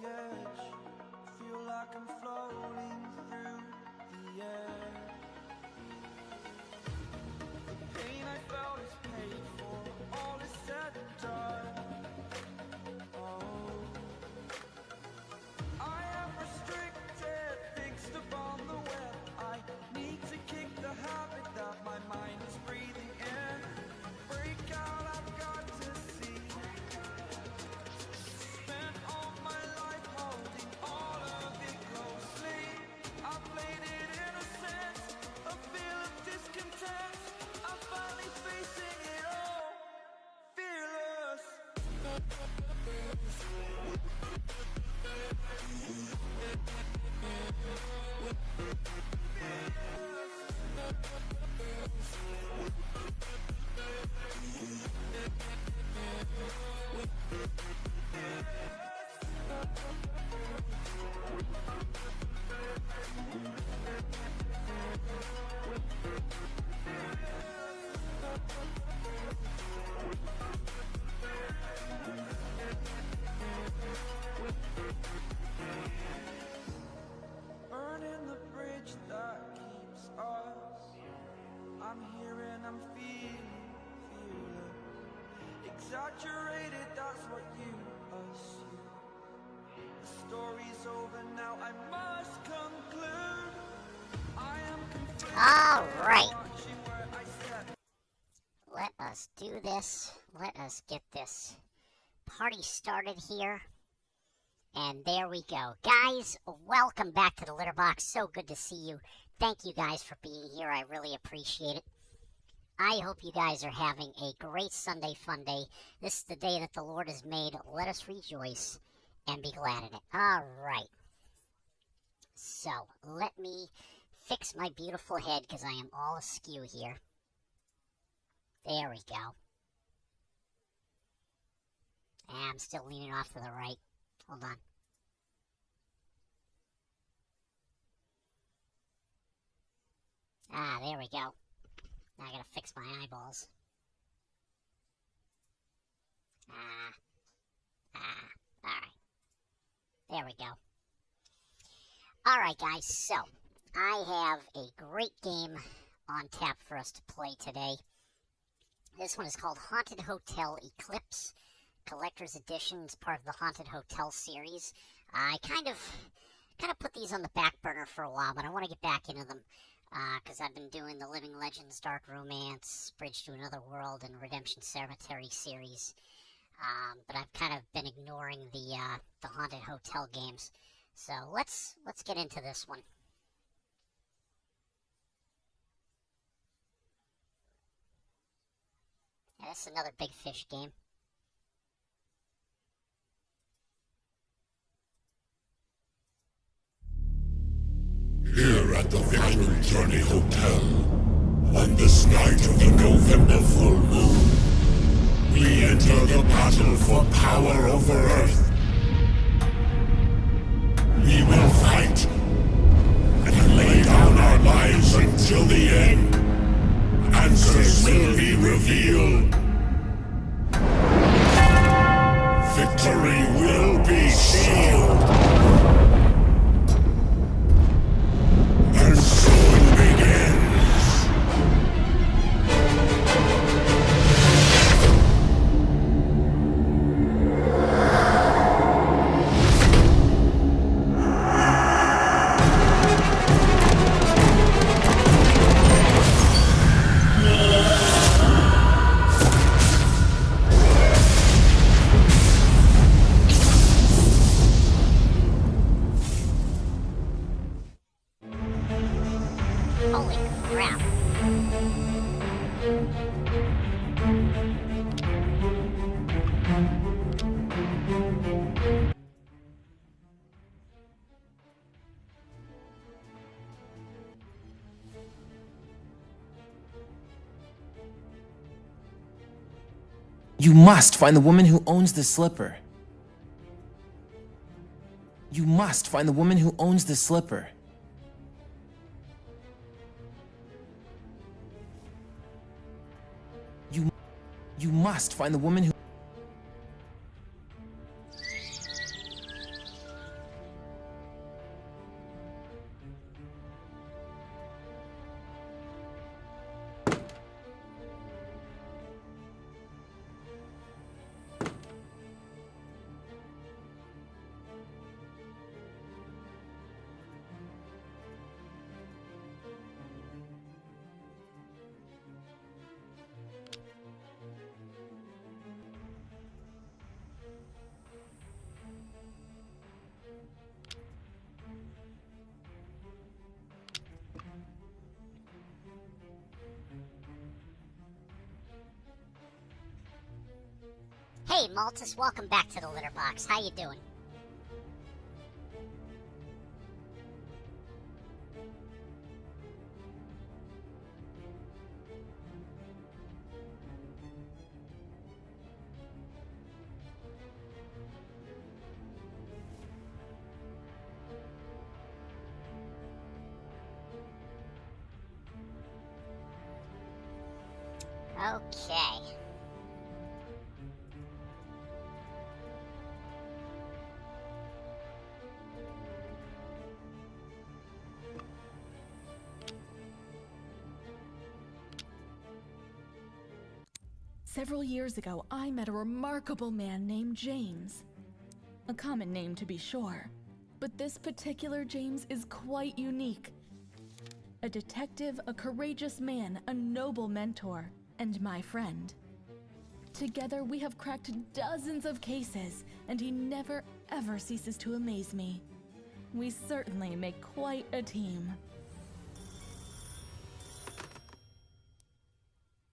edge. Feel like I'm floating through the air. The pain I felt is paid for, all is said and done. Oh, I am restricted, fixed upon the web. I need to kick the habit that my mind is breathing in. Break out, I've got to see. Spent all my life holding all of it closely. I played it innocent, a feel of discontent. I'm finally facing it all, fearless. Burning the bridge that keeps us. I'm here and I'm feeling exaggerated, that's what you assume. The story's over now, I must conclude. I am conflicted. All right. Watching where I step. Let us do this. Let us get this party started here. And there we go. Guys, welcome back to the Litter Box. So good to see you. Thank you guys for being here. I really appreciate it. I hope you guys are having a great Sunday fun day. This is the day that the Lord has made. Let us rejoice and be glad in it. All right. So, let me fix my beautiful head because I am all askew here. There we go. I'm still leaning off to the right. Hold on. Ah, there we go. Now I gotta fix my eyeballs. Alright. There we go. Alright, guys, so I have a great game on tap for us to play today. This one is called Haunted Hotel Eclipse Collector's Edition. It's part of the Haunted Hotel series. I kind of put these on the back burner for a while, but I want to get back into them because I've been doing the Living Legends, Dark Romance, Bridge to Another World, and Redemption Cemetery series. But I've kind of been ignoring the Haunted Hotel games. So let's get into this one. Yeah, this is another big fish game. Here at the Final Journey Hotel, on this night of the November full moon, we enter the battle for power over Earth. We will fight and lay down our lives until the end. Answers will be revealed. Victory will be sealed. And so it begins. Holy crap. You must find the woman who owns the slipper. You must find the woman who owns the slipper. You must find the woman who... Hey, Maltus, welcome back to the litter box. How you doing? Okay. Several years ago, I met a remarkable man named James. A common name, to be sure, but this particular James is quite unique. A detective, a courageous man, a noble mentor, and my friend. Together, we have cracked dozens of cases, and he never ever ceases to amaze me. We certainly make quite a team.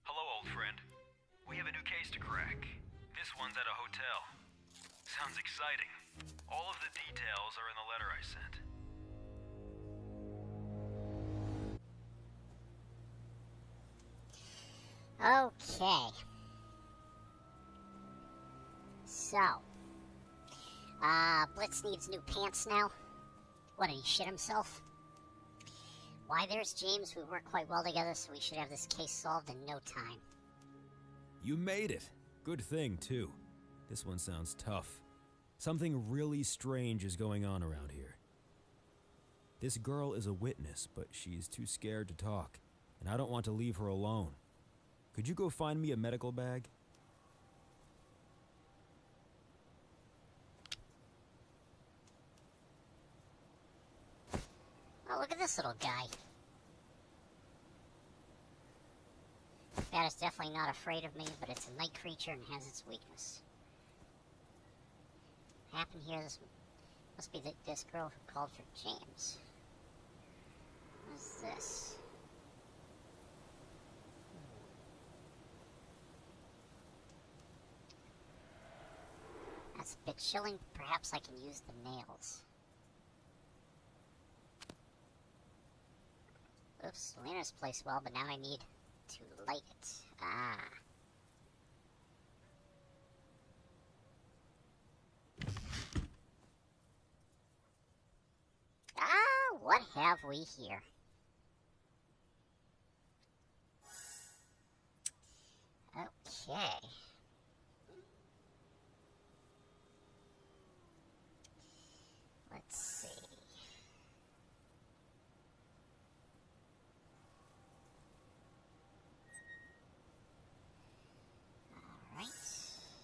Hello, old friend. We have a new case to crack. This one's at a hotel. Sounds exciting. All of the details are in the letter I sent. Okay. So, Blitz needs new pants now. What, did he shit himself? Why, there's James. We work quite well together, so we should have this case solved in no time. You made it. Good thing, too. This one sounds tough. Something really strange is going on around here. This girl is a witness, but she's too scared to talk, and I don't want to leave her alone. Could you go find me a medical bag? Oh, look at this little guy. Bat is definitely not afraid of me, but it's a night creature and has its weakness. What happened here? This must be this girl who called for James. What is this? That's a bit chilling. Perhaps I can use the nails. Oops, Lena's placed well, but now I need to light it. Ah. Ah, what have we here? Okay. Let's see. Alright.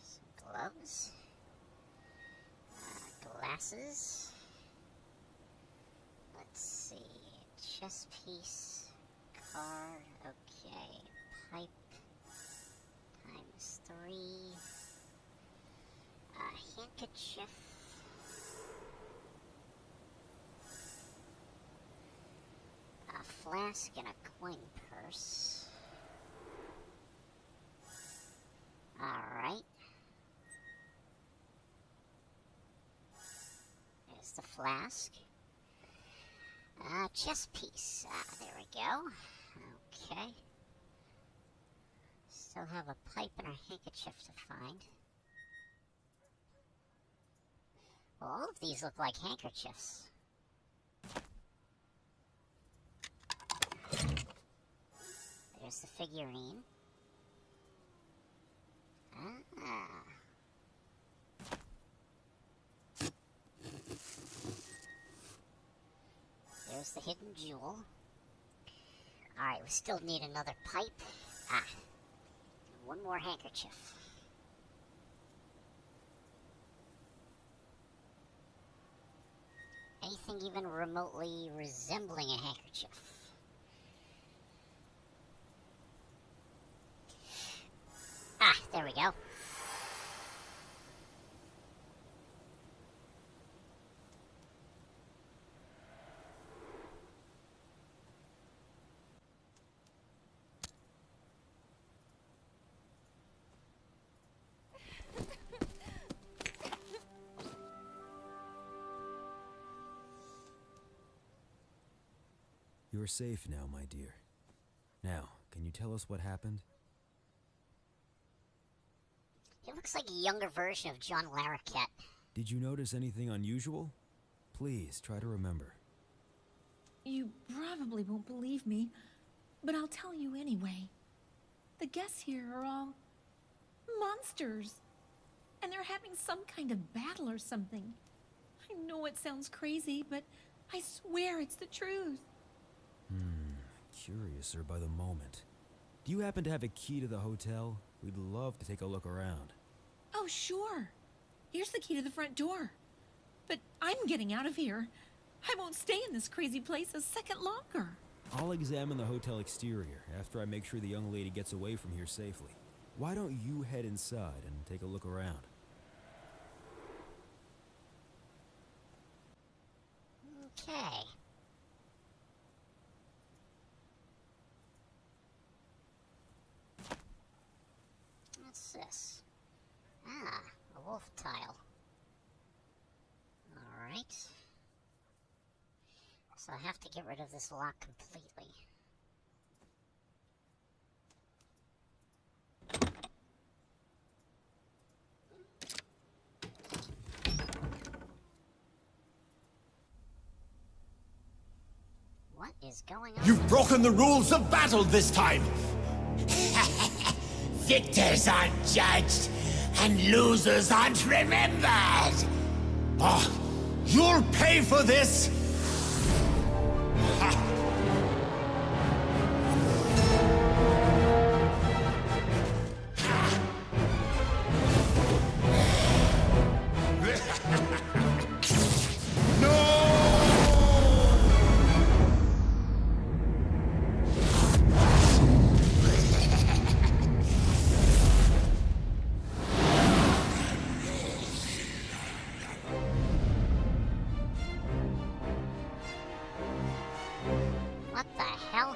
Some gloves. Glasses. Let's see. Chess piece. Card. Okay. Pipe. ×3. Handkerchief. A flask and a coin purse. Alright. There's the flask. Chess piece. There we go. Okay. Still have a pipe and a handkerchief to find. Well, all of these look like handkerchiefs. There's the figurine. Ah. There's the hidden jewel. Alright, we still need another pipe. Ah. One more handkerchief. Anything even remotely resembling a handkerchief. Ah, there we go. You're safe now, my dear. Now, can you tell us what happened? He looks like a younger version of John Larroquette. Did you notice anything unusual? Please, try to remember. You probably won't believe me, but I'll tell you anyway. The guests here are all monsters, and they're having some kind of battle or something. I know it sounds crazy, but I swear it's the truth. Curiouser by the moment. Do you happen to have a key to the hotel? We'd love to take a look around. Oh, sure. Here's the key to the front door. But I'm getting out of here. I won't stay in this crazy place a second longer. I'll examine the hotel exterior after I make sure the young lady gets away from here safely. Why don't you head inside and take a look around? Okay. What's this? Ah, a wolf tile. Alright. So I have to get rid of this lock completely. What is going on? You've broken the rules of battle this time! Victors aren't judged, and losers aren't remembered! Oh, you'll pay for this! What the hell?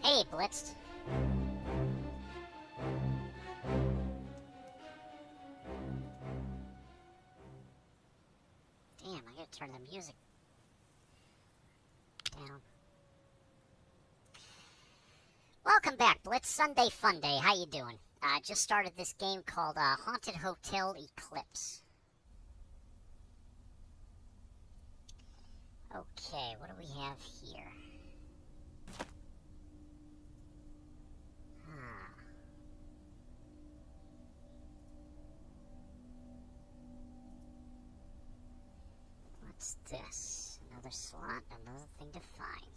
Hey, Blitzed. Damn, I gotta turn the music down. Welcome back, Blitz. Sunday Fun Day. How you doing? I just started this game called Haunted Hotel Eclipse. Okay, what do we have here? What's this? Another slot, another thing to find.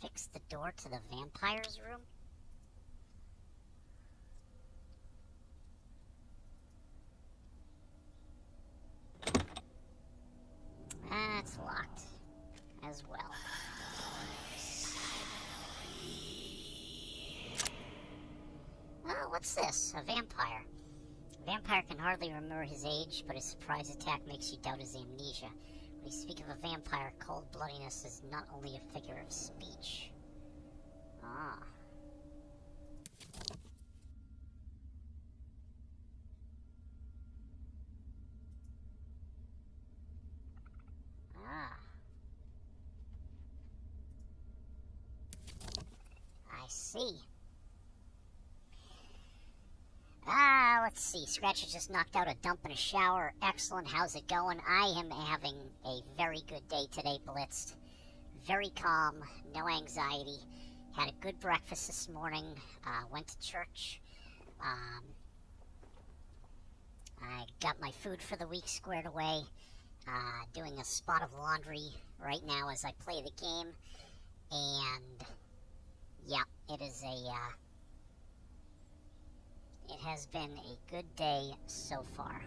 Fix the door to the vampire's room? That's locked as well. Oh, what's this? A vampire. A vampire can hardly remember his age, but his surprise attack makes you doubt his amnesia. When you speak of a vampire, cold bloodiness is not only a figure of speech. Ah. I see. Let's see. Scratcher just knocked out a dump in a shower. Excellent. How's it going? I am having a very good day today, Blitzed. Very calm. No anxiety. Had a good breakfast this morning. Went to church. I got my food for the week squared away. Doing a spot of laundry right now as I play the game. And yeah, it has been a good day so far.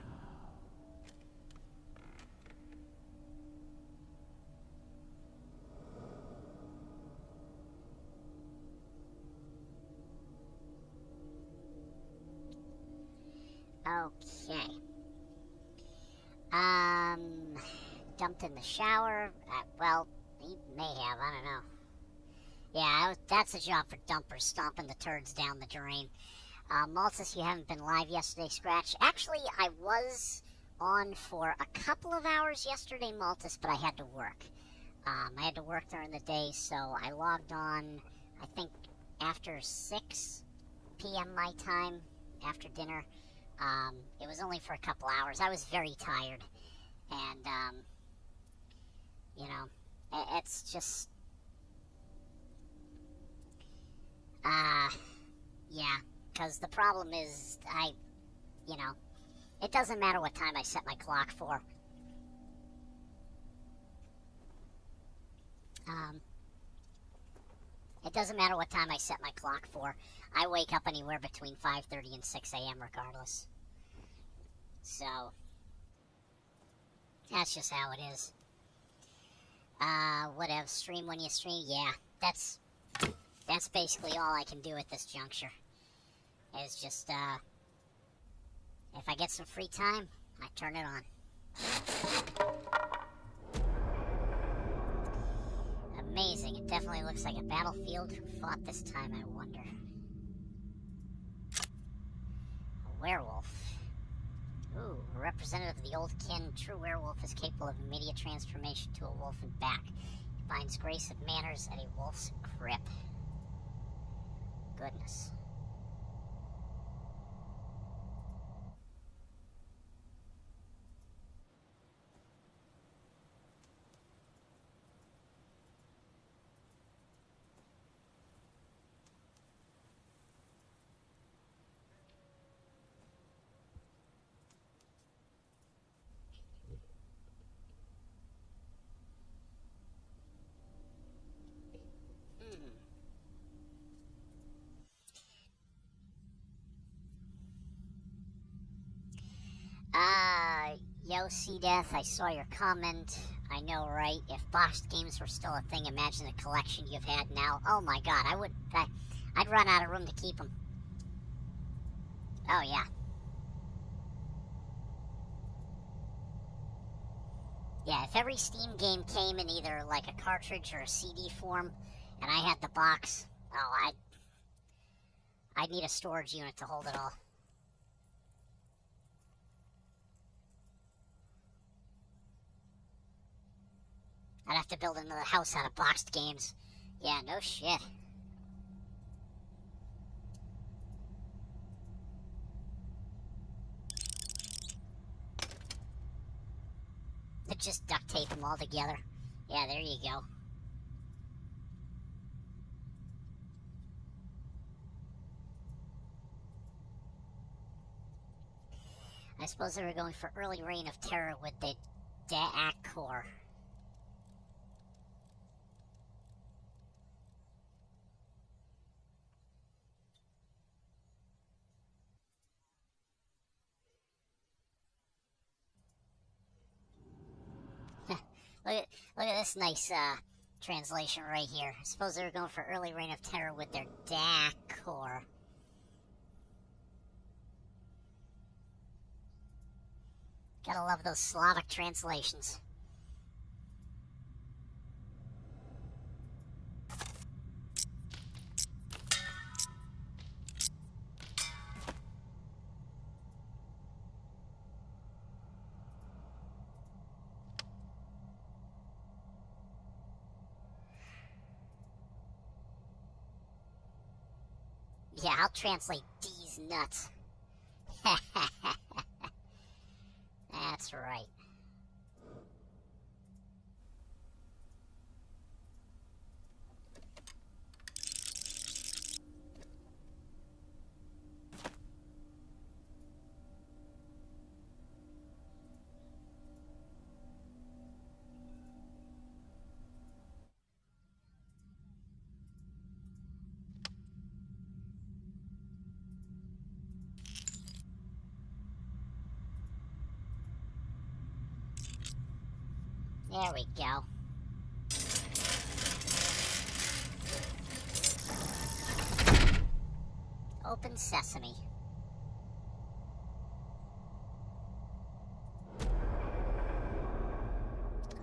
Okay. Dumped in the shower. Well, he may have, I don't know. Yeah, that's a job for dumpers, stomping the turds down the drain. Maltus, you haven't been live yesterday, Scratch. Actually, I was on for a couple of hours yesterday, Maltus, but I had to work. I had to work during the day, so I logged on, I think, after 6 p.m. my time, after dinner. It was only for a couple hours. I was very tired, and, you know, it's just, yeah, because the problem is, you know, it doesn't matter what time I set my clock for. It doesn't matter what time I set my clock for. I wake up anywhere between 5:30 and 6 a.m. regardless. So, that's just how it is. Whatever. Stream when you stream? Yeah, that's basically all I can do at this juncture. Is just, if I get some free time, I turn it on. Amazing. It definitely looks like a battlefield. Who fought this time, I wonder? A werewolf. Ooh, a representative of the old kin. True werewolf is capable of immediate transformation to a wolf and back. He finds grace of manners at a wolf's grip. Goodness. Yo, C-Death, I saw your comment. I know, right? If boxed games were still a thing, imagine the collection you've had now. Oh my god, I'd run out of room to keep them. Oh, yeah. Yeah, if every Steam game came in either like a cartridge or a CD form, and I had the box, oh, I'd need a storage unit to hold it all. I'd have to build another house out of boxed games. Yeah, no shit. Just duct tape them all together. Yeah, there you go. I suppose they were going for early reign of terror with the Da'ak core. Look at this nice translation right here. I suppose they were going for early reign of terror with their Da'ak core. Gotta love those Slavic translations. Yeah, I'll translate D's nuts. That's right. There we go. Open sesame.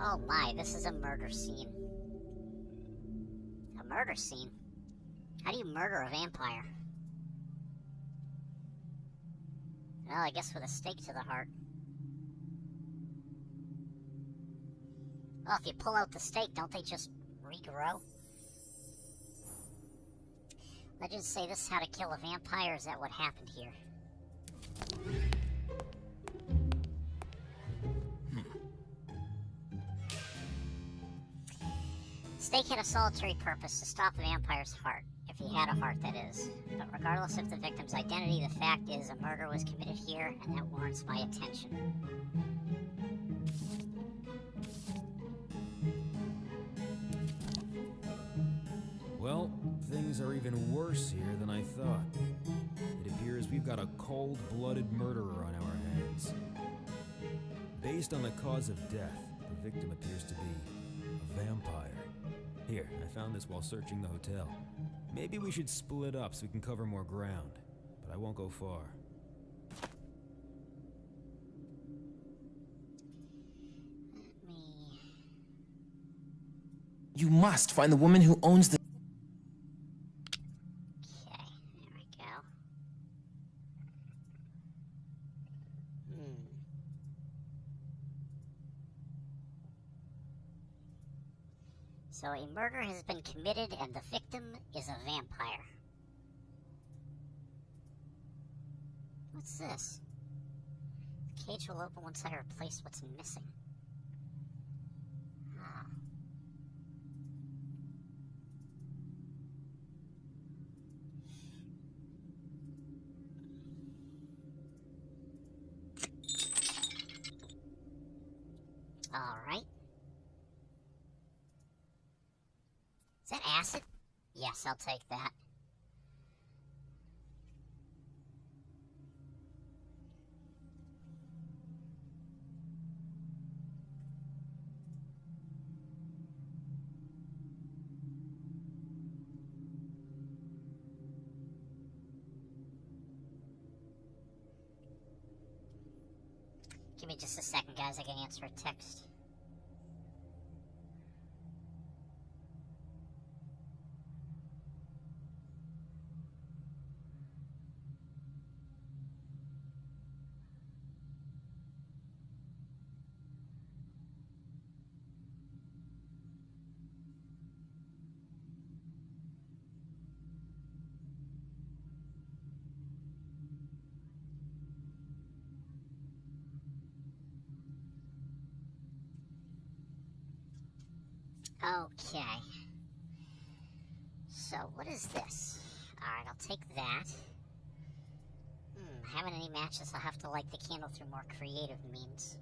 Oh my, this is a murder scene. A murder scene? How do you murder a vampire? Well, I guess with a stake to the heart. Well, if you pull out the stake, don't they just regrow? Legends say this is how to kill a vampire. Is that what happened here? Stake had a solitary purpose, to stop a vampire's heart. If he had a heart, that is. But regardless of the victim's identity, the fact is a murder was committed here, and that warrants my attention. Well, things are even worse here than I thought. It appears we've got a cold-blooded murderer on our hands. Based on the cause of death, the victim appears to be a vampire. Here, I found this while searching the hotel. Maybe we should split up so we can cover more ground, but I won't go far. You must find the woman who owns the... Okay, there we go. So a murder has been committed and the victim is a vampire. What's this? The cage will open once I replace what's missing. Ah. All right. Is that acid? Yes, I'll take that. Give me just a second, guys. I can answer a text. Okay. So, what is this? Alright, I'll take that. Haven't any matches, I'll have to light the candle through more creative means.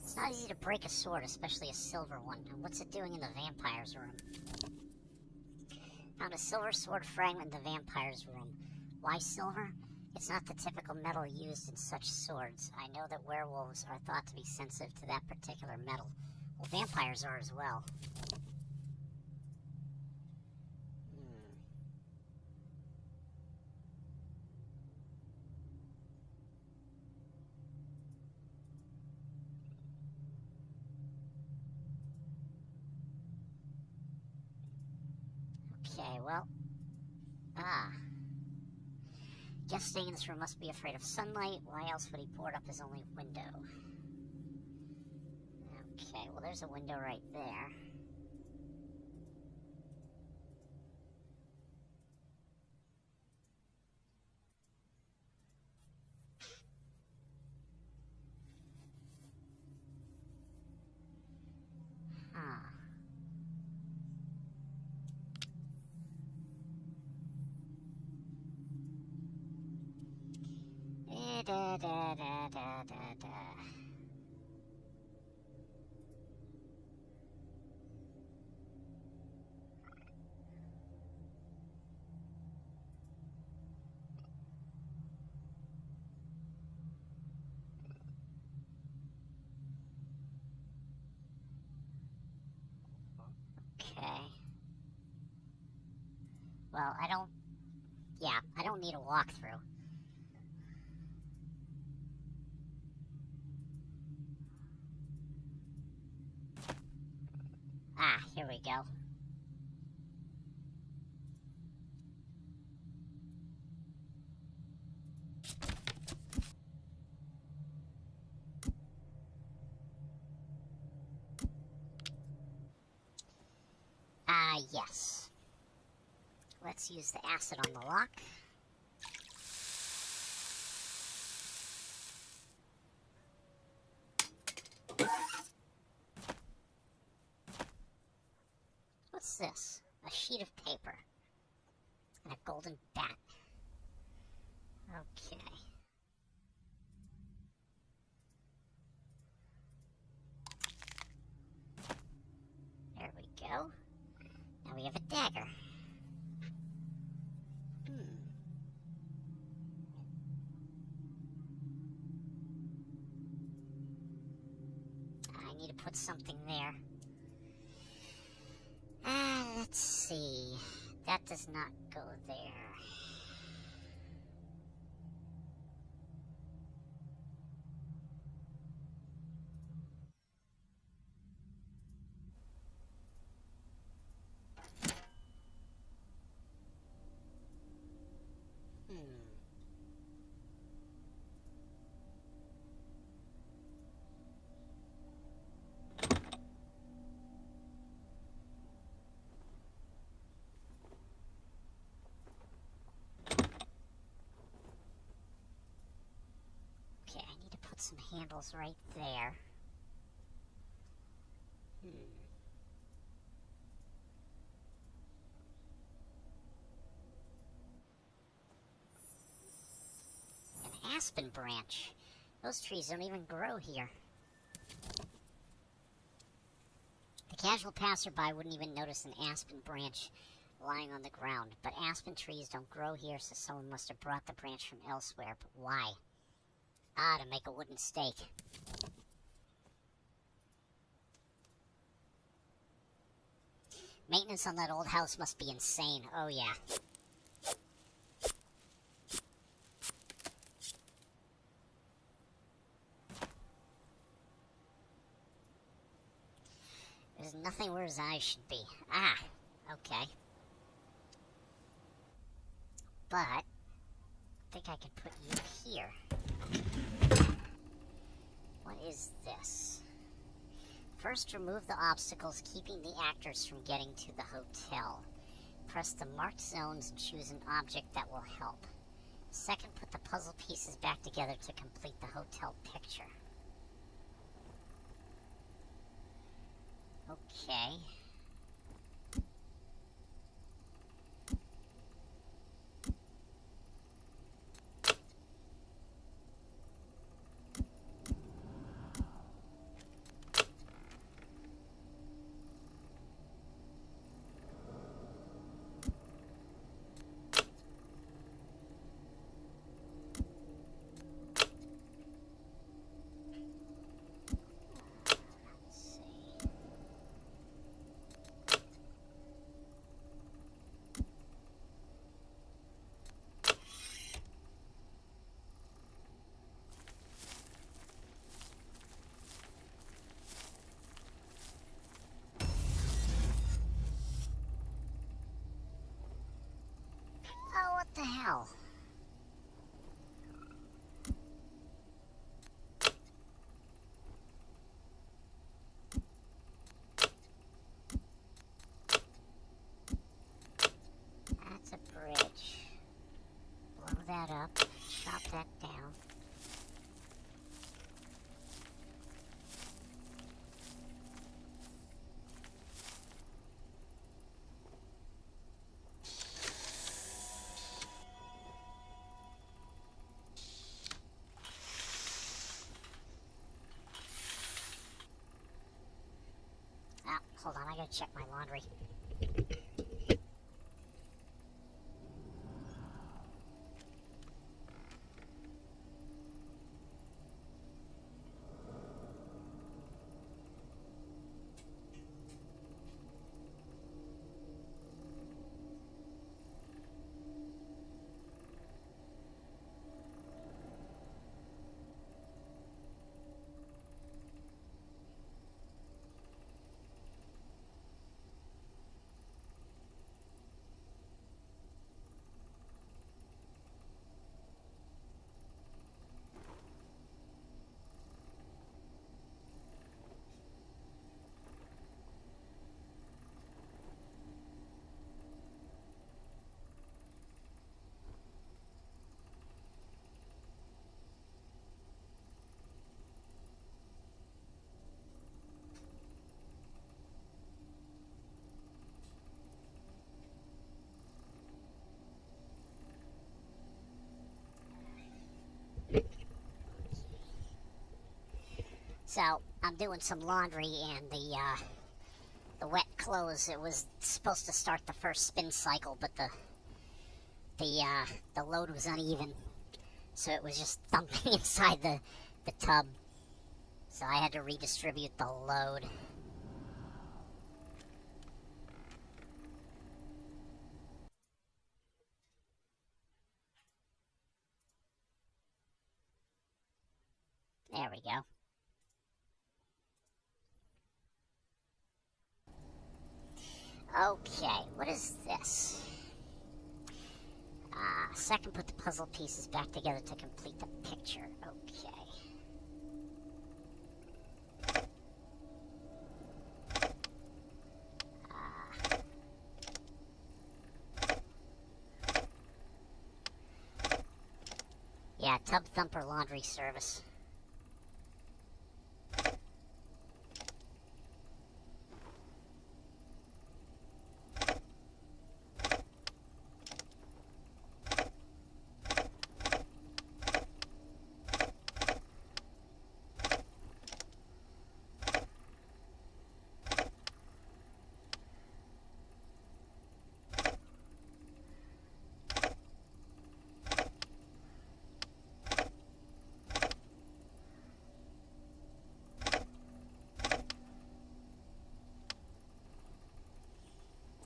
It's not easy to break a sword, especially a silver one. And what's it doing in the vampire's room? Found a silver sword fragment in the vampire's room. Why silver? It's not the typical metal used in such swords. I know that werewolves are thought to be sensitive to that particular metal. Well, vampires are as well. Okay, well... Guest staying in this room must be afraid of sunlight. Why else would he board up his only window? Okay, well there's a window right there. Da, da, da, da, da, da. Okay. Well, I don't need a walkthrough. Here we go. yes. Let's use the acid on the lock. What's this? A sheet of paper. And a golden bat. Okay. There we go. Now we have a dagger. I need to put something there. Let's see. That does not go there. Okay, I need to put some handles right there. An aspen branch. Those trees don't even grow here. The casual passerby wouldn't even notice an aspen branch lying on the ground, but aspen trees don't grow here, so someone must have brought the branch from elsewhere. But why? Ah, to make a wooden stake. Maintenance on that old house must be insane. Oh, yeah. There's nothing where his eyes should be. Ah, okay. But I think I can put you here. What is this? First, remove the obstacles keeping the actors from getting to the hotel. Press the marked zones and choose an object that will help. Second, put the puzzle pieces back together to complete the hotel picture. Okay. Oh, what the hell? That's a bridge. Blow that up. Chop that down. Ah, hold on, I gotta check my laundry. So I'm doing some laundry, and the wet clothes. It was supposed to start the first spin cycle, but the load was uneven, so it was just thumping inside the tub. So I had to redistribute the load. There we go. Okay, what is this? Second, put the puzzle pieces back together to complete the picture. Okay. Yeah, Tub Thumper Laundry Service.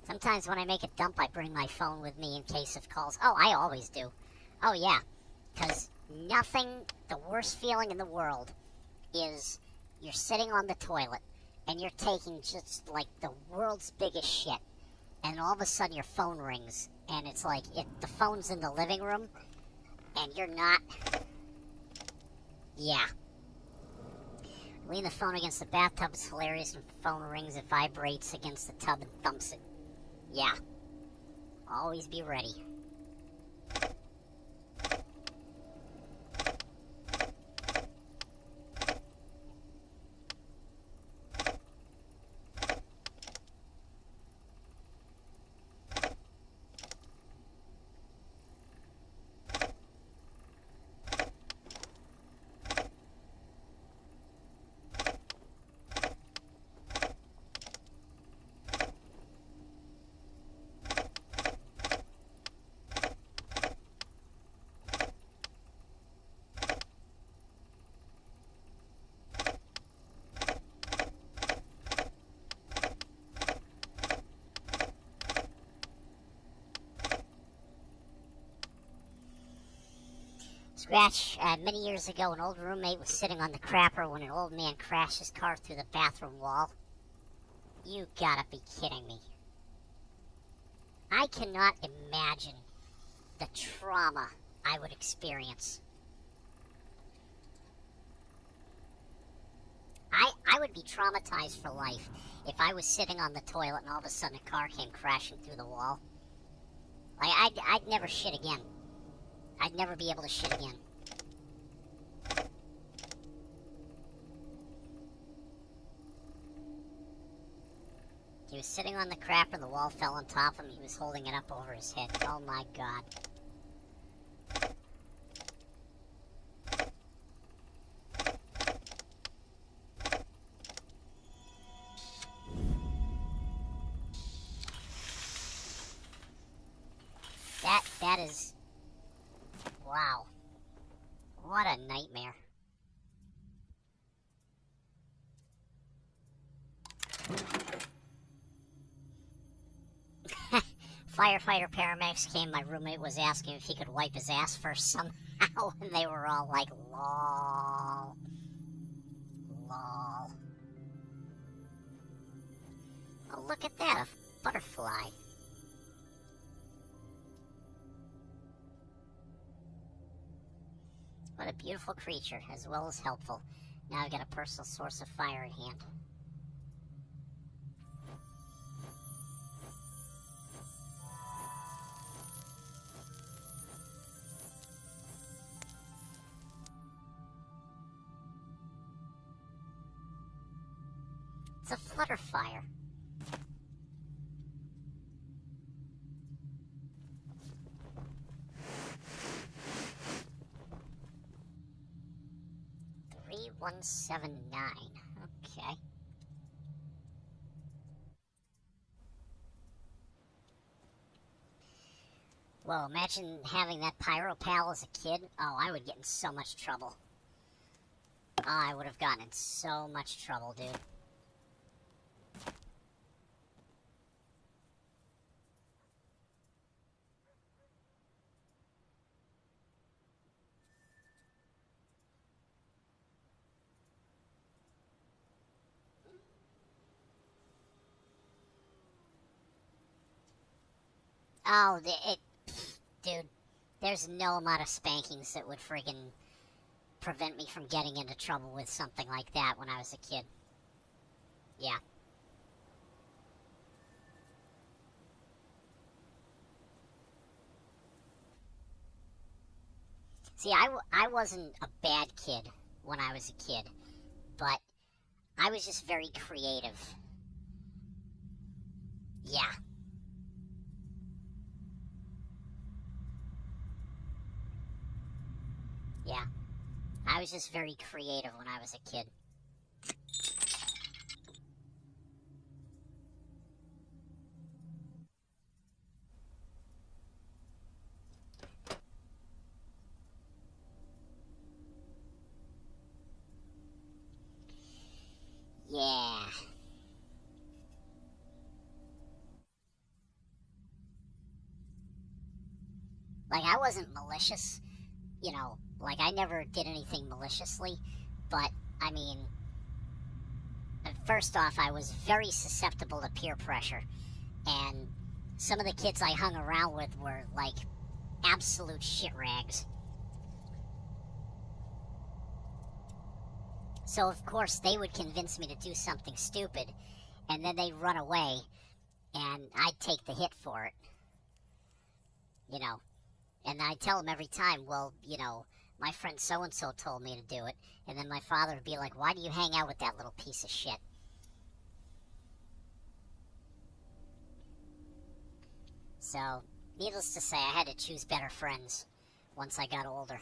Sometimes when I make a dump, I bring my phone with me in case of calls. Oh, I always do. Oh, yeah. Because nothing, the worst feeling in the world is you're sitting on the toilet and you're taking just like the world's biggest shit. And all of a sudden your phone rings and it's like the phone's in the living room and you're not. Yeah. Lean the phone against the bathtub is hilarious, and phone rings, it vibrates against the tub and thumps it. Yeah. Always be ready. Scratch, many years ago, an old roommate was sitting on the crapper when an old man crashed his car through the bathroom wall. You gotta be kidding me. I cannot imagine the trauma I would experience. I would be traumatized for life if I was sitting on the toilet and all of a sudden a car came crashing through the wall. Like, I'd never shit again. I'd never be able to shit again. He was sitting on the crap and the wall fell on top of him. He was holding it up over his head. Oh my god. That is... Wow. What a nightmare. Firefighter paramedics came. My roommate was asking if he could wipe his ass first somehow, and they were all like, lol. Lol. Oh, look at that, a butterfly. What a beautiful creature, as well as helpful. Now I've got a personal source of fire at hand. It's a flutter fire. 179. Okay. Well, imagine having that pyro pal as a kid. Oh, I would get in so much trouble. Oh, I would have gotten in so much trouble, dude. Oh, dude, there's no amount of spankings that would friggin' prevent me from getting into trouble with something like that when I was a kid. Yeah. See, I wasn't a bad kid when I was a kid, but I was just very creative. Yeah. Yeah. I was just very creative when I was a kid. Yeah. Like, I wasn't malicious, you know, like, I never did anything maliciously, but, I mean, first off, I was very susceptible to peer pressure, and some of the kids I hung around with were, like, absolute shit rags. So, of course, they would convince me to do something stupid, and then they'd run away, and I'd take the hit for it. You know, and I'd tell them every time, well, you know, my friend so-and-so told me to do it, and then my father would be like, why do you hang out with that little piece of shit? So, needless to say, I had to choose better friends once I got older.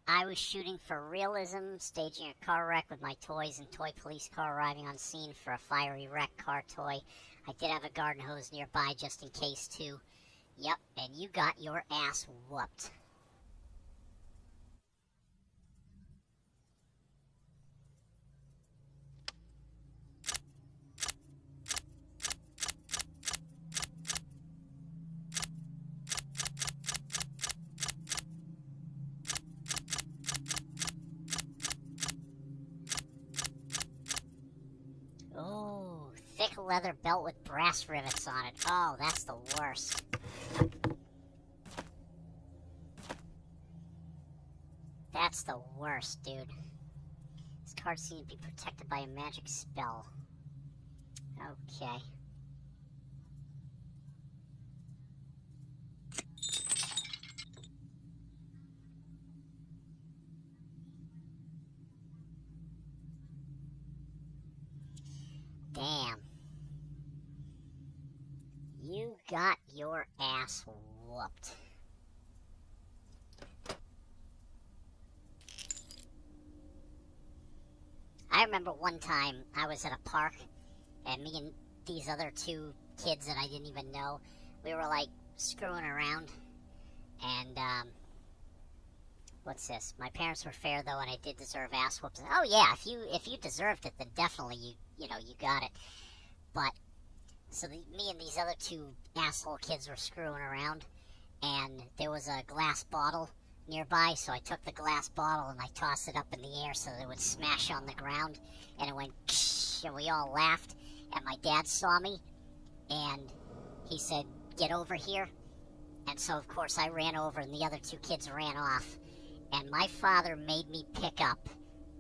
I was shooting for realism, staging a car wreck with my toys and toy police car arriving on scene for a fiery wreck car toy. I did have a garden hose nearby just in case, too. Yep, and you got your ass whooped. Oh, thick leather belt with brass rivets on it. Oh, that's the worst. That's the worst, dude. This card seems to be protected by a magic spell. Okay. Damn. You got your ass whooped. I remember one time I was at a park, and me and these other two kids that I didn't even know, we were like screwing around, and what's this? My parents were fair though, and I did deserve ass whoops. Oh yeah, if you deserved it, then definitely you got it. But so me and these other two asshole kids were screwing around, and there was a glass bottle nearby, so I took the glass bottle and I tossed it up in the air so that it would smash on the ground, and it went and we all laughed, and my dad saw me, and he said, get over here. And so of course I ran over and the other two kids ran off, and my father made me pick up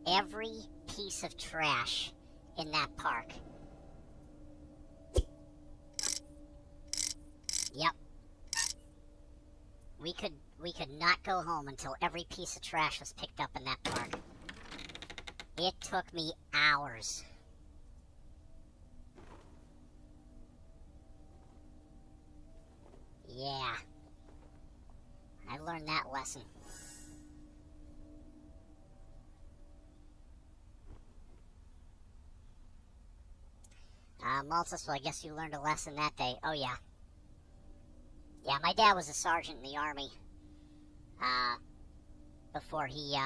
every piece of trash in that park. Yep. we could not go home until every piece of trash was picked up in that park. It took me hours. Yeah. I learned that lesson. Maltus, well, I guess you learned a lesson that day. Oh, yeah. Yeah, my dad was a sergeant in the Army. Before he,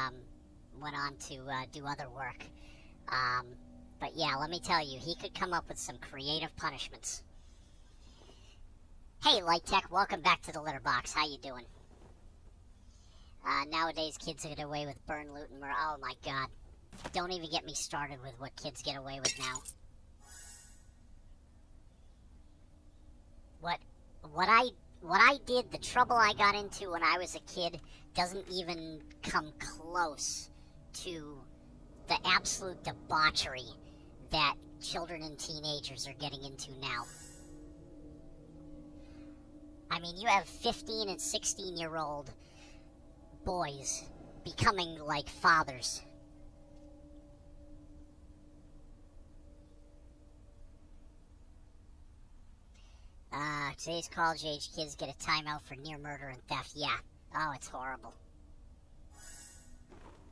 went on to, do other work. But yeah, let me tell you, he could come up with some creative punishments. Hey, Light Tech, welcome back to the Litter Box. How you doing? Nowadays, kids get away with burn, loot, and murder. Oh, my God. Don't even get me started with what kids get away with now. What I did, the trouble I got into when I was a kid, doesn't even come close to the absolute debauchery that children and teenagers are getting into now. I mean, you have 15 and 16-year-old boys becoming like fathers. Today's college-age kids get a timeout for near murder and theft. Yeah. Oh, it's horrible.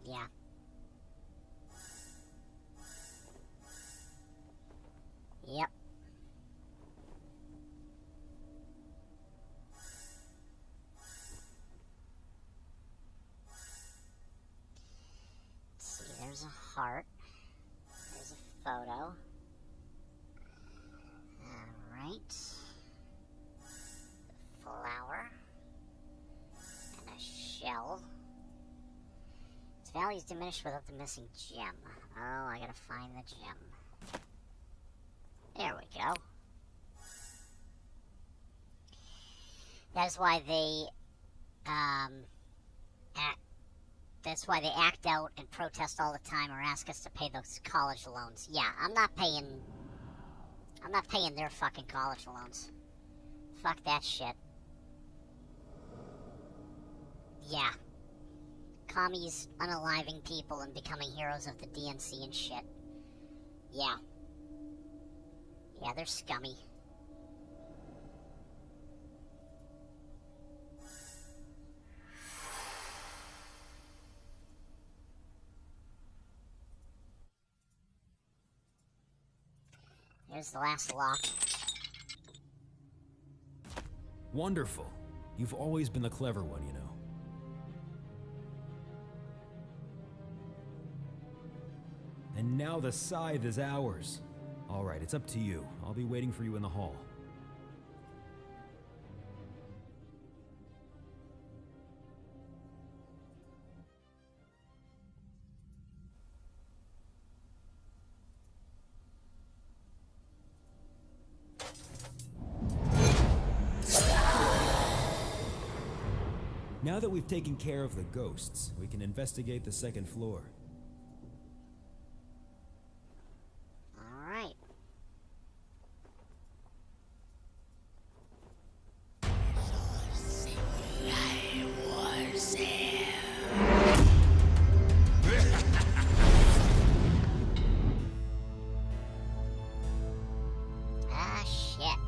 Yeah. Yep. Let's see, there's a heart. There's a photo. Alright. Flower. And a shell. Its value is diminished without the missing gem. Oh, I gotta find the gem. There we go. That's why they, that's why they act out and protest all the time or ask us to pay those college loans. Yeah, I'm not paying their fucking college loans. Fuck that shit. Yeah. Commies unaliving people and becoming heroes of the DNC and shit. Yeah. Yeah, they're scummy. Here's the last lock. Wonderful. You've always been the clever one, you know. And now the scythe is ours. All right, it's up to you. I'll be waiting for you in the hall. Now that we've taken care of the ghosts, we can investigate the second floor. All right. Ah, shit.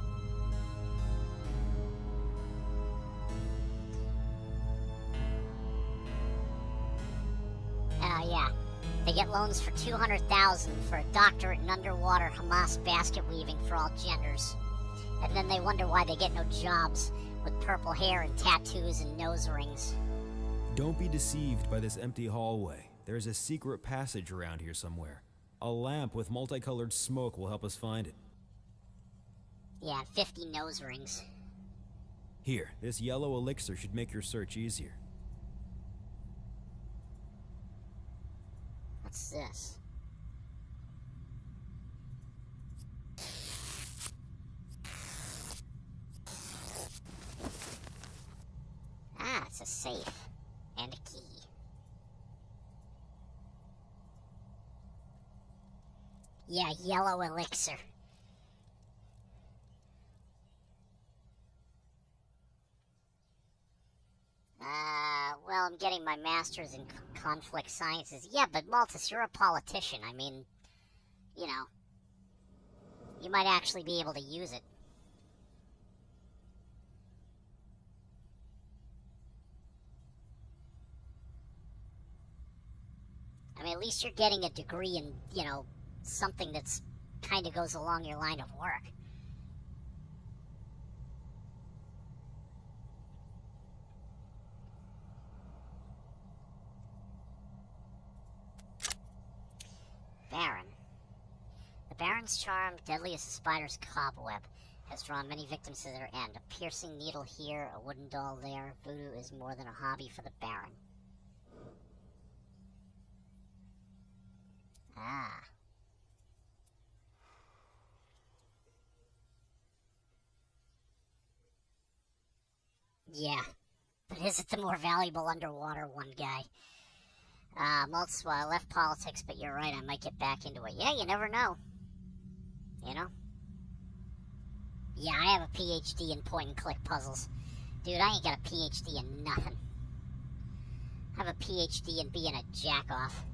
Oh, yeah. They get loans for $200,000 for a doctorate in underwater Hamas basket weaving for all genders. And then they wonder why they get no jobs with purple hair and tattoos and nose rings. Don't be deceived by this empty hallway. There's a secret passage around here somewhere. A lamp with multicolored smoke will help us find it. Yeah, 50 nose rings. Here, this yellow elixir should make your search easier. What's this? Ah, it's a safe. And a key. Yeah, yellow elixir. getting my master's in conflict sciences. Yeah, but Maltus, you're a politician. I mean, you know, you might actually be able to use it. I mean, at least you're getting a degree in, you know, something that's kind of goes along your line of work. Baron. The Baron's charm, deadly as a spider's cobweb, has drawn many victims to their end. A piercing needle here, a wooden doll there. Voodoo is more than a hobby for the Baron. Ah. Yeah. But is it the more valuable underwater one, guy? Maltz, well, I left politics, but you're right, I might get back into it. Yeah, you never know. You know? Yeah, I have a PhD in point-and-click puzzles. Dude, I ain't got a PhD in nothing. I have a PhD in being a jack-off.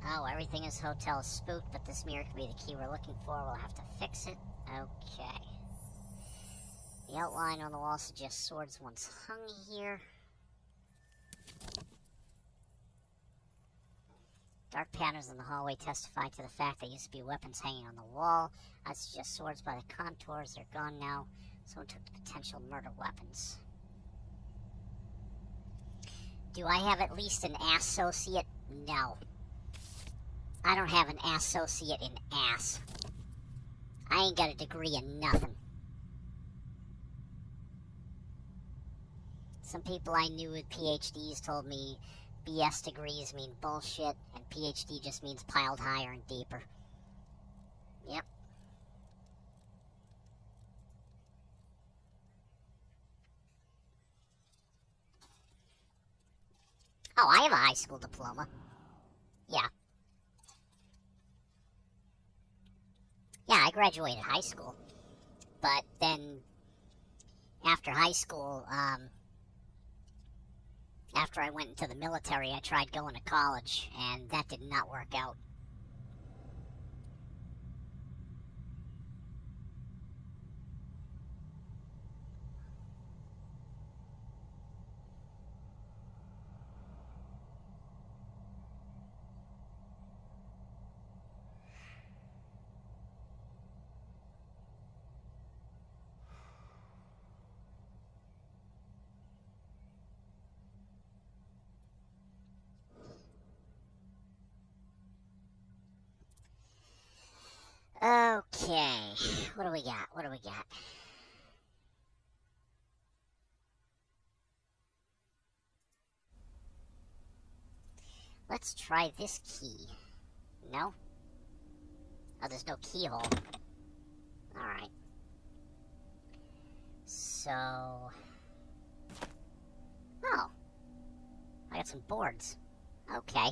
Oh, everything in this hotel is spooked, but this mirror could be the key we're looking for. We'll have to fix it. Okay. The outline on the wall suggests swords once hung here. Dark patterns in the hallway testify to the fact there used to be weapons hanging on the wall. I suggest swords by the contours. They're gone now. Someone took the potential murder weapons. Do I have at least an associate? No. I don't have an associate in ass. I ain't got a degree in nothing. Some people I knew with PhDs told me BS degrees mean bullshit, and PhD just means piled higher and deeper. Yep. Oh, I have a high school diploma. Yeah. Yeah, I graduated high school. But then, after high school, after I went into the military, I tried going to college, and that did not work out. Okay, what do we got? What do we got? Let's try this key. No? Oh, there's no keyhole. Alright. So... Oh. I got some boards. Okay.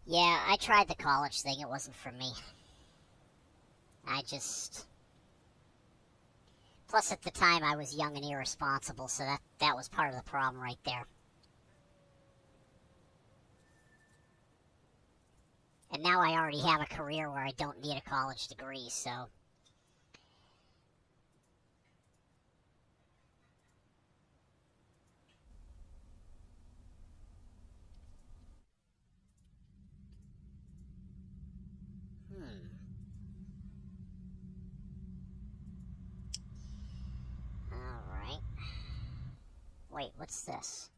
Yeah, I tried the college thing. It wasn't for me. Plus, at the time, I was young and irresponsible, so that was part of the problem right there. And now I already have a career where I don't need a college degree, so... Alright. Wait, what's this?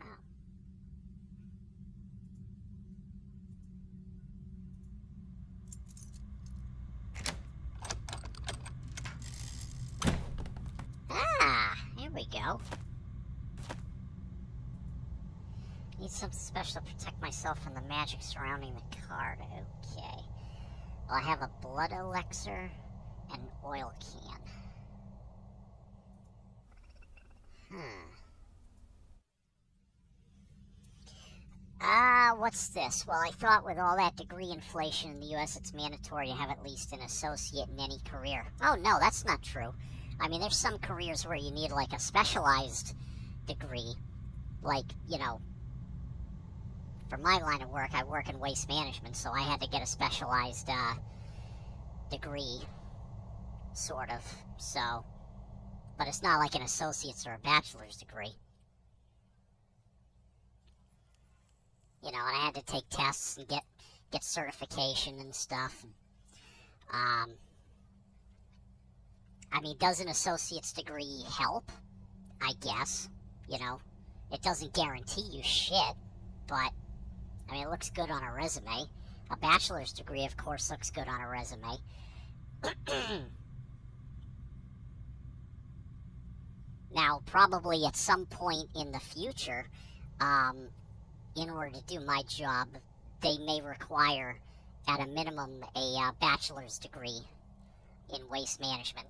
Oh. Ah, here we go. Need something special to protect myself from the magic surrounding the card. Okay. Well, I have a blood elixir and an oil can. What's this? Well, I thought with all that degree inflation in the U.S., it's mandatory to have at least an associate in any career. Oh, no, that's not true. I mean, there's some careers where you need, like, a specialized degree. Like, you know, for my line of work, I work in waste management, so I had to get a specialized, degree, sort of. So, but it's not like an associate's or a bachelor's degree. You know, and I had to take tests and get certification and stuff. I mean, does an associate's degree help? I guess. You know, it doesn't guarantee you shit, but, I mean, it looks good on a resume. A bachelor's degree, of course, looks good on a resume. Now, probably at some point in the future, in order to do my job, they may require, at a minimum, a bachelor's degree in waste management.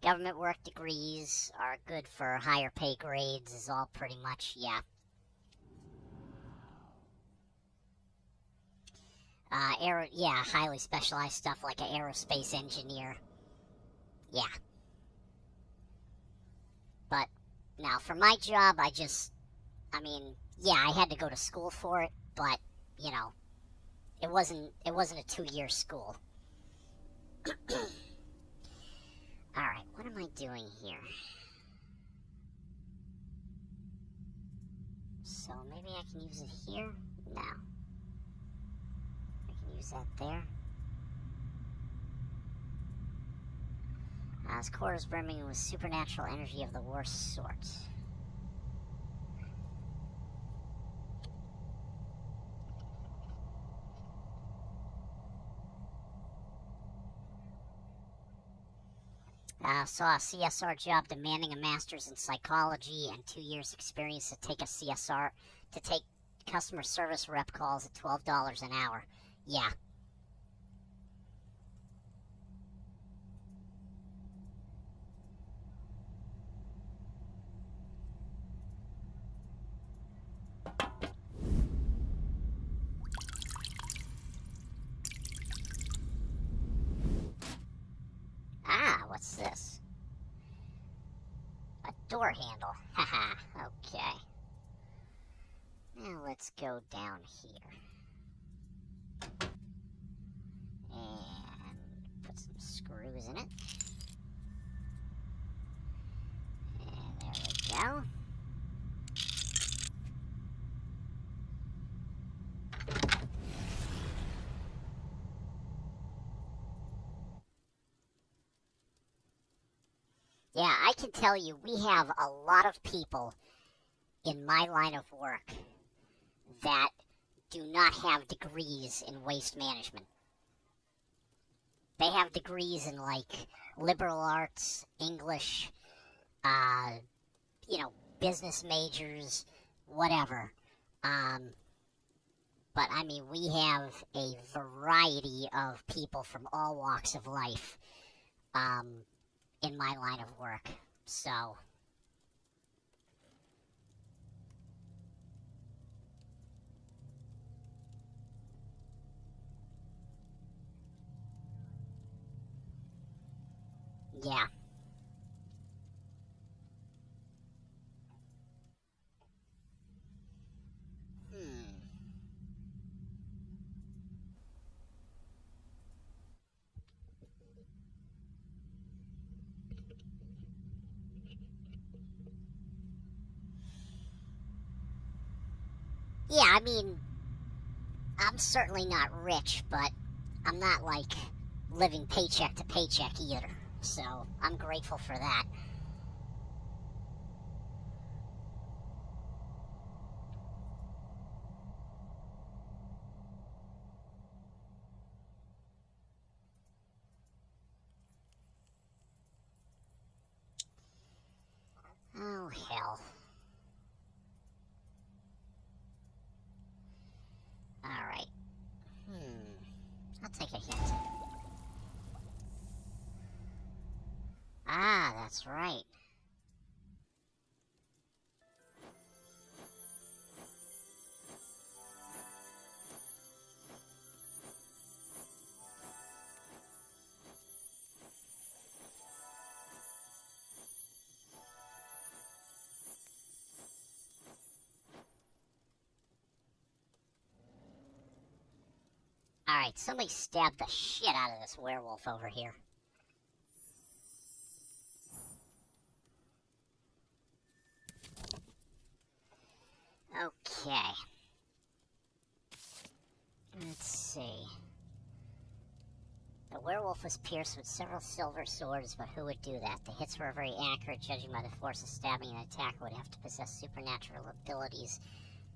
Government work degrees are good for higher pay grades, is all pretty much, yeah. Highly specialized stuff like an aerospace engineer. Yeah. But, now, for my job, I mean, yeah, I had to go to school for it, but, you know, it wasn't a 2-year school. Alright, what am I doing here? So, maybe I can use it here? No. I can use that there. His core is brimming with supernatural energy of the worst sort. Saw a CSR job demanding a master's in psychology and 2 years experience to take customer service rep calls at $12 an hour. Yeah. What's this? A door handle. Haha, okay. Now let's go down here. And put some screws in it. And there we go. Yeah, I can tell you, we have a lot of people in my line of work that do not have degrees in waste management. They have degrees in, like, liberal arts, English, you know, business majors, whatever. But, I mean, we have a variety of people from all walks of life, in my line of work, so... yeah. Yeah, I mean, I'm certainly not rich, but I'm not, like, living paycheck to paycheck either. So, I'm grateful for that. Oh, hell. Alright. I'll take a hint. Ah, that's right. Alright, somebody stabbed the shit out of this werewolf over here. Okay. Let's see. The werewolf was pierced with several silver swords, but who would do that? The hits were very accurate, judging by the force of stabbing. An attacker would have to possess supernatural abilities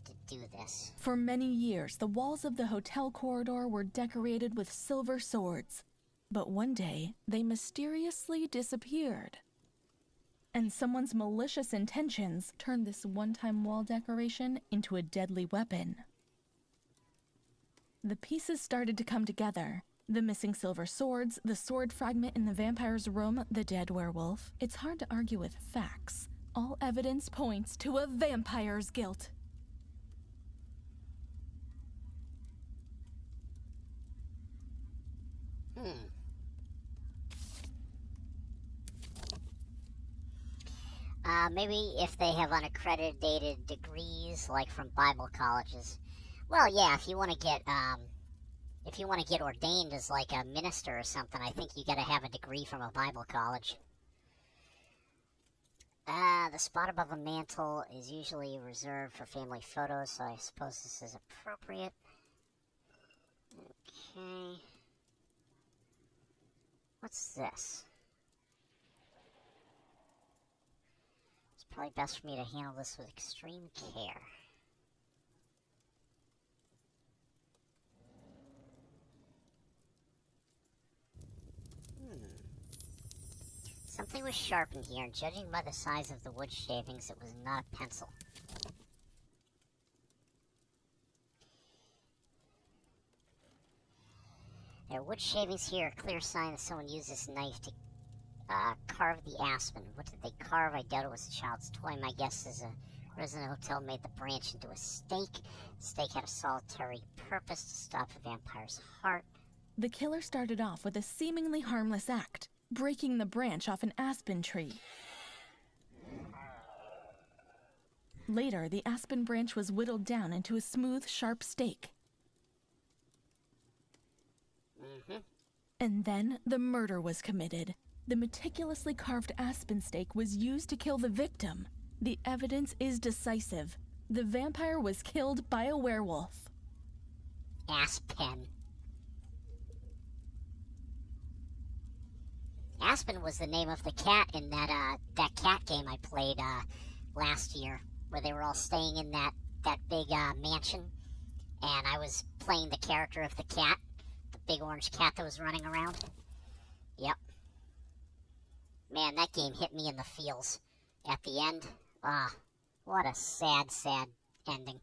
to do this. For many years, the walls of the hotel corridor were decorated with silver swords. But one day, they mysteriously disappeared. And someone's malicious intentions turned this one-time wall decoration into a deadly weapon. The pieces started to come together. The missing silver swords, the sword fragment in the vampire's room, the dead werewolf. It's hard to argue with facts. All evidence points to a vampire's guilt. Maybe if they have unaccredited degrees, like from Bible colleges. Well, yeah, if you want to get ordained as like a minister or something, I think you gotta have a degree from a Bible college. The spot above a mantle is usually reserved for family photos, so I suppose this is appropriate. Okay. What's this? It's probably best for me to handle this with extreme care. Something was sharpened here, and judging by the size of the wood shavings, it was not a pencil. There are wood shavings here, a clear sign that someone used this knife to carve the aspen. What did they carve? I doubt it was a child's toy. My guess is a resident hotel made the branch into a stake. The stake had a solitary purpose to stop a vampire's heart. The killer started off with a seemingly harmless act, breaking the branch off an aspen tree. Later, the aspen branch was whittled down into a smooth, sharp stake. And then the murder was committed. The meticulously carved aspen stake was used to kill the victim. The evidence is decisive. The vampire was killed by a werewolf. Aspen. Aspen was the name of the cat in that cat game I played last year, where they were all staying in that big mansion, and I was playing the character of the cat, the big orange cat that was running around. Yep. Man, that game hit me in the feels at the end. What a sad, sad ending.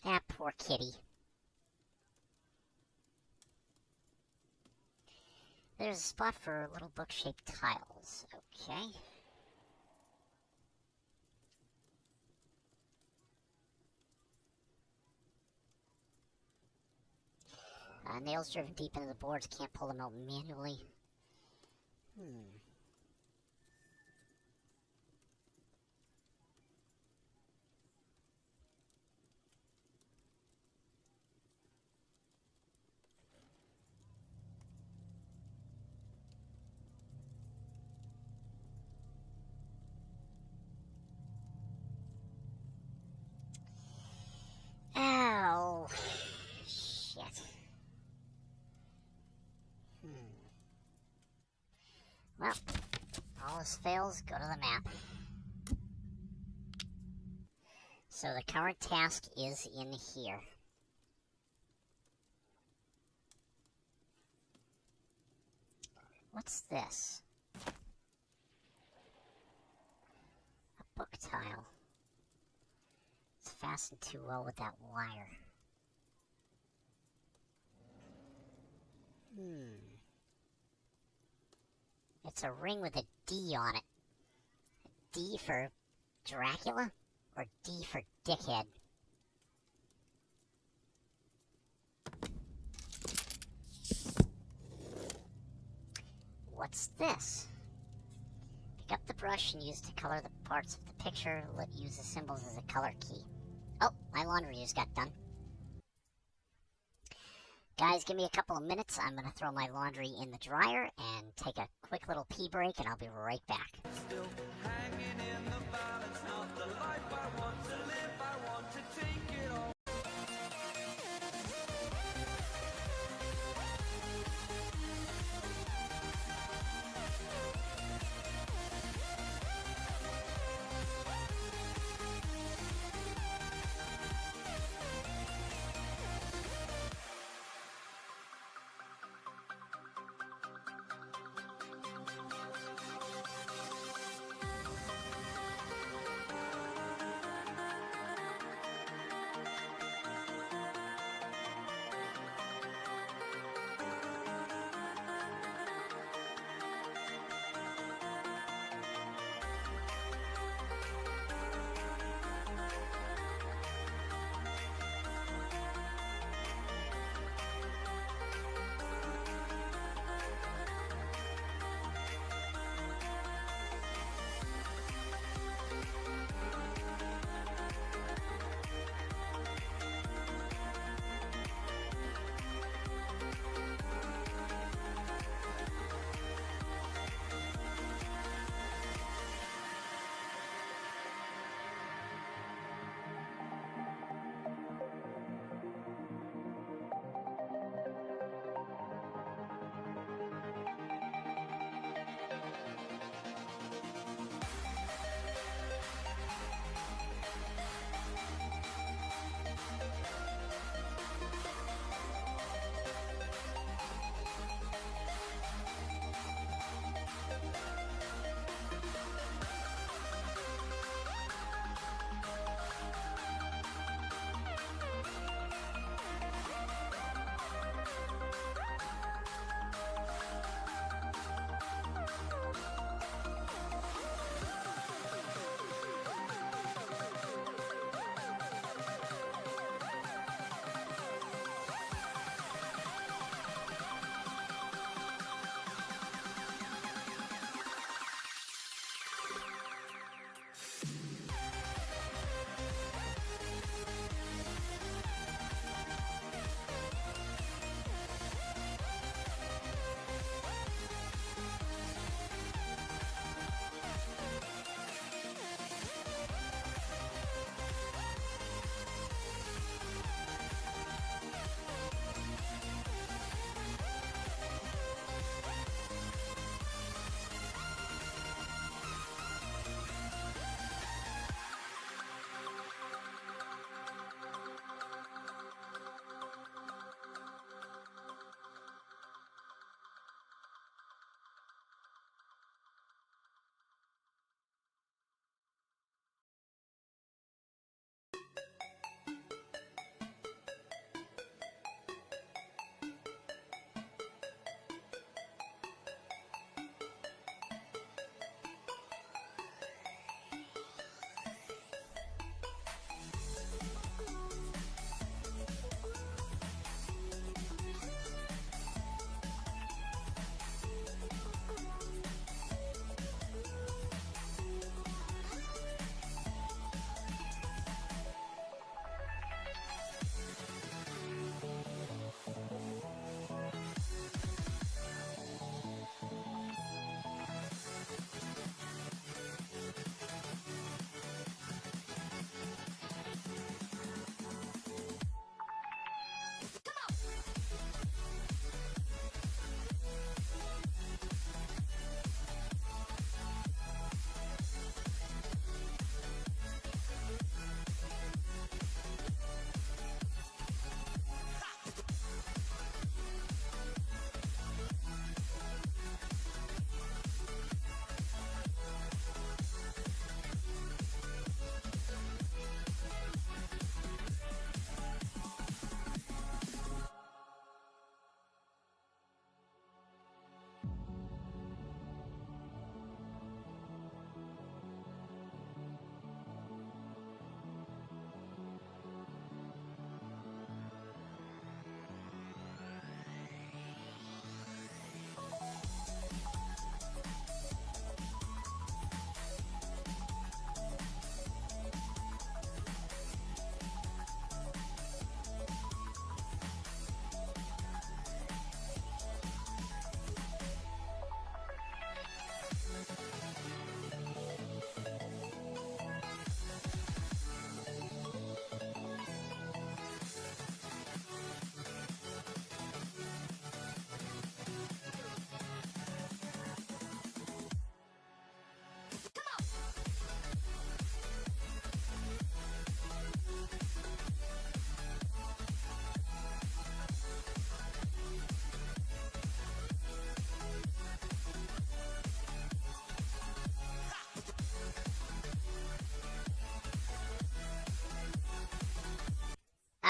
That poor kitty. There's a spot for little book-shaped tiles. Okay. Nails driven deep into the boards. Can't pull them out manually. Ow. Shit. Well, all else fails, go to the map. So the current task is in here. What's this? A book tile. It's fastened too well with that wire. It's a ring with a D on it. D for Dracula? Or D for dickhead? What's this? Pick up the brush and use to color the parts of the picture. Use the symbols as a color key. Oh, my laundry just got done. Guys, give me a couple of minutes. I'm going to throw my laundry in the dryer and take a quick little pee break, and I'll be right back. Still hanging in the balance, not the life I want to live. I want to take it all.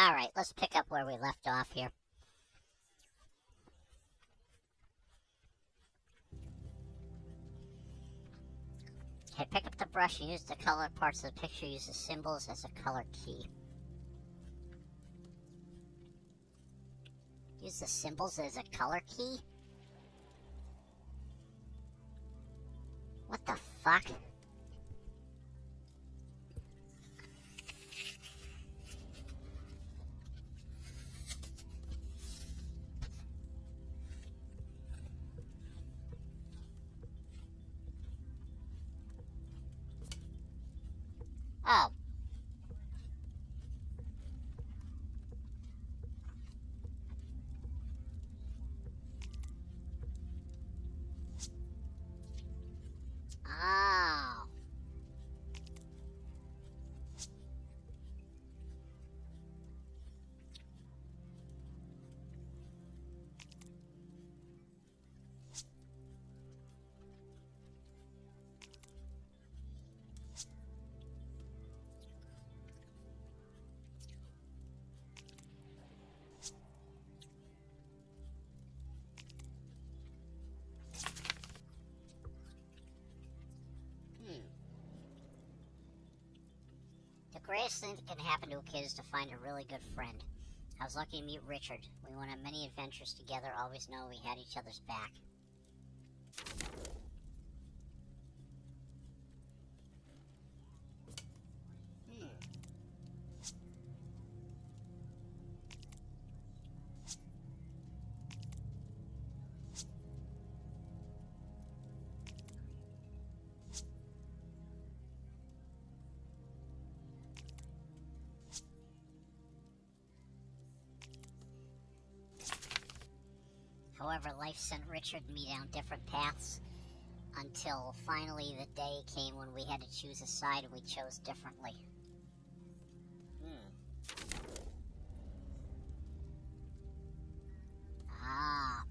Alright, let's pick up where we left off here. Okay, pick up the brush and use the color parts of the picture. Use the symbols as a color key. Use the symbols as a color key? What the fuck? Oh. Oh. The greatest thing that can happen to a kid is to find a really good friend. I was lucky to meet Richard. We went on many adventures together, always know we had each other's back. However, life sent Richard and me down different paths until finally the day came when we had to choose a side and we chose differently. Ah.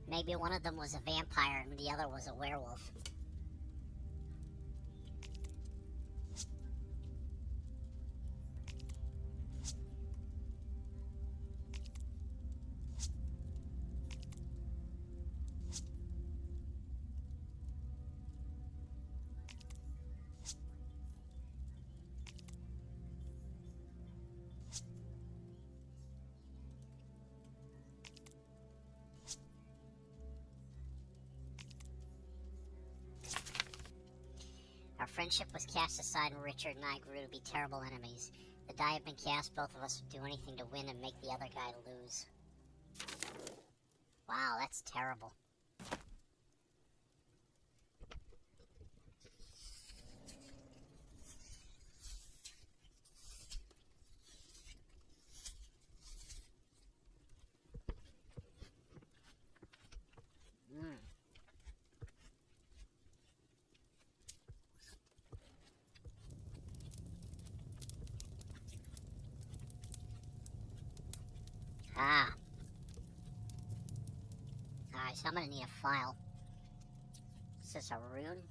Maybe one of them was a vampire and the other was a werewolf. Our friendship was cast aside and Richard and I grew to be terrible enemies. The die had been cast, both of us would do anything to win and make the other guy lose. Wow, that's terrible. Ah. Alright, so I'm gonna need a file. Is this a rune?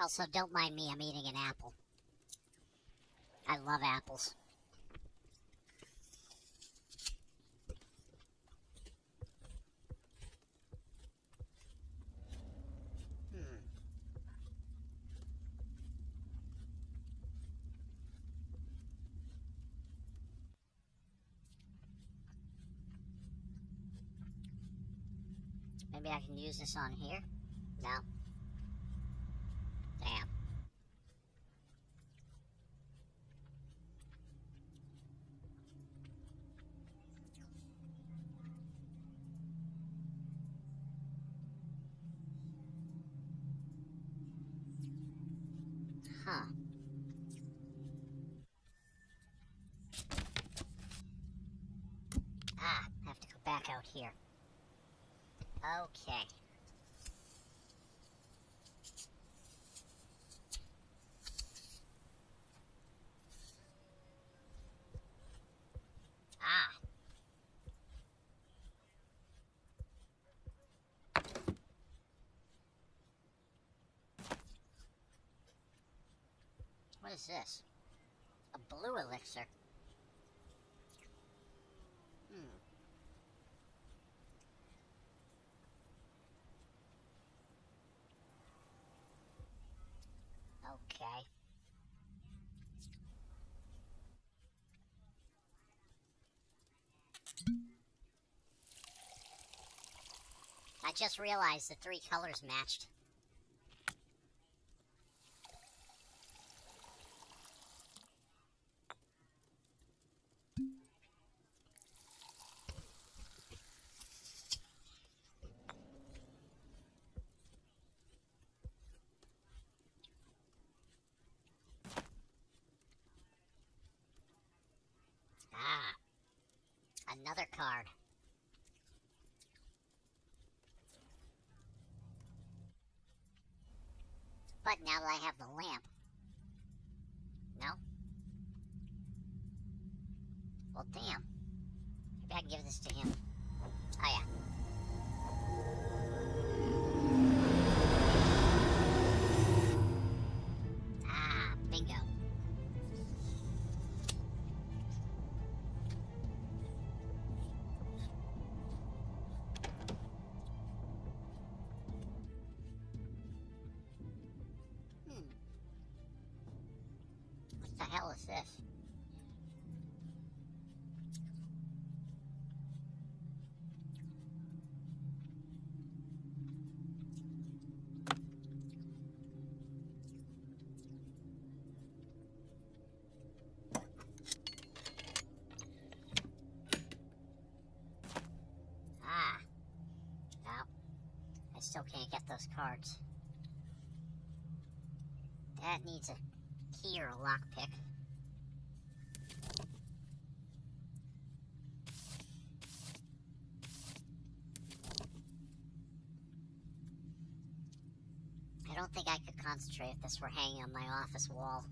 Also, don't mind me, I'm eating an apple. I love apples. Maybe I can use this on here? No. Damn. Huh. Ah, I have to go back out here. Okay. Ah. is this? A blue elixir. Okay. I just realized the 3 colors matched. Ah, another card. But now that I have the lamp. No? Well, damn. Maybe I can give this to him. Oh, yeah. Ah, bingo. What the hell is this? Ah. No. I still can't get those cards. That needs a key or a lockpick. I don't think I could concentrate if this were hanging on my office wall.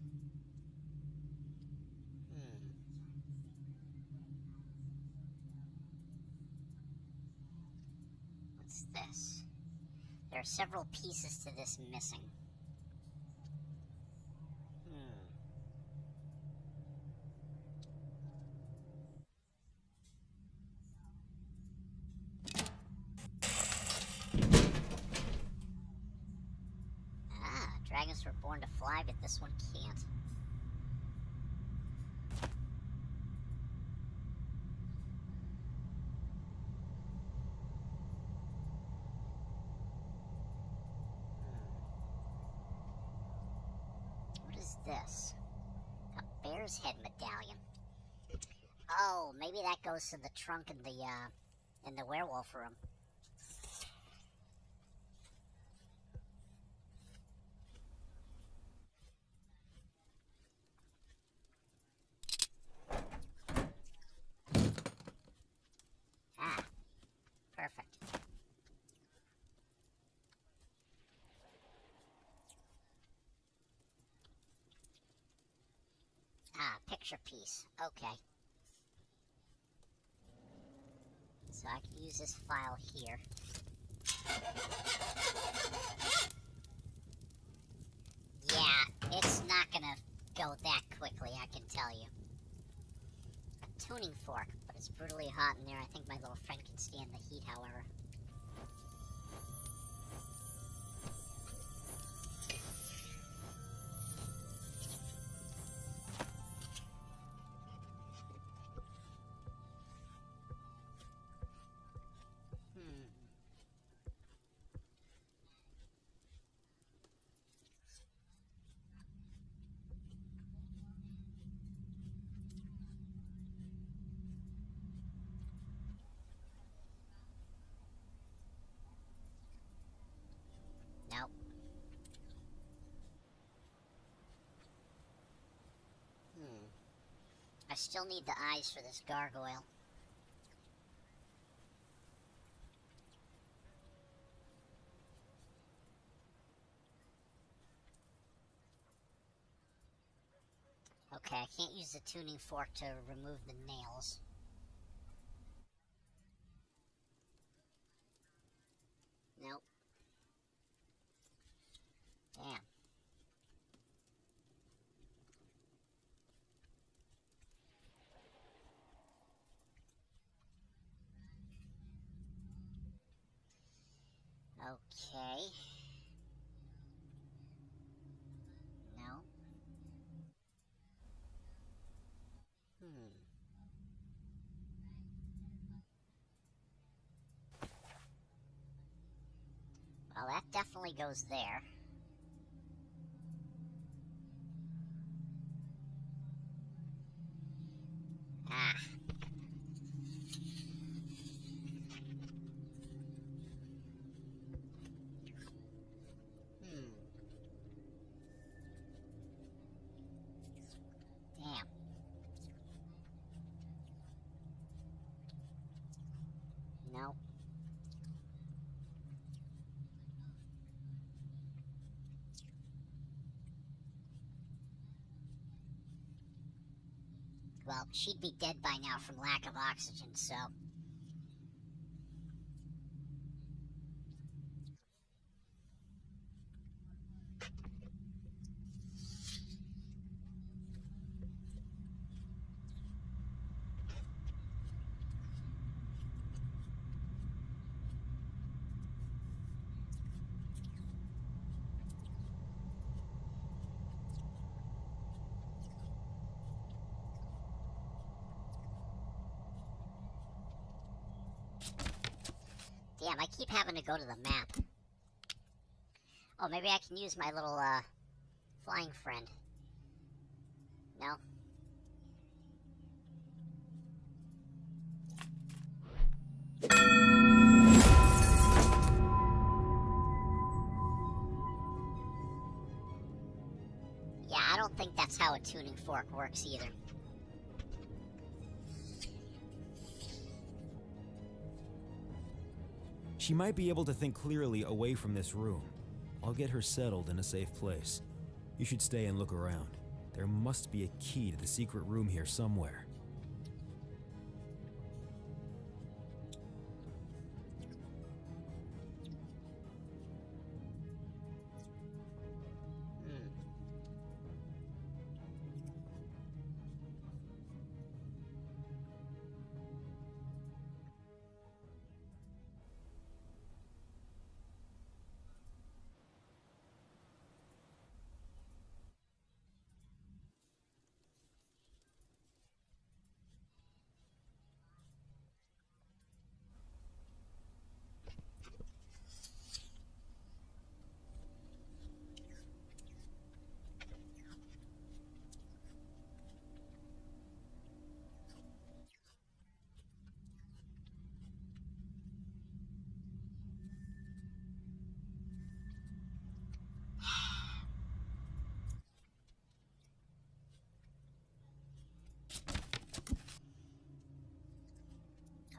What's this? There are several pieces to this missing. Ah, dragons were born to fly, but this one can't. What is this? A bear's head medallion. Oh, maybe that goes to the trunk in the werewolf room. Ah, perfect. Ah, picture piece. Okay. So I can use this file here. Yeah, it's not gonna go that quickly, I can tell you. A tuning fork, but it's brutally hot in there. I think my little friend can stand the heat, however. Nope. I still need the eyes for this gargoyle. Okay, I can't use the tuning fork to remove the nails. Nope. Damn. Okay. No. Well, that definitely goes there. Ah. Damn. Nope. Well, she'd be dead by now from lack of oxygen, so... Damn, I keep having to go to the map. Oh, maybe I can use my little, flying friend. No? Yeah, I don't think that's how a tuning fork works either. She might be able to think clearly away from this room. I'll get her settled in a safe place. You should stay and look around. There must be a key to the secret room here somewhere.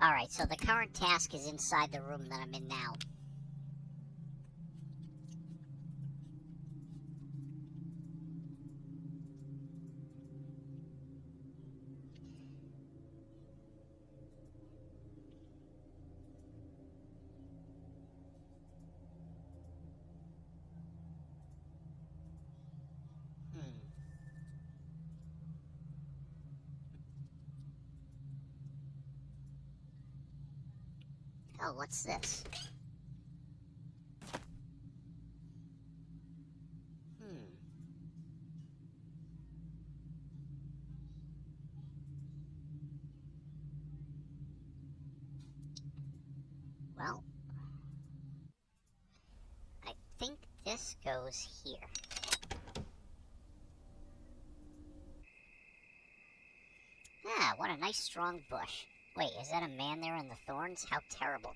Alright, so the current task is inside the room that I'm in now. Oh, what's this? Well, I think this goes here. Ah, what a nice strong bush. Wait, is that a man there in the thorns? How terrible.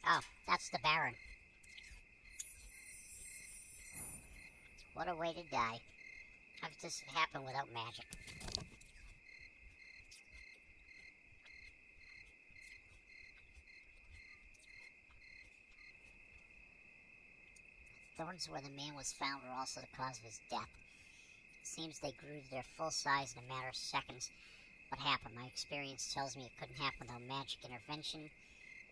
Oh, that's the Baron. What a way to die. How does this happen without magic? Thorns where the man was found were also the cause of his death. It seems they grew to their full size in a matter of seconds. What happened? My experience tells me it couldn't happen without magic intervention,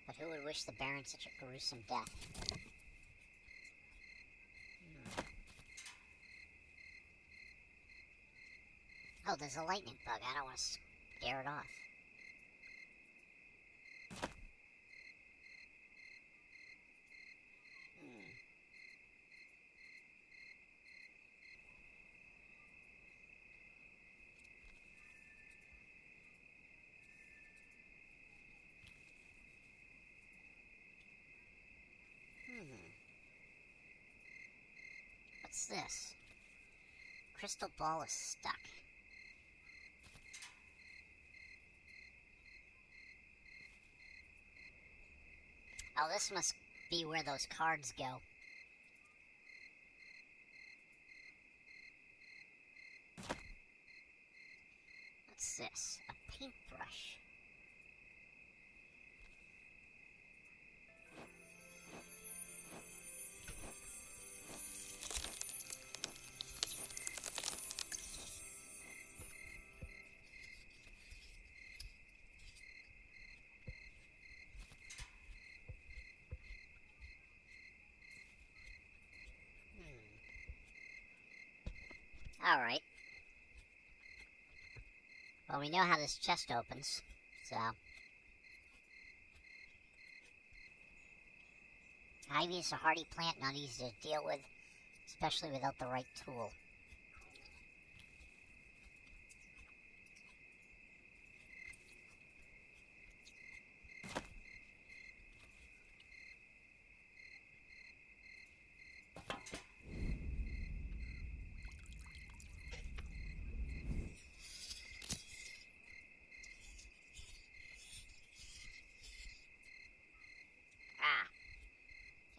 but who would wish the Baron such a gruesome death? Oh, there's a lightning bug. I don't want to scare it off. What's this? Crystal ball is stuck. Oh, this must be where those cards go. What's this? A paintbrush. Alright. Well, we know how this chest opens, so... Ivy is a hardy plant, not easy to deal with, especially without the right tool.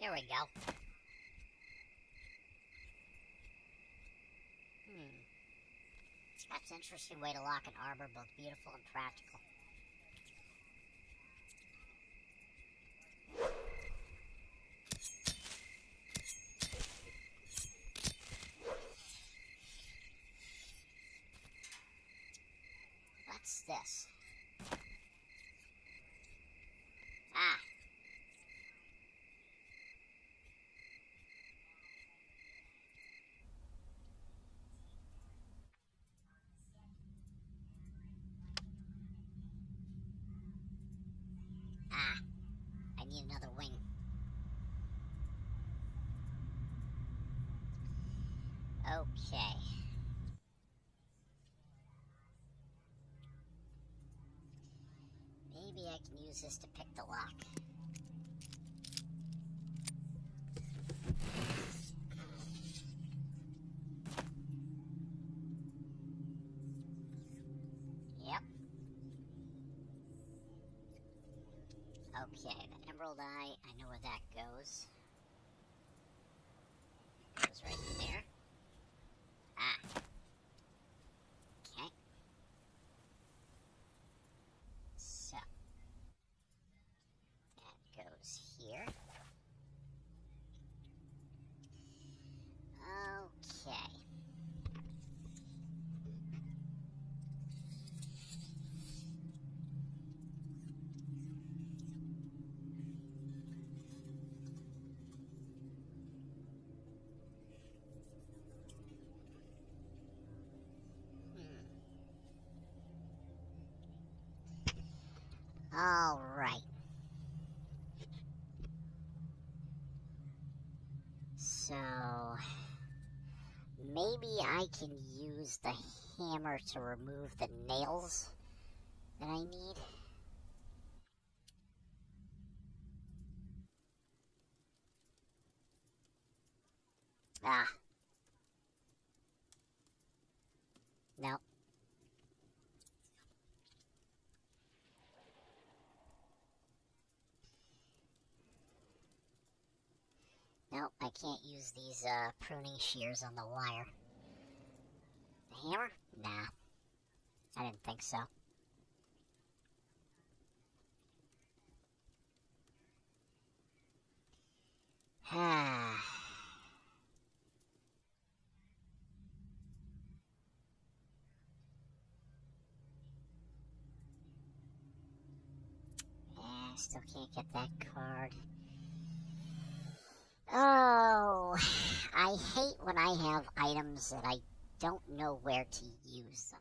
Here we go. That's an interesting way to lock an arbor, both beautiful and practical. What's this? Ah. I need another wing. Okay. Maybe I can use this to pick the lock. Yep. Okay, the emerald eye, I know where that goes. Goes right there. Ah. Okay. So. That goes here. Okay. All right. So maybe I can use the hammer to remove the nails that I need. Ah. No. No, I can't use these pruning shears on the wire. The hammer? Nah. I didn't think so. Ah. Still can't get that card. Oh, I hate when I have items that I don't know where to use them.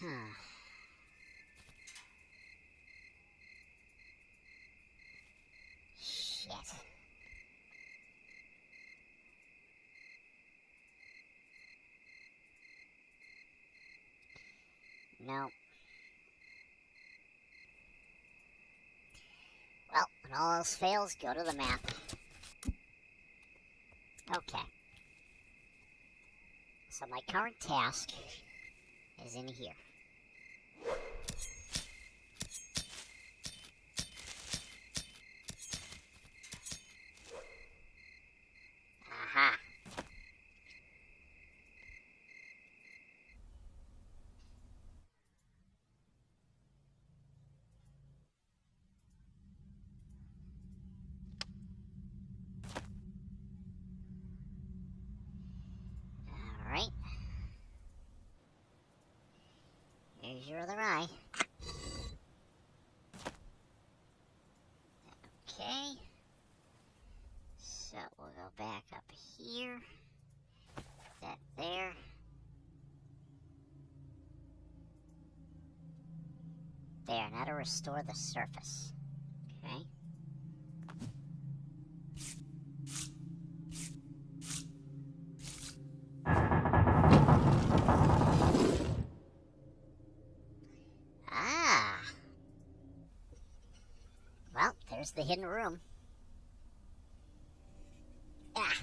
Huh. Shit. No. Well, when all else fails, go to the map. Okay. So my current task is in here. Aha. Alright. Here's your other eye. Okay. So we'll go back up here. That there. There, now to restore the surface. Okay. Ah! Well, there's the hidden room. Ah!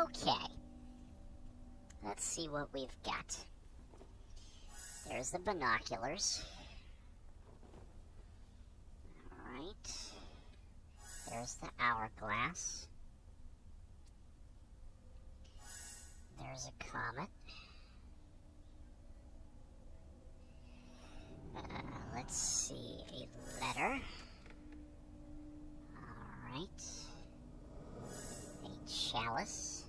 Okay. Let's see what we've got. There's the binoculars. Alright. There's the hourglass. There's a comet. Let's see. A letter. Alright. A chalice.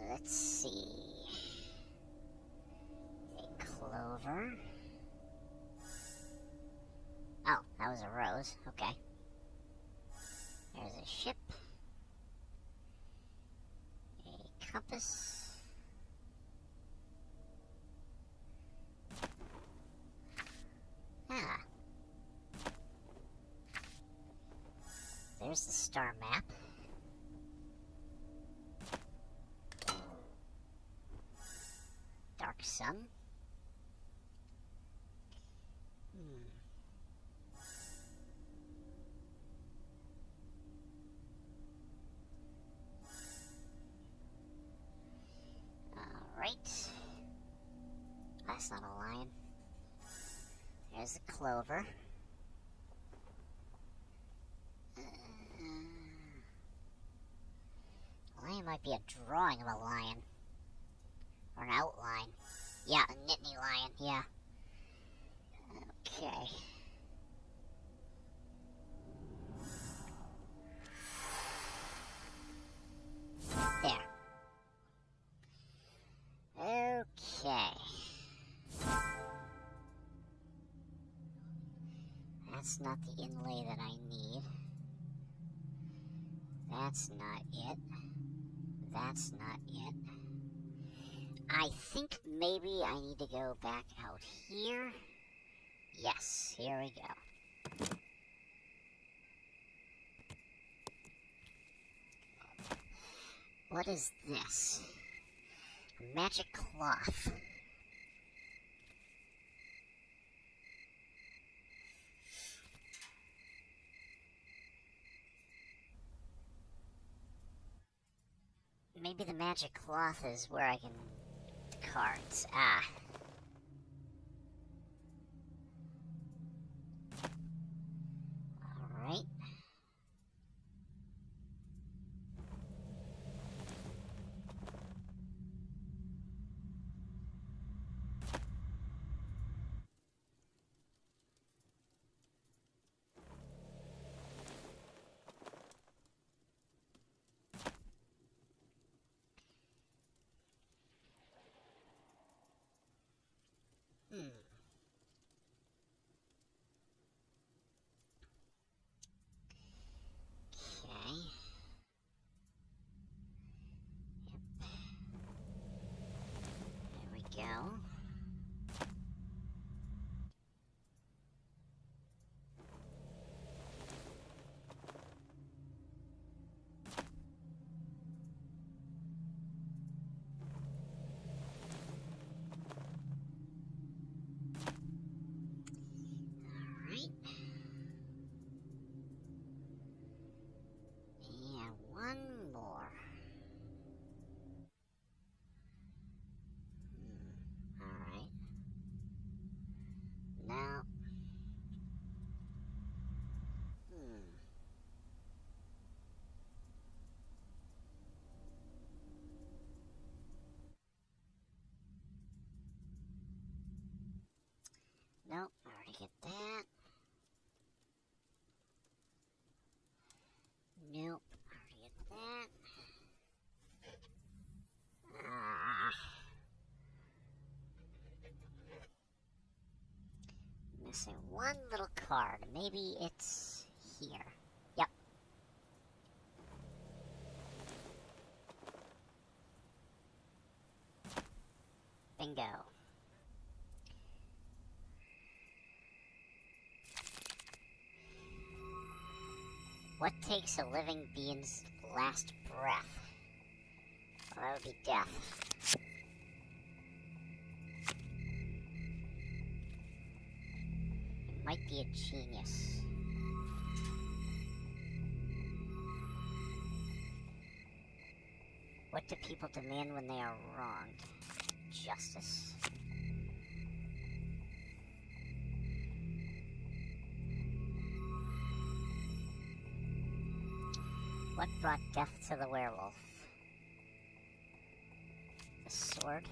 Let's see. A clover. Oh, that was a rose. Okay. There's a ship. A compass. Ah. There's the star map. Dark sun. Alright. That's not a lion. There's a clover. Lion might be a drawing of a lion. Or an outline. Yeah, a Nittany lion, yeah. Okay. There. Okay. That's not the inlay that I need. That's not it. That's not it. I think maybe I need to go back out here. Yes, here we go. What is this? A magic cloth. Maybe the magic cloth is where I can... cards. Ah. Hmm. Okay. There we go. Alright. And one more. Alright. Now. Nope, I already get that. Nope, I already get that. Ah. Missing one little card. Maybe it's here. Yep. Bingo. What takes a living being's last breath? Well, that would be death. It might be a genius. What do people demand when they are wronged? Justice. What brought death to the werewolf? The sword?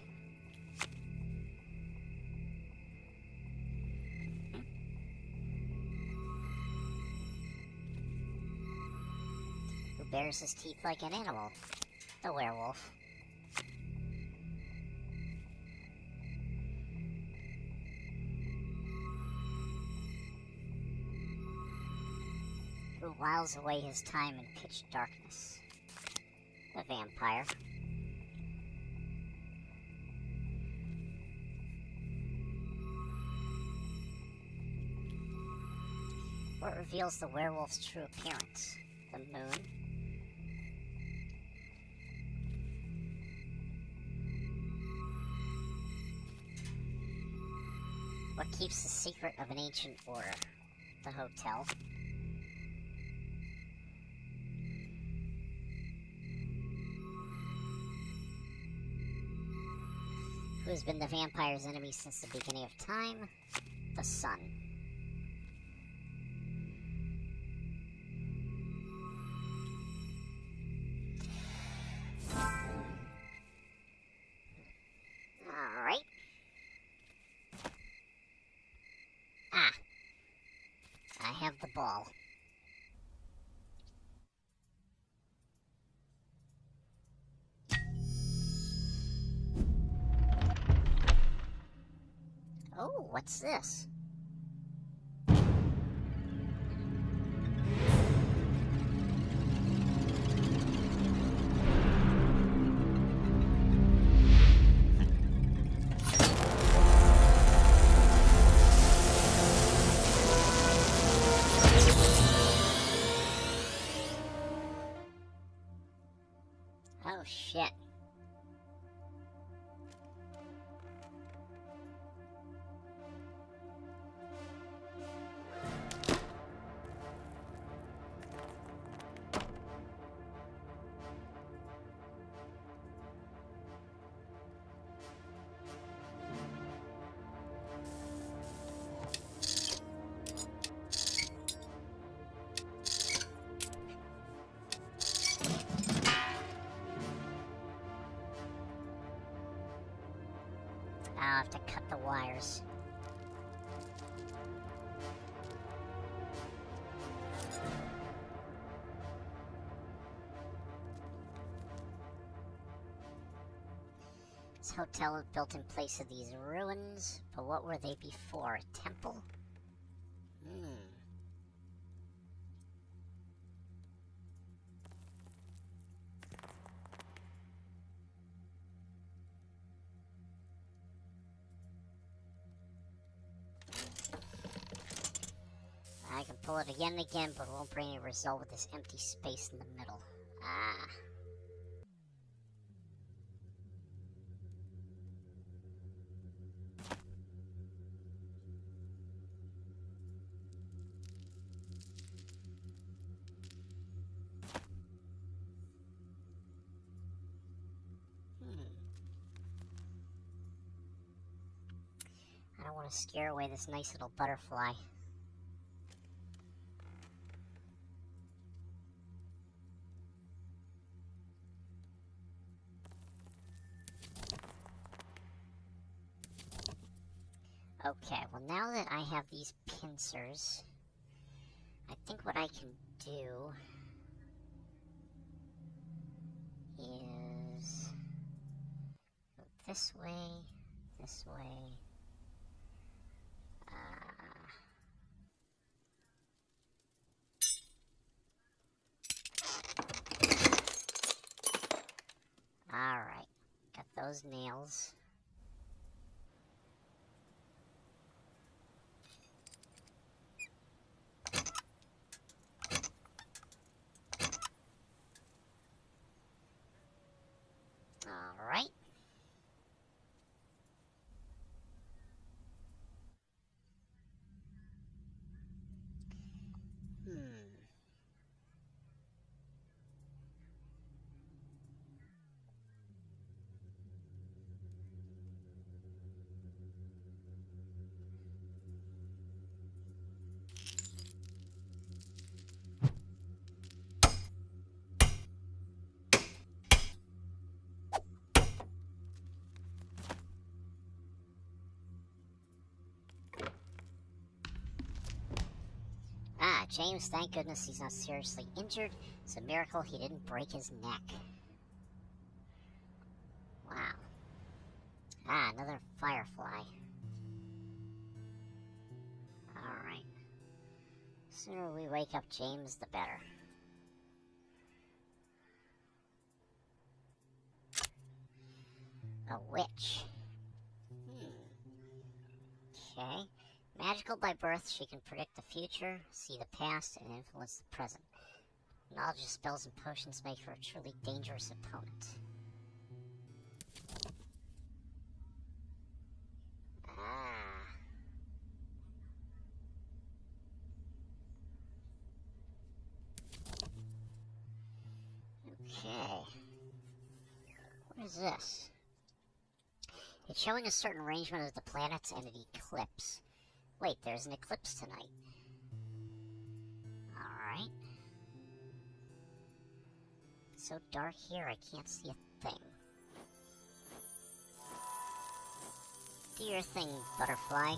Who bares his teeth like an animal? The werewolf. Who whiles away his time in pitch darkness? The vampire. What reveals the werewolf's true appearance? The moon? What keeps the secret of an ancient order? The hotel? Who has been the vampire's enemy since the beginning of time? The sun. Alright. Ah. I have the ball. Oh, what's this? Oh, shit. This hotel was built in place of these ruins, but what were they before? A temple? I can pull it again and again, but it won't bring any result with this empty space in the middle. Ah. I don't want to scare away this nice little butterfly. Okay, well now that I have these pincers, I think what I can do is go this way, this way. Alright, got those nails. Alright. James, thank goodness he's not seriously injured. It's a miracle he didn't break his neck. Wow. Another firefly. Alright. The sooner we wake up James, the better. A witch. Okay. Magical by birth, she can predict the future, see the past, and influence the present. Knowledge of spells and potions make her a truly dangerous opponent. Okay. What is this? It's showing a certain arrangement of the planets and an eclipse. Wait, there's an eclipse tonight. Alright. It's so dark here, I can't see a thing. Do your thing, butterfly.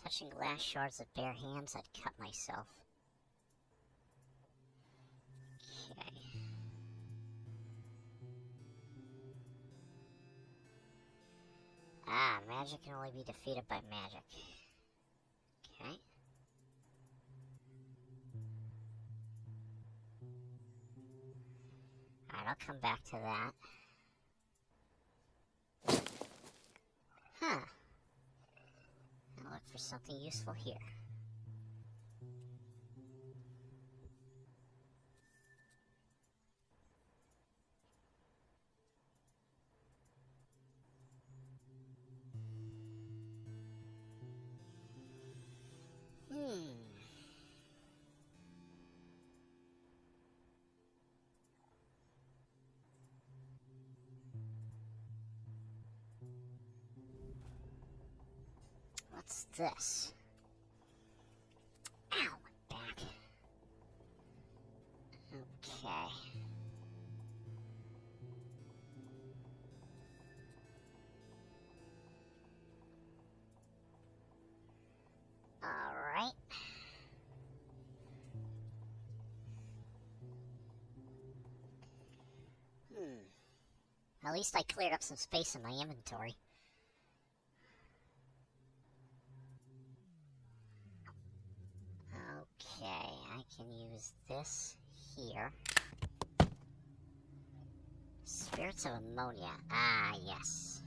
Touching glass shards with bare hands, I'd cut myself. Okay. Magic can only be defeated by magic. Okay. Alright, I'll come back to that. Huh. I'll look for something useful here. What's this? Ow, my back. Okay. Alright. At least I cleared up some space in my inventory. Okay, I can use this here. Spirits of ammonia. Ah, yes.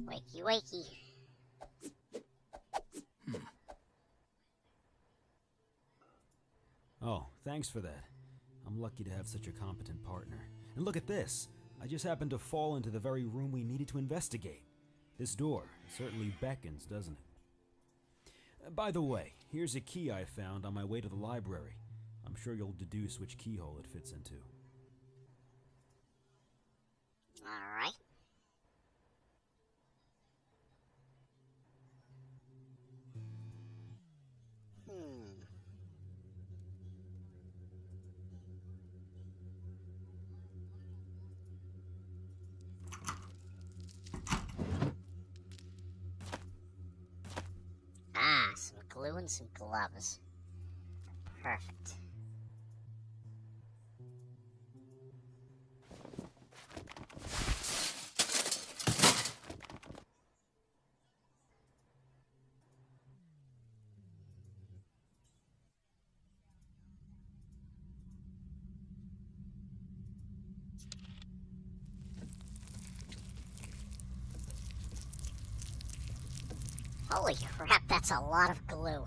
Wakey, wakey. Oh, thanks for that. I'm lucky to have such a competent partner. And look at this! I just happened to fall into the very room we needed to investigate. This door certainly beckons, doesn't it? By the way, here's a key I found on my way to the library. I'm sure you'll deduce which keyhole it fits into. Alright. Ah, some glue and some gloves. Perfect. Holy crap, that's a lot of glue.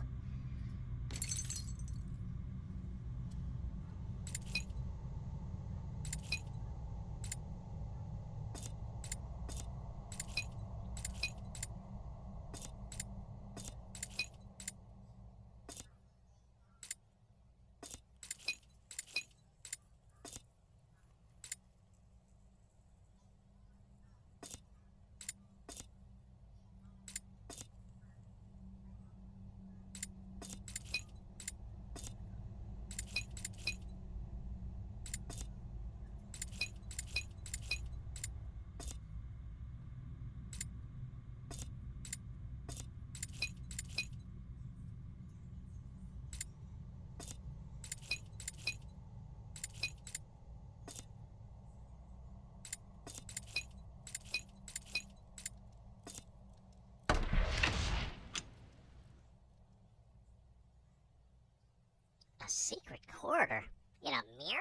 A secret corridor? In a mirror?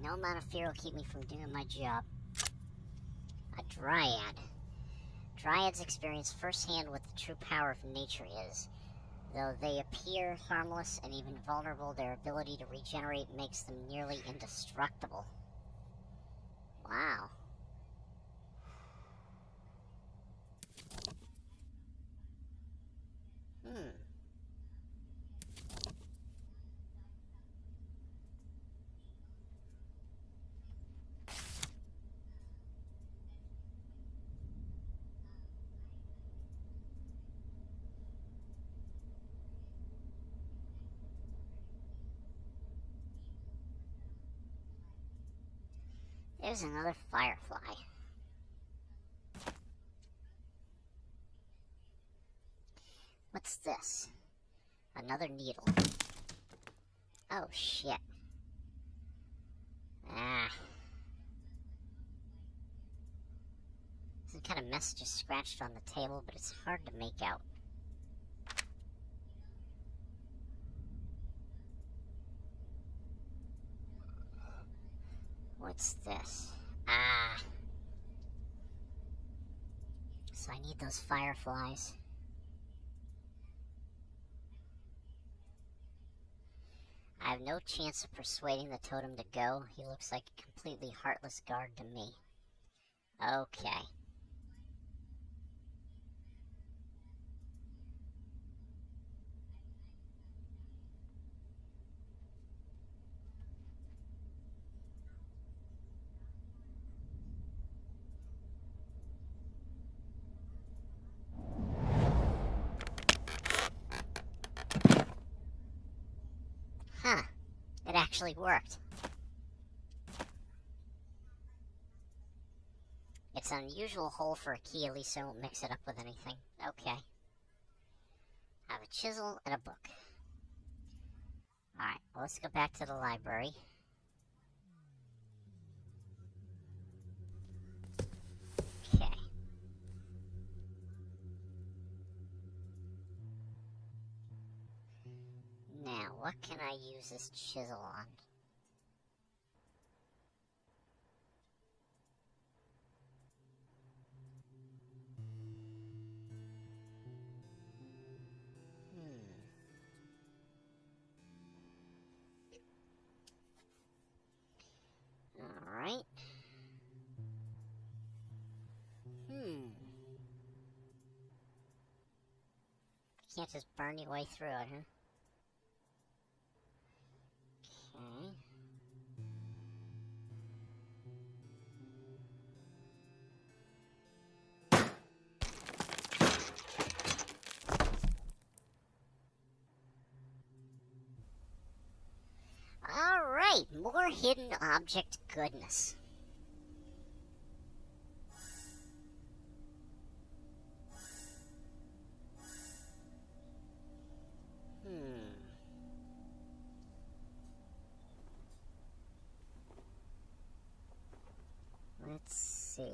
No amount of fear will keep me from doing my job. A dryad. Dryads experience firsthand what the true power of nature is. Though they appear harmless and even vulnerable, their ability to regenerate makes them nearly indestructible. Wow. There's another firefly. What's this? Another needle. Oh, shit. Ah. Some kind of message is scratched on the table, but it's hard to make out. What's this? Ah. So I need those fireflies. I have no chance of persuading the totem to go. He looks like a completely heartless guard to me. Okay. It actually worked. It's an unusual hole for a key, at least so I won't mix it up with anything. Okay. I have a chisel and a book. Alright, well, let's go back to the library. Okay. Now, what can I use this chisel on? Alright. You can't just burn your way through it, huh? Okay. Alright, more hidden object goodness. Let's see.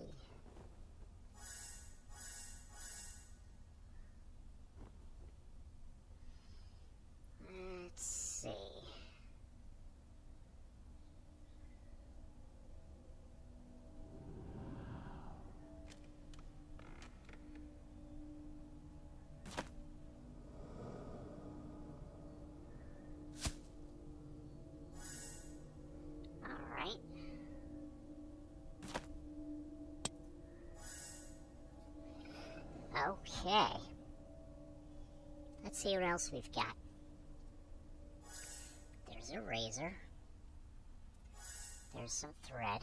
Let's see. Alright. Okay. Let's see what else we've got. There's a razor. There's some thread.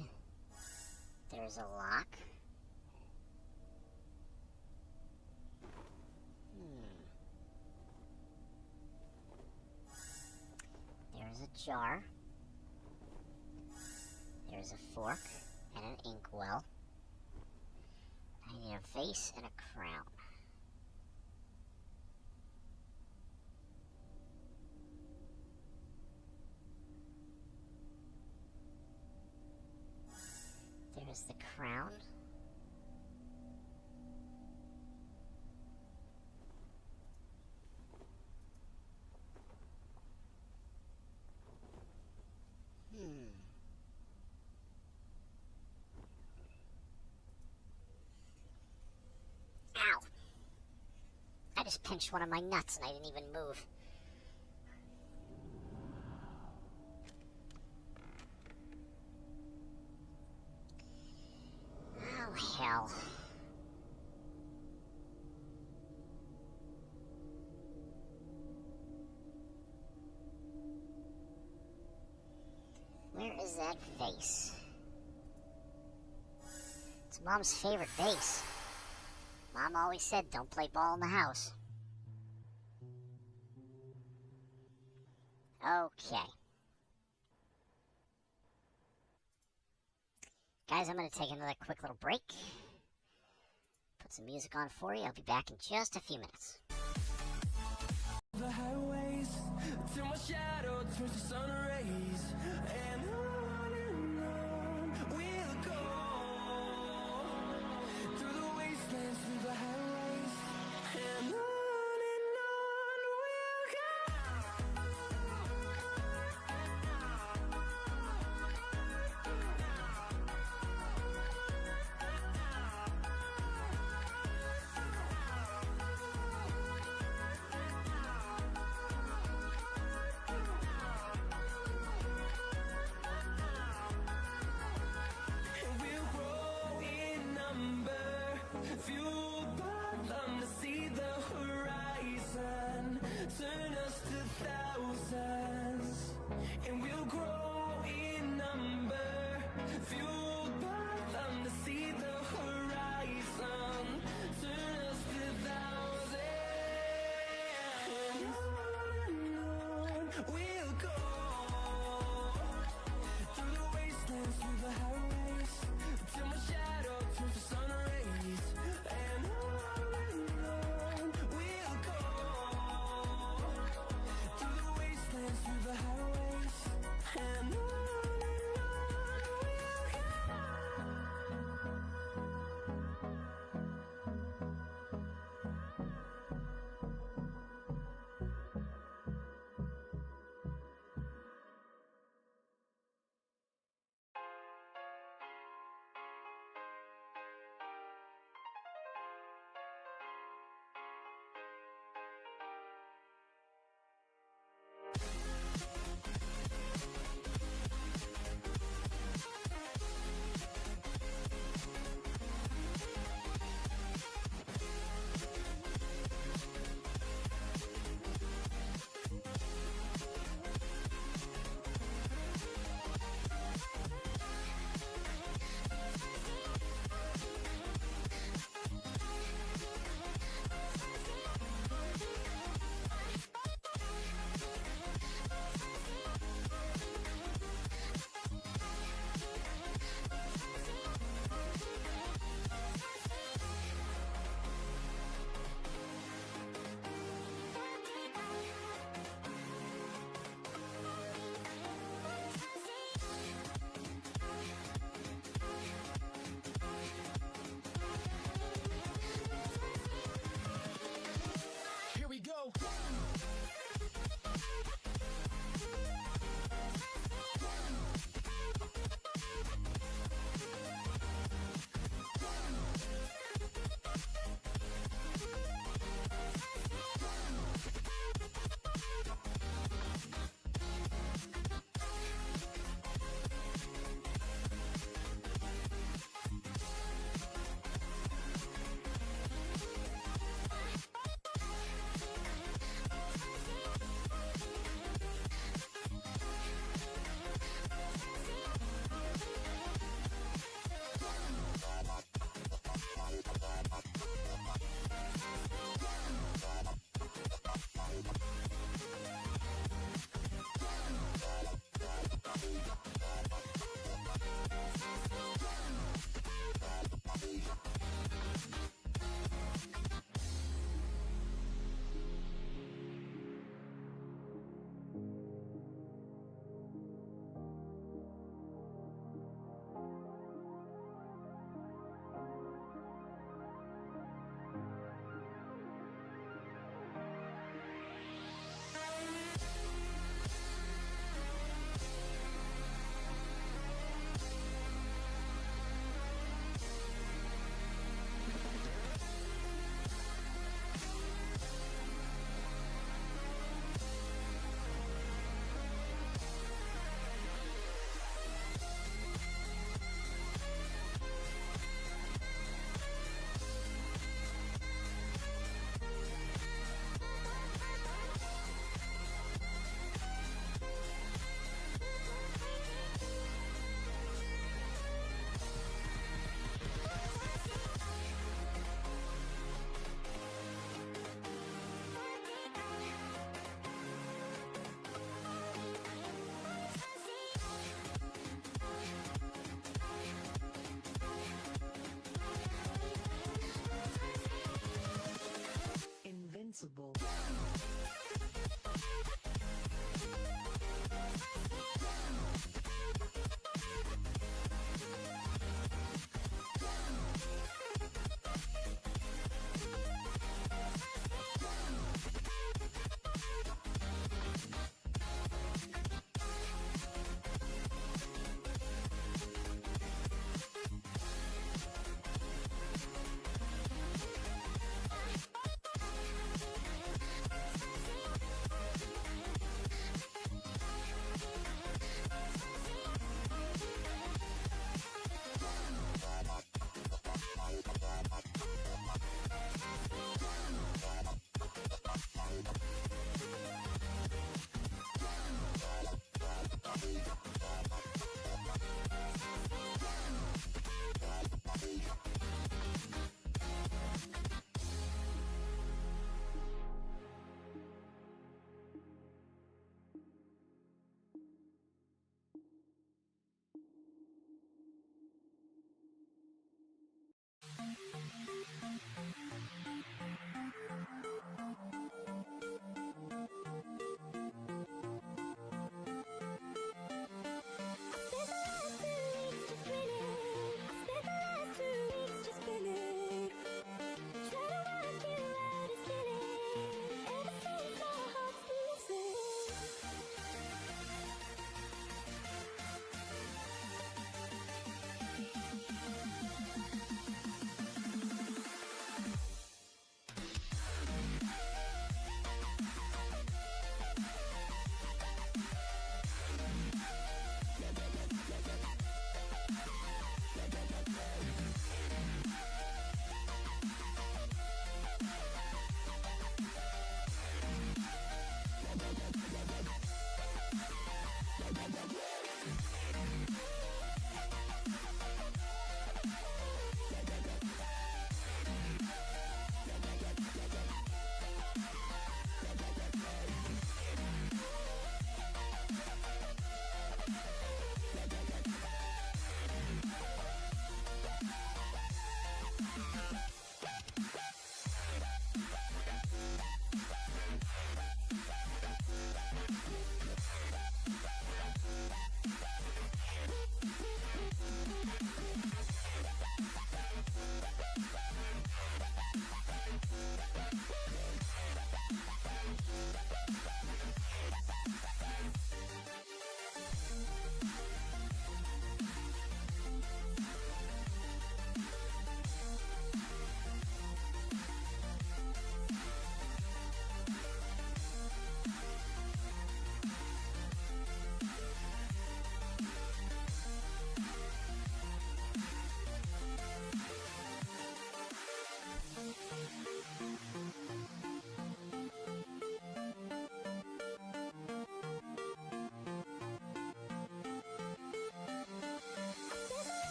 There's a lock. There's a jar. There's a fork and an inkwell. I need a vase and a crown. There's the crown. Ow! I just pinched one of my nuts and I didn't even move. Oh, hell. Where is that vase? It's Mom's favorite vase. Mom always said, don't play ball in the house. Okay. Guys, I'm going to take another quick little break. Put some music on for you. I'll be back in just a few minutes. The highways till my shadow turns to sun rays, and on we'll go through the wastelands, through the highways, and on we'll go. highways, and on we'll go.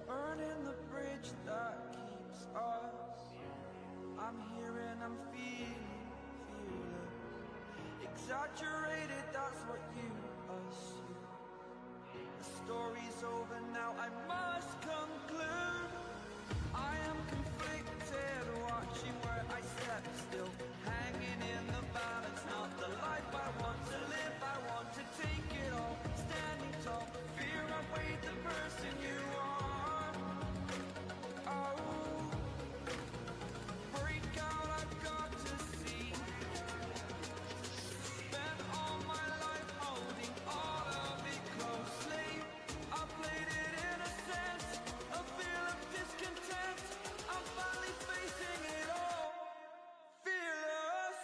Burning the bridge that keeps us. I'm here and I'm feeling fearless. Exaggerated, that's what you assume. The story's over now, I must conclude. I am conflicted, watching where I step still, hanging in the balance, not the life I want to live. I want to take it all, standing tall. Fear I weighed the person you are. Oh, break out, I've got to see. Spent all my life holding all of it closely. I played it in a sense, a feel of discontent. I'm finally facing it all, fearless.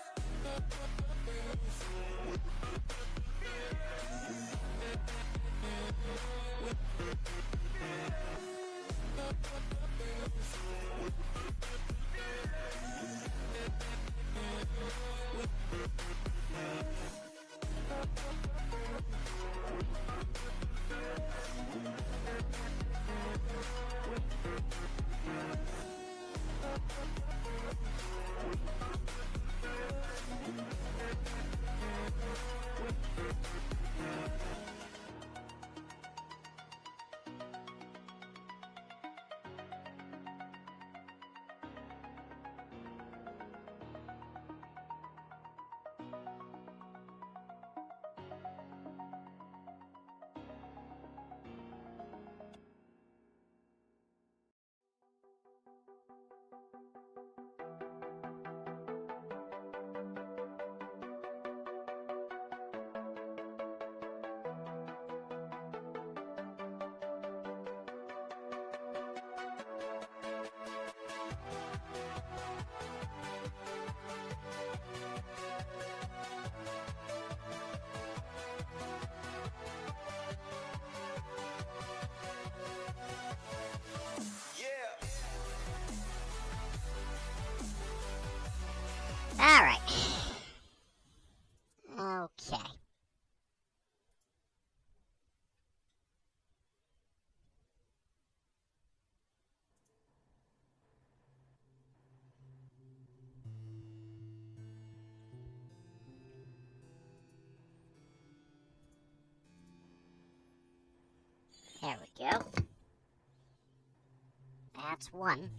All right. Okay. There we go. That's one.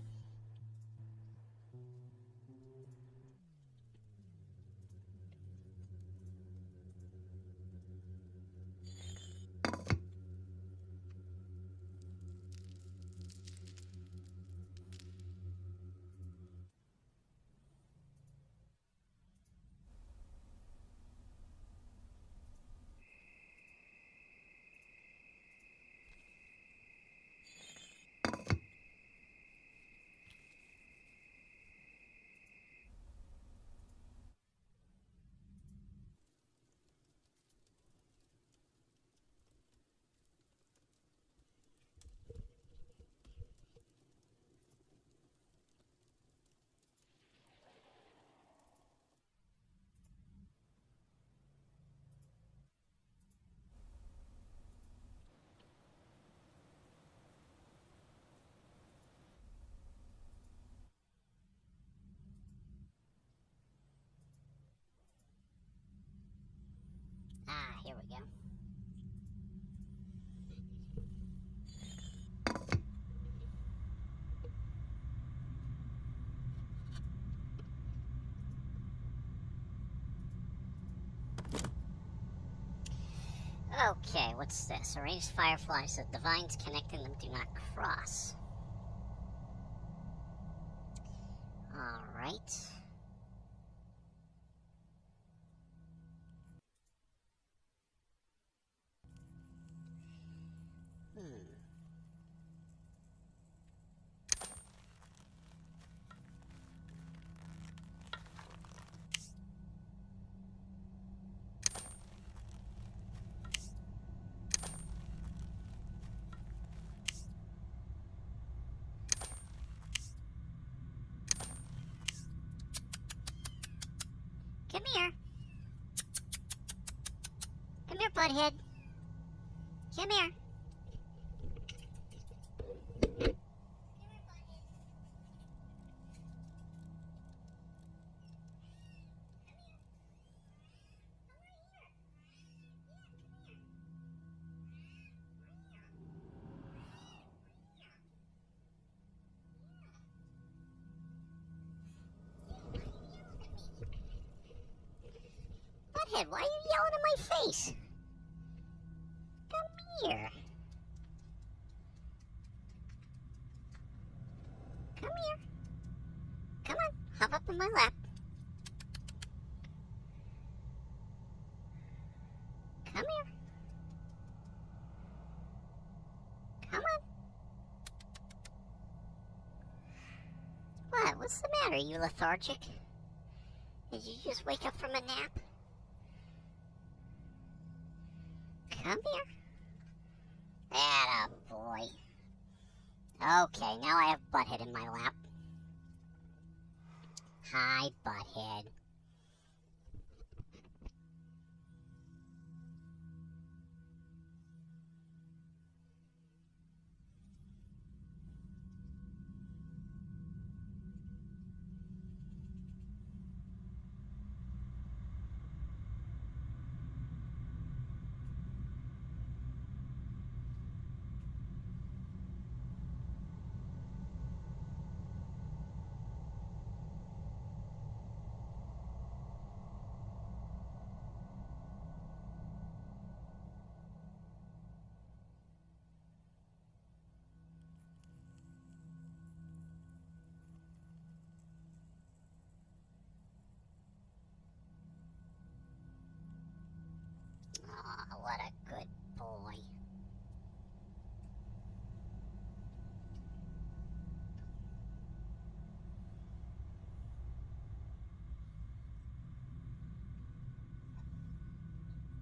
Ah, here we go. Okay, what's this? Arrange fireflies so the vines connecting them do not cross. Alright. Come here. Come here, butthead. Come here. Butthead, why are you yelling in my face? Come here. Come here. Come on, hop up in my lap. Come here. Come on. What? What's the matter? You lethargic? Did you just wake up from a nap? Come here. Atta boy. Okay, now I have Butthead in my lap. Hi, Butthead. Oh, what a good boy.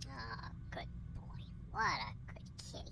Oh, good boy. What a good kitty.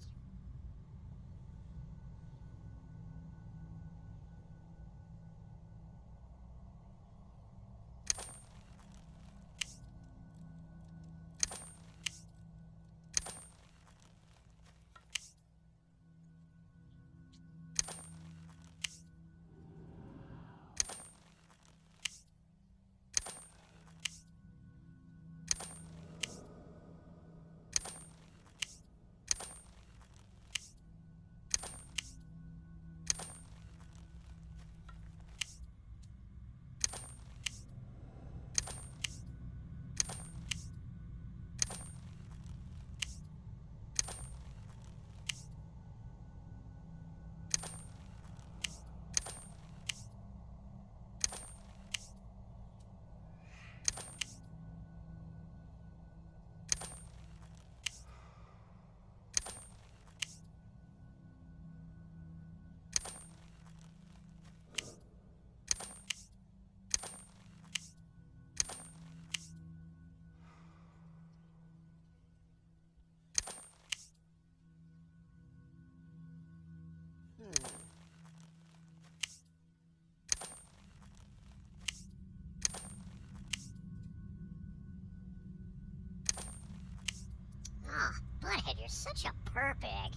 Ah, Butthead, you're such a purr-bag.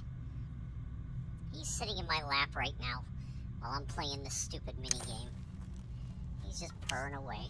He's sitting in my lap right now while I'm playing this stupid minigame. He's just purring away.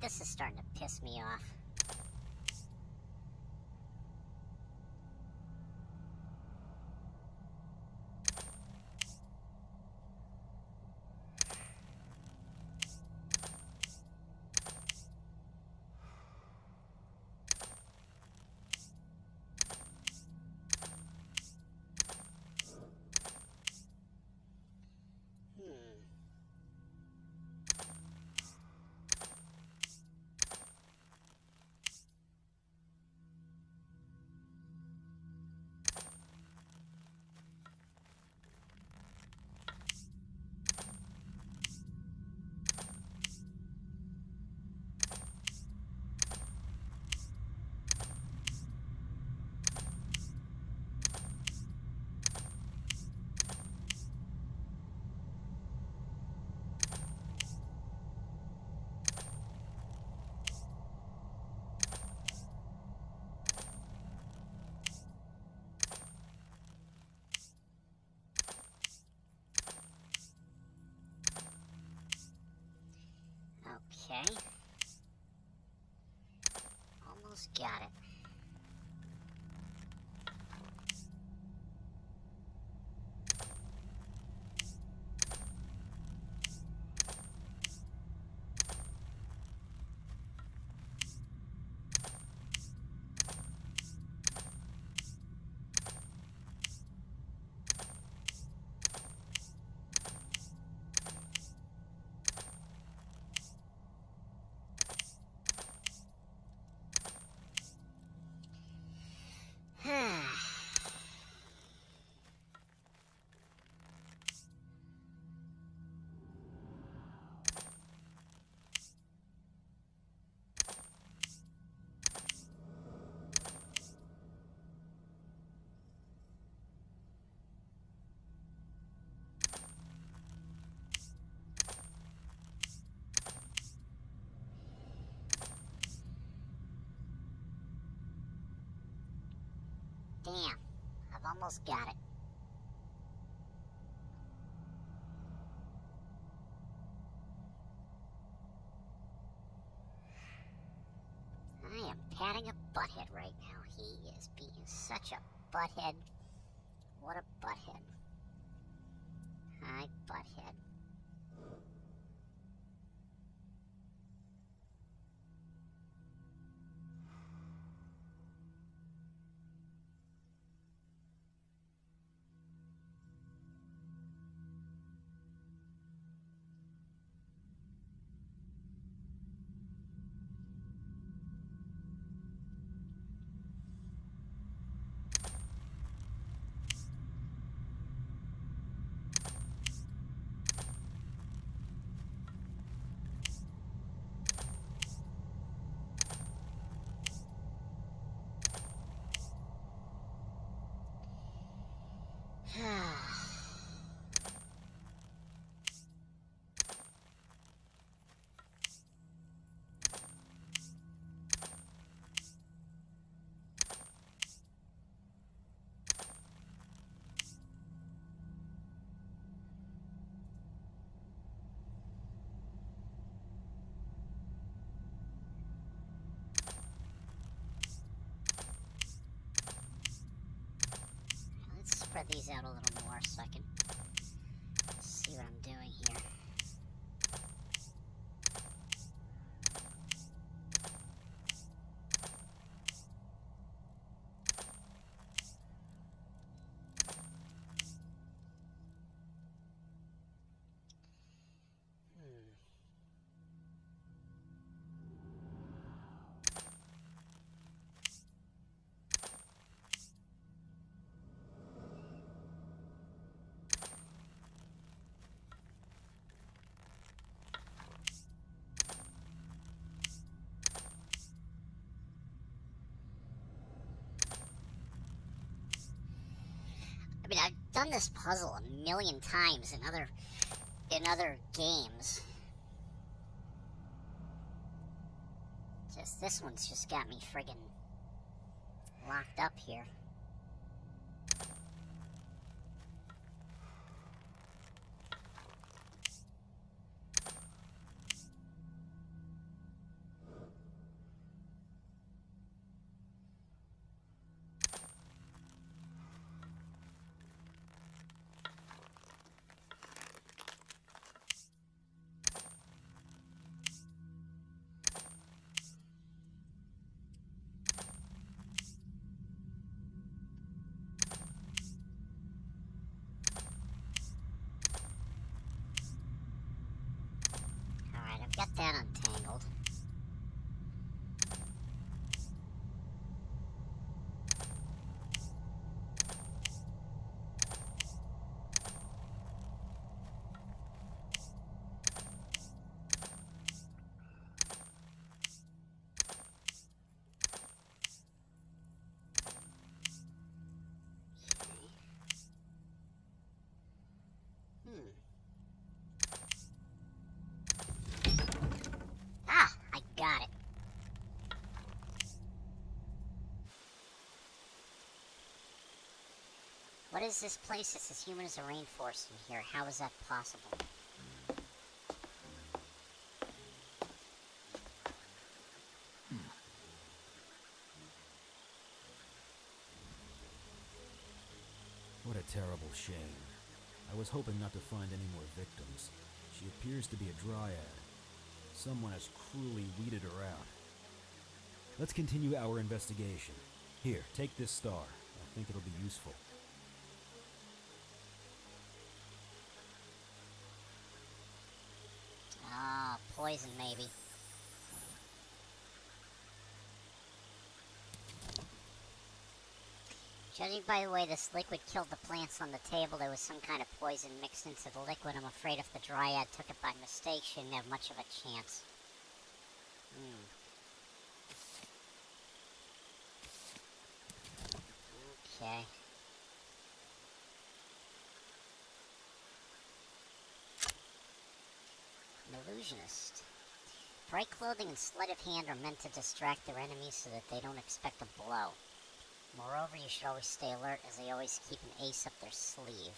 This is starting to piss me off. Okay. Almost got it. Damn, I've almost got it. I am patting a butthead right now. He is being such a butthead. What a butthead. Hi, butthead. Let's spread these out a little more so I can see what I'm doing here. I mean, I've done this puzzle a million times in other games. Just this one's just got me friggin' locked up here. that untangled. Ah, I got it. What is this place? It's as human as a rainforest in here. How is that possible? What a terrible shame. I was hoping not to find any more victims. She appears to be a dryad. Someone has cruelly weeded her out. Let's continue our investigation. Here, take this star. I think it'll be useful. Ah, poison maybe. Judging by the way this liquid killed the plants on the table, there was some kind of poison mixed into the liquid. I'm afraid if the dryad took it by mistake, she didn't have much of a chance. Okay. An illusionist. Bright clothing and sleight of hand are meant to distract their enemies so that they don't expect a blow. Moreover, you should always stay alert, as they always keep an ace up their sleeve.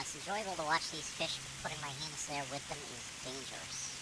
It's enjoyable to watch these fish, but putting my hands there with them is dangerous.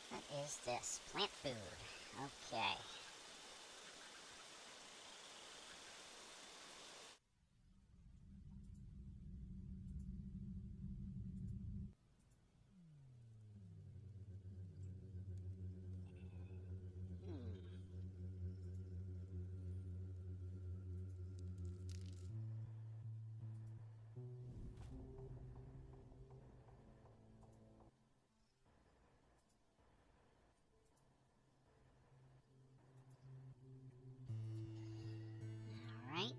What is this? Plant food. Okay. Alright.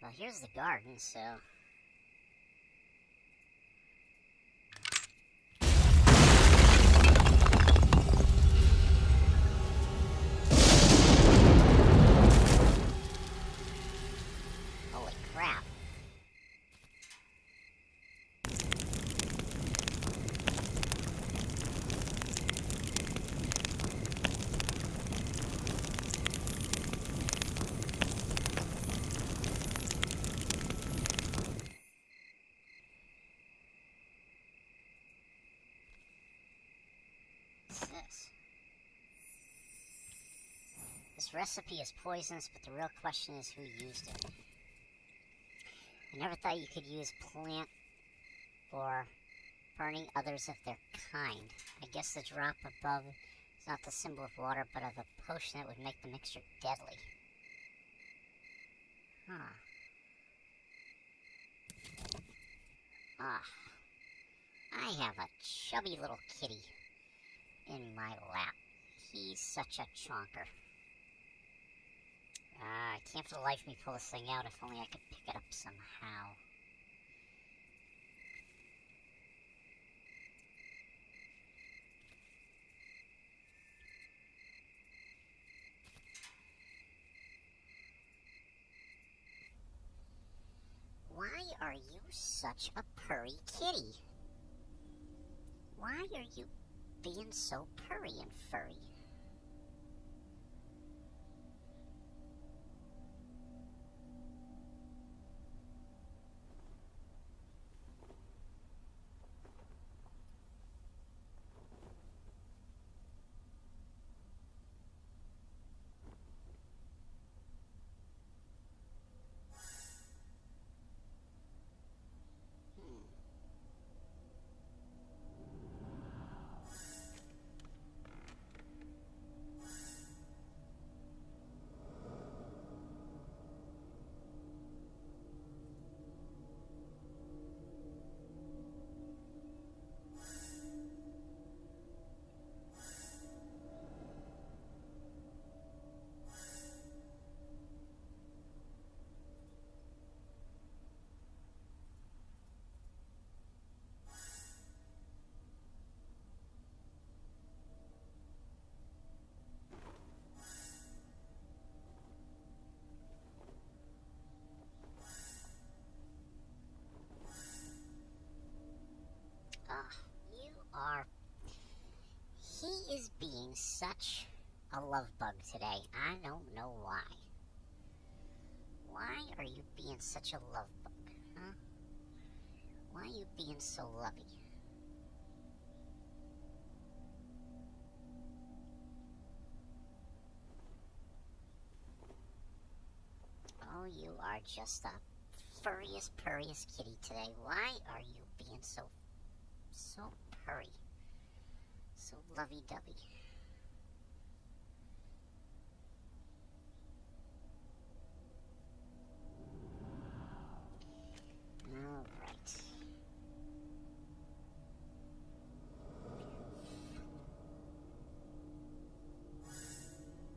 Well, here's the garden, so... Holy crap. This? This recipe is poisonous, but the real question is who used it. I never thought you could use plant or burning others of their kind. I guess the drop above is not the symbol of water, but of a potion that would make the mixture deadly. Huh. Ah. I have a chubby little kitty in my lap. He's such a chonker. I can't for the life of me pull this thing out. If only I could pick it up somehow. Why are you such a purry kitty? Why are you being so purry and furry? You are... He is being such a love bug today. I don't know why. Why are you being such a love bug, huh? Why are you being so lovey? Oh, you are just the furriest, purriest kitty today. Why are you being so purry? So lovey-dovey. Alright.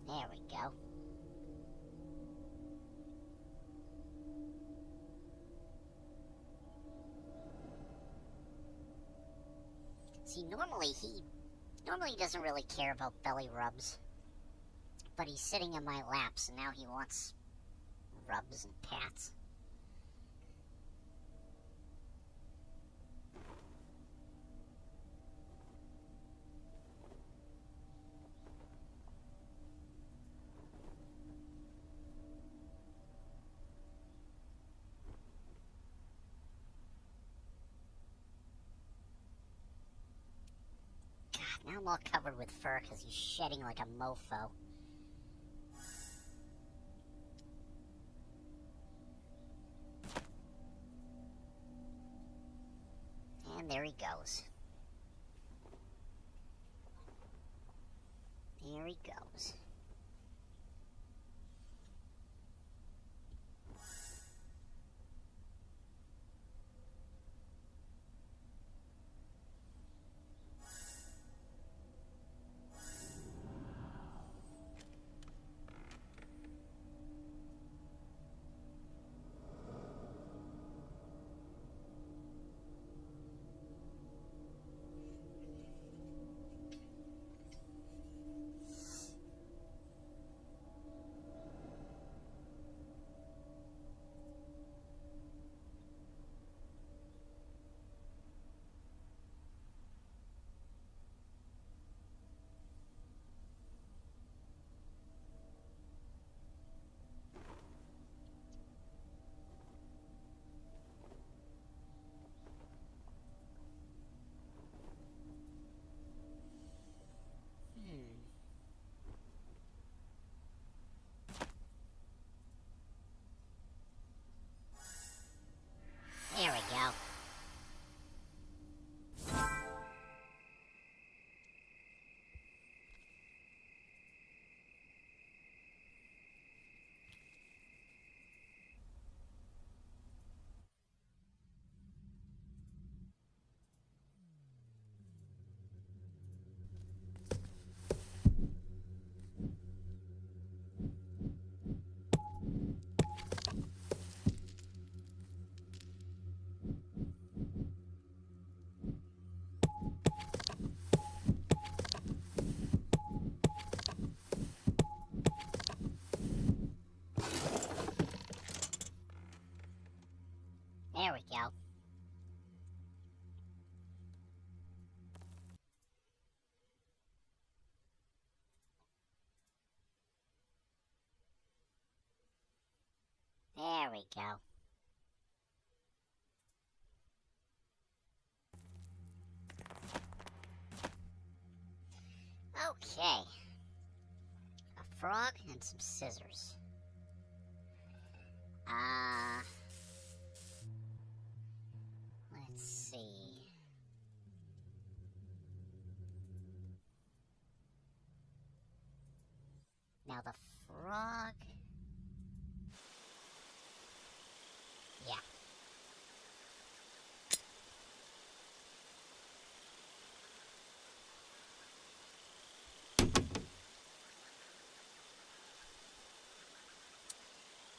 There we go. See, normally he doesn't really care about belly rubs. But he's sitting in my lap, so now he wants rubs and pats. Now I'm all covered with fur because he's shedding like a mofo. And there he goes. There he goes. There we go. Okay. A frog and some scissors. Let's see. Now the frog. Yeah.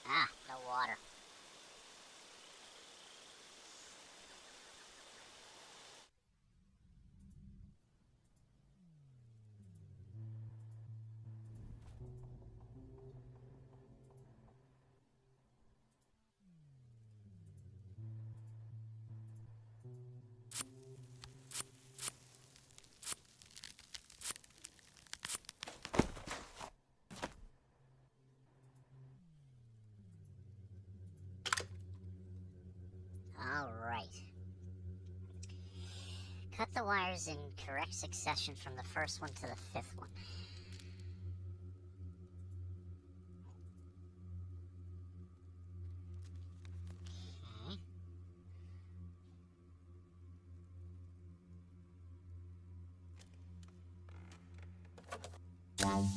Ah, no water. Alright. Cut the wires in correct succession from the first one to the fifth one. Okay. Alright.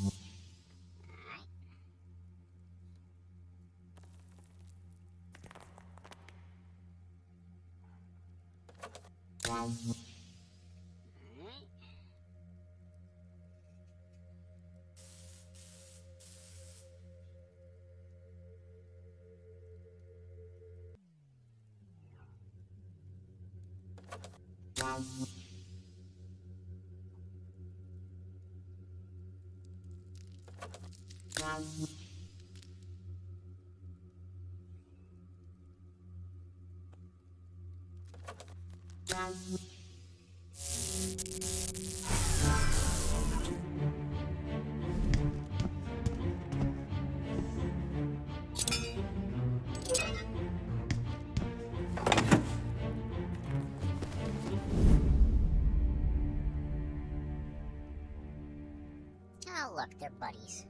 Oh, look, they're buddies.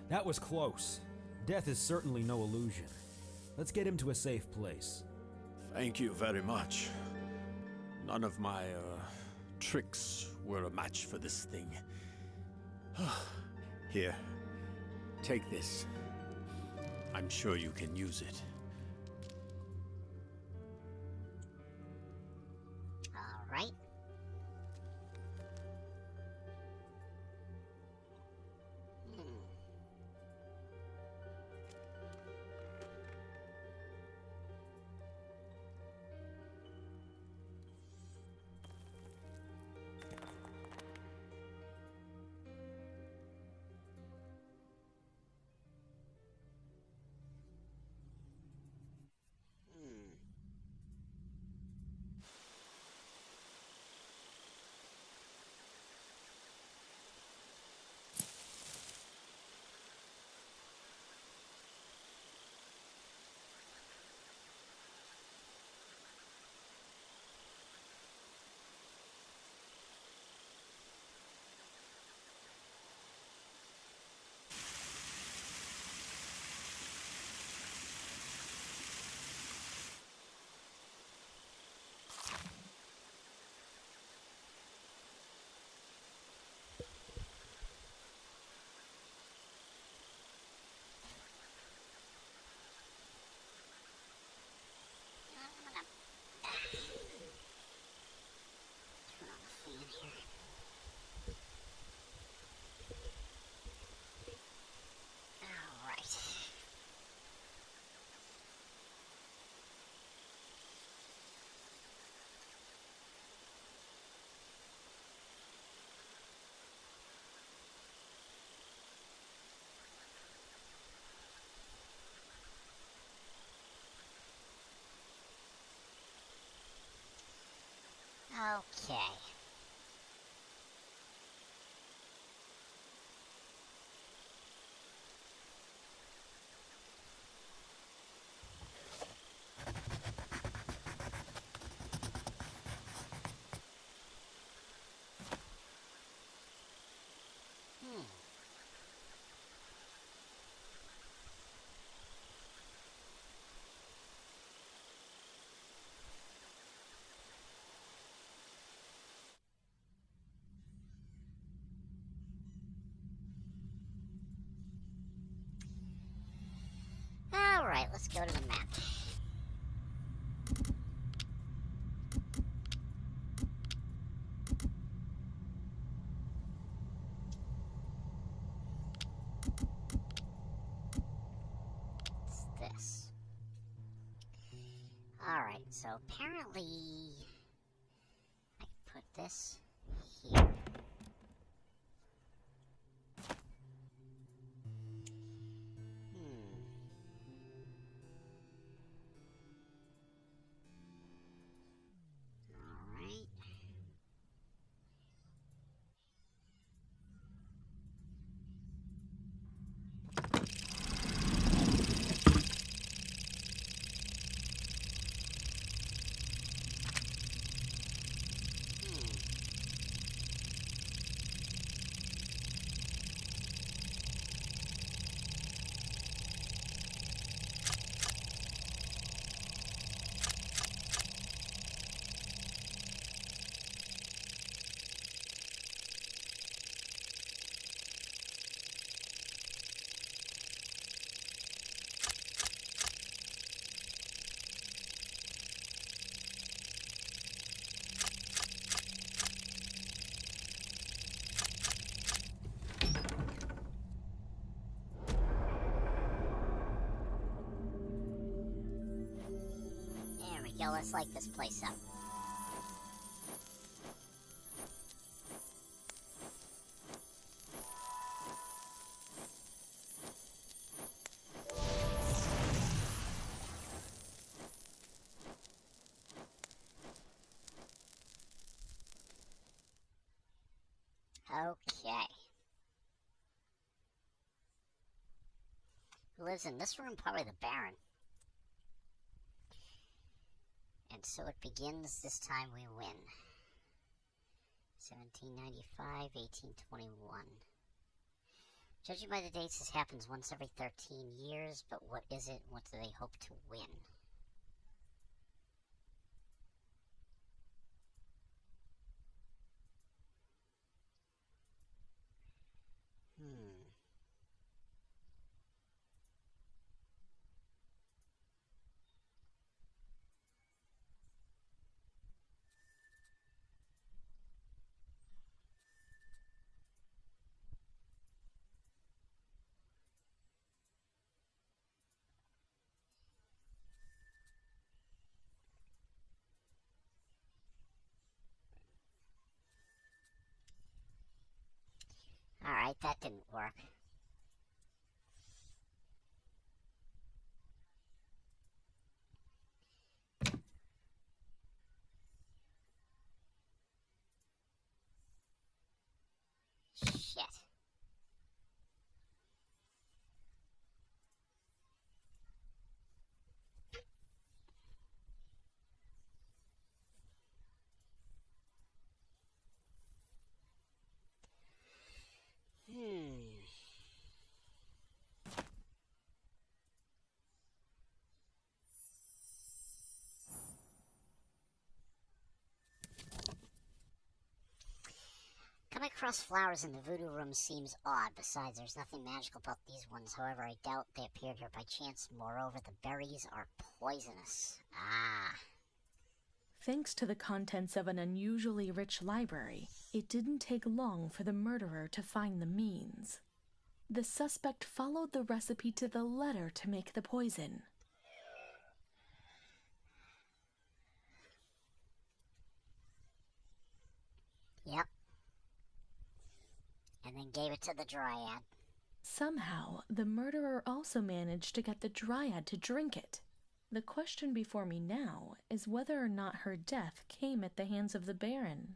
That was close. Death is certainly no illusion. Let's get him to a safe place. Thank you very much. None of my, tricks were a match for this thing. Here, take this. I'm sure you can use it. Alright. Okay. Alright, let's go to the map. What's this? Alright, so apparently I can put this here. Alright. There we go, let's light this place up. Okay. Who lives in this room? Probably the Baron. And so it begins, this time we win. 1795, 1821. Judging by the dates, this happens once every 13 years, but what is it? What do they hope to win? Alright, that didn't work. Shit. Coming across flowers in the voodoo room seems odd. Besides, there's nothing magical about these ones. However, I doubt they appeared here by chance. Moreover, the berries are poisonous. Ah. Thanks to the contents of an unusually rich library, it didn't take long for the murderer to find the means. The suspect followed the recipe to the letter to make the poison. Yep. And then gave it to the dryad. Somehow, the murderer also managed to get the dryad to drink it. The question before me now is whether or not her death came at the hands of the Baron.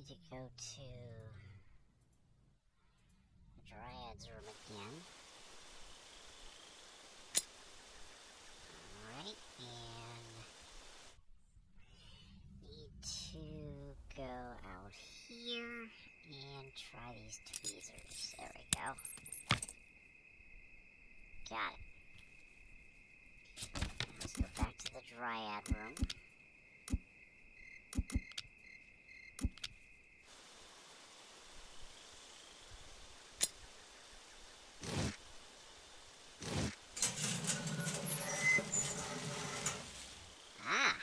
Need to go to the Dryad's room again. Alright, and need to go out here and try these tweezers. There we go. Got it. Let's go back to the Dryad room. Ah!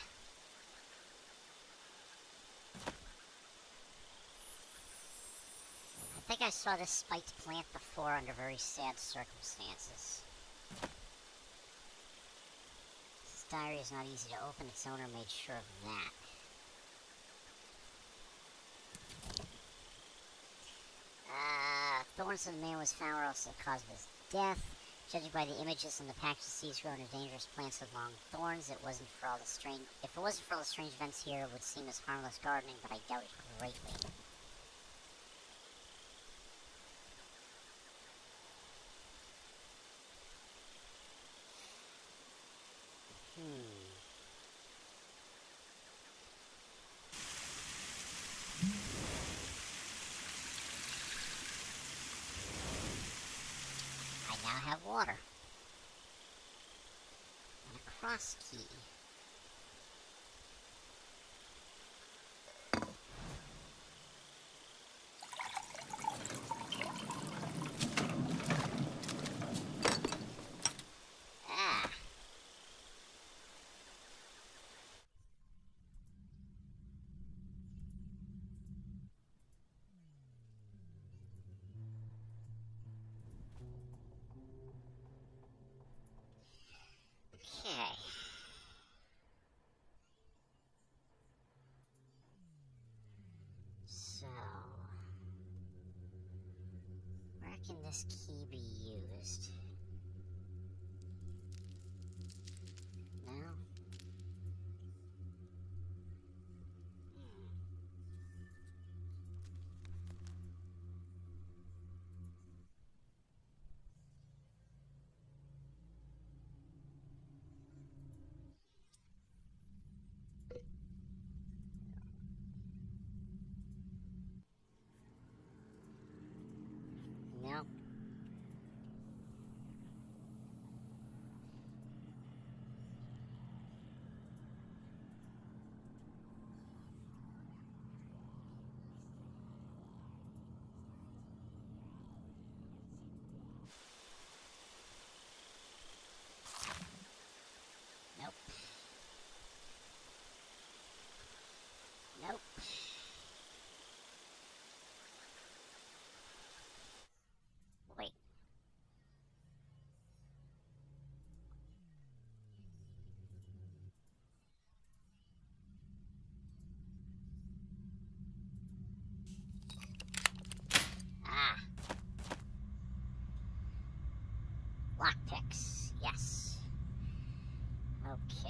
I think I saw this spiked plant before under very sad circumstances. This diary is not easy to open. Its owner made sure of that. Thorns of the man was found, or else the cause of his death. Judging by the images in the package, the seeds grown into dangerous plants with long thorns. If it wasn't for all the strange events here, it would seem as harmless gardening, but I doubt it greatly. I now have water. And a cross key. Ah. Okay. So, where can this key be used? No? No. Nope. Nope. Wait. Ah. Lockpicks. Yes. Okay.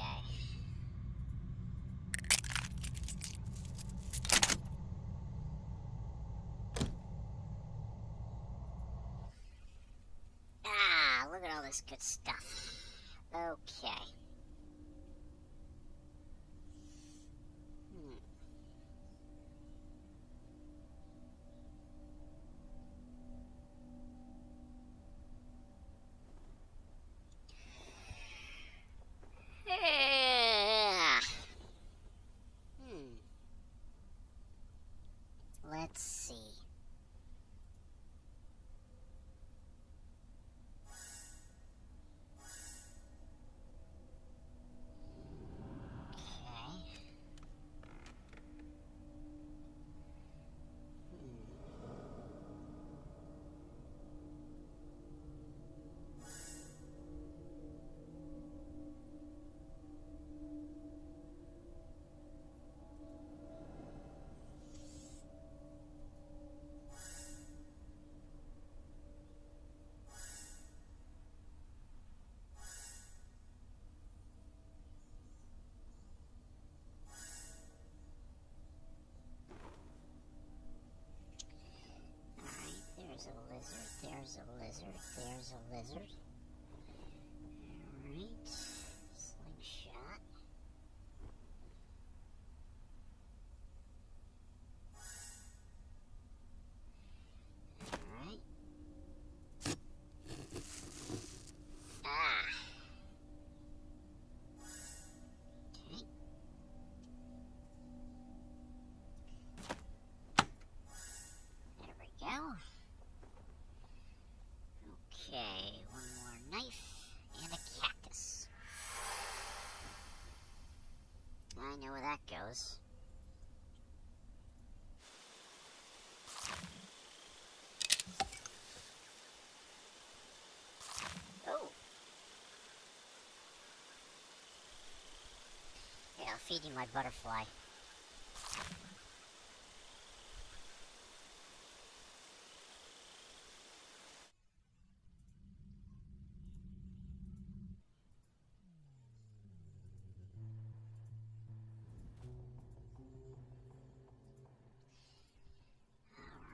Ah, look at all this good stuff. Okay. Ah. Let's see. There's a lizard. There's a lizard. Alright. Slingshot. Alright. Ah. Okay. There we go. Okay, one more knife and a cactus. I know where that goes. Oh. Yeah, I'll feed you my butterfly.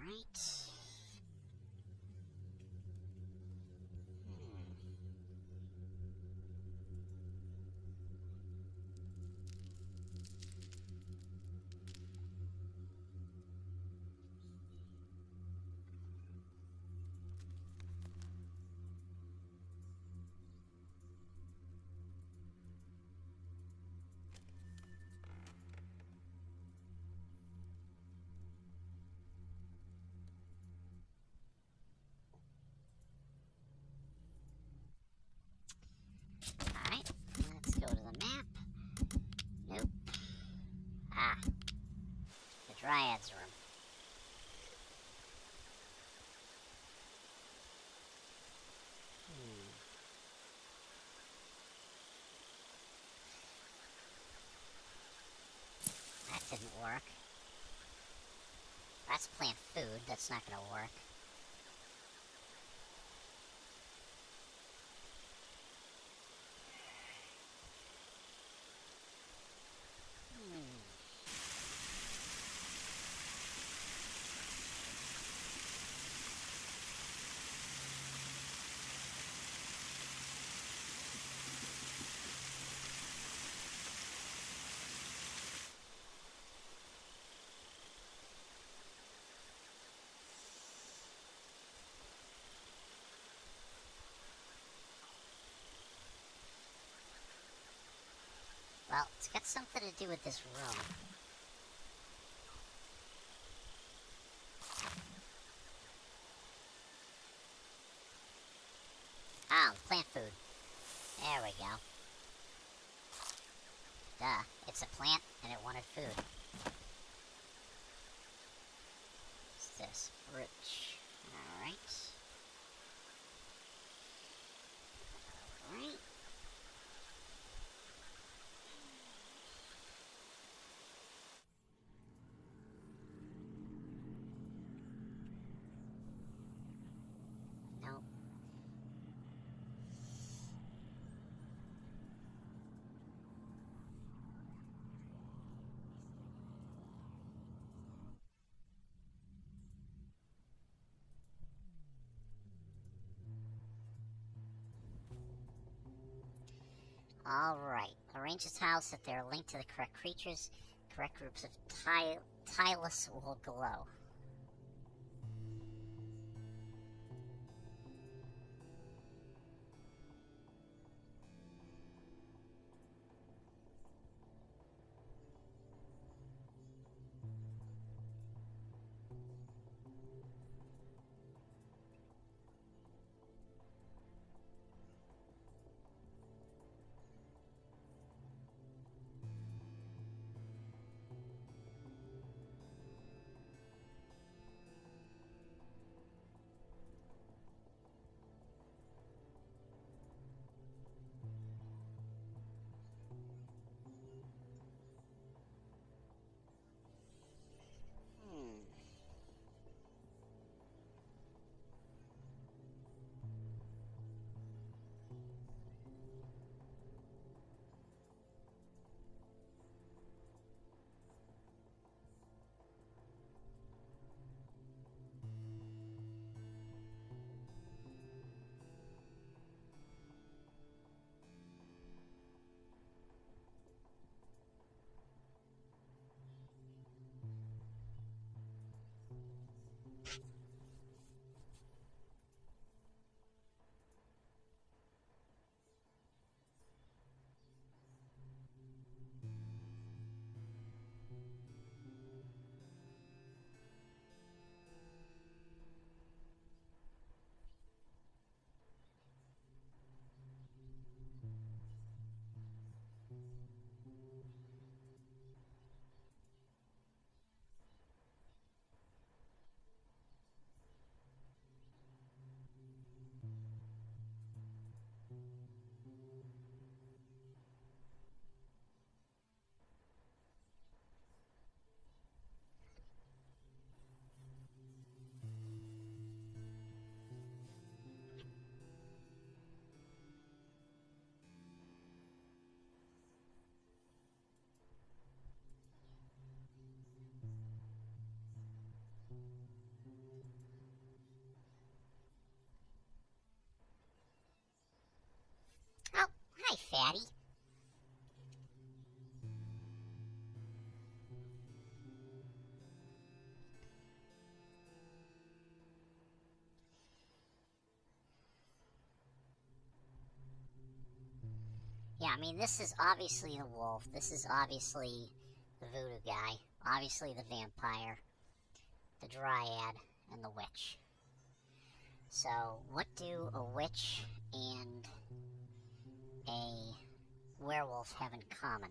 Alright. Alright, let's go to the map. Nope. Ah, the Dryad's room. That didn't work. That's plant food, that's not gonna work. Well, it's got something to do with this room. Ah, plant food. There we go. Duh, it's a plant and it wanted food. What's this? Brooch. Alright. Alright. Nope. Alright. Arrange the tiles so that they're linked to the correct creatures. Correct groups of tiles will glow. I mean, this is obviously the wolf. This is obviously the voodoo guy. Obviously the vampire, the dryad, and the witch. So, what do a witch and a werewolf have in common?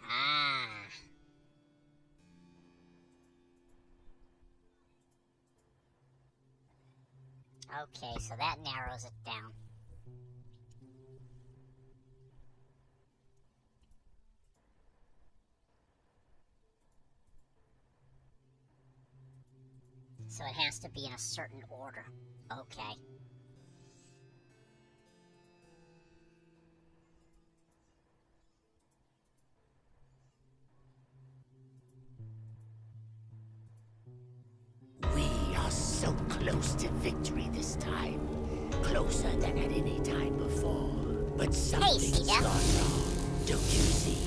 Ah. Okay, so that narrows it down. So it has to be in a certain order. Okay. We are so close to victory this time. Closer than at any time before. But something's Cedar. gone wrong. Don't you see?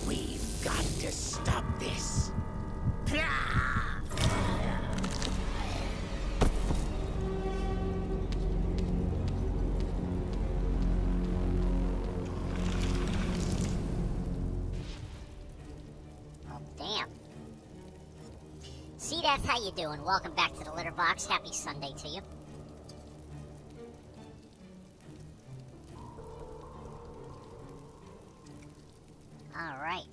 We've got to stop this. Oh, damn. C-Def, how you doing? Welcome back to the Litter Box. Happy Sunday to you. Alright.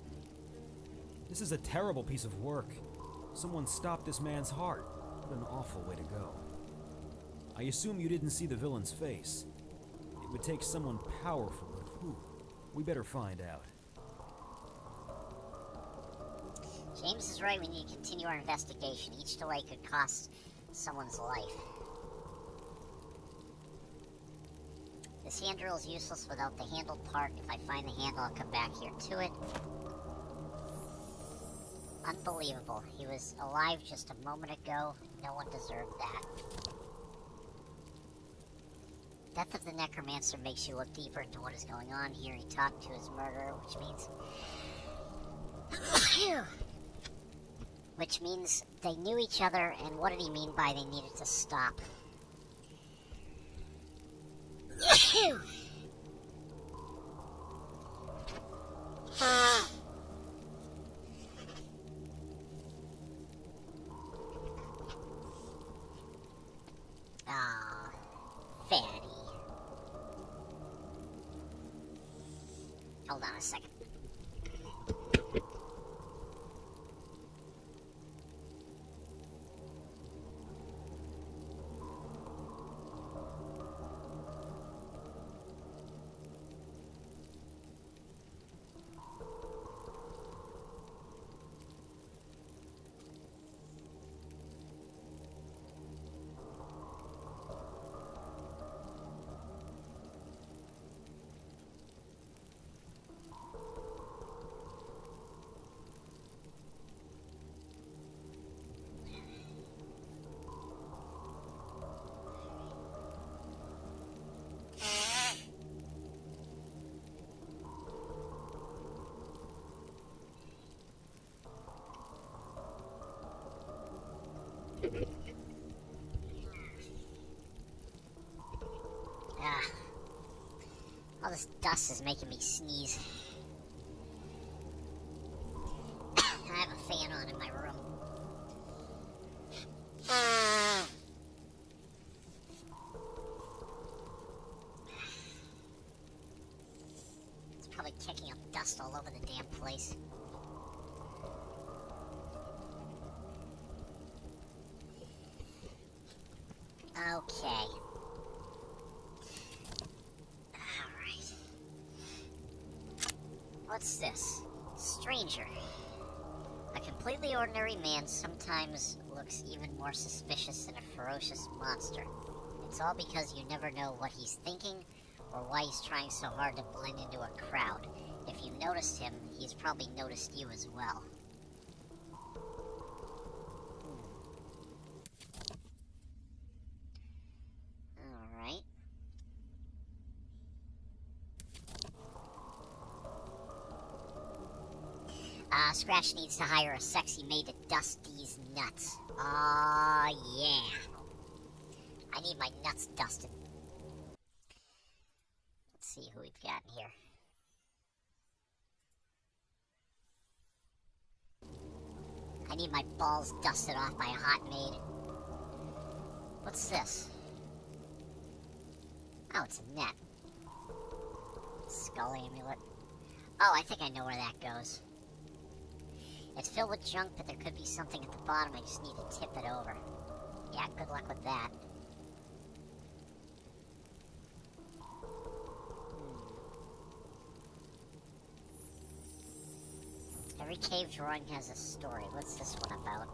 This is a terrible piece of work. Someone stopped this man's heart. What an awful way to go. I assume you didn't see the villain's face. It would take someone powerful, but who? We better find out. James is right. We need to continue our investigation. Each delay could cost someone's life. This hand drill is useless without the handle part. If I find the handle, I'll come back here to it. Unbelievable. He was alive just a moment ago. No one deserved that. Death of the Necromancer makes you look deeper into what is going on here. He talked to his murderer, which means... which means they knew each other, and what did he mean by they needed to stop? Ah, fatty. Hold on a second. Ah. All this dust is making me sneeze. I have a fan on in my room. picking up dust all over the damn place. Okay. Alright. What's this? Stranger. A completely ordinary man sometimes looks even more suspicious than a ferocious monster. It's all because you never know what he's thinking or why he's trying so hard to blend into a crowd. If you noticed him, he's probably noticed you as well. Alright. Scratch needs to hire a sexy maid to dust these nuts. Aw, yeah. I need my nuts dusted. Let's see who we've got in here. I need my balls dusted off by a hot maid. What's this? Oh, it's a net. Skull amulet. Oh, I think I know where that goes. It's filled with junk, but there could be something at the bottom. I just need to tip it over. Yeah, good luck with that. Every cave drawing has a story. What's this one about?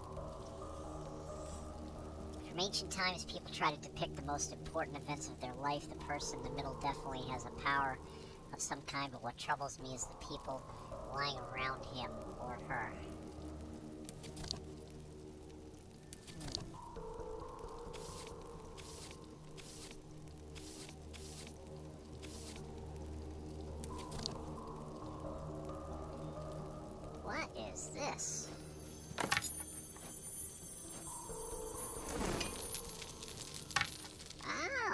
From ancient times, people try to depict the most important events of their life. The person in the middle definitely has a power of some kind, but what troubles me is the people lying around him or her. What is this?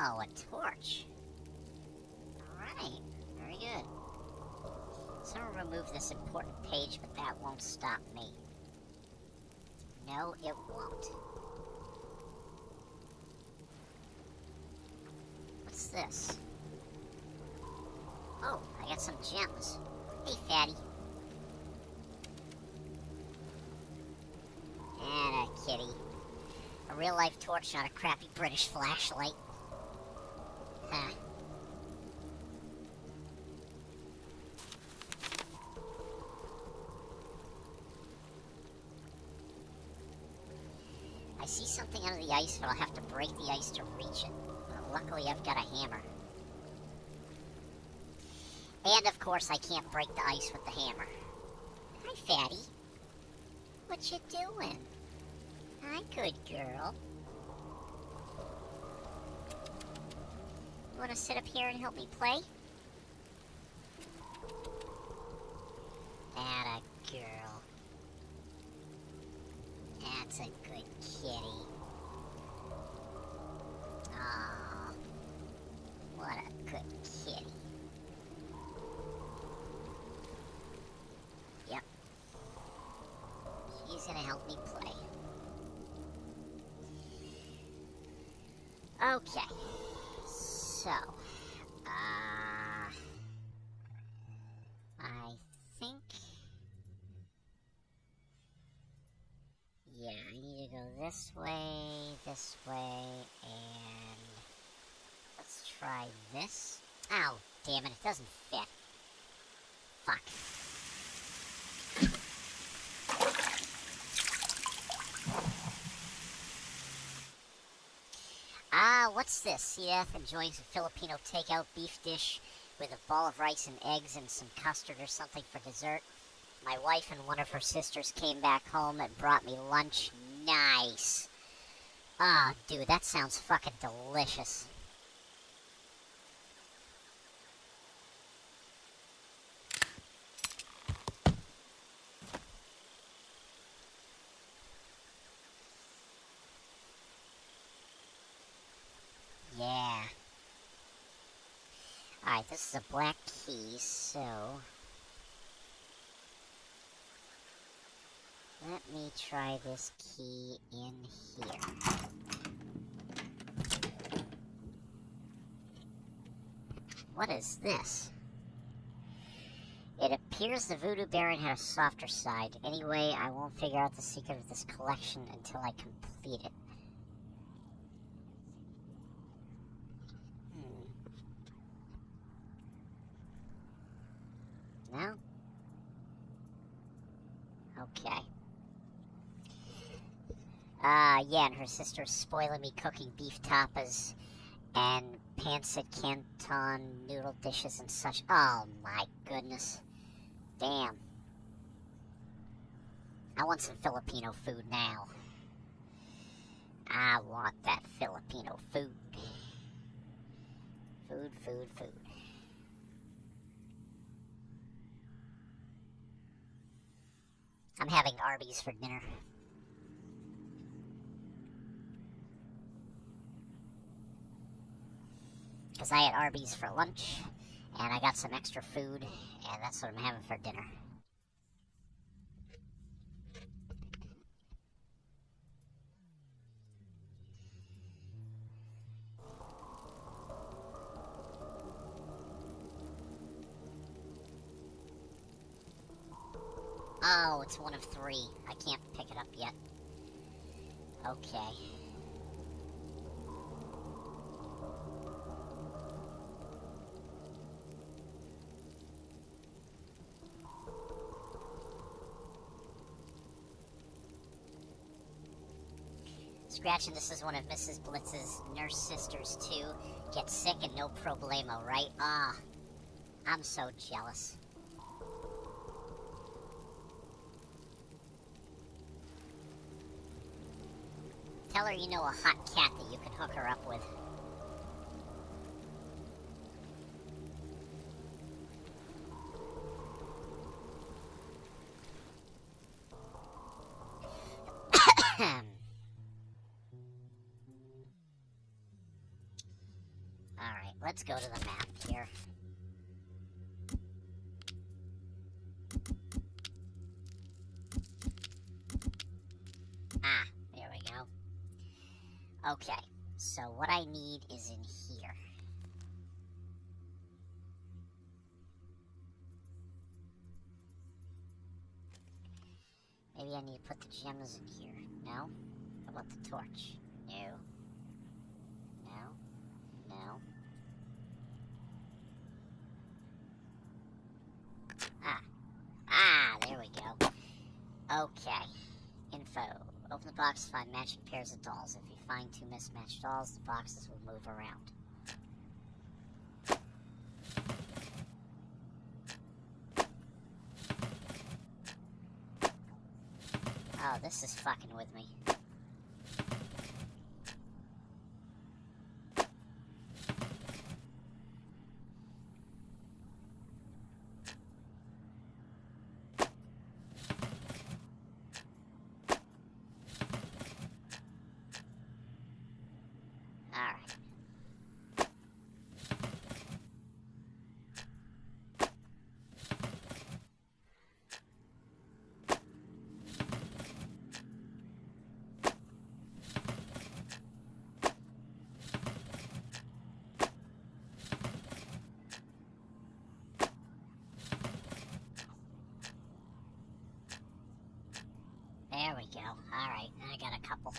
Oh, a torch. Alright, very good. Someone remove this important page, but that won't stop me. No, it won't. What's this? Oh, I got some gems. Hey, fatty. And a kitty. A real-life torch, not a crappy British flashlight. Huh. I see something under the ice, but I'll have to break the ice to reach it. But luckily, I've got a hammer. And, of course, I can't break the ice with the hammer. Hi, fatty. What you doing? Hi, good girl. You want to sit up here and help me play? Atta girl. That's a good kitty. Aw. What a good kitty. Yep. She's gonna help me play. Okay. So, I think, yeah, I need to go this way, and let's try this. Ow, damn it, it doesn't fit. Fuck. What's this? See that? Enjoying some Filipino takeout beef dish with a ball of rice and eggs and some custard or something for dessert. My wife and one of her sisters came back home and brought me lunch. Nice. Ah, dude, that sounds fucking delicious. Yeah. Alright, this is a black key, so... let me try this key in here. What is this? It appears the Voodoo Baron had a softer side. Anyway, I won't figure out the secret of this collection until I complete it. No? Okay. Yeah, and her sister's spoiling me cooking beef tapas and pancit canton noodle dishes and such. Oh my goodness. Damn. I want some Filipino food now. I want that Filipino food. Food, food, food. I'm having Arby's for dinner. Because I had Arby's for lunch, and I got some extra food, and that's what I'm having for dinner. Oh, it's one of 3. I can't pick it up yet. Okay. Scratching, this is one of Mrs. Blitz's nurse sisters, too. Get sick and no problemo, right? Ah, I'm so jealous. Tell her you know a hot cat that you can hook her up with. Alright, let's go to the map here. Ah, there we go. Okay, so what I need is in here. Maybe I need to put the gems in here. No? How about the torch? No. No. No. Ah, there we go. Okay. Info. Open the box to find matching pairs of dolls. If you find 2 mismatched dolls, the boxes will move around. Oh, this is fucking with me. Alright. There we go. Alright, I got a couple.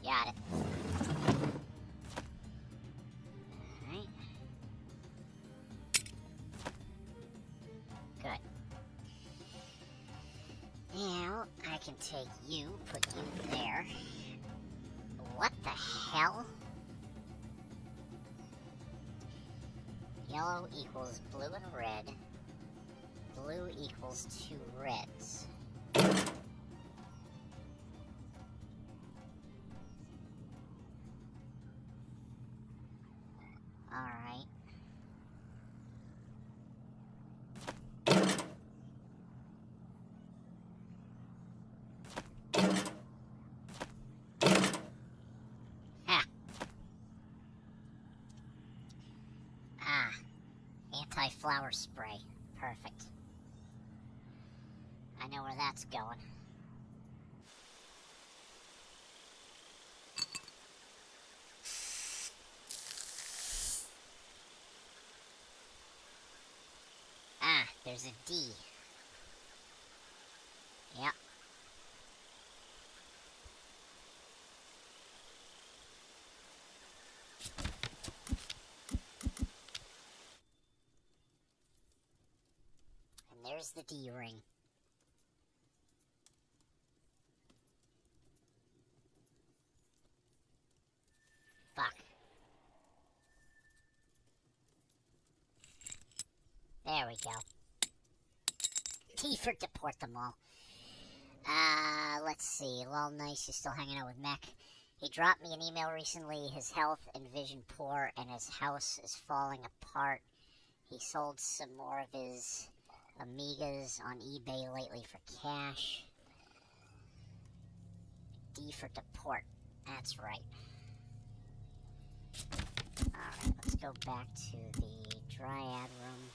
Got it. Alright. Good. Now, I can take you, put you there. What the hell? Yellow equals blue and red. Blue equals 2 reds. Alright. anti-flower spray. Perfect. I know where that's going. Ah, there's a D. Yep. And there's the D ring. Fuck. There we go. T for deport them all. Let's see. Well, nice, you're still hanging out with Mech. He dropped me an email recently. His health and vision poor, and his house is falling apart. He sold some more of his Amigas on eBay lately for cash. D for deport. That's right. Alright, let's go back to the Dryad room.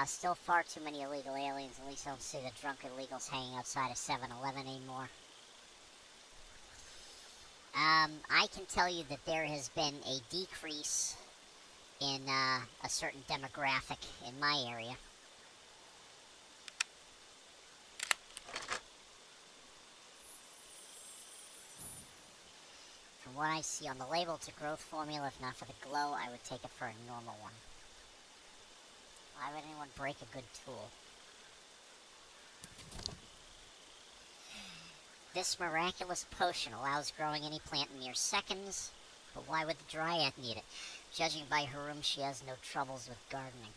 Still far too many illegal aliens. At least I don't see the drunk illegals hanging outside of 7-Eleven anymore. I can tell you that there has been a decrease in a certain demographic in my area. From what I see on the label, it's a growth formula. If not for the glow, I would take it for a normal one. Why would anyone break a good tool? This miraculous potion allows growing any plant in mere seconds, but why would the Dryad need it? Judging by her room, she has no troubles with gardening.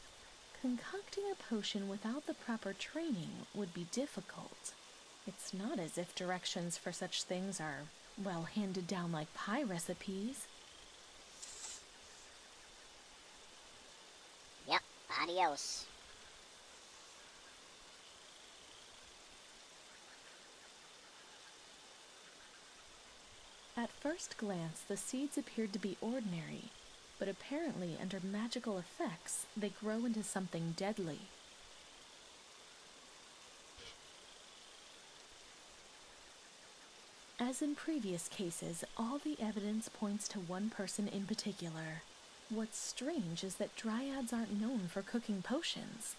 Concocting a potion without the proper training would be difficult. It's not as if directions for such things are, well, handed down like pie recipes. Yep, adios. At first glance, the seeds appeared to be ordinary, but apparently under magical effects, they grow into something deadly. As in previous cases, all the evidence points to one person in particular. What's strange is that dryads aren't known for cooking potions.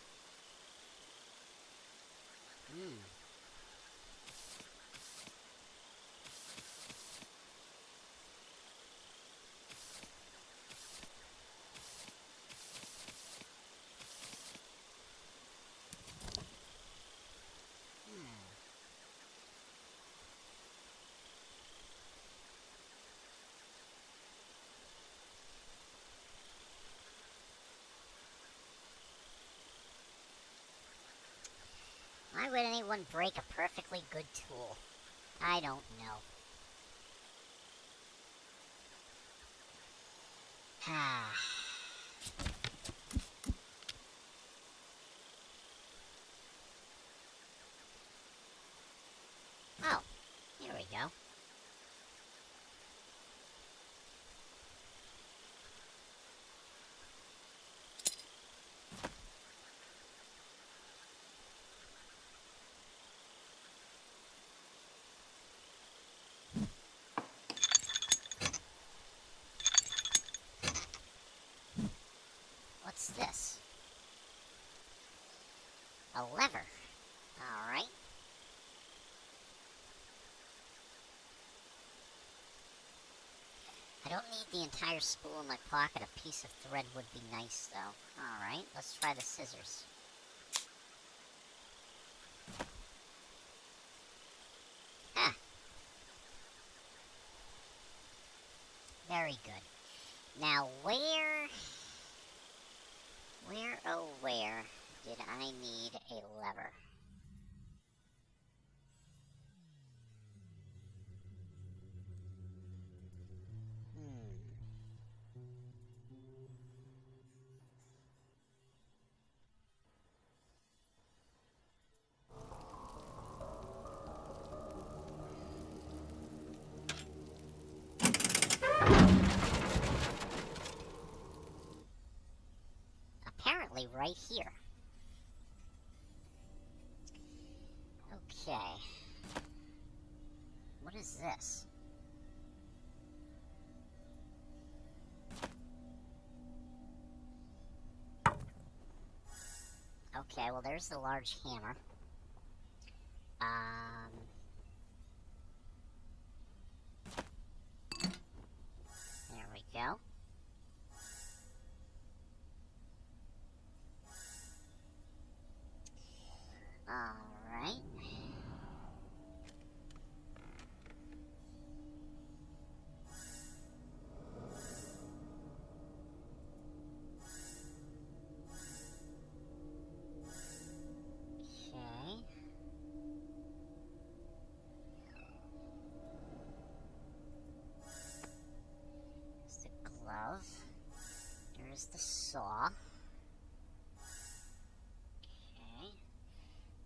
Why would anyone break a perfectly good tool? I don't know. Oh, here we go. What's this? A lever. Alright. I don't need the entire spool in my pocket. A piece of thread would be nice, though. Alright, let's try the scissors. Ah. Very good. Now, where, oh where, did I need a lever? right here. Okay. What is this? Okay, well there's the large hammer. There we go. Alright. Okay. There's the glove. There's the saw. Okay.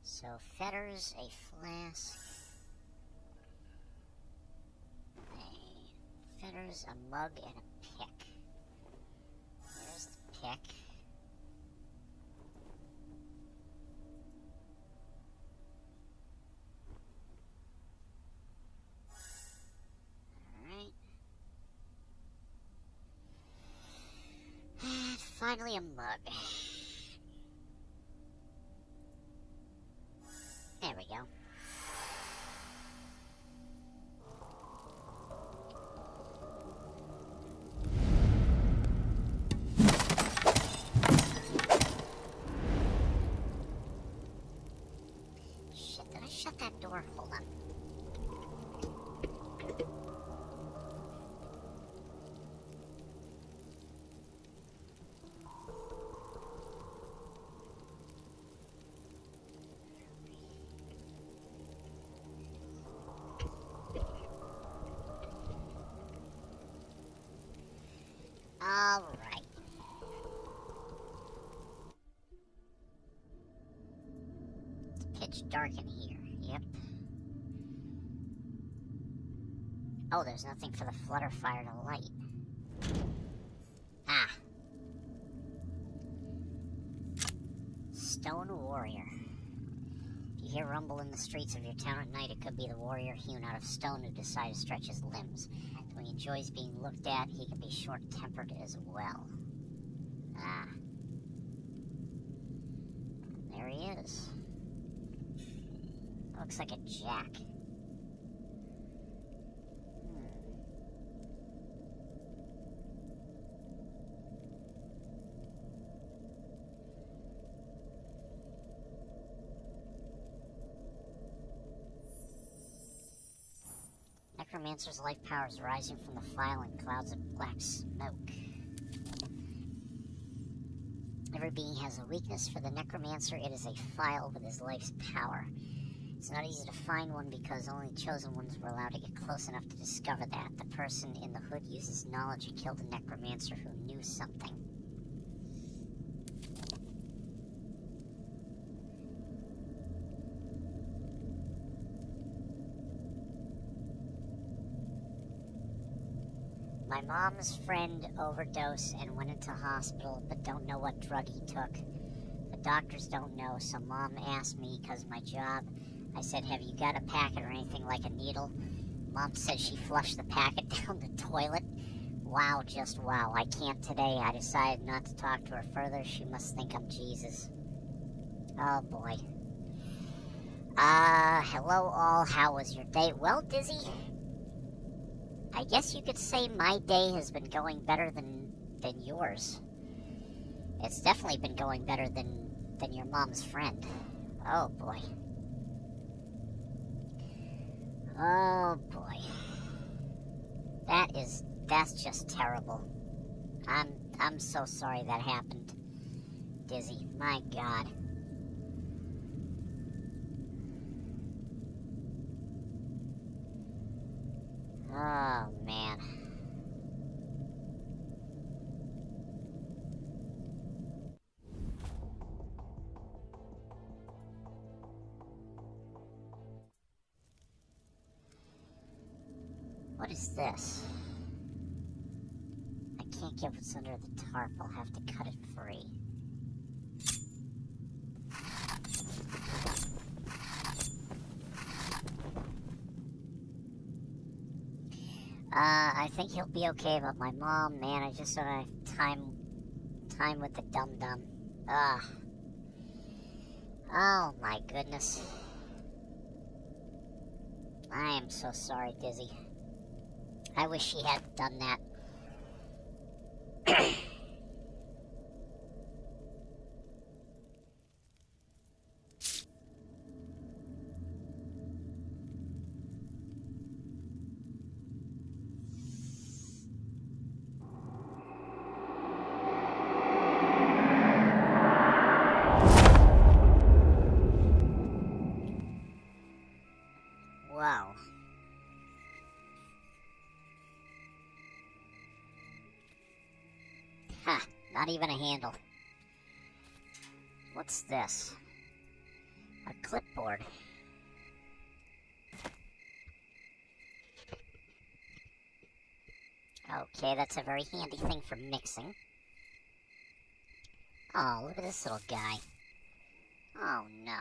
So fetters, a flask, fetters, a mug, and a pick. There's the pick. Alright. And finally a mug. There we go. Shit, did I shut that door? Hold on. Alright. It's pitch dark in here. Yep. Oh, there's nothing for the flutter fire to light. Ah. Stone warrior. If you hear rumble in the streets of your town at night, it could be the warrior hewn out of stone who decided to stretch his limbs. When he enjoys being looked at, he can be short-tempered as well. Ah. There he is. Looks like a jack. Necromancer's life power is rising from the file in clouds of black smoke. Every being has a weakness. For the Necromancer, it is a file with his life's power. It's not easy to find one because only chosen ones were allowed to get close enough to discover that. The person in the hood uses knowledge to kill the Necromancer who knew something. My mom's friend overdosed and went into hospital, but don't know what drug he took. The doctors don't know, so Mom asked me because my job. I said, have you got a packet or anything like a needle? Mom said she flushed the packet down the toilet. Wow, just wow. I can't today. I decided not to talk to her further. She must think I'm Jesus. Oh, boy. Hello all. How was your day? Well, Dizzy, I guess you could say my day has been going better than yours. It's definitely been going better than your mom's friend. Oh boy. Oh boy. That's just terrible. I'm so sorry that happened, Dizzy. My God. Oh, man. What is this? I can't get what's under the tarp. I'll have to cut it free. I think he'll be okay about my mom, man. I just don't have time with the dum-dum. Ugh. Oh my goodness. I am so sorry, Dizzy. I wish she hadn't done that. Wow. Ha, not even a handle. What's this? A clipboard. Okay, that's a very handy thing for mixing. Oh, look at this little guy. Oh, no.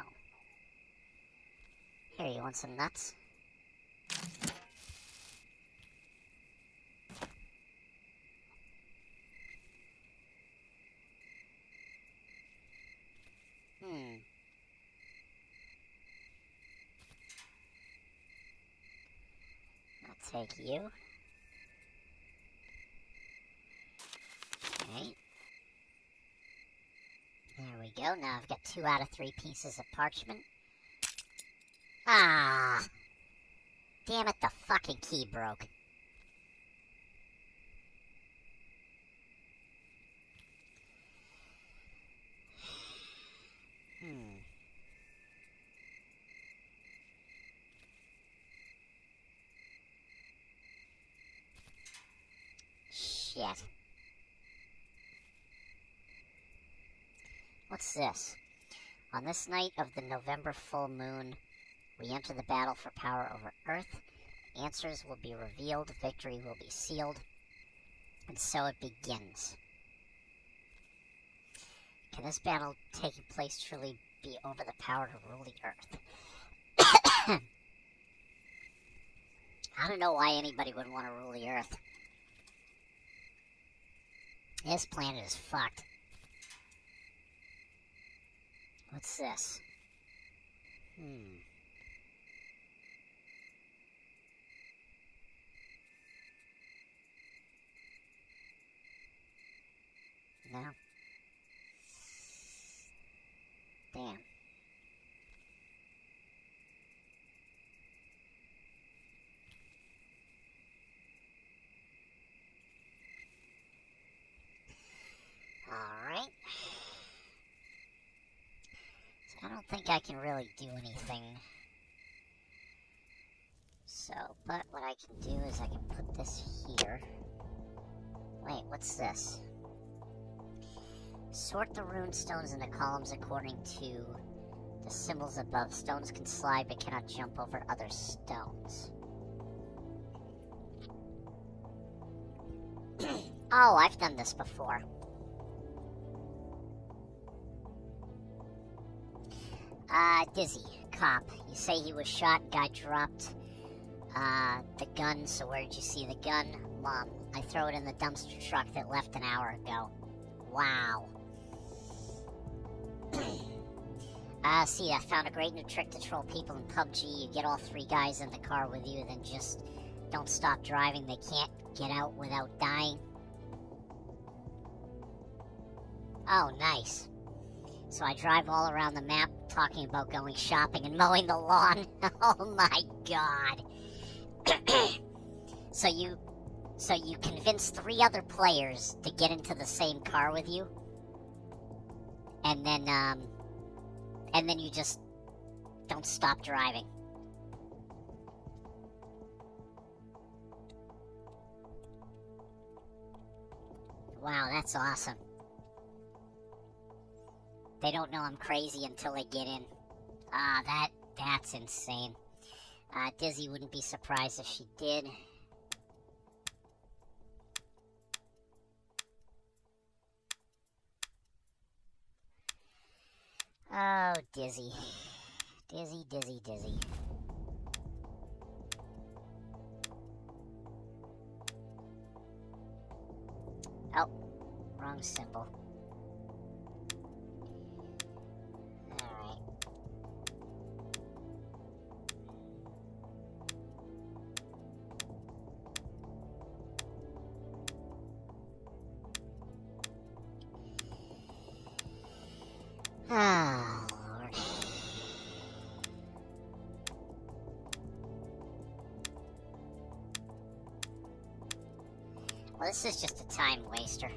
Here, you want some nuts? I'll take you. Okay. There we go. Now I've got 2 out of 3 pieces of parchment. Ah! Damn it, the fucking key broke. Shit. What's this? On this night of the November full moon, we enter the battle for power over Earth. Answers will be revealed, victory will be sealed, and so it begins. Can this battle taking place truly be over the power to rule the Earth? I don't know why anybody would want to rule the Earth. This planet is fucked. What's this? No? Damn. Alright. So I don't think I can really do anything. So, but what I can do is I can put this here. Wait, what's this? Sort the rune stones into columns according to the symbols above. Stones can slide but cannot jump over other stones. Oh, I've done this before. Dizzy, cop. You say he was shot, guy dropped the gun, so where did you see the gun? Mom, I throw it in the dumpster truck that left an hour ago. Wow. See, I found a great new trick to troll people in PUBG. You get all 3 guys in the car with you, then just don't stop driving. They can't get out without dying. Oh, nice. So I drive all around the map talking about going shopping and mowing the lawn. Oh my god. So you convince 3 other players to get into the same car with you? And then you just don't stop driving. Wow, that's awesome. They don't know I'm crazy until they get in. That's insane. Dizzy wouldn't be surprised if she did. Oh, Dizzy. Dizzy, Dizzy, Dizzy. simple. Alright. Oh, Lord. Well, this is just a time waster.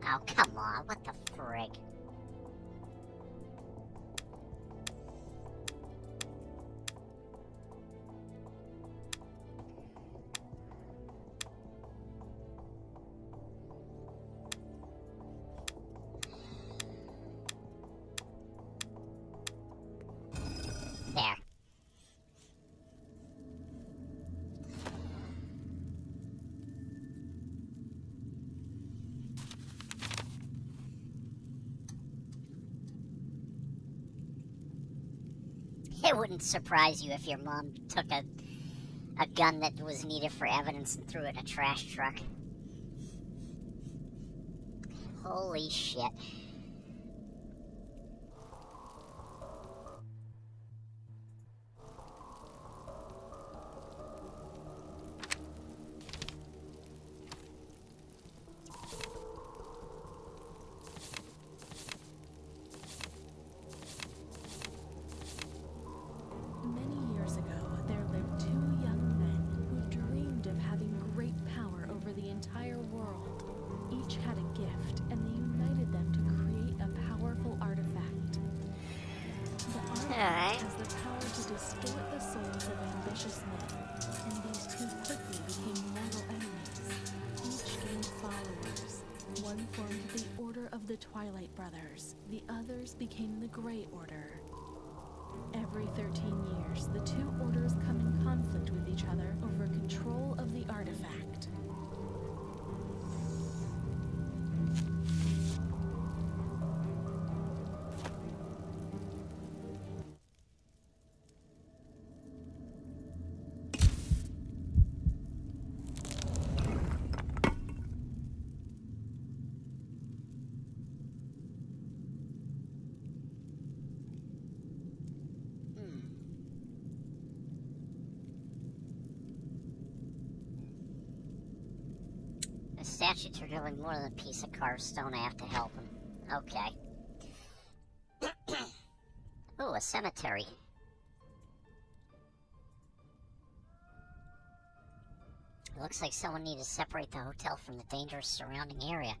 Oh, come on, what the frig? There. It wouldn't surprise you if your mom took a gun that was needed for evidence and threw it in a trash truck. Holy shit. Many years ago, there lived two young men who dreamed of having great power over the entire world. Each had a gift, and they united them to create a powerful artifact. The artifact has the power to distort the souls of ambitious men, and these two quickly became mortal enemies. Each gained followers. One formed the Order of the Twilight Brothers. The others became the Grey Order. Every 13 years, the two orders come in conflict with each other over control of the artifact. The statues are doing more than a piece of carved stone. I have to help him. Okay. Ooh, a cemetery. It looks like someone needed to separate the hotel from the dangerous surrounding area.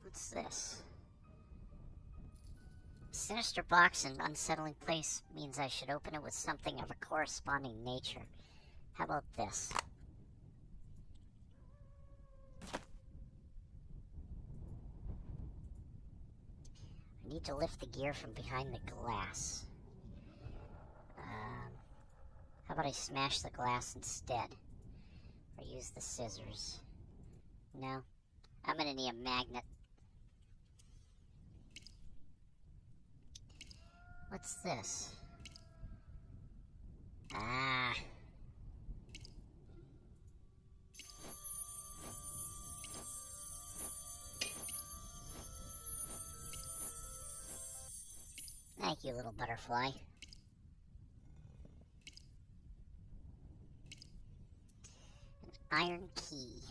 What's this? Sinister box and unsettling place means I should open it with something of a corresponding nature. How about this? need to lift the gear from behind the glass. How about I smash the glass instead? Or use the scissors? No. I'm gonna need a magnet. What's this? Ah. Thank you, little butterfly. An iron key.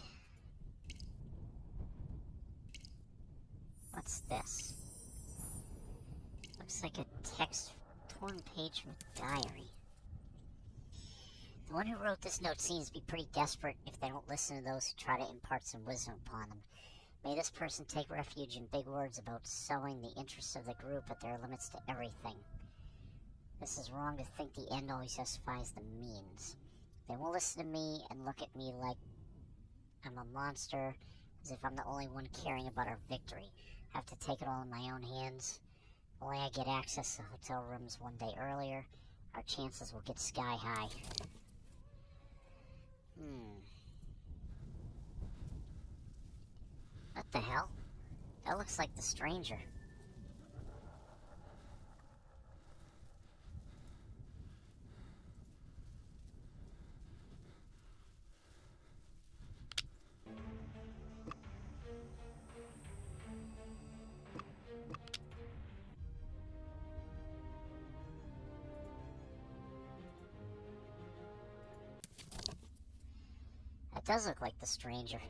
What's this? Looks like a torn page from a diary. The one who wrote this note seems to be pretty desperate if they don't listen to those who try to impart some wisdom upon them. May this person take refuge in big words about sowing the interests of the group, but there are limits to everything. This is wrong to think the end always justifies the means. They won't listen to me and look at me like I'm a monster, as if I'm the only one caring about our victory. I have to take it all in my own hands. If only I get access to hotel rooms one day earlier, our chances will get sky high. What the hell? That looks like the stranger. That does look like the stranger.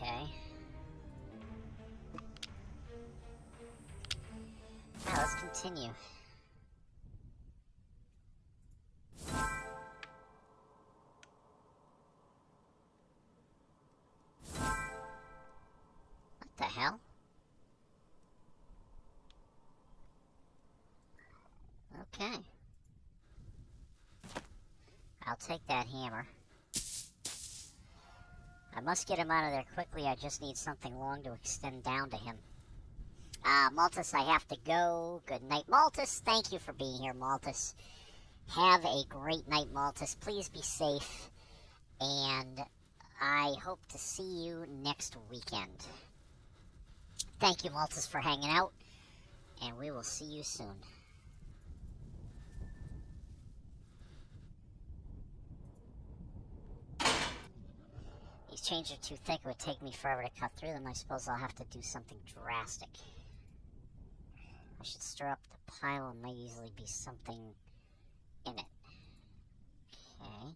Okay. Now let's continue. What the hell? Okay. I'll take that hammer. I must get him out of there quickly. I just need something long to extend down to him. Maltus, I have to go. Good night, Maltus. Thank you for being here, Maltus. Have a great night, Maltus. Please be safe. And I hope to see you next weekend. Thank you, Maltus, for hanging out. And we will see you soon. These chains are too thick. It would take me forever to cut through them. I suppose I'll have to do something drastic. I should stir up the pile and might easily be something in it. Okay.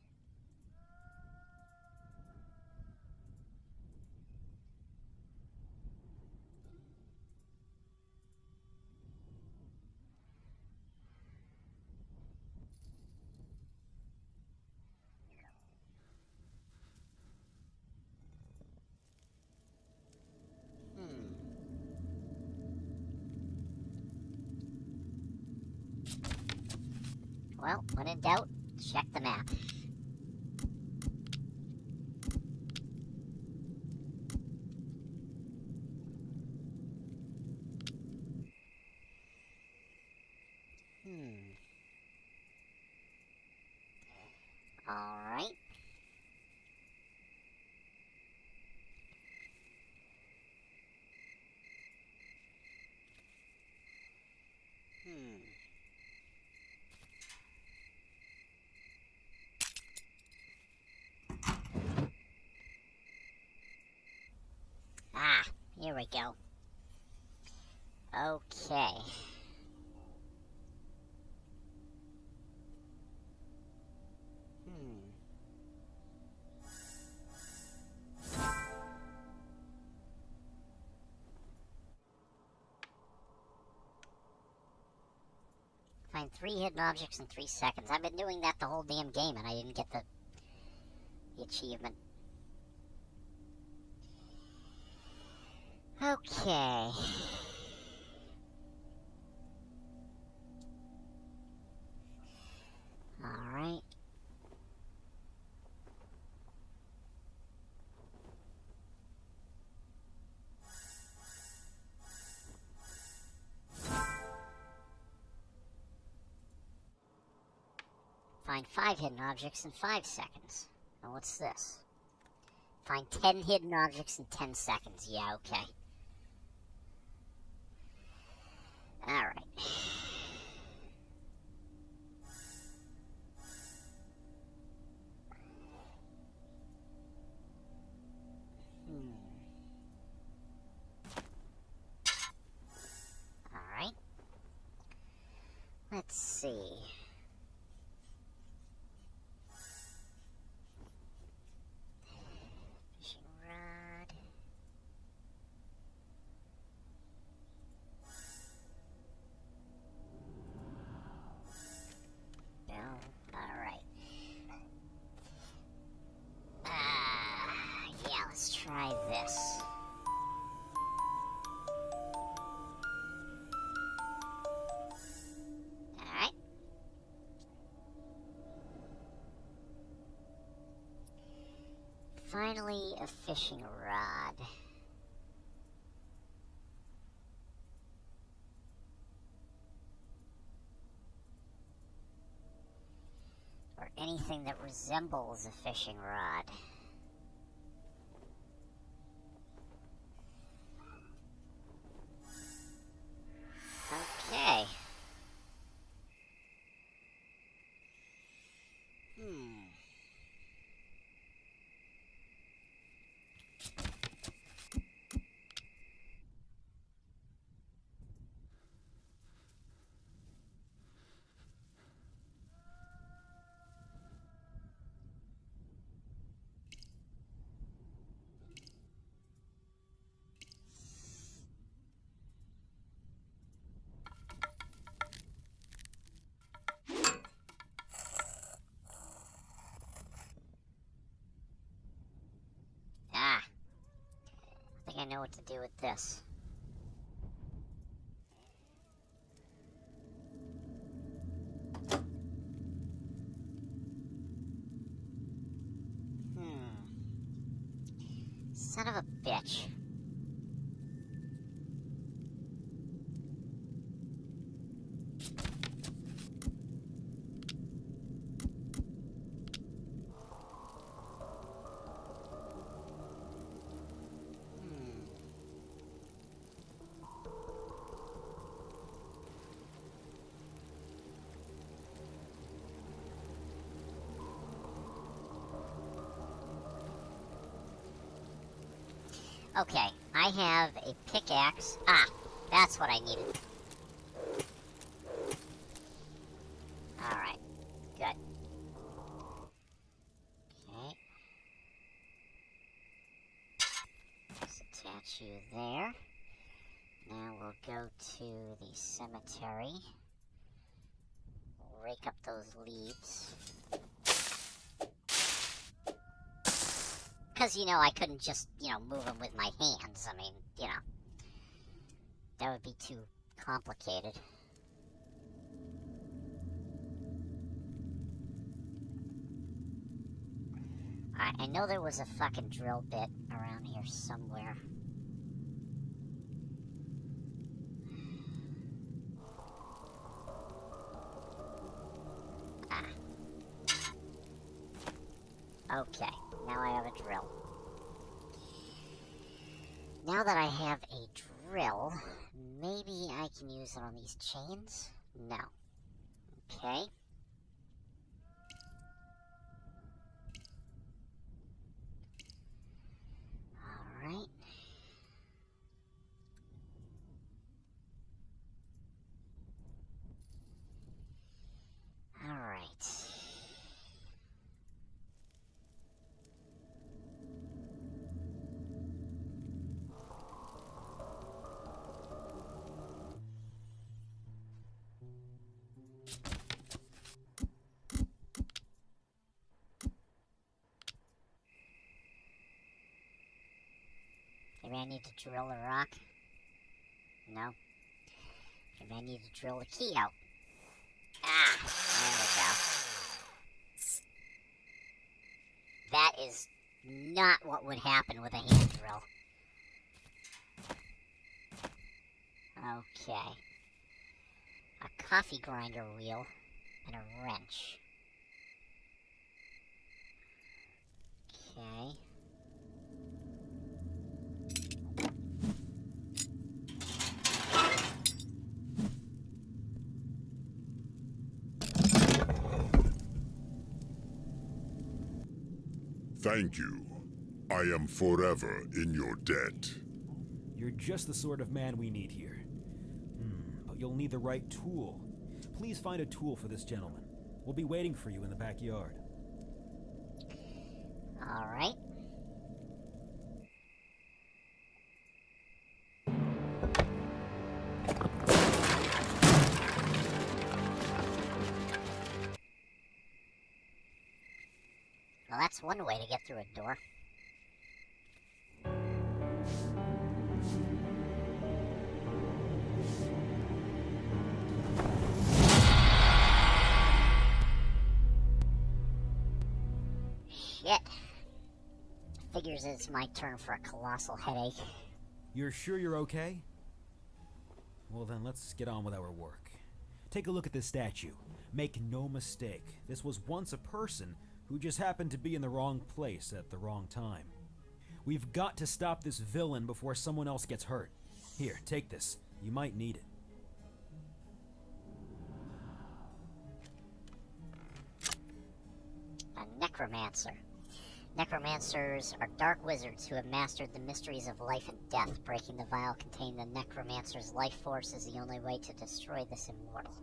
Well, when in doubt, check the map. Alright. Ah, here we go. Okay. Find 3 hidden objects in 3 seconds. I've been doing that the whole damn game and I didn't get the the achievement. Okay. Alright. Find 5 hidden objects in 5 seconds. Now what's this? Find 10 hidden objects in 10 seconds. Yeah, okay. Alright. Alright. Let's see. Fishing rod. Bell. Alright. Yeah, let's try this. Alright. Finally, a fishing rod. Or anything that resembles a fishing rod. Okay. Ah. I think I know what to do with this. Son of a bitch. Okay, I have a pickaxe. Ah, that's what I needed. Alright, good. Okay. Let's attach you there. Now we'll go to the cemetery. We'll rake up those leaves. Because, you know, I couldn't just, move them with my hands. I mean, that would be too complicated. Alright, I know there was a fucking drill bit around here somewhere. Ah. Okay, now I have a drill. Now that I have a drill, maybe I can use it on these chains? No. Okay. Alright. Alright. Maybe I need to drill the rock? No. Maybe I need to drill the key out. Ah, there we go. That is not what would happen with a hand drill. Okay. A coffee grinder wheel and a wrench. Okay. Thank you. I am forever in your debt. You're just the sort of man we need here. But you'll need the right tool. Please find a tool for this gentleman. We'll be waiting for you in the backyard. All right. Well, that's one way to get through a door. Shit. Figures it's my turn for a colossal headache. You're sure you're okay? Well then, let's get on with our work. Take a look at this statue. Make no mistake, this was once a person who just happened to be in the wrong place at the wrong time. We've got to stop this villain before someone else gets hurt. Here, take this. You might need it. A necromancer. Necromancers are dark wizards who have mastered the mysteries of life and death. Breaking the vial containing the necromancer's life force is the only way to destroy this immortal.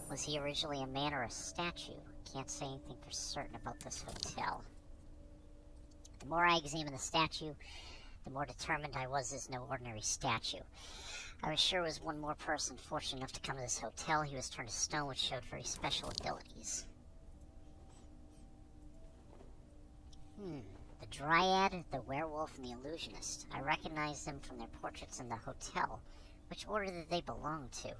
Was he originally a man or a statue? Can't say anything for certain about this hotel. The more I examined the statue, the more determined I was this no ordinary statue. I was sure it was one more person fortunate enough to come to this hotel. He was turned to stone, which showed very special abilities. The Dryad, the Werewolf, and the Illusionist. I recognized them from their portraits in the hotel. Which order did they belong to?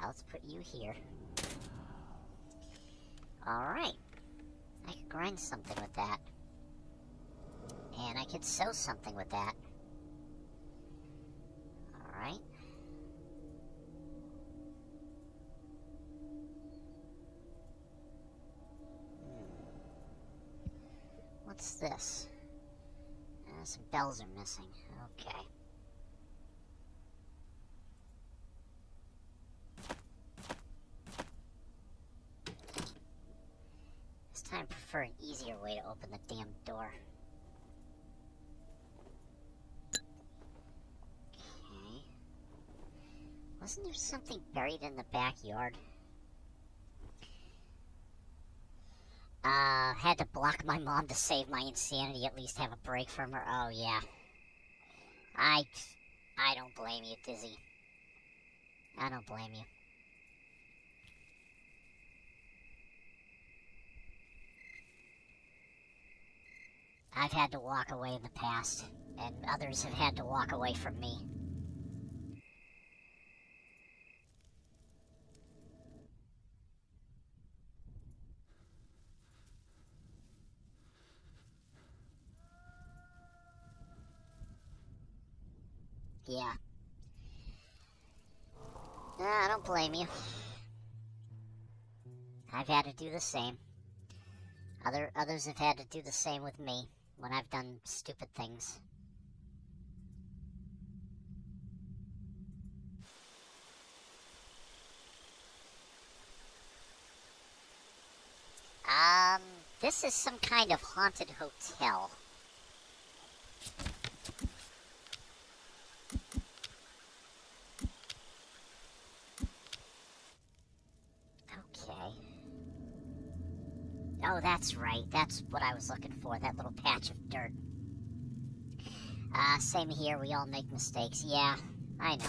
Let's put you here. Alright. I could grind something with that. And I could sew something with that. Alright. What's this? Some bells are missing. Okay. I prefer an easier way to open the damn door. Okay. Wasn't there something buried in the backyard? Had to block my mom to save my insanity, at least have a break from her. Oh, yeah. I don't blame you, Dizzy. I don't blame you. I've had to walk away in the past, and others have had to walk away from me. Yeah. I don't blame you. I've had to do the same. Others have had to do the same with me when I've done stupid things. This is some kind of haunted hotel. Okay. Oh, that's right. That's what I was looking for, that little patch of dirt. Same here. We all make mistakes. Yeah, I know.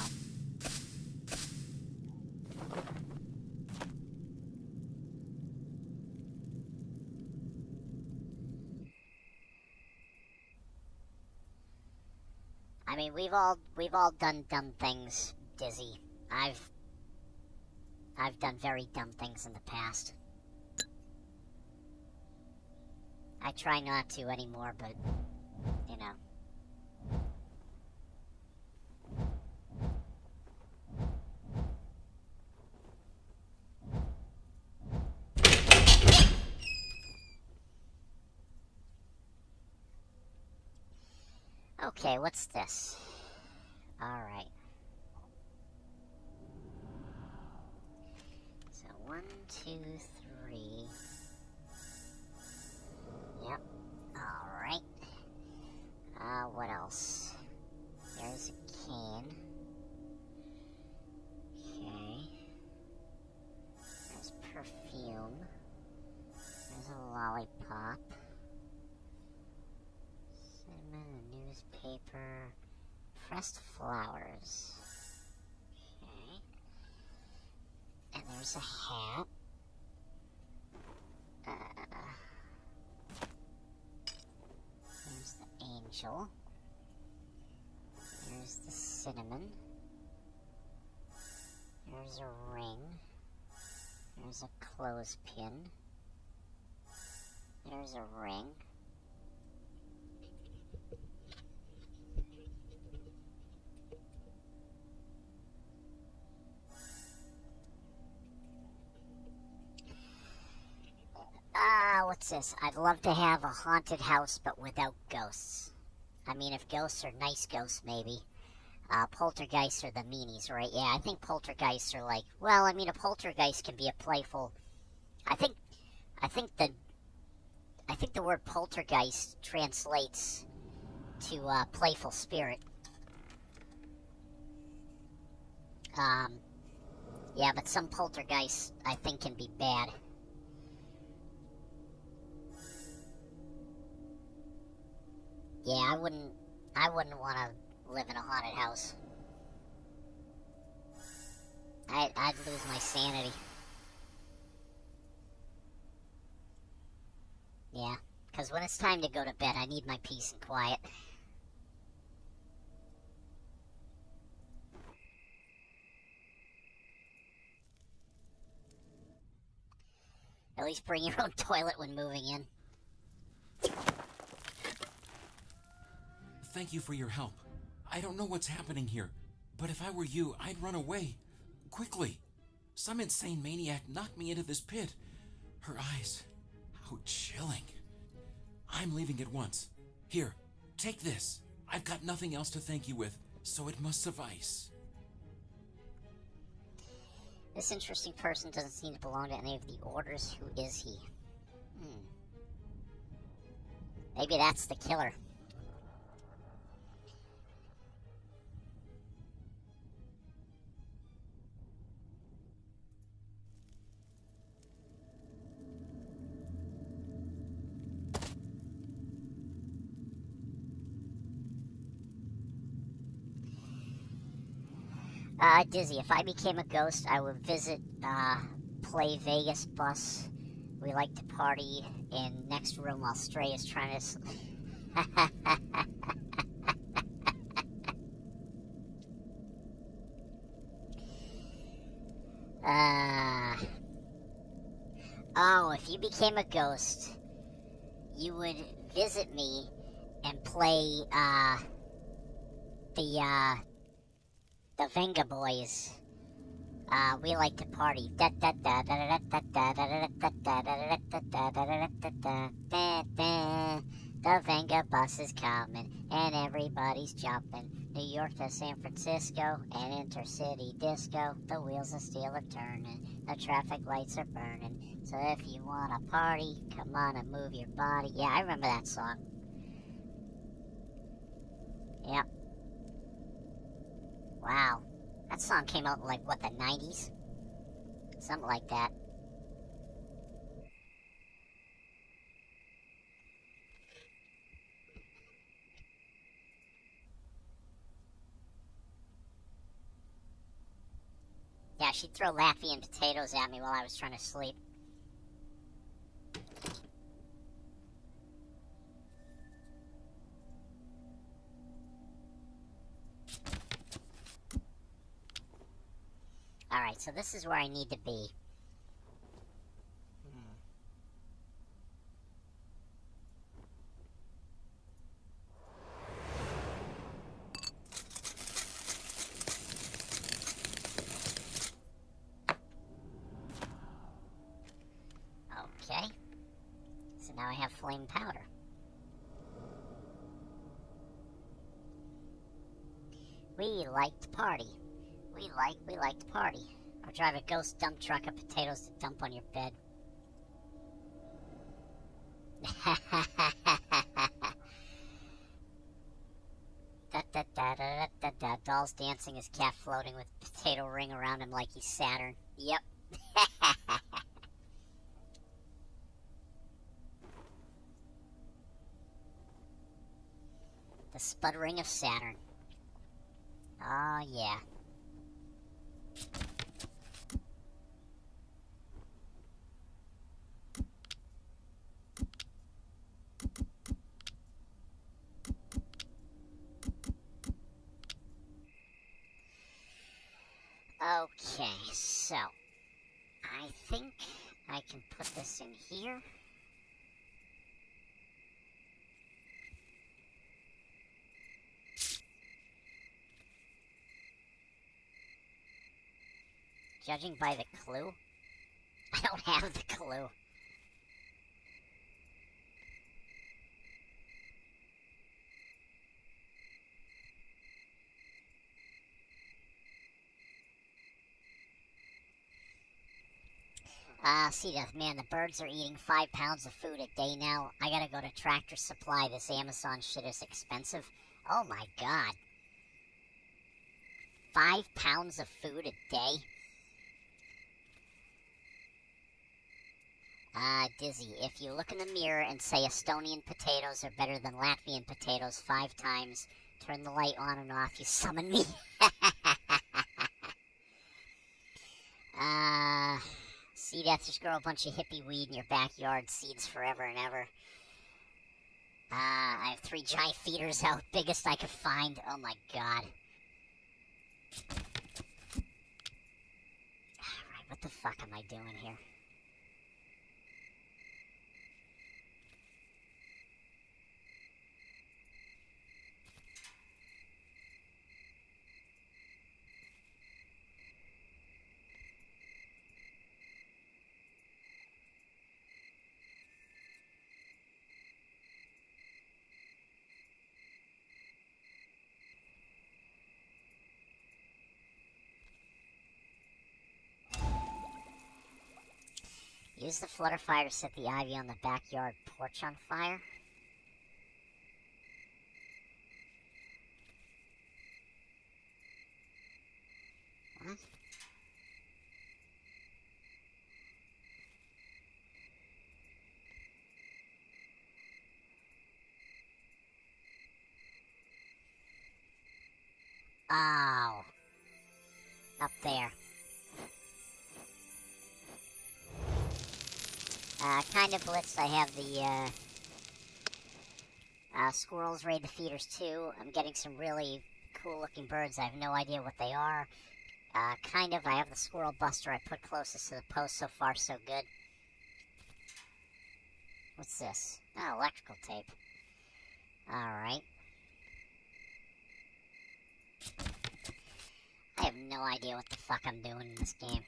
I mean, we've all done dumb things, Dizzy. I've done very dumb things in the past. I try not to anymore, but you know. Okay, what's this? Alright. So, 1, 2, 3. Yep. Alright. What else? There's a cane. Okay. There's perfume. There's a lollipop. A newspaper, pressed flowers. Okay. And there's a hat. There's the angel. There's the cinnamon. There's a ring. There's a clothespin. There's a ring. What's this? I'd love to have a haunted house, but without ghosts. I mean, if ghosts are nice ghosts, maybe. Poltergeists are the meanies, right? Yeah, I think poltergeists are like... Well, I mean, a poltergeist can be a playful... I think the word poltergeist translates to playful spirit. Yeah, but some poltergeists, I think, can be bad. Yeah, I wouldn't want to live in a haunted house. I'd lose my sanity. Yeah, because when it's time to go to bed, I need my peace and quiet. At least bring your own toilet when moving in. Thank you for your help. I don't know what's happening here, but if I were you, I'd run away. Quickly. Some insane maniac knocked me into this pit. Her eyes. How chilling. I'm leaving at once. Here, take this. I've got nothing else to thank you with, so it must suffice. This interesting person doesn't seem to belong to any of the orders. Who is he? Maybe that's the killer. Dizzy, if I became a ghost, I would visit, Play Vegas bus. We like to party in next room while Stray is trying to... Oh, if you became a ghost, you would visit me and play, the Venga Boys. We like to party. The Venga bus is coming, and everybody's jumping. New York to San Francisco, an intercity disco. The wheels of steel are turning, the traffic lights are burning. So if you want to party, come on and move your body. Yeah, I remember that song. Yep. Wow. That song came out in, like, what, the 90s? Something like that. Yeah, she'd throw Latvian potatoes at me while I was trying to sleep. Alright, so this is where I need to be. Okay. So now I have flame powder. We like to party. We like to party. Or drive a ghost dump truck of potatoes to dump on your bed. Da. Doll's dancing, his cat floating with potato ring around him like he's Saturn. Yep. The sputtering of Saturn. Oh, yeah. Okay, so I think I can put this in here. Judging by the clue, I don't have the clue. See that, man, the birds are eating 5 pounds of food a day now. I gotta go to Tractor Supply. This Amazon shit is expensive. Oh my god. 5 pounds of food a day? Dizzy, if you look in the mirror and say Estonian potatoes are better than Latvian potatoes 5 times, turn the light on and off, you summon me. Seed ethers grow a bunch of hippie weed in your backyard, seeds forever and ever. I have 3 giant feeders out, biggest I could find. Oh my god. Alright, what the fuck am I doing here? Use the flutter fire to set the ivy on the backyard porch on fire. What? Oh. Up there. Kind of blitzed. I have the, squirrels raid the feeders too. I'm getting some really cool looking birds. I have no idea what they are. Kind of. I have the squirrel buster I put closest to the post. So far, so good. What's this? Oh, electrical tape. Alright. I have no idea what the fuck I'm doing in this game.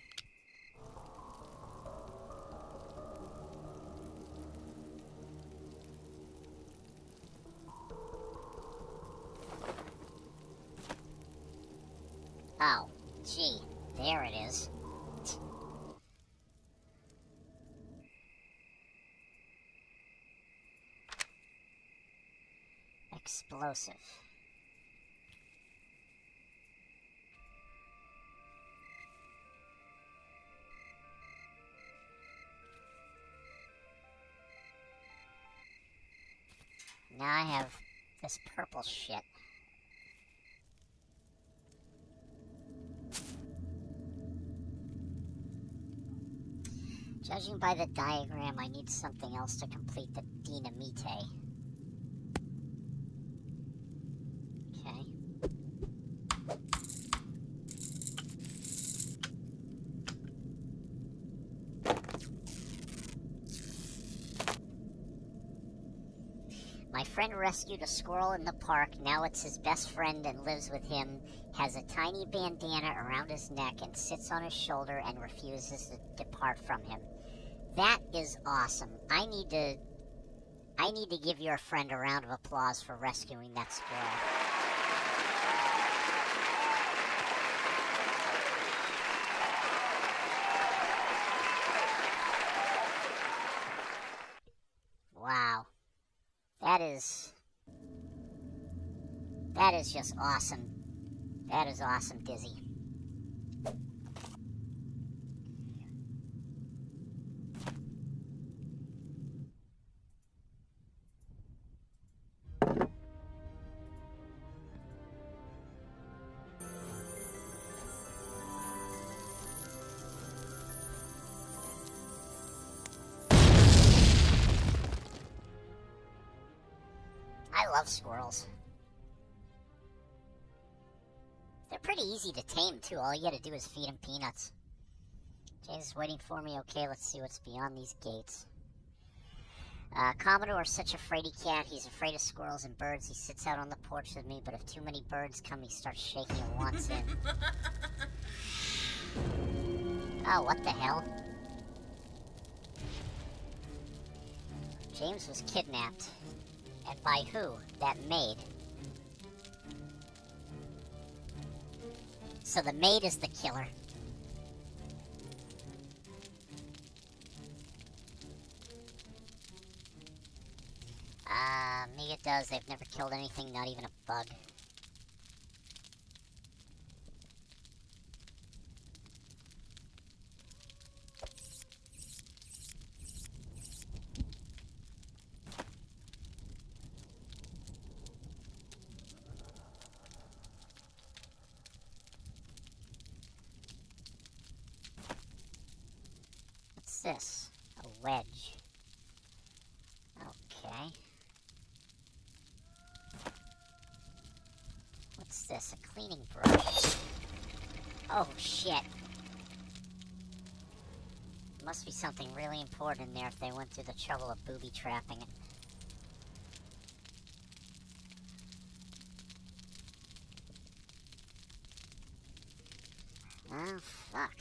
Oh, gee, there it is. Explosive. Now I have this purple shit. Judging by the diagram, I need something else to complete the dynamite. Okay. My friend rescued a squirrel in the park. Now it's his best friend and lives with him. Has a tiny bandana around his neck and sits on his shoulder and refuses to depart from him. That is awesome. I need to give your friend a round of applause for rescuing that squirrel. Wow. That is just awesome. That is awesome, Dizzy. I love squirrels. They're pretty easy to tame, too. All you gotta do is feed them peanuts. James is waiting for me. Okay, let's see what's beyond these gates. Commodore's such a fraidy cat. He's afraid of squirrels and birds. He sits out on the porch with me, but if too many birds come, he starts shaking and wants in. Oh, what the hell? James was kidnapped. And by who? That maid. So the maid is the killer. Maybe it does. They've never killed anything, not even a bug. What's this? A wedge. Okay. What's this? A cleaning brush. Oh, shit. Must be something really important in there if they went through the trouble of booby-trapping it. Oh, fuck.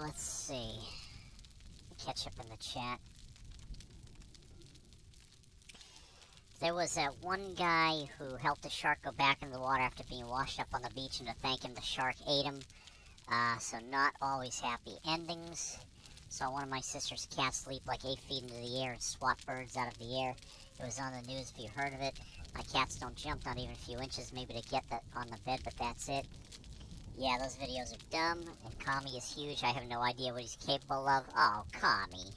Let's see. Catch up in the chat. There was that one guy who helped the shark go back in the water after being washed up on the beach, and to thank him, the shark ate him. So not always happy endings. Saw one of my sister's cats leap like 8 feet into the air and swat birds out of the air. It was on the news if you heard of it. My cats don't jump, not even a few inches, maybe to get that on the bed, but that's it. Yeah, those videos are dumb, and Kami is huge. I have no idea what he's capable of. Oh, Kami.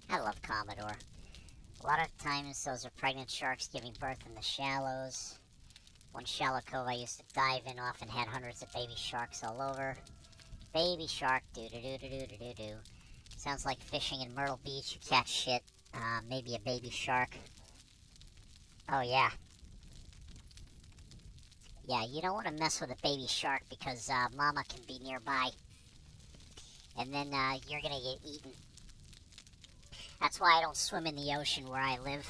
I love Commodore. A lot of times, those are pregnant sharks giving birth in the shallows. One shallow cove I used to dive in often had hundreds of baby sharks all over. Baby shark, do-do-do-do-do-do-do. Sounds like fishing in Myrtle Beach. You catch shit. Maybe a baby shark. Oh, yeah. Yeah, you don't want to mess with a baby shark because mama can be nearby. And then you're going to get eaten. That's why I don't swim in the ocean where I live,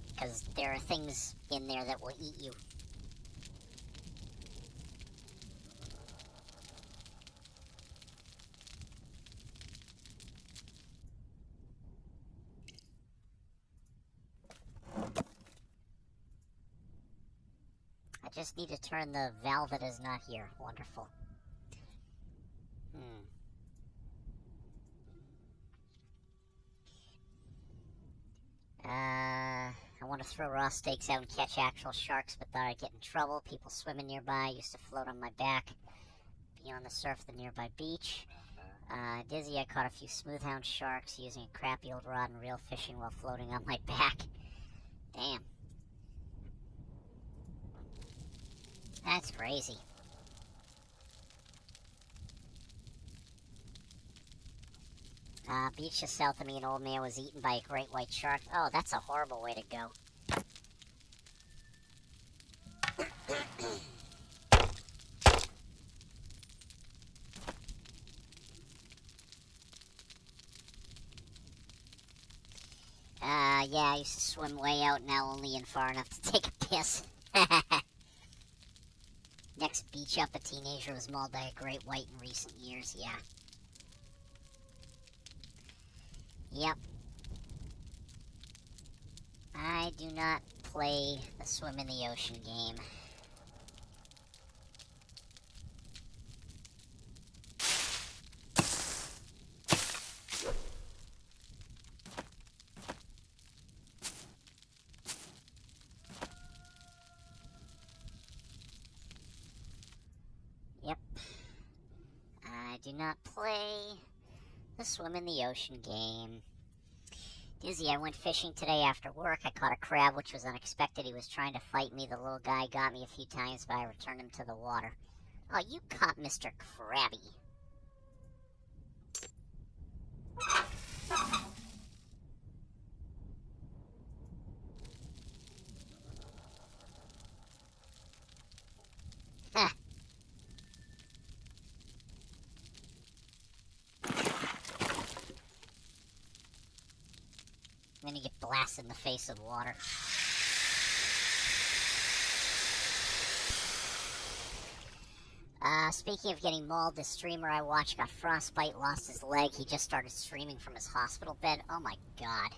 because there are things in there that will eat you. I just need to turn the valve that is not here. Wonderful. I want to throw raw steaks out and catch actual sharks, but thought I'd get in trouble. People swimming nearby used to float on my back, be on the surf at the nearby beach. Dizzy, I caught a few smoothhound sharks using a crappy old rod and reel fishing while floating on my back. Damn. That's crazy. Beach just south of me, an old man was eaten by a great white shark. Oh, that's a horrible way to go. Yeah, I used to swim way out, now only in far enough to take a piss. Next beach up, a teenager was mauled by a great white in recent years, yeah. Yep. I do not play the swim in the ocean game. Yep. I do not play the swim in the ocean game. Dizzy, I went fishing today after work. I caught a crab, which was unexpected. He was trying to fight me. The little guy got me a few times, but I returned him to the water. Oh, you caught Mr. Krabby. Huh. Then you get blasted in the face with water. Speaking of getting mauled, the streamer I watched got frostbite, lost his leg. He just started streaming from his hospital bed. Oh my god.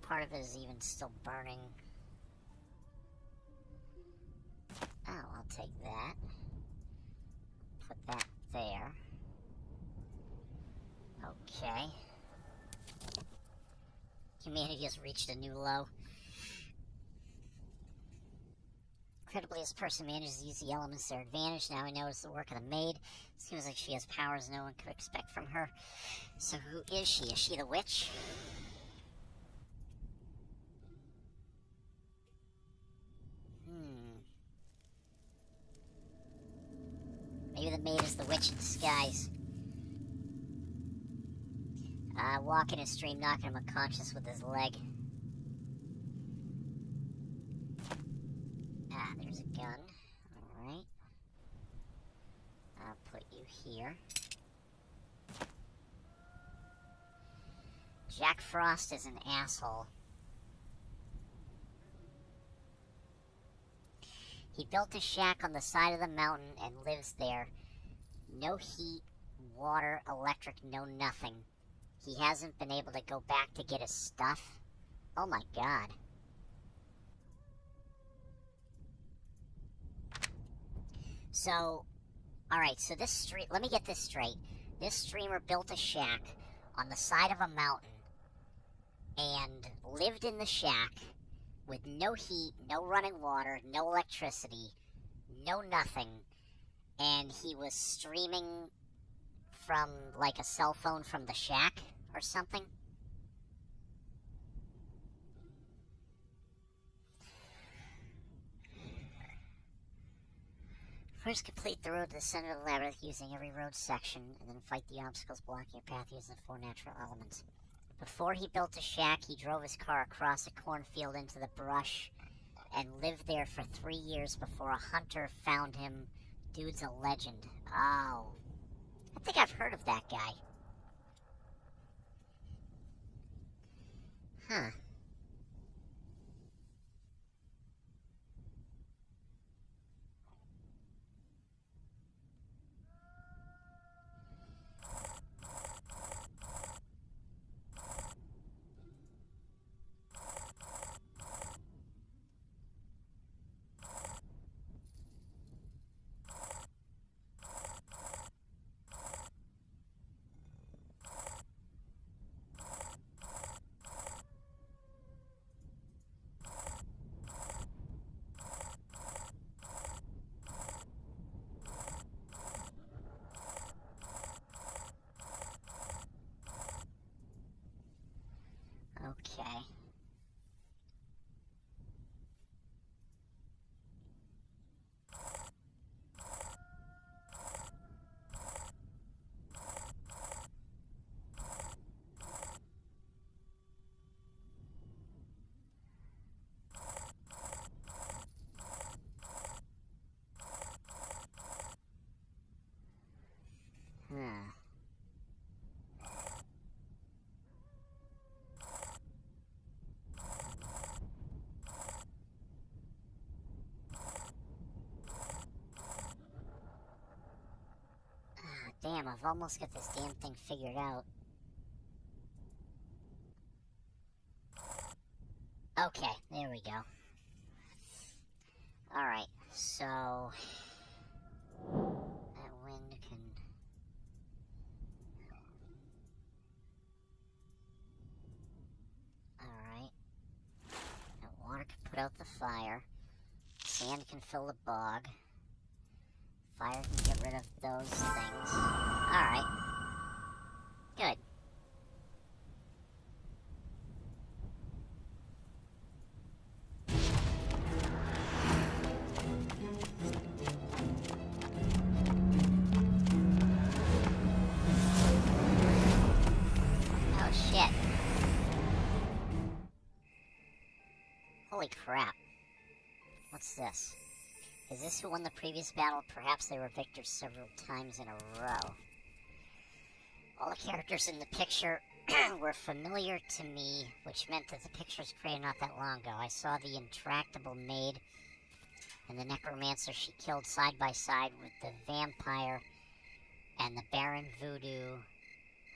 Part of it is even still burning. Oh, I'll take that. Put that there. Okay. Humanity has reached a new low. Incredibly, this person manages to use the elements to their advantage. Now we know it's the work of the maid. Seems like she has powers no one could expect from her. So who is she? Is she the witch? Maybe the maid is the witch in disguise. Walking in a stream, knocking him unconscious with his leg. There's a gun. Alright. I'll put you here. Jack Frost is an asshole. He built a shack on the side of the mountain and lives there. No heat, water, electric, no nothing. He hasn't been able to go back to get his stuff. Oh my god. So, alright, so this street, let me get this straight. This streamer built a shack on the side of a mountain and lived in the shack with no heat, no running water, no electricity, no nothing, and he was streaming from, like, a cell phone from the shack or something? First, complete the road to the center of the labyrinth using every road section, and then fight the obstacles blocking your path using the 4 natural elements. Before he built a shack, he drove his car across a cornfield into the brush and lived there for 3 years before a hunter found him. Dude's a legend. Oh. I think I've heard of that guy. Huh. Okay. Hmm. Damn, I've almost got this damn thing figured out. Okay, there we go. Alright, so... that wind can... Alright. That water can put out the fire. Sand can fill the bog. Fire can get rid of those things. Alright. Good. Oh shit. Holy crap. What's this? Is this who won the previous battle? Perhaps they were victors several times in a row. All the characters in the picture were familiar to me, which meant that the picture was created not that long ago. I saw the intractable maid and the necromancer she killed side by side with the vampire and the Baron Voodoo,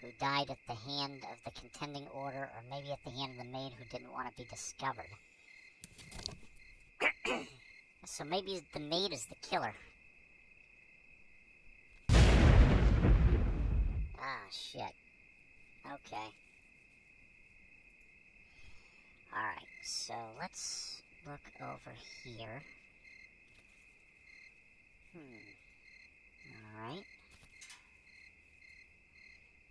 who died at the hand of the contending order, or maybe at the hand of the maid who didn't want to be discovered. So maybe the maid is the killer. Ah, shit. Okay. Alright, so let's look over here. Alright.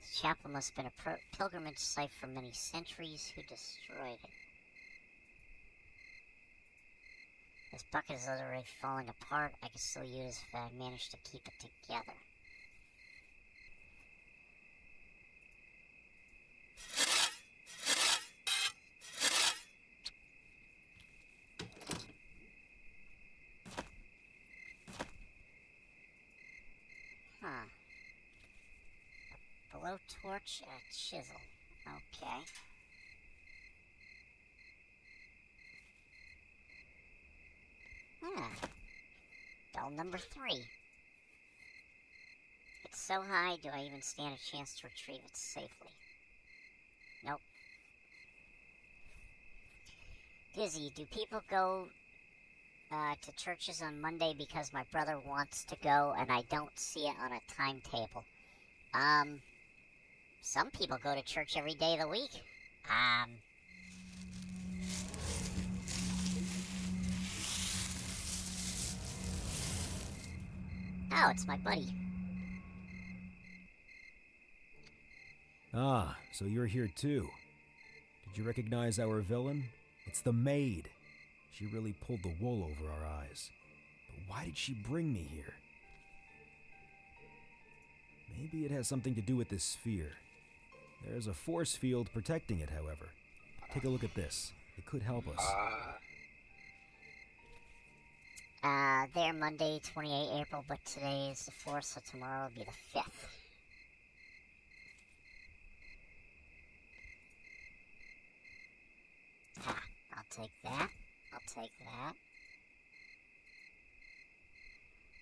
This chapel must have been a pilgrimage site for many centuries. Who destroyed it? This bucket is already falling apart. I could still use if I managed to keep it together. Huh. A blowtorch and a chisel. Okay. Bell number 3. It's so high, do I even stand a chance to retrieve it safely? Nope. Dizzy, do people go to churches on Monday because my brother wants to go and I don't see it on a timetable? Some people go to church every day of the week. Oh, it's my buddy. Ah, so you're here too. Did you recognize our villain? It's the maid. She really pulled the wool over our eyes. But why did she bring me here? Maybe it has something to do with this sphere. There's a force field protecting it, however. Take a look at this. It could help us. There, Monday, 28 April, but today is the 4th, so tomorrow will be the 5th. take that. I'll take that.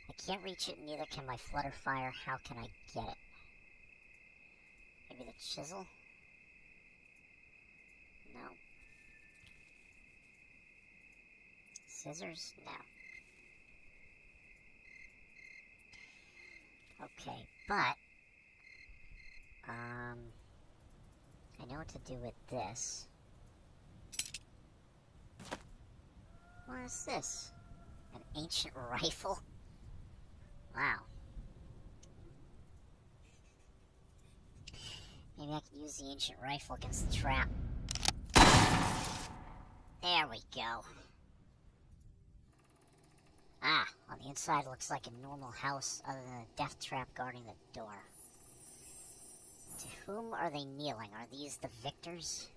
I can't reach it, neither can my flutter fire. How can I get it? Maybe the chisel? No. Scissors? No. Okay, but I know what to do with this. What is this? An ancient rifle? Wow. Maybe I can use the ancient rifle against the trap. There we go. Ah, on the inside looks like a normal house other than a death trap guarding the door. To whom are they kneeling? Are these the victors?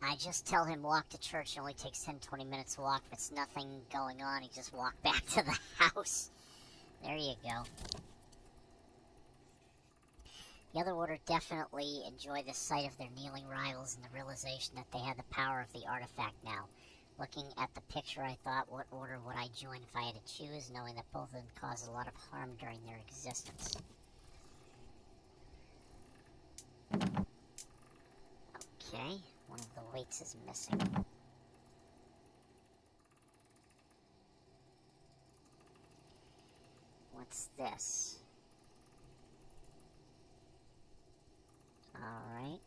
I just tell him walk to church. It only takes 10-20 minutes to walk. If it's nothing going on, he just walk back to the house. There you go. The other order definitely enjoy the sight of their kneeling rivals and the realization that they had the power of the artifact now. Looking at the picture, I thought, what order would I join if I had to choose, knowing that both of them caused a lot of harm during their existence. Okay, one of the weights is missing. What's this? Alright.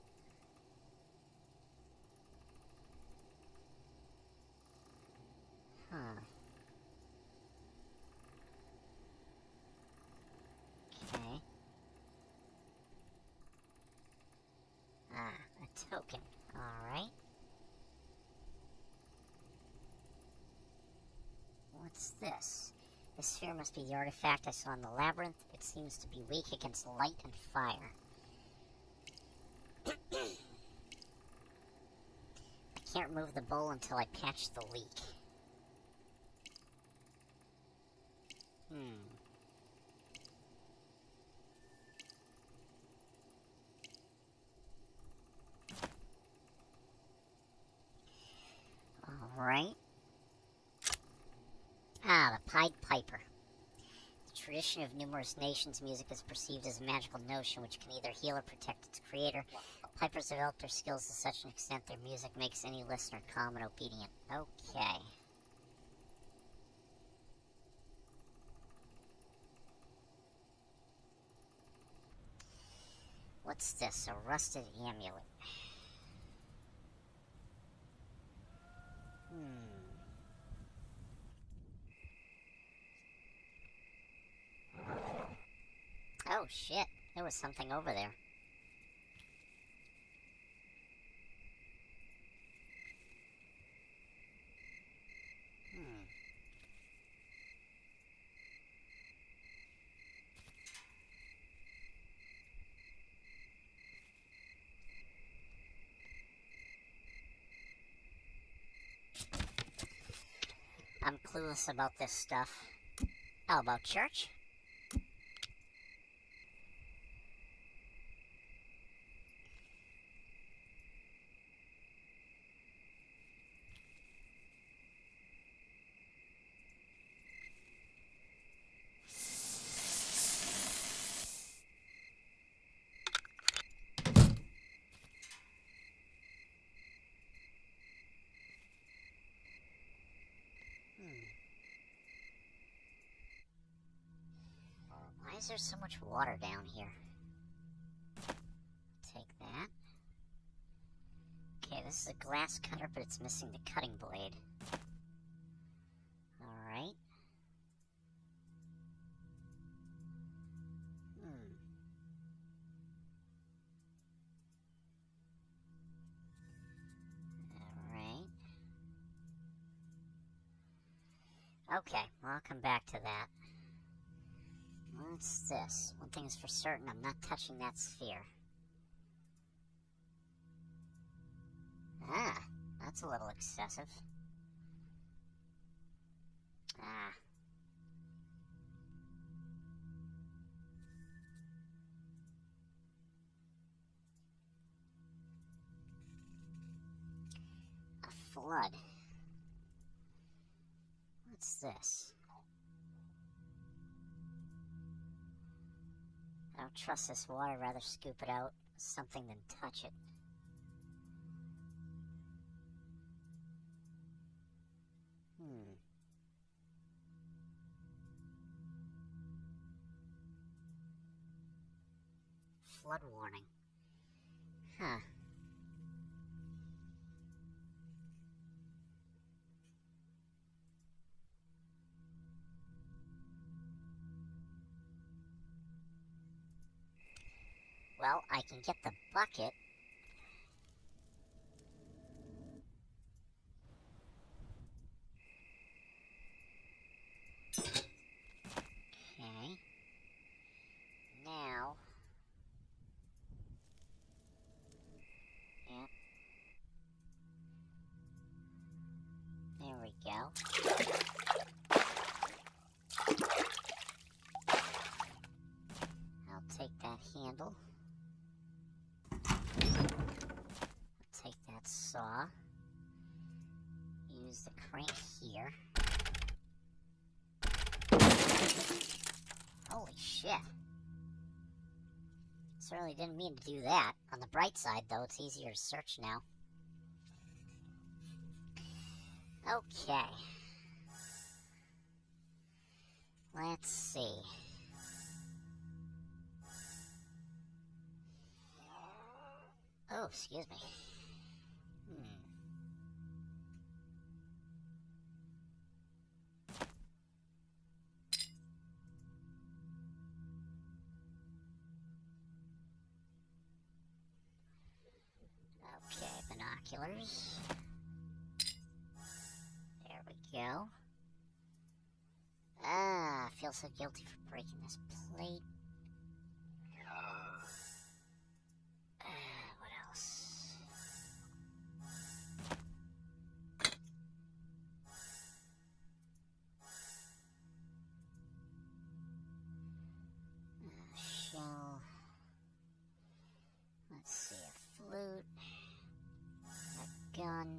Huh. Okay. Ah, a token. Alright. What's this? This sphere must be the artifact I saw in the labyrinth. It seems to be weak against light and fire. I can't remove the bowl until I patch the leak. Alright. Ah, the Pied Piper. The tradition of numerous nations, music is perceived as a magical notion which can either heal or protect its creator. Pipers develop their skills to such an extent their music makes any listener calm and obedient. Okay. What's this? A rusted amulet. Oh shit, there was something over there. I'm clueless about this stuff. How about church? Why is there so much water down here? Take that. Okay, this is a glass cutter, but it's missing the cutting blade. Alright. Alright. Okay, well, I'll come back to that. What's this? One thing is for certain, I'm not touching that sphere. Ah, that's a little excessive. Ah. blood. What's this? I don't trust this water, rather scoop it out something than touch it. Flood warning. Huh. Well, I can get the bucket. Okay. Now. Yep. There we go. I'll take that handle. I'll take that saw. Use the crank here. Holy shit. Certainly didn't mean to do that. On the bright side, though, it's easier to search now. Okay. Let's see. Oh, excuse me. Okay, binoculars. There we go. Ah, I feel so guilty for breaking this plate. What else? Shell. Let's see, a flute. A gun.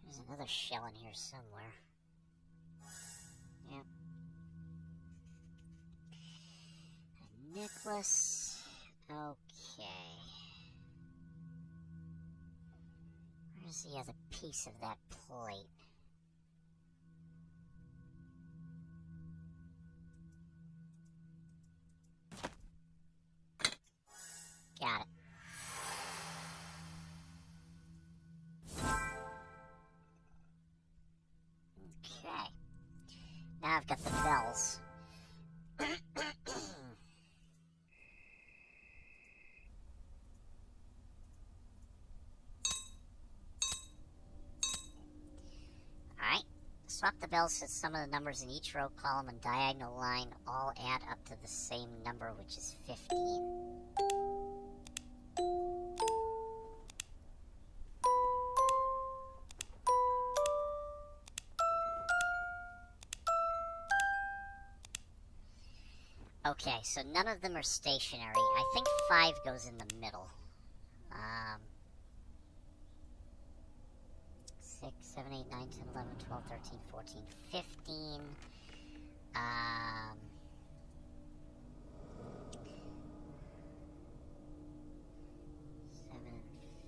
There's another shell in here somewhere. Yep. A necklace. Okay. Where's the other piece of that plate? Got it. Okay. Now I've got the bells. Alright. Swap the bells so some of the numbers in each row, column, and diagonal line all add up to the same number, which is 15. Okay, so none of them are stationary. I think 5 goes in the middle. 6, 7, 8, 9, 10, 11, 12, 13, 14, 15.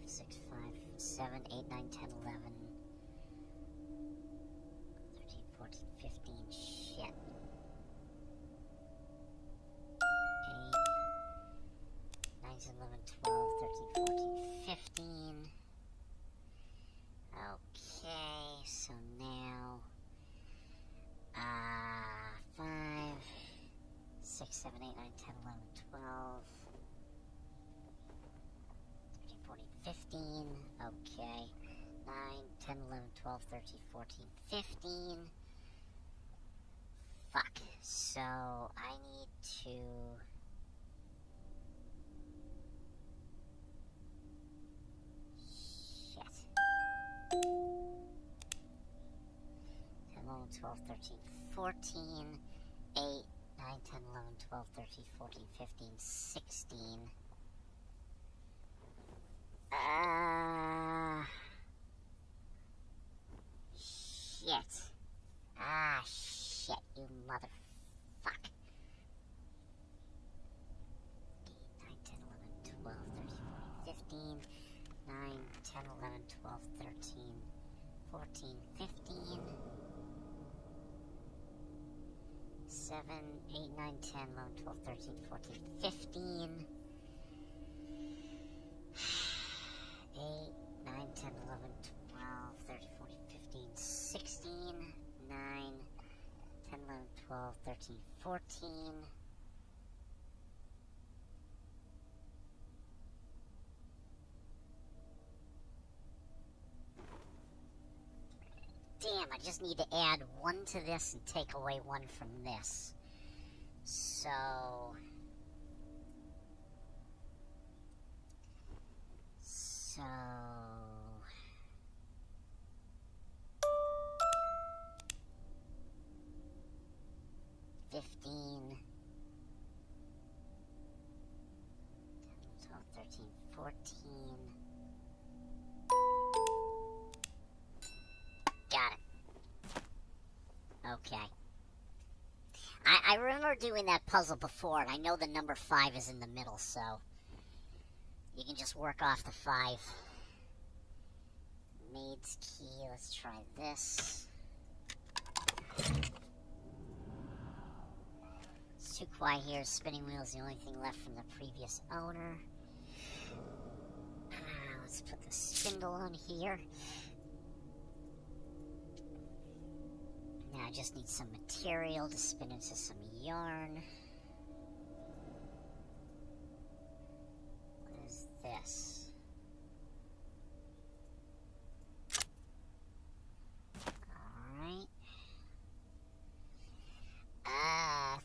6, 5, 7, 8, 9, 10, 11, 13, 14, 15. Shit. 8, 9, 10, 11, 12, 13, 14, 15. Okay, so now 5, 6, 7, 8, 9, 10, 11, 12, 13, 14, 15. Okay, 9, 10, 11, 12, 13, 14, 15. Fuck. So I need to... Shit. 10, 11, 12, 13, 14, 8, 9, 10, 11, 12, 13, 14, 15, 16. 14, 15. 7, 8, 9, 10, 11, 12, 13, 14, 15. 8, 9, 10, 11, 12, 13, 14, 15, 16. 9, 10, 11, 12, 13, 14. Damn, I just need to add 1 to this and take away 1 from this. So... 15... 12, 13, 14... Got it. Okay. I remember doing that puzzle before, and I know the number 5 is in the middle, so... You can just work off the 5. Maid's key, let's try this. It's too quiet here. Spinning wheel is the only thing left from the previous owner. Let's put the spindle on here. Now I just need some material to spin into some yarn. What is this? Alright.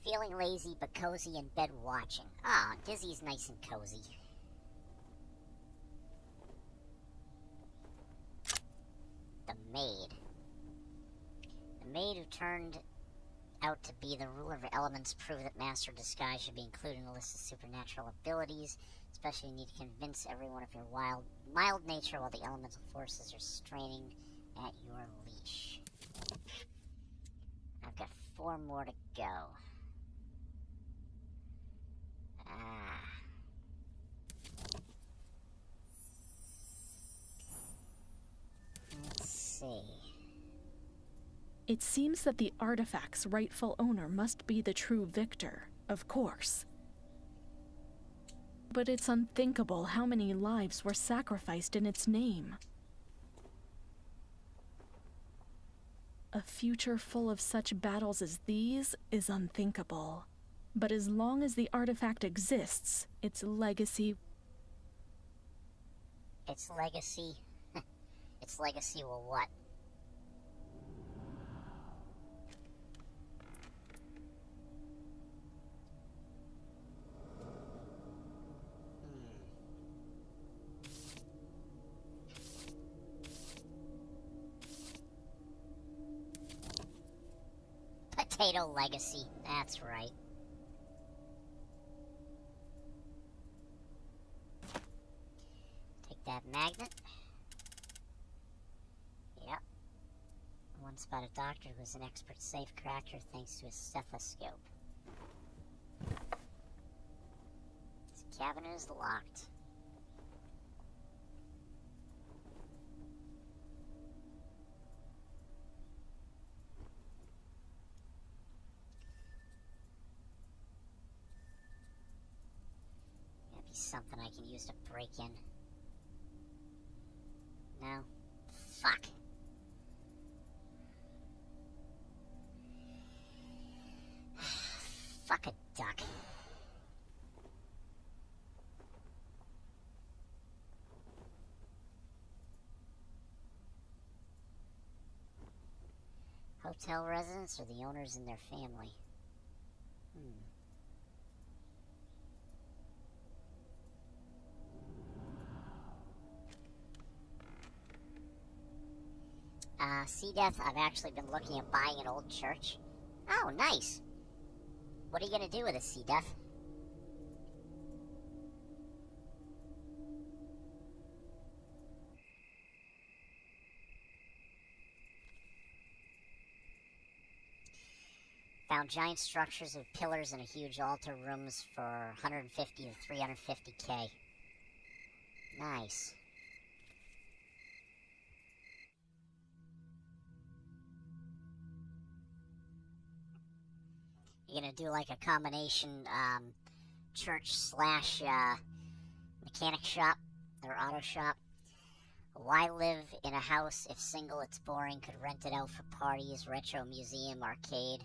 Feeling lazy but cozy in bed watching. Ah, Dizzy's nice and cozy. The maid. The maid who turned out to be the ruler of elements proved that Master Disguise should be included in the list of supernatural abilities, especially you need to convince everyone of your mild nature while the elemental forces are straining at your leash. I've got 4 more to go. Let's see. It seems that the artifact's rightful owner must be the true victor, of course. But it's unthinkable how many lives were sacrificed in its name. A future full of such battles as these is unthinkable. But as long as the artifact exists, its legacy... Its legacy? Its legacy will what? Potato legacy, that's right. Take that magnet. Yep. One spotted doctor who is an expert safe cracker thanks to his stethoscope. This cabinet is locked. Something I can use to break in. No? Fuck. Fuck a duck. Hotel residents or the owners and their family? Sea Death, I've actually been looking at buying an old church. Oh, nice. What are you gonna do with it, Sea Death? Found giant structures with pillars and a huge altar, rooms for 150 to 350k. Nice. You gonna do like a combination church slash mechanic shop or auto shop? Why live in a house if single? It's boring. Could rent it out for parties, retro museum, arcade.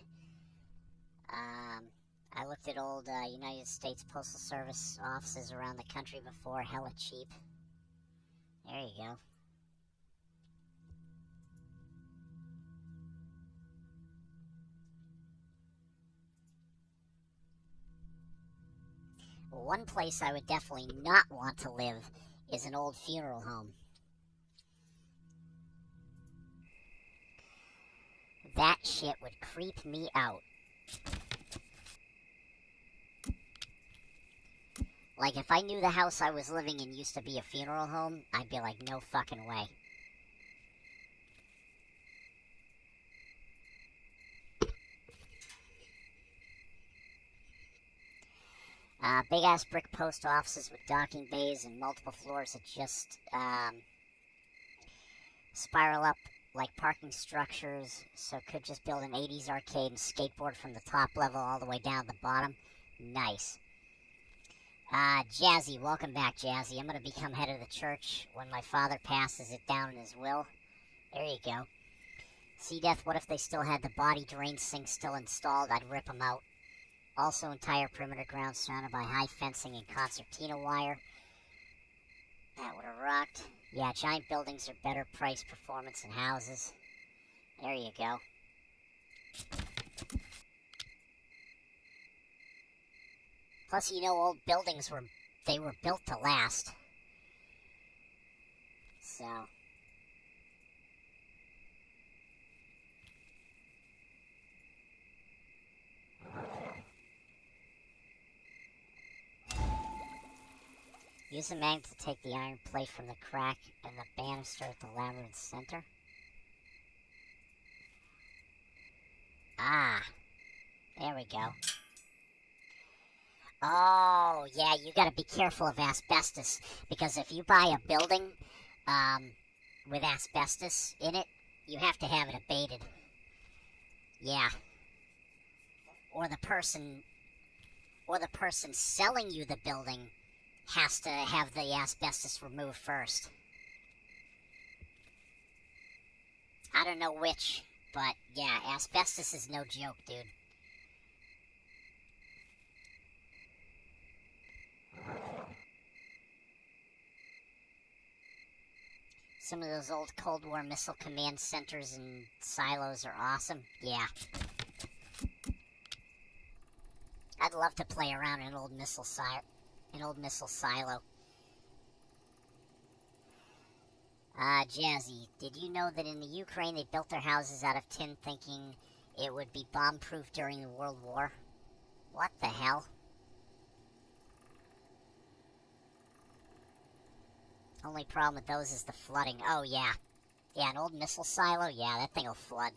I looked at old United States Postal Service offices around the country before. Hella cheap. There you go. One place I would definitely not want to live is an old funeral home. That shit would creep me out. Like, if I knew the house I was living in used to be a funeral home, I'd be like, no fucking way. Big-ass brick post offices with docking bays and multiple floors that just spiral up like parking structures, so could just build an 80s arcade and skateboard from the top level all the way down to the bottom. Nice. Jazzy, welcome back, Jazzy. I'm going to become head of the church when my father passes it down in his will. There you go. Sea Death, what if they still had the body drain sink still installed? I'd rip them out. Also, entire perimeter grounds surrounded by high fencing and concertina wire. That would have rocked. Yeah, giant buildings are better price performance than houses. There you go. Plus, you know, old buildings were built to last. So. Use the magnet to take the iron plate from the crack and the banister at the labyrinth center. Ah. There we go. Oh, yeah, you gotta be careful of asbestos, because if you buy a building with asbestos in it, you have to have it abated. Yeah. Or the person selling you the building has to have the asbestos removed first. I don't know which, but yeah, asbestos is no joke, dude. Some of those old Cold War missile command centers and silos are awesome. Yeah. I'd love to play around in an old missile silo. Jazzy, did you know that in the Ukraine they built their houses out of tin thinking it would be bomb-proof during the World War? What the hell? Only problem with those is the flooding. Oh, yeah. Yeah, an old missile silo? Yeah, that thing will flood.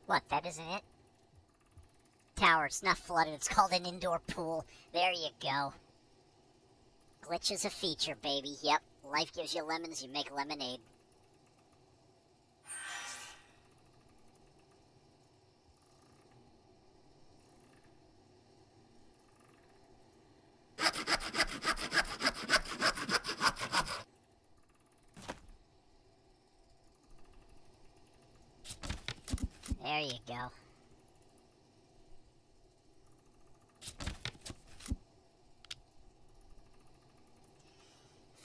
What, that isn't it? Tower, it's not flooded, it's called an indoor pool. There you go. Glitch is a feature, baby. Yep, life gives you lemons, you make lemonade. There you go.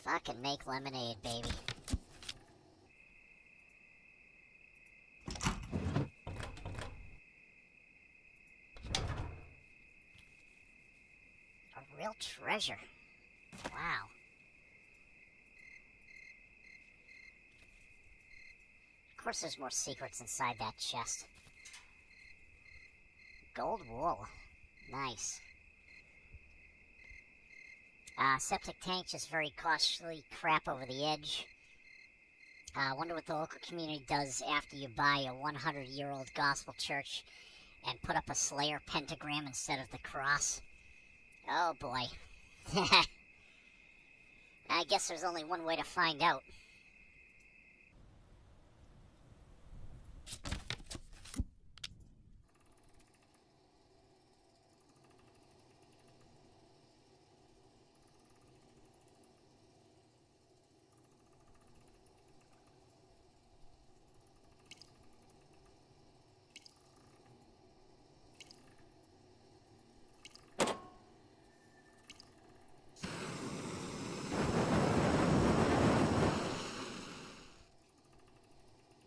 Fucking make lemonade, baby. A real treasure. Wow. Of course there's more secrets inside that chest. Gold wool. Nice. Septic tank, just very costly crap over the edge. Wonder what the local community does after you buy a 100-year-old gospel church and put up a Slayer pentagram instead of the cross. Oh boy. I guess there's only one way to find out.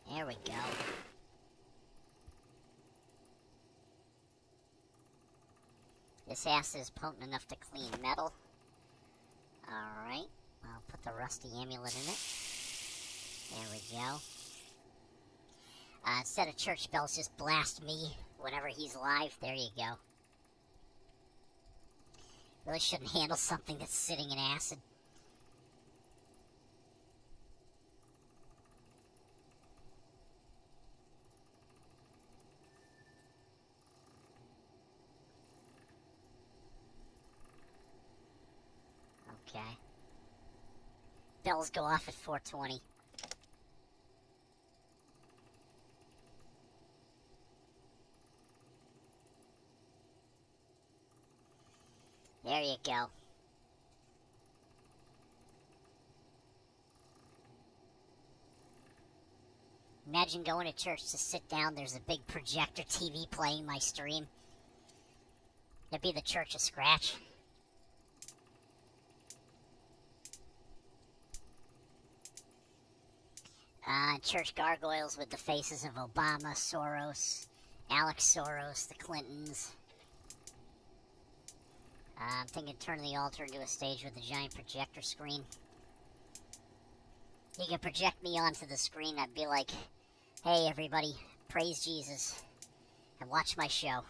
There we go. This acid is potent enough to clean metal. Alright, I'll put the rusty amulet in it. There we go. Instead of church bells, just blast me whenever he's alive. There you go. Really shouldn't handle something that's sitting in acid. Okay. Bells go off at 4:20. There you go. Imagine going to church to sit down, there's a big projector TV playing my stream. It'd be the Church of Scratch. Church gargoyles with the faces of Obama, Soros, Alex Soros, the Clintons. I'm thinking turn the altar into a stage with a giant projector screen. You can project me onto the screen, I'd be like, hey everybody, praise Jesus, and watch my show.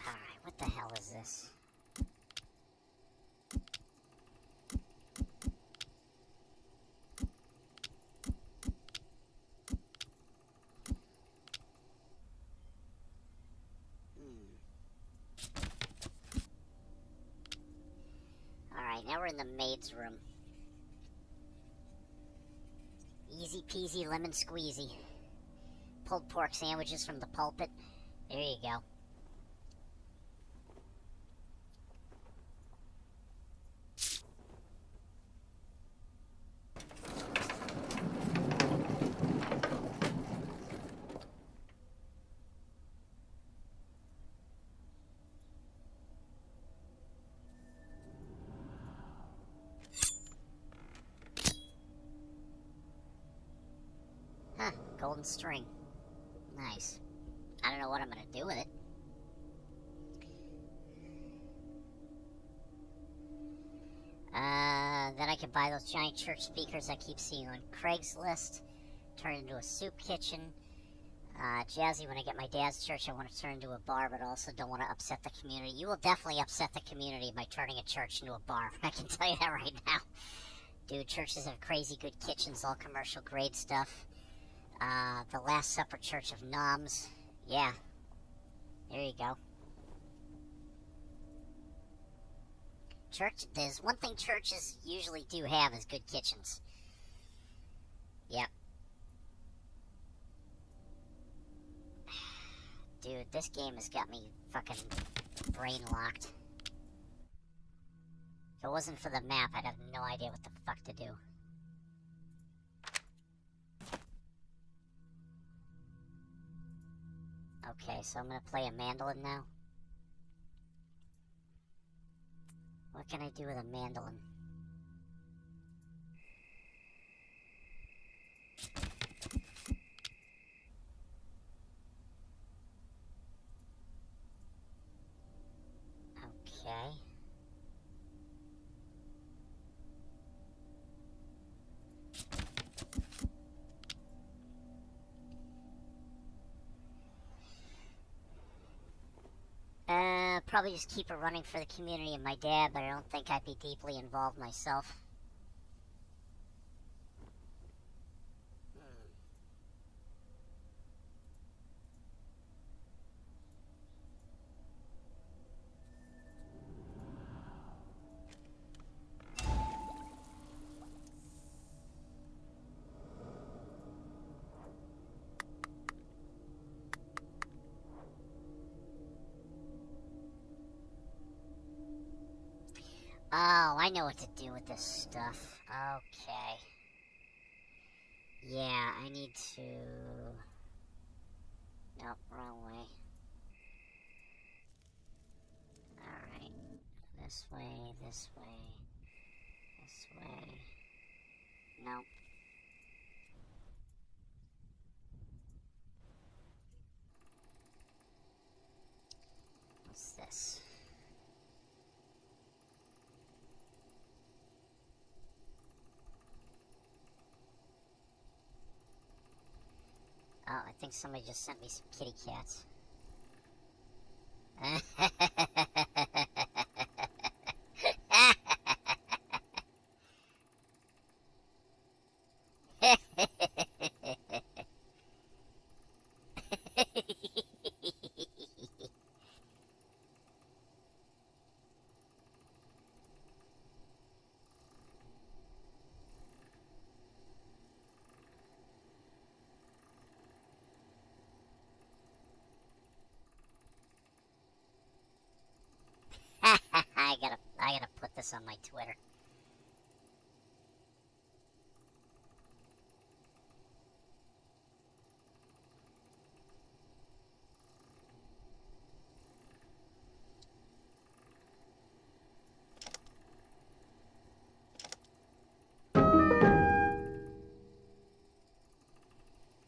Alright, what the hell is this? Alright, now we're in the maid's room. Easy peasy lemon squeezy. Pulled pork sandwiches from the pulpit. There you go. Huh, golden string. Nice. I don't know what I'm gonna do with it. Then I can buy those giant church speakers I keep seeing on Craigslist. Turn it into a soup kitchen. Jazzy, when I get my dad's church, I want to turn into a bar, but also don't want to upset the community. You will definitely upset the community by turning a church into a bar. I can tell you that right now. Dude, churches have crazy good kitchens, all commercial grade stuff. The Last Supper Church of Noms. Yeah. There you go. There's one thing churches usually do have is good kitchens. Yep. dude, this game has got me fucking brain locked. If it wasn't for the map, I'd have no idea what the fuck to do. Okay, so I'm gonna play a mandolin now. What can I do with a mandolin? Okay. Probably just keep it running for the community and my dad, but I don't think I'd be deeply involved myself. Oh, I know what to do with this stuff. Okay. Yeah, I need to... Nope, wrong way. Alright. This way, this way, this way. Nope. What's this? Oh, I think somebody just sent me some kitty cats. I gotta put this on my Twitter.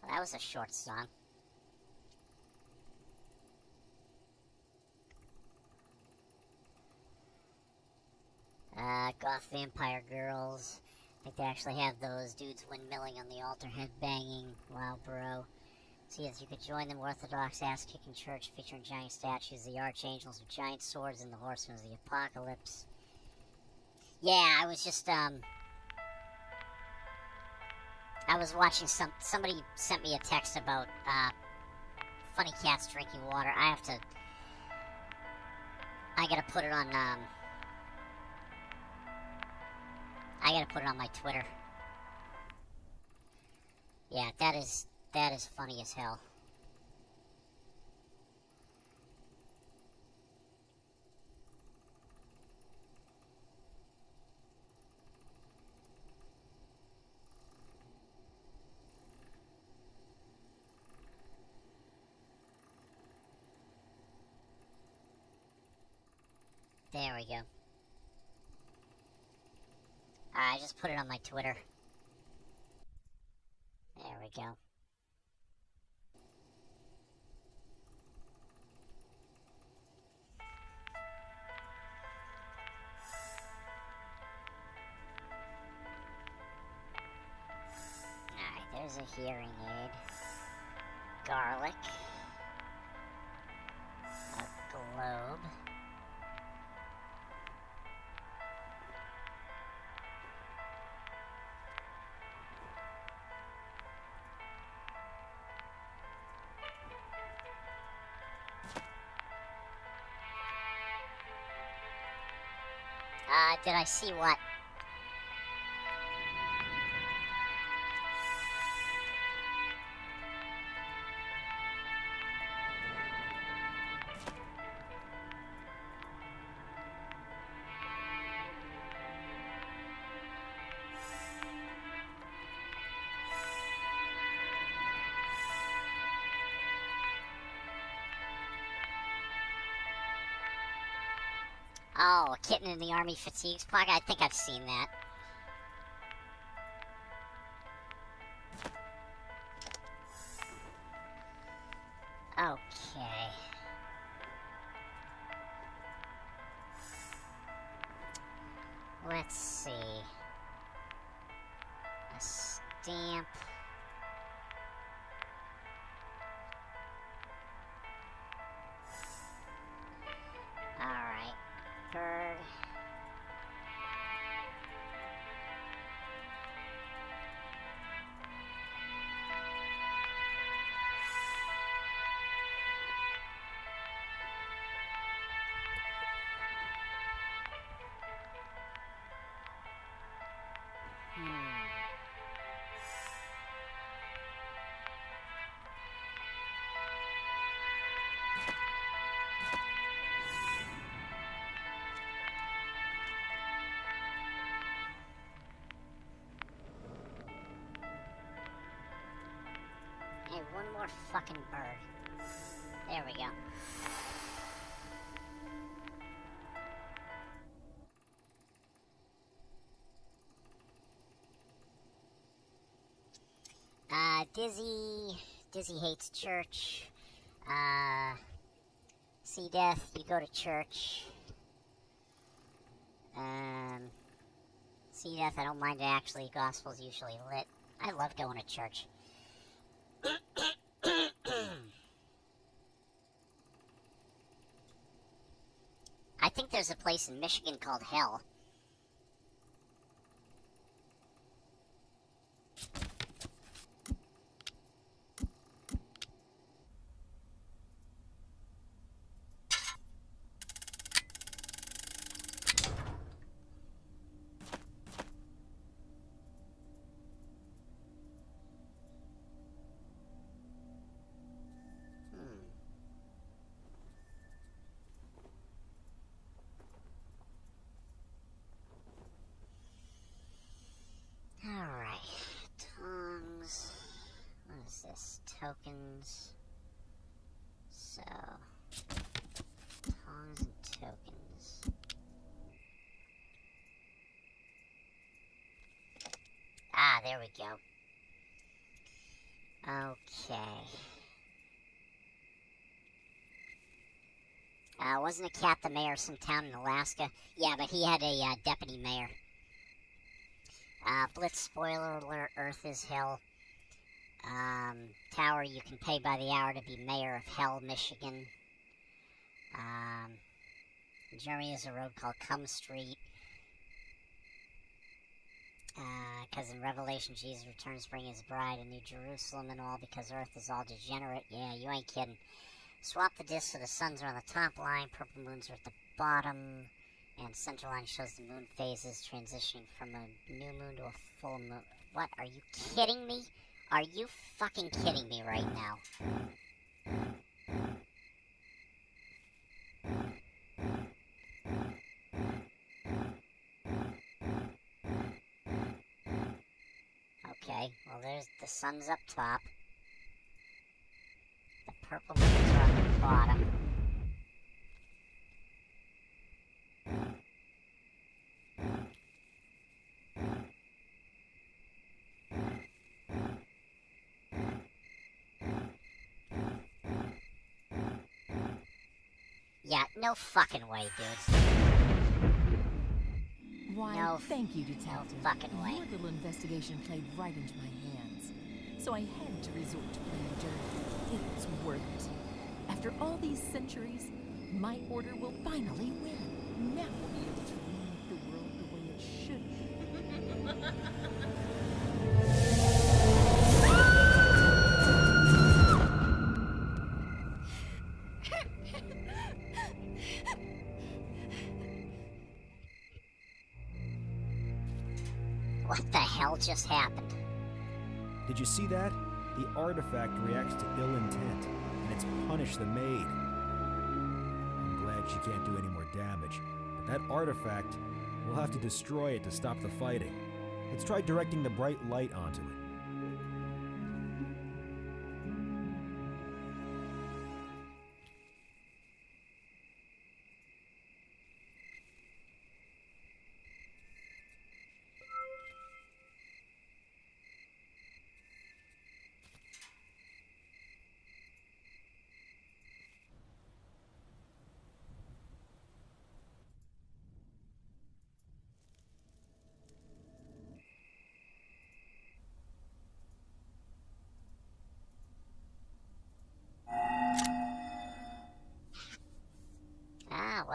Well, that was a short song. Goth Vampire Girls. I think they actually have those dudes windmilling on the altar, head banging. Wow, bro. See, as you could join them, Orthodox ass-kicking church featuring giant statues, the archangels with giant swords, and the horsemen of the apocalypse. Yeah, I was just, I was watching somebody sent me a text about, funny cats drinking water. I gotta put it on, I gotta put it on my Twitter. Yeah, that is funny as hell. There we go. I just put it on my Twitter. There we go. Alright, there's a hearing aid. Garlic. A globe. Did I see what? Oh, a kitten in the army fatigues pocket? I think I've seen that. Okay. Let's see. A stamp. Alright. Bird. Hey, one more fucking bird. There we go. Dizzy hates church. See Death, you go to church. See Death, I don't mind it actually. Gospel's usually lit. I love going to church. I think there's a place in Michigan called Hell. Alright. Tongs. What is this? Tokens. So. Tongs and tokens. Ah, there we go. Okay. Wasn't a cat the mayor of some town in Alaska? Yeah, but he had a deputy mayor. Blitz spoiler alert, Earth is hell. Tower, you can pay by the hour to be mayor of Hell, Michigan. In Germany there's a road called Cum Street. Because in Revelation, Jesus returns bringing his bride a new Jerusalem and all, because Earth is all degenerate. Yeah, you ain't kidding. Swap the discs so the suns are on the top line, purple moons are at the bottom, and center line shows the moon phases transitioning from a new moon to a full moon. What? Are you kidding me? Are you fucking kidding me right now? Okay, well there's the sun's up top. The purple moons are on the bottom. Yeah, no fucking way, dudes. Why, No, thank you, Detective. no fucking way. Your little investigation played right into my hands. So I had to resort to playing dirty. It was worth it. After all these centuries, my order will finally win. Now we'll be able to lead the world the way it should be. What the hell just happened? Did you see that? The artifact reacts to ill intent, and it's punished the maid. I'm glad she can't do any more damage, but that artifact, we'll have to destroy it to stop the fighting. Let's try directing the bright light onto it.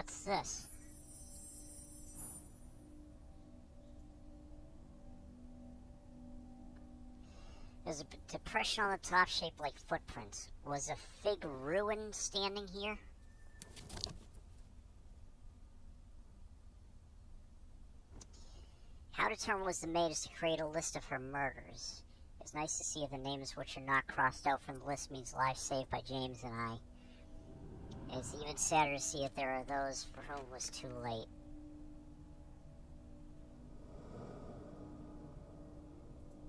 What's this? There's a depression on the top shaped like footprints. Was a fig ruin standing here? How determined was the maid as to create a list of her murders? It's nice to see if the names which are not crossed out from the list means lives saved by James and I. It's even sadder to see that there are those for whom it was too late.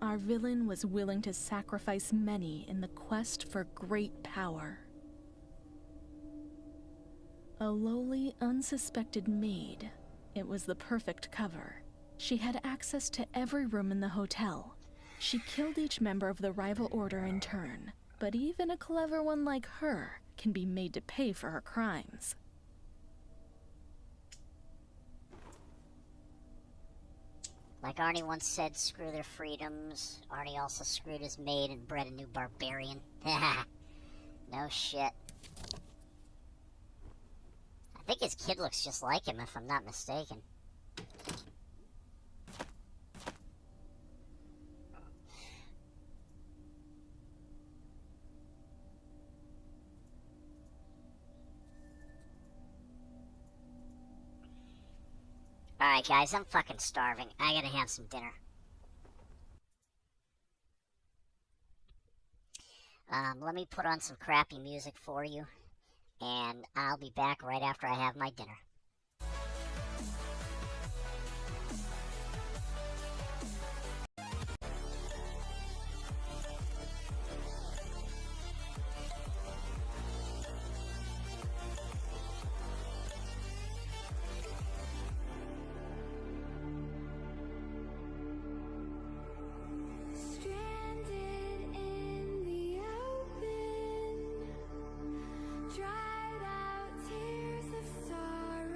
Our villain was willing to sacrifice many in the quest for great power. A lowly, unsuspected maid. It was the perfect cover. She had access to every room in the hotel. She killed each member of the rival order in turn. But even a clever one like her can be made to pay for her crimes. Like Arnie once said, screw their freedoms. Arnie also screwed his maid and bred a new barbarian. No shit. I think his kid looks just like him, if I'm not mistaken. Alright guys, I'm fucking starving. I gotta have some dinner. Let me put on some crappy music for you, and I'll be back right after I have my dinner. Stranded in the open, dried out tears of sorrow.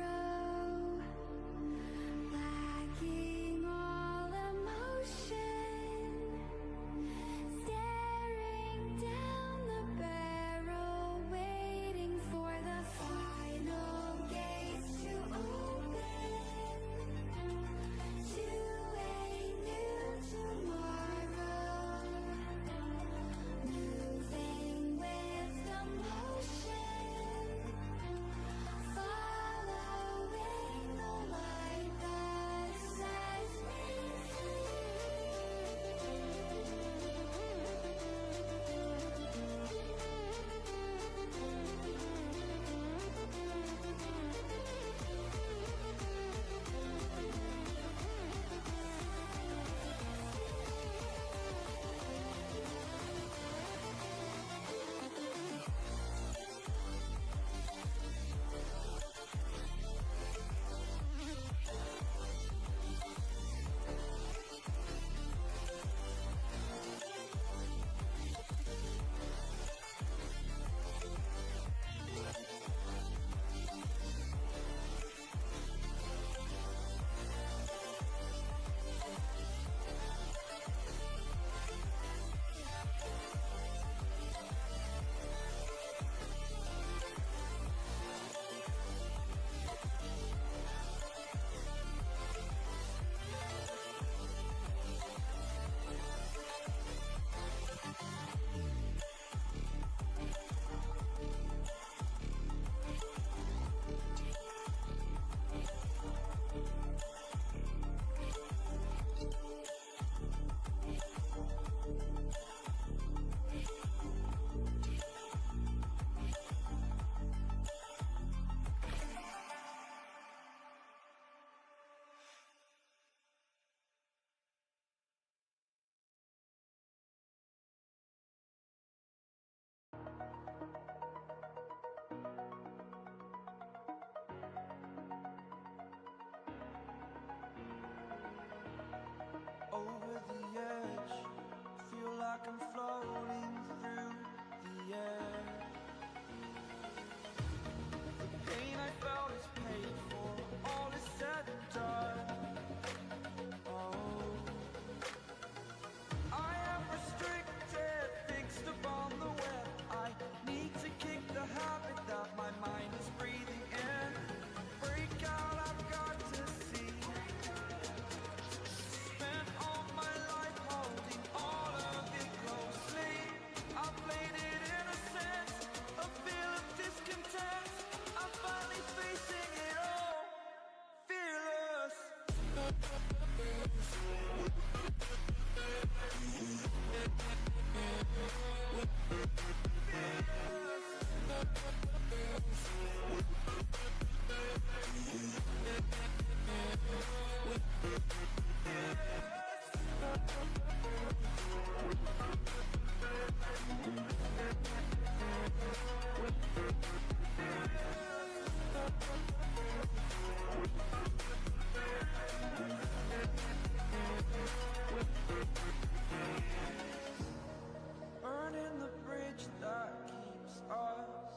Burning the bridge that keeps us.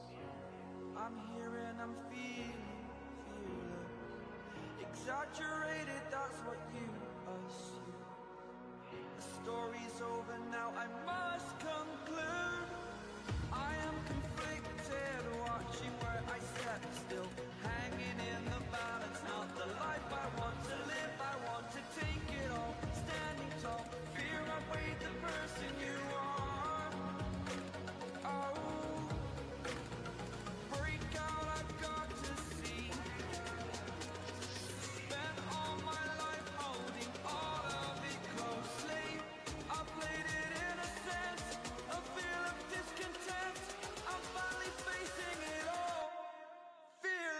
I'm here and I'm feeling fearless. Exaggerated, that's what you assume. The story's over now, I must conclude. I am conflicted, watching where I step still, hanging in the balance. Not the life I want to live, I want to take it all. Standing tall, fear I weighed the person you are. Oh, break out, I've got to see. Spent all my life holding all of it closely. I played it innocent, a feel of discontent. I'm finally facing it all. Fear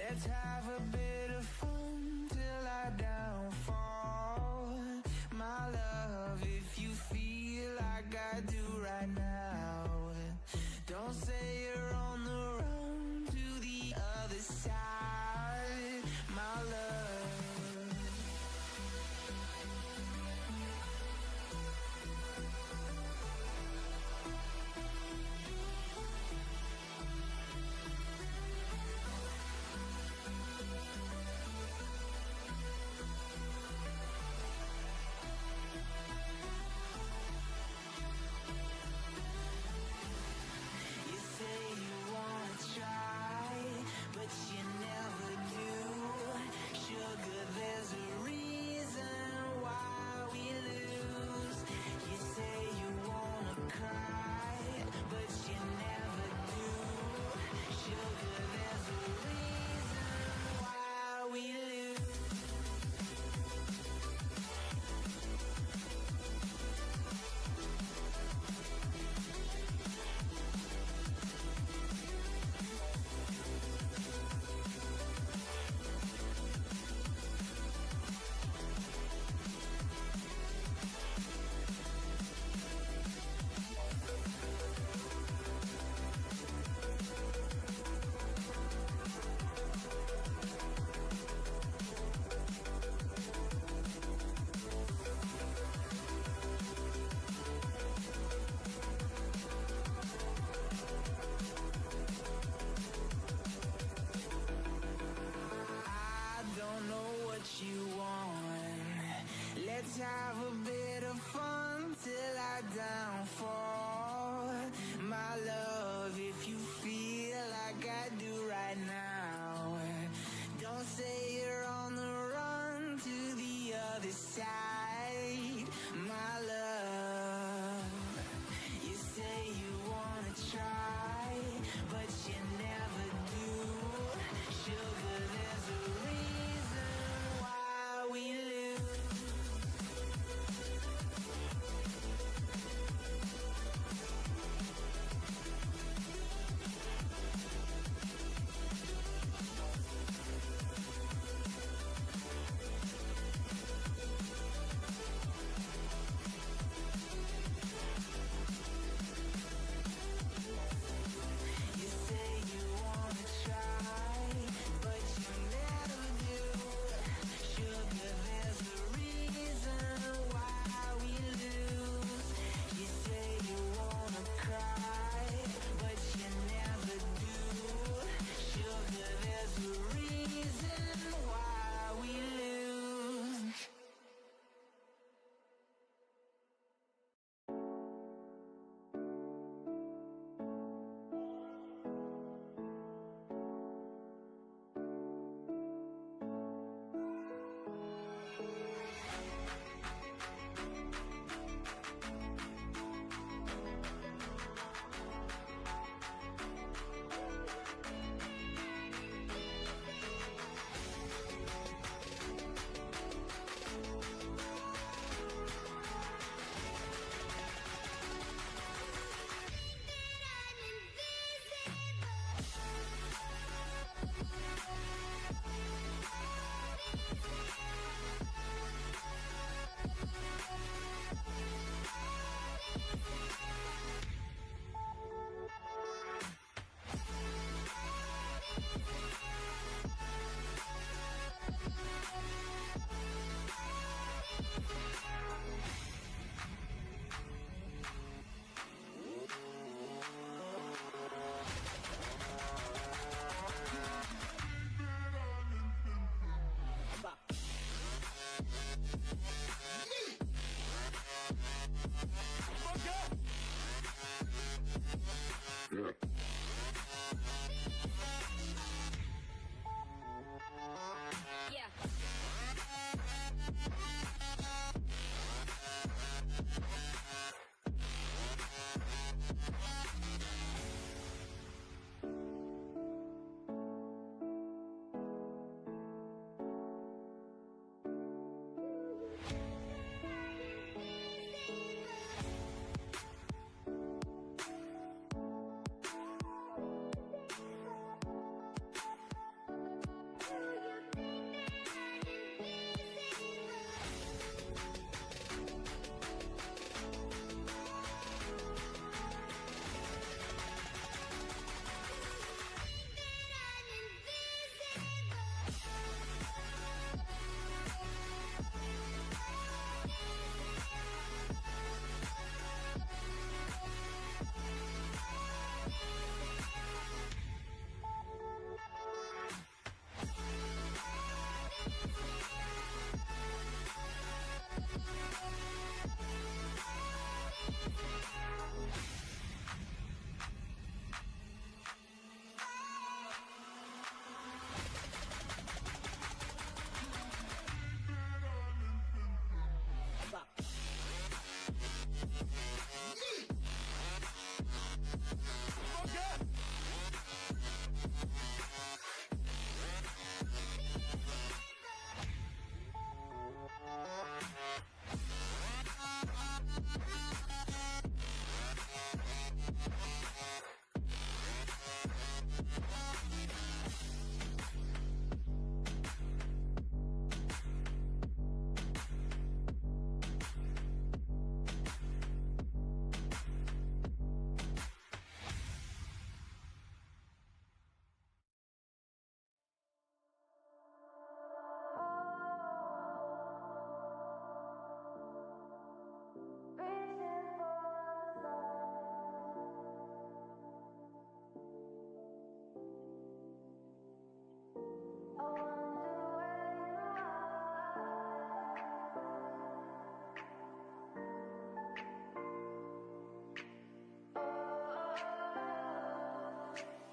Let's have a bit of fun till I downfall. My love, if you feel like I do right now, don't say you're on the run to the other side, my love.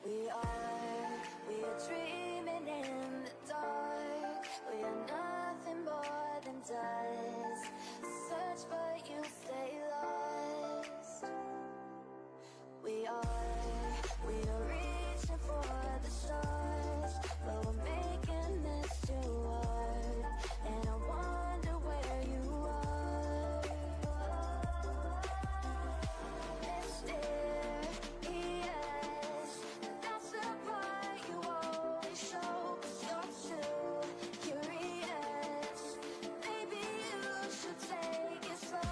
We are dreaming in the dark. We are nothing more than dust. Search but you stay lost. We are reaching for the stars, but we're making this too hard. And I wonder where you are. Mysterious, that's the part you always show. 'Cause you're too curious. Maybe you should take it slow.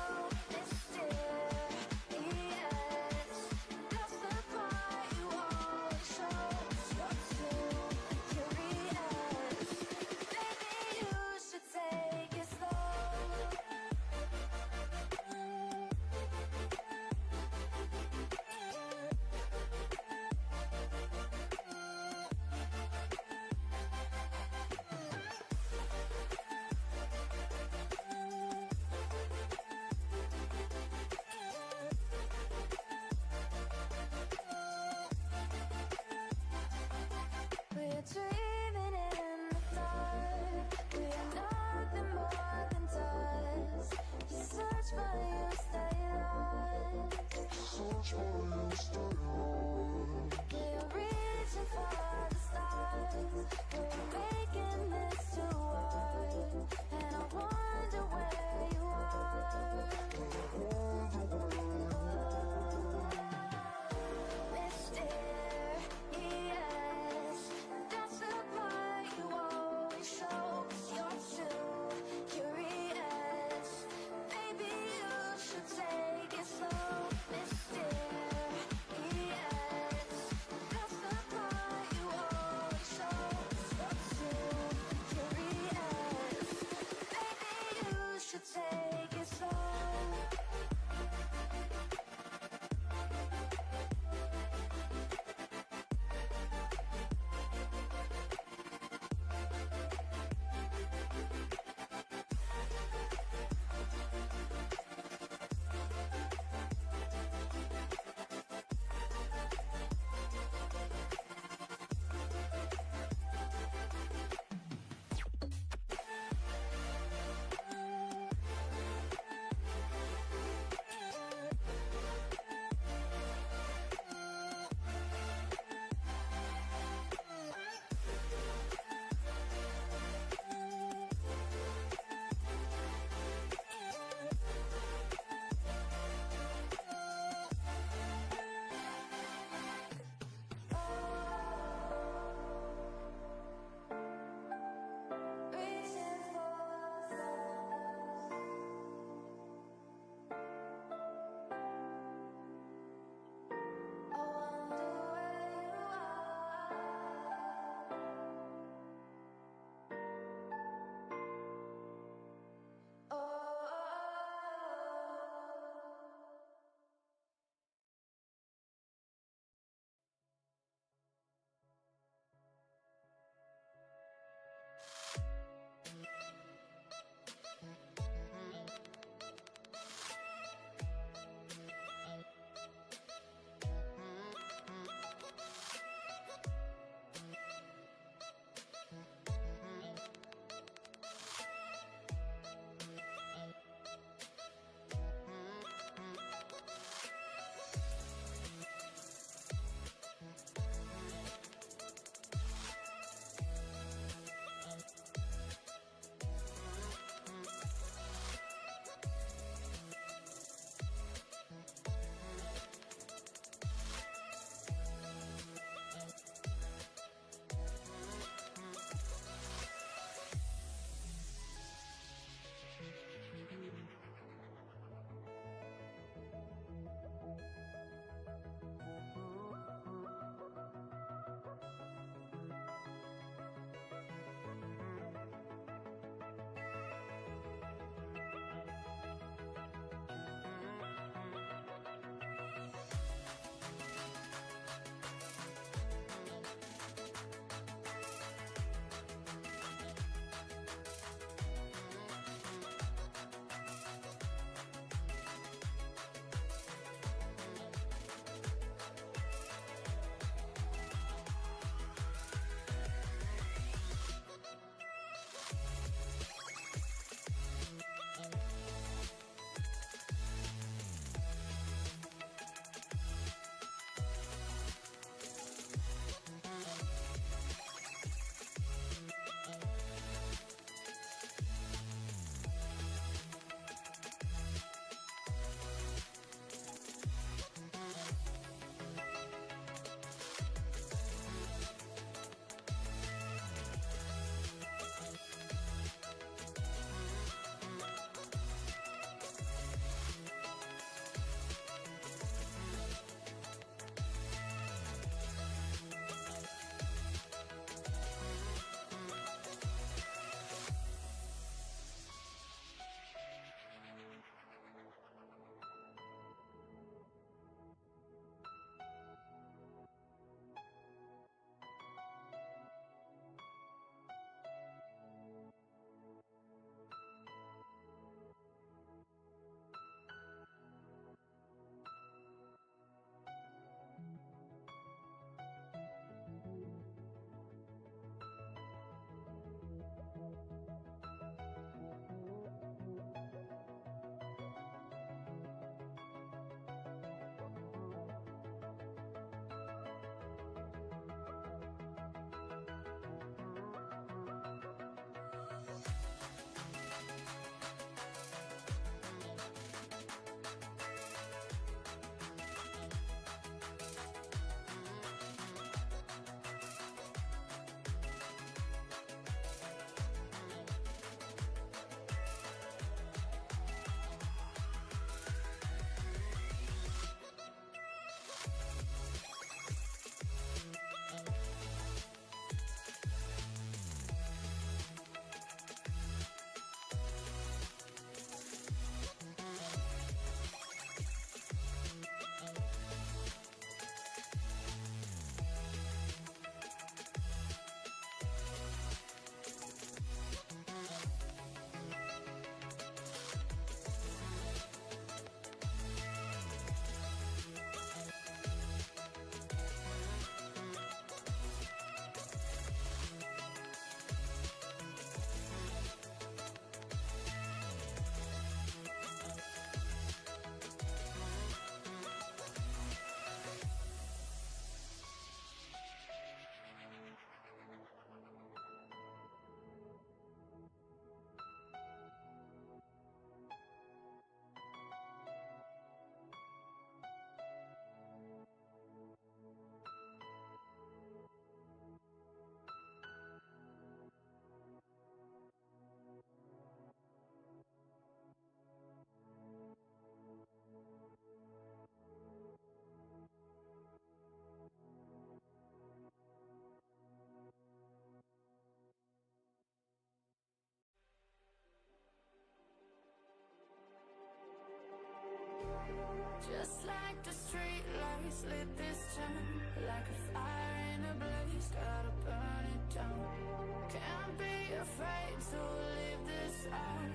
Just like the street lights lit this town, like a fire in a blaze, gotta burn it down. Can't be afraid to leave this out.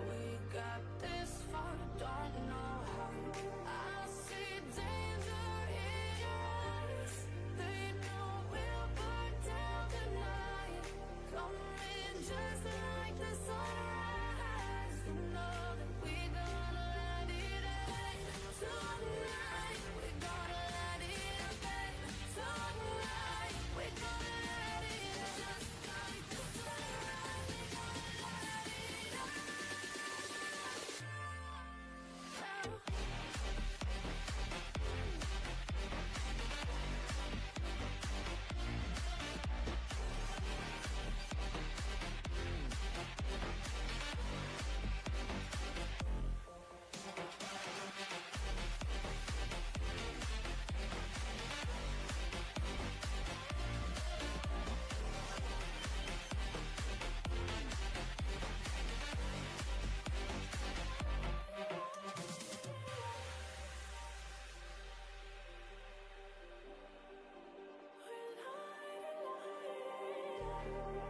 We got this far, don't know how. I see danger in your eyes. They know we'll burn down the night. Coming just like the sunrise. You know that we gonna let it rain. Tonight, we gonna let it rain. Tonight, we gonna let it just like the sunrise. We gonna let it rain.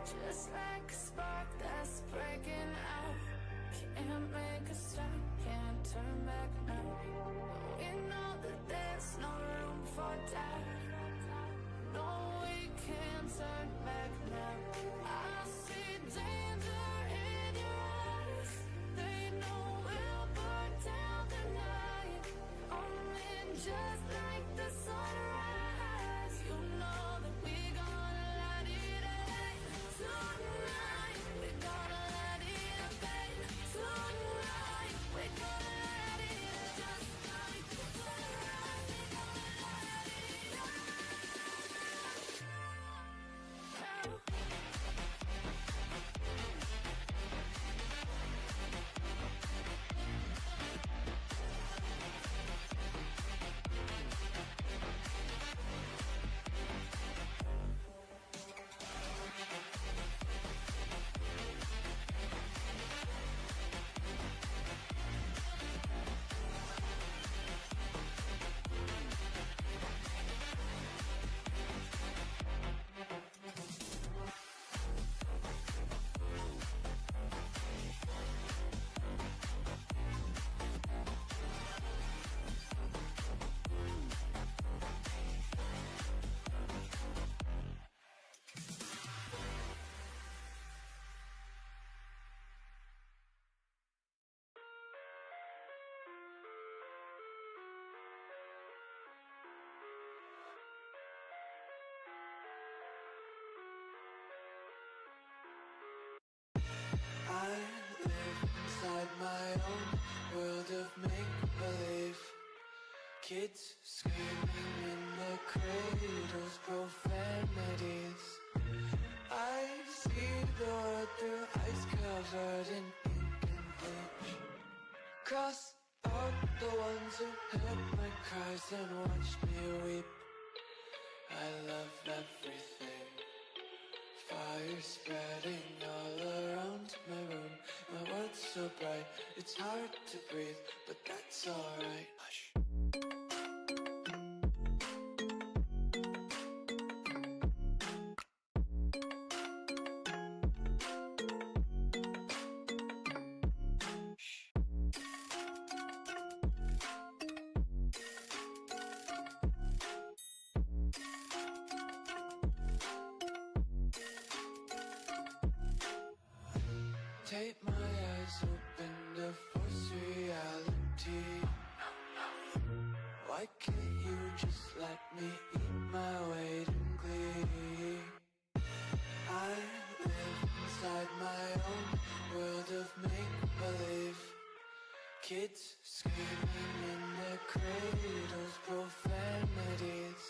Just like a spark that's breaking out. Can't make a stop, can't turn back now. We know that there's no room for doubt. No, we can't turn back now. I see danger in your eyes. They know we'll burn down the night. Coming just like the sunrise. You know that we gonna let it rain. Tonight, we gonna let it rain. Tonight, we gonna let it just like the sunrise. We gonna let it rain. I live inside my own world of make-believe. Kids screaming in the cradles, profanities. I see the world through ice covered in ink and bleach. Cross out the ones who heard my cries and watched me weep. I love everything. Fire spreading all around my room. My world's so bright, it's hard to breathe, but that's alright. Hush. Take my eyes open to force reality. Why can't you just let me eat my weight in glee? I live inside my own world of make-believe. Kids screaming in their cradles, profanities.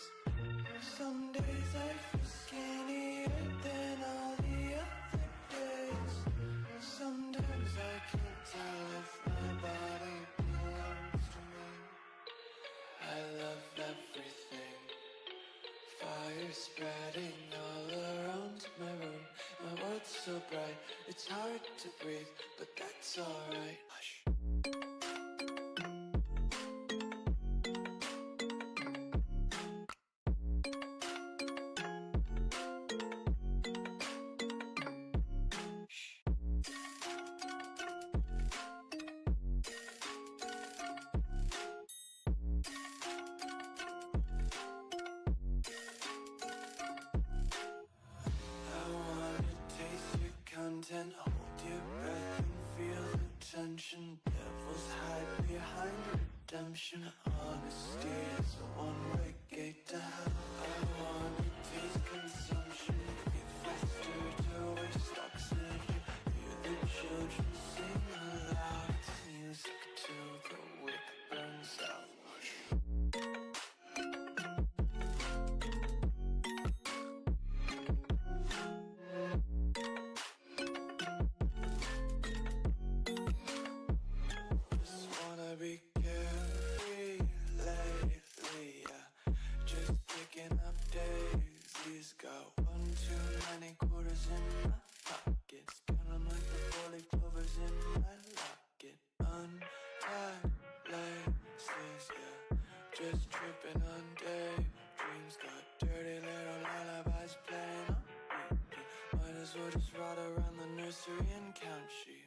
Some days I feel skinnier than all the other days. Sometimes I can't tell if my body belongs to me. I love everything. Fire spreading all around my room. My world's so bright, it's hard to breathe, but that's alright. Hush. redemption. Honesty is a one-way gate to hell. I want to taste consumption. Be faster to waste oxygen. Hear the children sing aloud. It's music till the wick burns out. Just wanna be carefree lately, yeah. Just picking up daisies. Got one too many quarters in my pockets. Count 'em like the four-leaf clovers in my locket. Untied laces, yeah. Just tripping on daydreams. Got dirty little lullabies playing on repeat. Might as well just ride around the nursery and count sheep.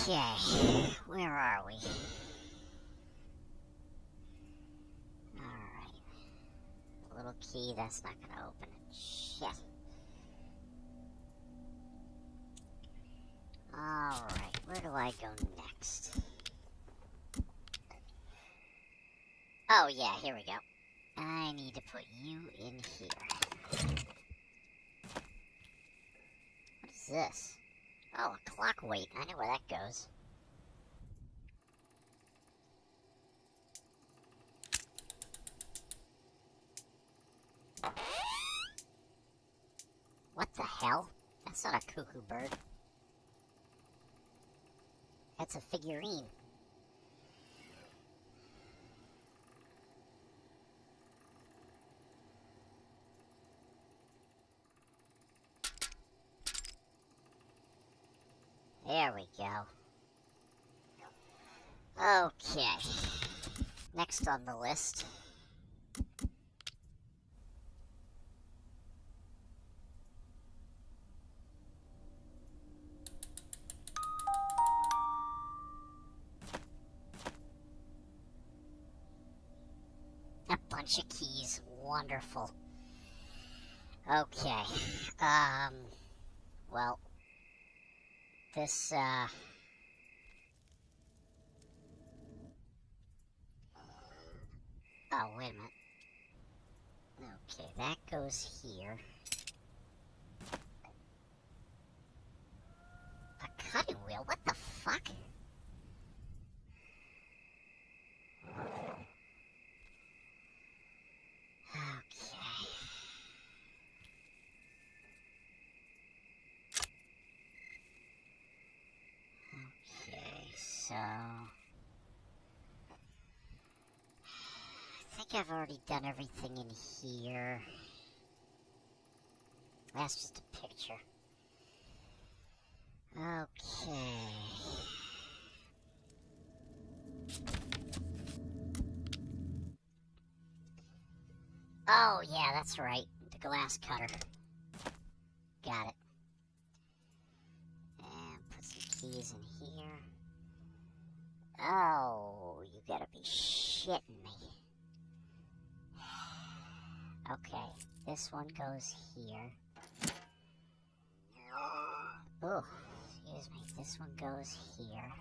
Okay, where are we? Alright. Little key, that's not gonna open it. Shit. Alright, where do I go next? Oh yeah, here we go. I need to put you in here. What is this? Oh, a clock weight. I know where that goes. What the hell? That's not a cuckoo bird. That's a figurine. There we go. Okay. Next on the list. A bunch of keys. Wonderful. Okay. Well, this, oh, wait a minute. Okay, that goes here. A cutting wheel? What the fuck? Okay. Okay, so... I think I've already done everything in here. That's just a picture. Okay. Oh, yeah, that's right. The glass cutter. Got it. And put some keys in here. Oh, you gotta be shitting me. Okay, this one goes here. Oh, excuse me. This one goes here.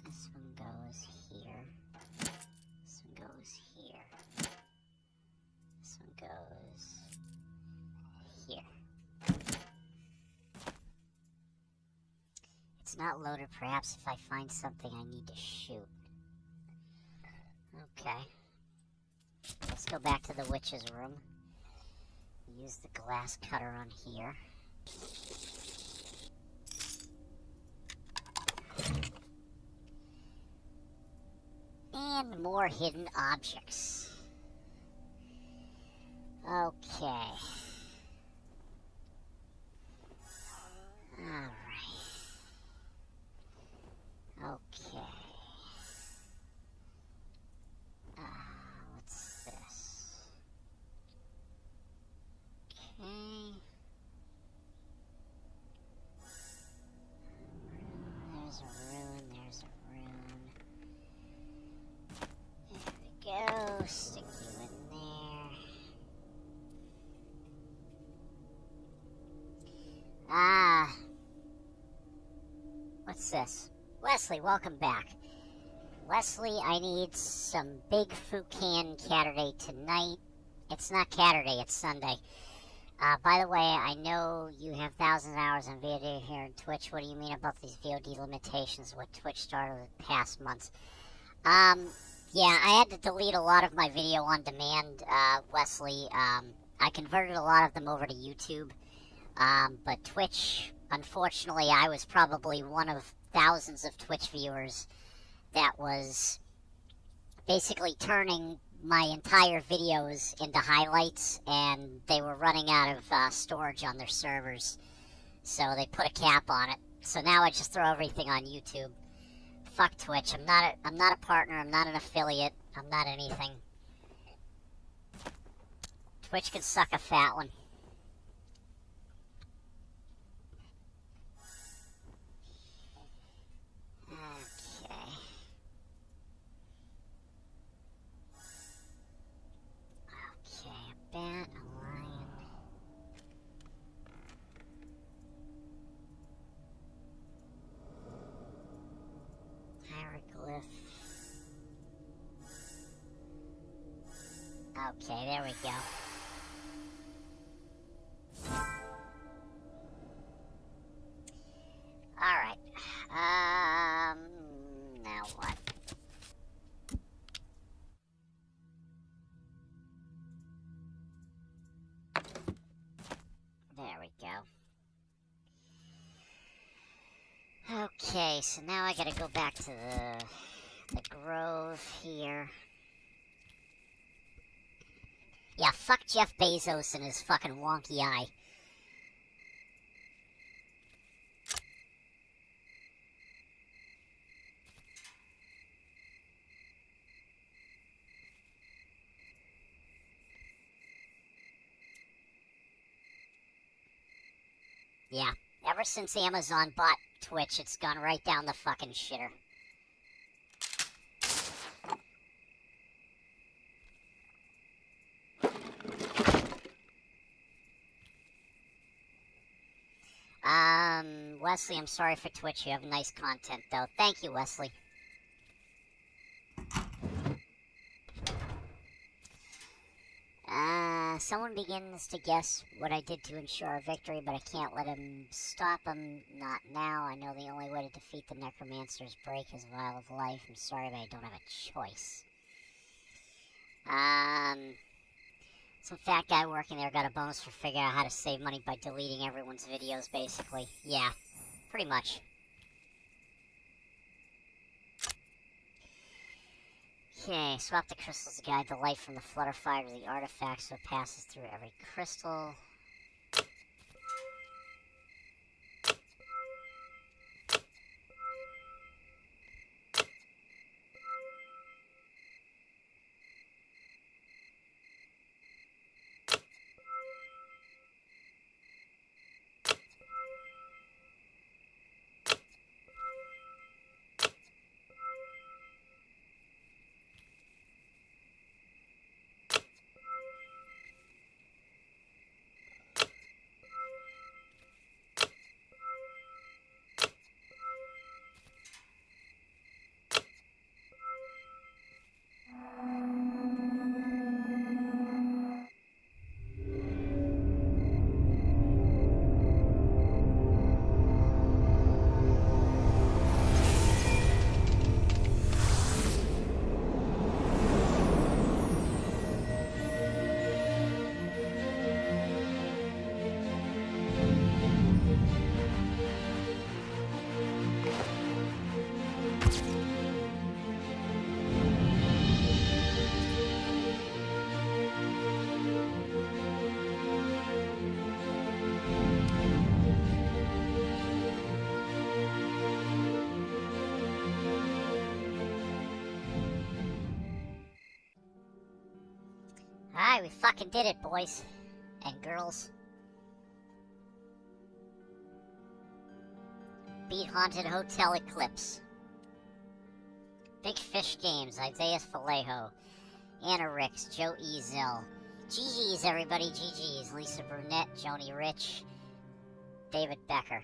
This one goes here. This one goes here. This one goes here. It's not loaded. Perhaps if I find something I need to shoot. Okay. Let's go back to the witch's room. Use the glass cutter on here. And more hidden objects. Okay. Alright. Okay. What's this? Okay. There's a rune, there's a rune. There we go. Stick you in there. What's this? Wesley, welcome back. Wesley, I need some big Fucan Catterday tonight. It's not Catterday, it's Sunday. By the way, I know you have thousands of hours on video here on Twitch. What do you mean about these VOD limitations? What Twitch started the past months? Yeah, I had to delete a lot of my video on demand, Wesley. I converted a lot of them over to YouTube. But Twitch, unfortunately, I was probably one of thousands of Twitch viewers that was basically turning my entire videos into highlights, and they were running out of storage on their servers, so they put a cap on it. So now I just throw everything on YouTube. Fuck Twitch. I'm not a partner. I'm not an affiliate. I'm not anything. Twitch can suck a fat one. Okay, there we go. Alright. Now what? There we go. Okay, so now I gotta go back to the grove here. Yeah, fuck Jeff Bezos and his fucking wonky eye. Yeah, ever since Amazon bought Twitch, it's gone right down the fucking shitter. Wesley, I'm sorry for Twitch. You have nice content, though. Thank you, Wesley. Someone begins to guess what I did to ensure our victory, but I can't let him stop him. Not now. I know the only way to defeat the necromancer is break his vial of life. I'm sorry, but I don't have a choice. Some fat guy working there got a bonus for figuring out how to save money by deleting everyone's videos, basically. Yeah, pretty much. Okay, swap the crystals to guide the light from the flutterfire to the artifact so it passes through every crystal. Alright, we fucking did it, boys and girls. Beat Haunted Hotel Eclipse. Big Fish Games, Isaiah Vallejo, Anna Ricks, Joe Ezel. GG's, everybody, GG's. Lisa Brunette, Joni Rich, David Becker.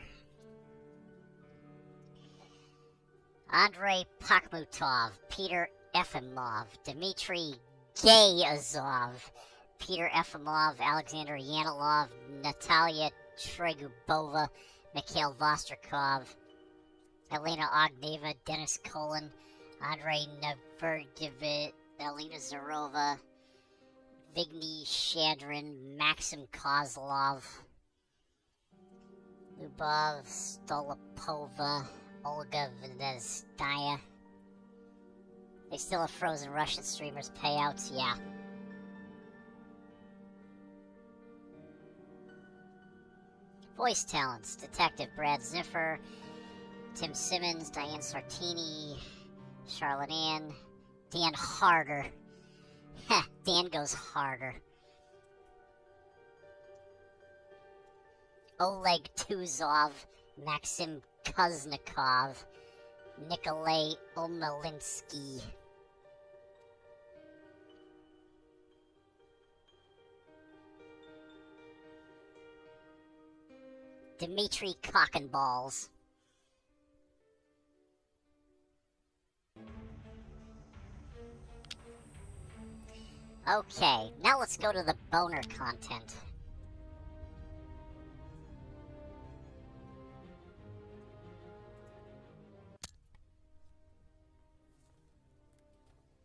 Andrei Pakhmutov, Peter Efimov, Dmitry Gayazov, Peter Efimov, Alexander Yanilov, Natalia Tregubova, Mikhail Vostrikov, Elena Ogneva, Dennis Kolin, Andrei Nevergivit, Elena Zarova, Vigny Shadrin, Maxim Kozlov, Lubov Stolopova, Olga Venestaya. They still have frozen Russian streamers payouts, yeah. Voice talents, Detective Brad Ziffer, Tim Simmons, Diane Sartini, Charlotte Ann, Dan Harder. Heh, Dan goes harder. Oleg Tuzov, Maxim Kuznikov, Nikolay Omelinsky. Dmitry Cockenballs. Okay, now let's go to the boner content.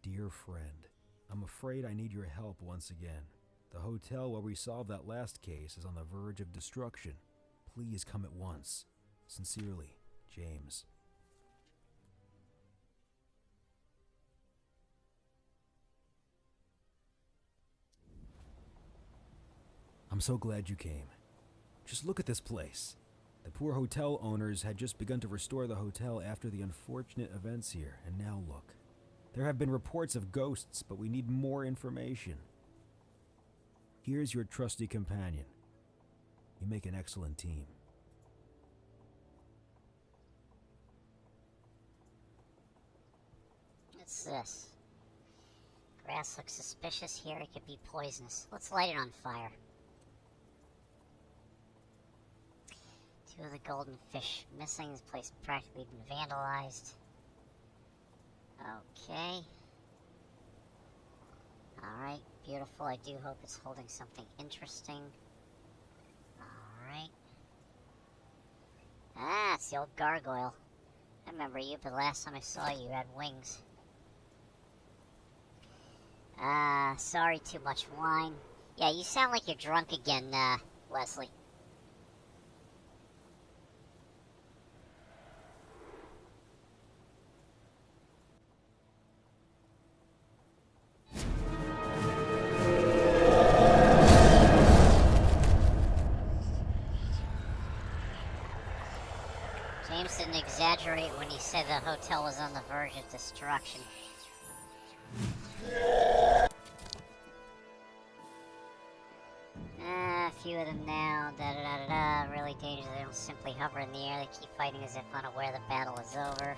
Dear friend, I'm afraid I need your help once again. The hotel where we solved that last case is on the verge of destruction. Please come at once. Sincerely, James. I'm so glad you came. Just look at this place. The poor hotel owners had just begun to restore the hotel after the unfortunate events here, and now look. There have been reports of ghosts, but we need more information. Here's your trusty companion. You make an excellent team. What's this? Grass looks suspicious here. It could be poisonous. Let's light it on fire. 2 of the golden fish missing. This place practically been vandalized. Okay. Alright, beautiful. I do hope it's holding something interesting. Alright. Ah, it's the old gargoyle. I remember you, but last time I saw you, you had wings. Sorry, too much wine. Yeah, you sound like you're drunk again, Leslie. James didn't exaggerate when he said the hotel was on the verge of destruction. A few of them now, da-da-da-da-da, really dangerous. They don't simply hover in the air, they keep fighting as if unaware the battle is over.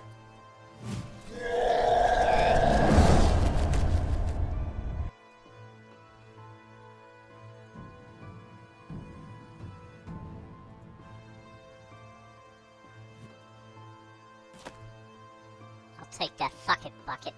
Okay. I'll take that fucking bucket.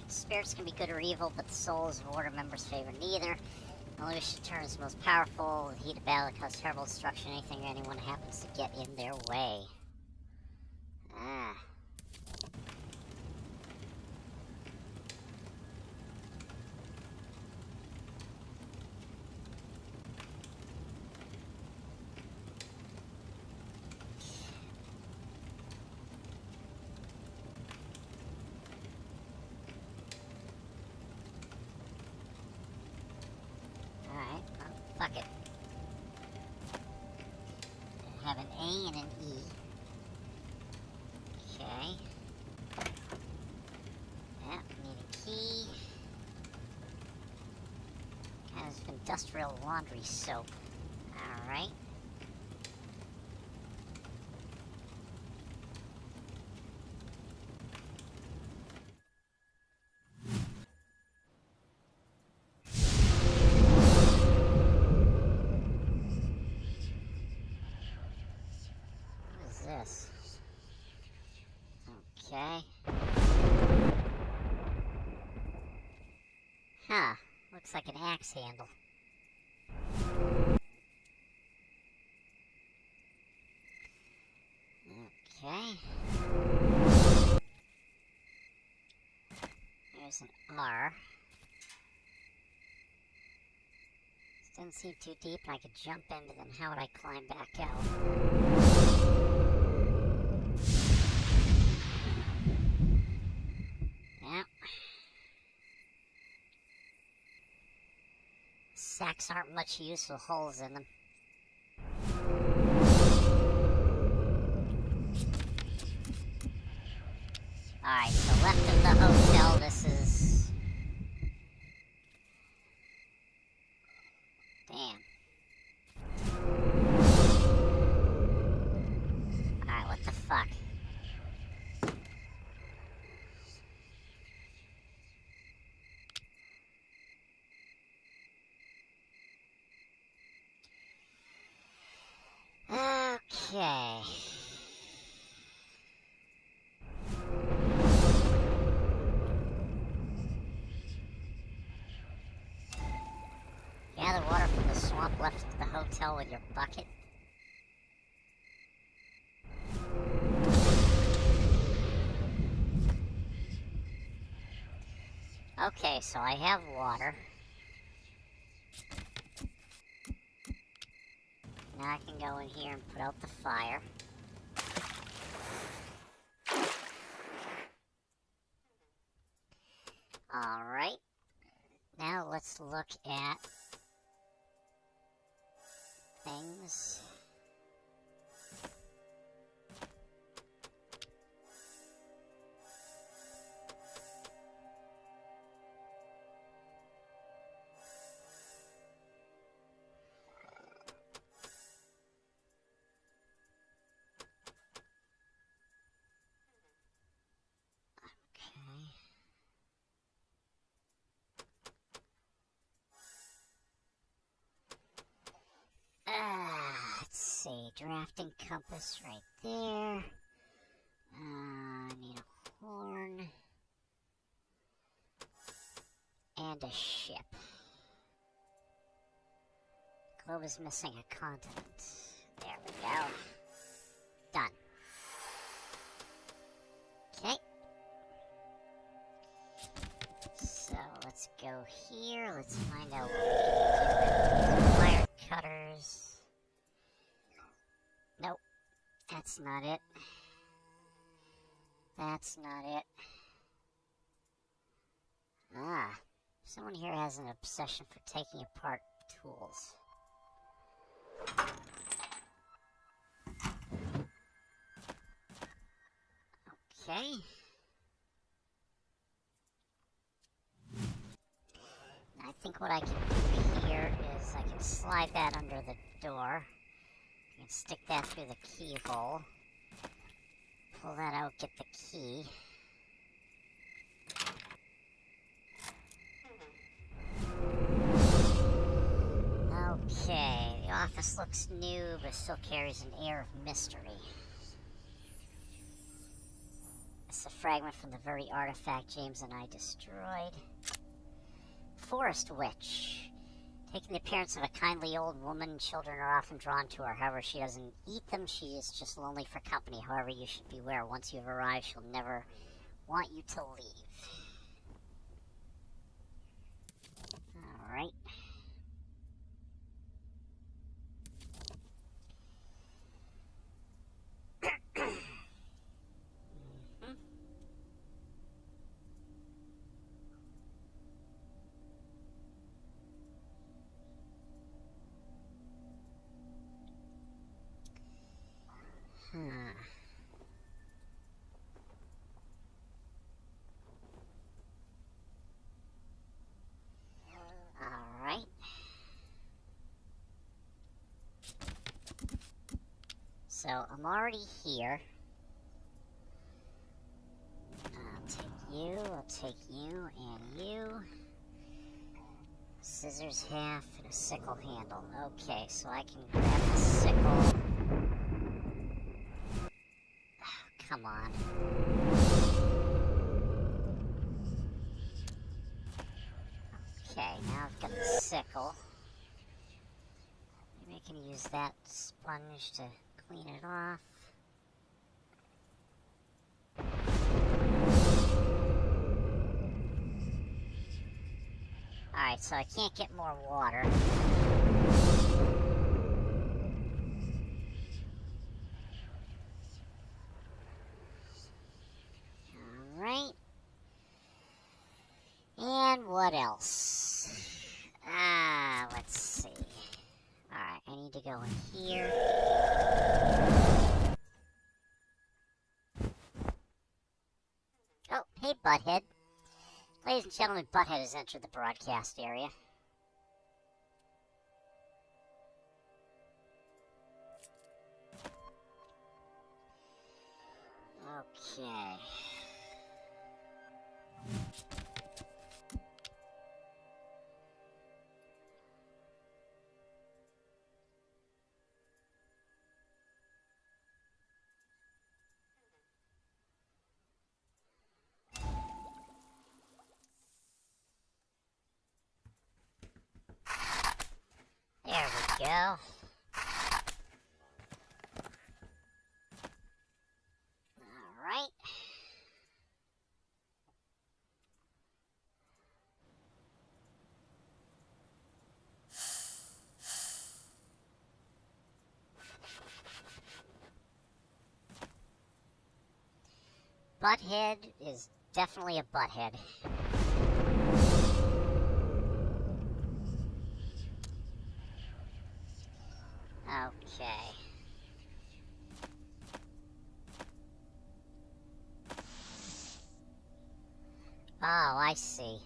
Spirits can be good or evil, but the souls of Order members favor neither. Illusion turns most powerful. The heat of battle causes terrible destruction. Anything or anyone happens to get in their way. Ah. Fuck it. I have an A and an E. Okay. Yeah, need a key. Kind of industrial laundry soap. Alright. This. Okay. Huh. Looks like an axe handle. Okay. There's an R. This doesn't seem too deep, and I could jump in, but then how would I climb back out? Sacks aren't much use with holes in them. Alright, so left of the hotel, this is... Damn. Alright, what the fuck? Okay. Gather water from the swamp left at the hotel with your bucket. Okay, so I have water. Now I can go in here and put out the fire. Alright. Now let's look at things. Let's see, drafting compass right there. I need a horn. And a ship. Globe is missing a continent. There we go. Done. Okay. So let's go here. Let's find out what we can do with wire cutters. Nope. That's not it. That's not it. Ah. Someone here has an obsession for taking apart tools. Okay. I think what I can do here is I can slide that under the door. I can stick that through the keyhole. Pull that out, get the key. Okay, the office looks new, but still carries an air of mystery. It's a fragment from the very artifact James and I destroyed. Forest Witch. Taking the appearance of a kindly old woman, children are often drawn to her. However, she doesn't eat them, she is just lonely for company. However, you should beware. Once you've arrived, she'll never want you to leave. Alright. Alright. So, I'm already here. I'll take you, and you. Scissors half and a sickle handle. Okay, so I can grab the sickle. Oh, come on. Okay, now I've got the sickle. Maybe I can use that sponge to clean it off. Alright, so I can't get more water. Alright. And what else? Let's see. Alright, I need to go in here. Oh, hey, Butthead. Ladies and gentlemen, Butthead has entered the broadcast area. Okay. go. Alright. Butthead is definitely a butthead. Okay. Oh, I see.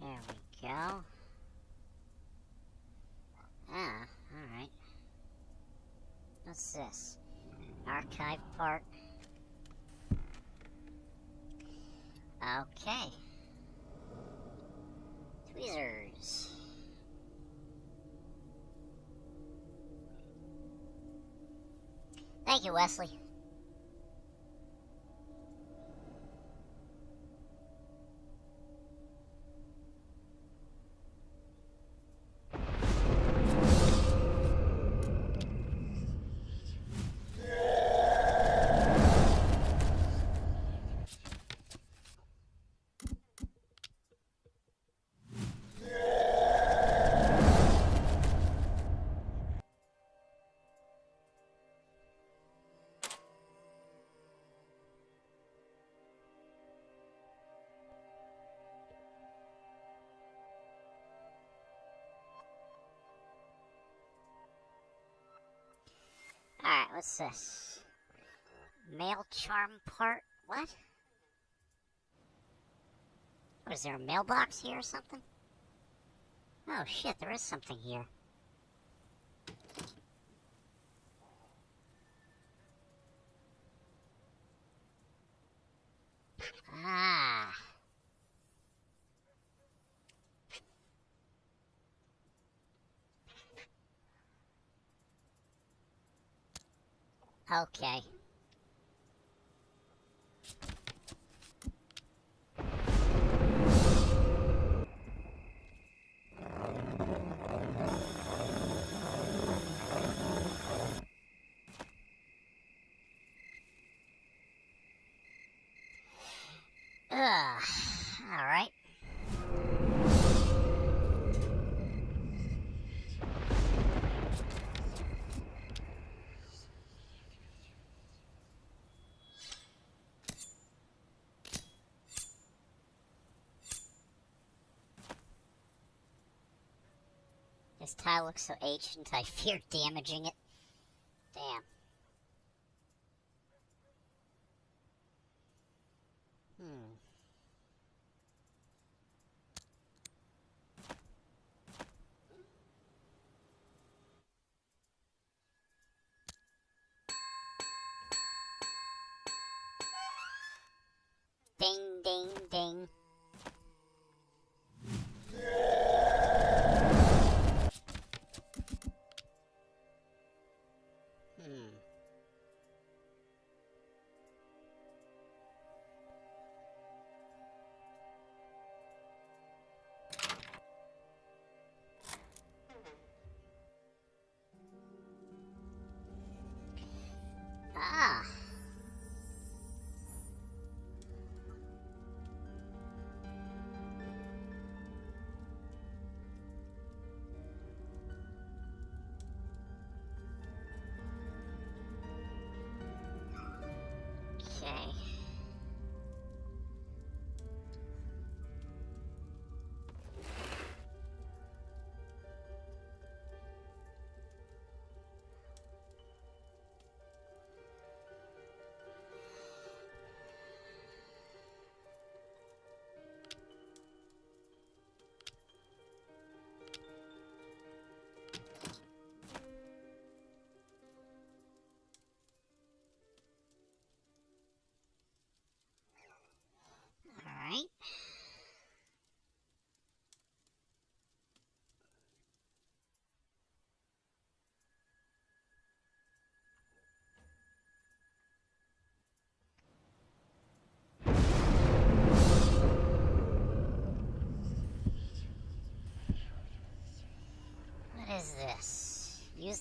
There we go. Ah, alright. What's this? Archive part. Okay. Tweezers. Thank you, Wesley. Alright, what's this? Mail charm part? What? What, is there a mailbox here or something? Oh shit, there is something here. Ah. Okay. Ugh. Alright. This tile looks so ancient, I fear damaging it. Damn. Ding, ding, ding. Ah.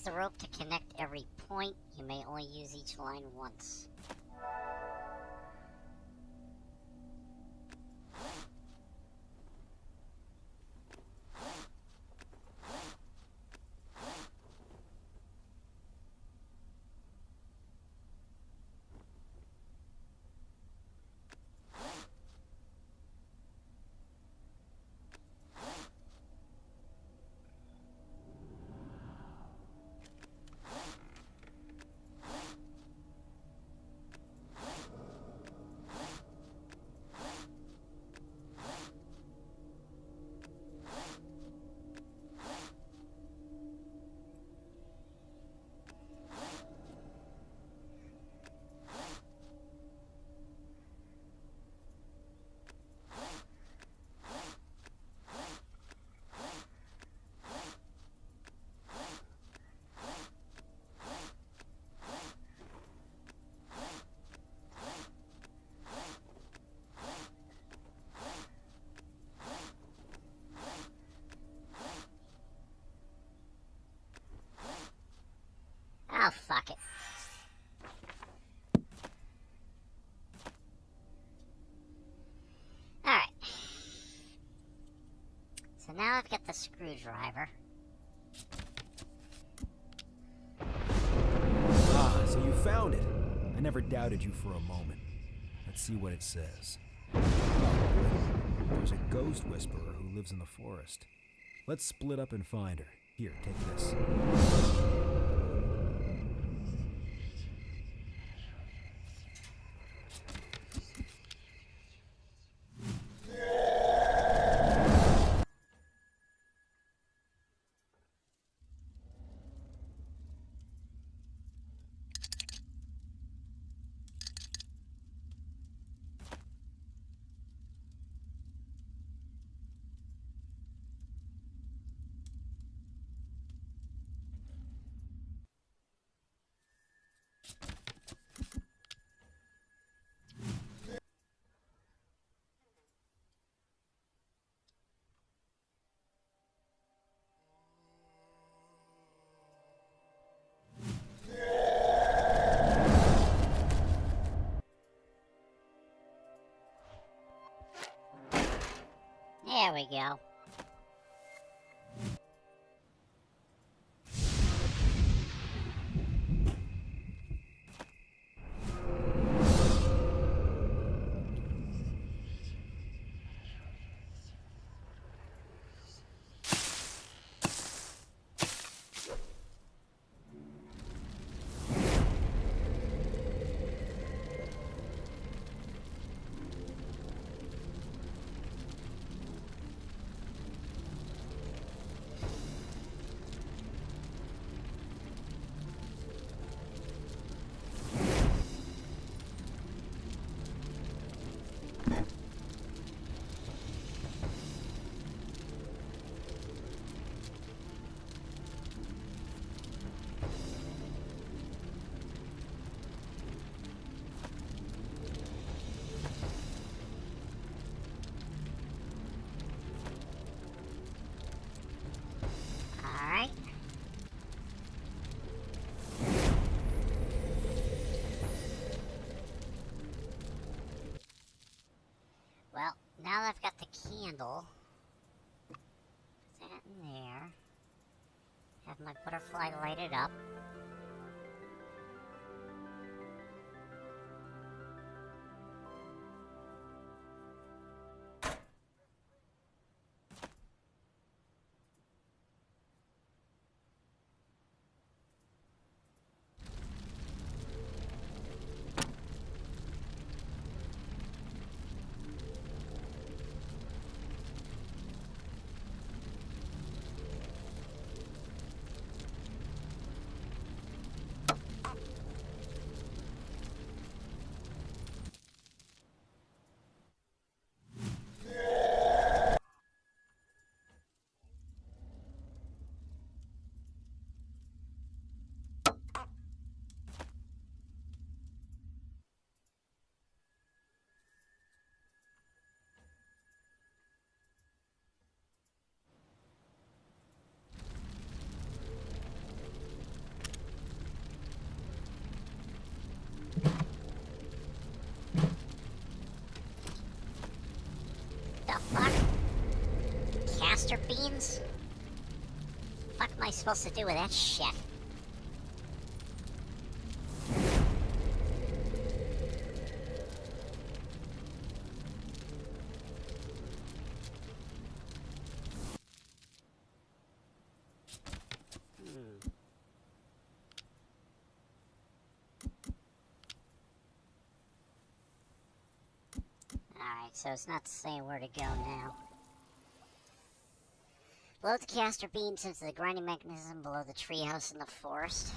Use the rope to connect every point. You may only use each line once. Oh, fuck it. Alright. So now I've got the screwdriver. Ah, so you found it. I never doubted you for a moment. Let's see what it says. There's a ghost whisperer who lives in the forest. Let's split up and find her. Here, take this. There we go. Alright. Well, now that I've got the candle, put that in there. Have my butterfly lighted up. castor beans? What am I supposed to do with that shit? Alright, so it's not saying where to go now. Load the castor beans into the grinding mechanism below the treehouse in the forest.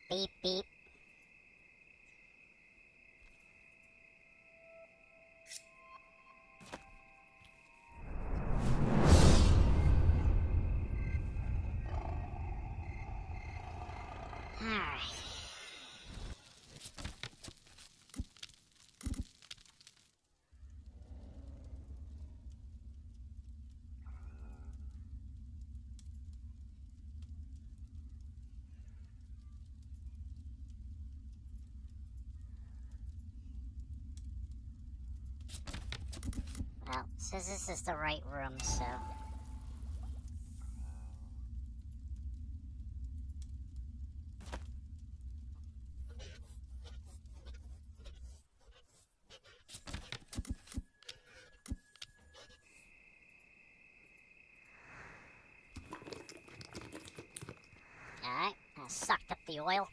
Beep, beep. Alright. Well, it says this is the right room, so... Alright, I sucked up the oil.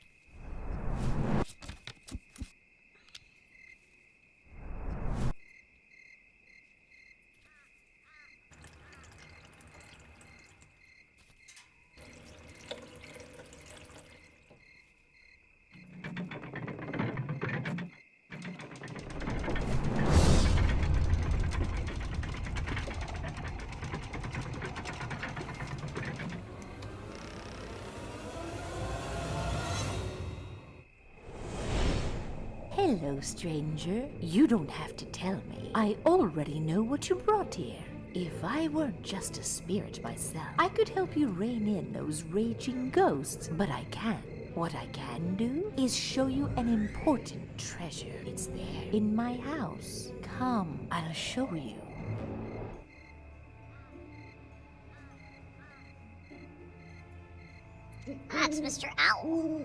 Hello, stranger. You don't have to tell me. I already know what you brought here. If I weren't just a spirit myself, I could help you rein in those raging ghosts, but I can't. What I can do is show you an important treasure. It's there in my house. Come, I'll show you. Ah, it's Mr. Owl.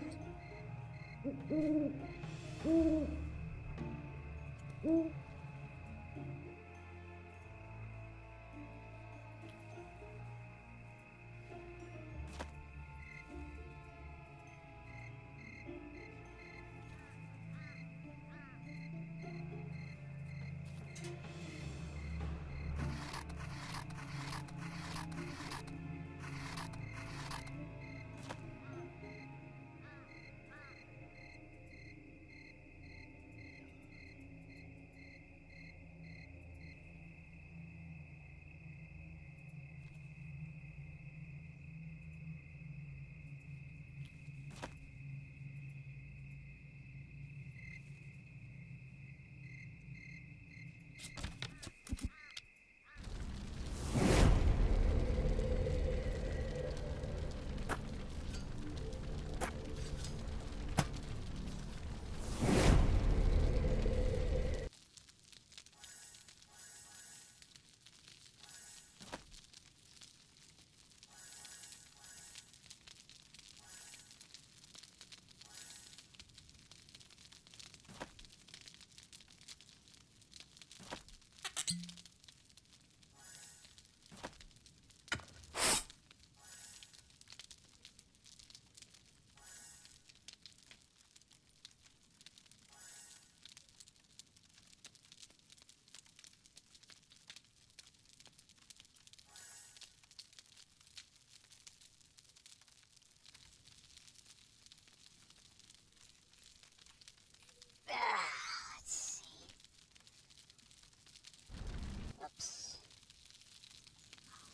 Oops.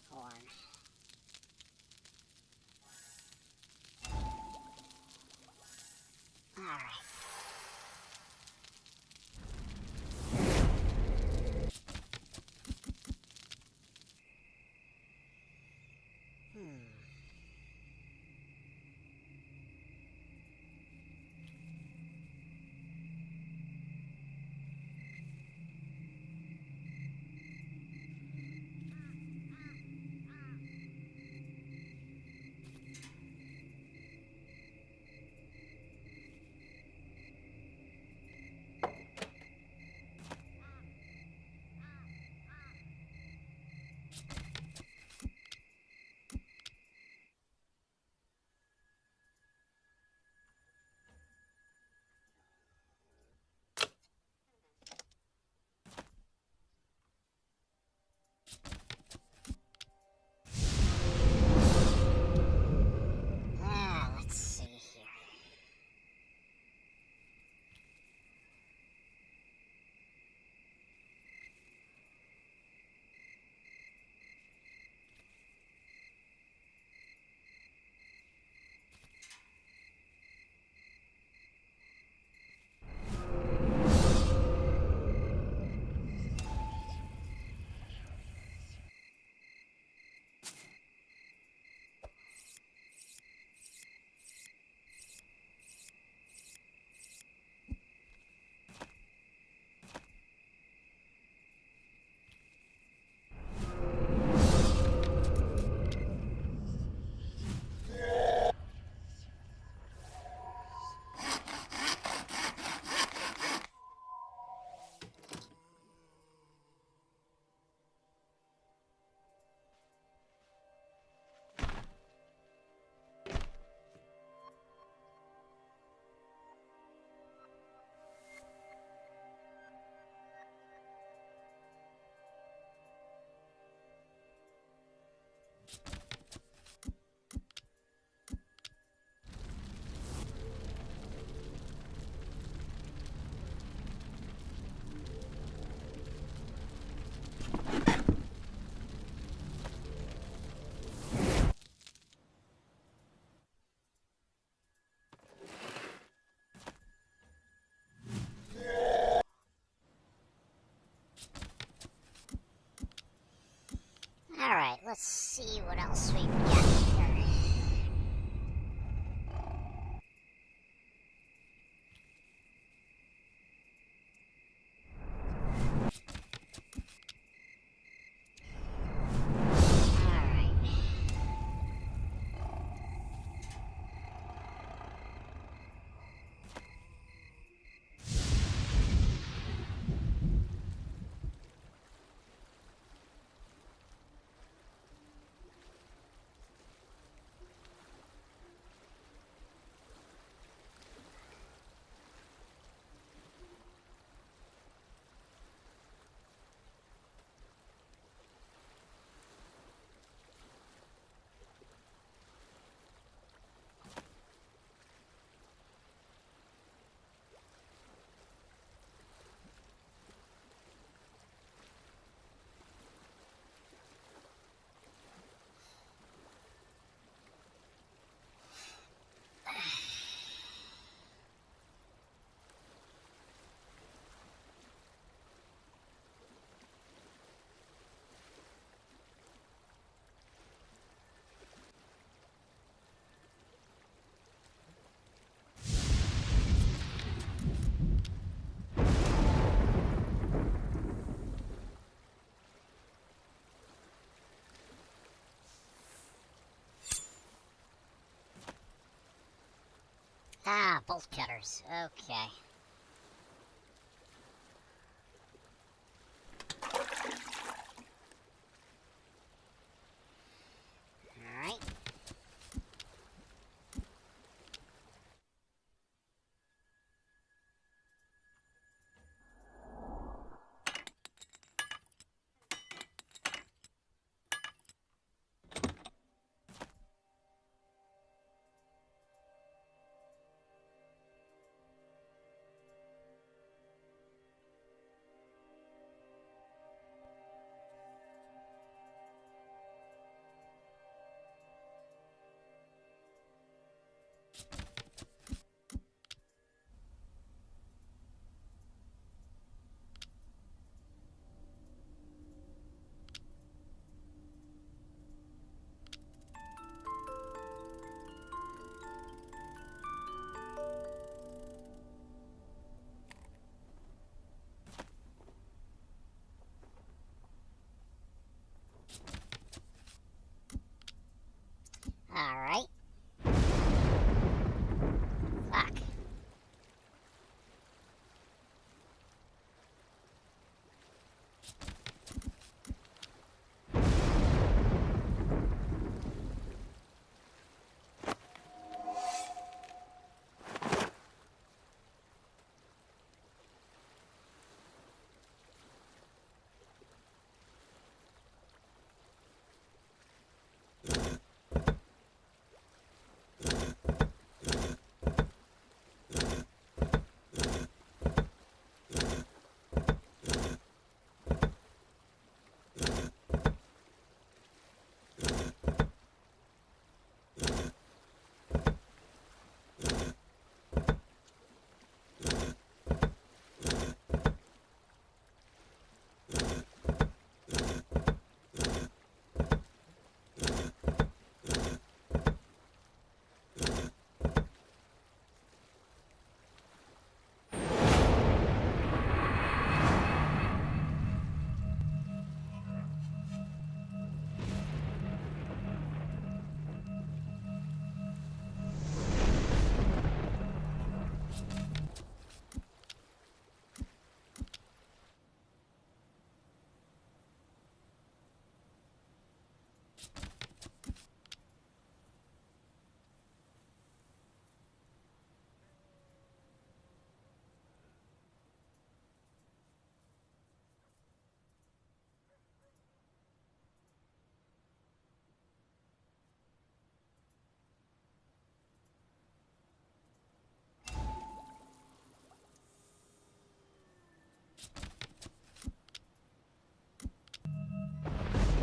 Horn. Alright. Let's see here. Alright, let's see what else we've got here. Alright. Ah, bolt cutters. Okay. Alright.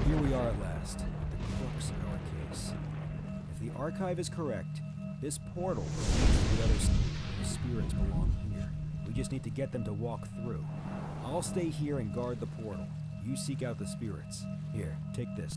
Here we are at last, the crux of our case. If the archive is correct, this portal leads to the other side. The spirits belong here. We just need to get them to walk through. I'll stay here and guard the portal. You seek out the spirits. Here, take this.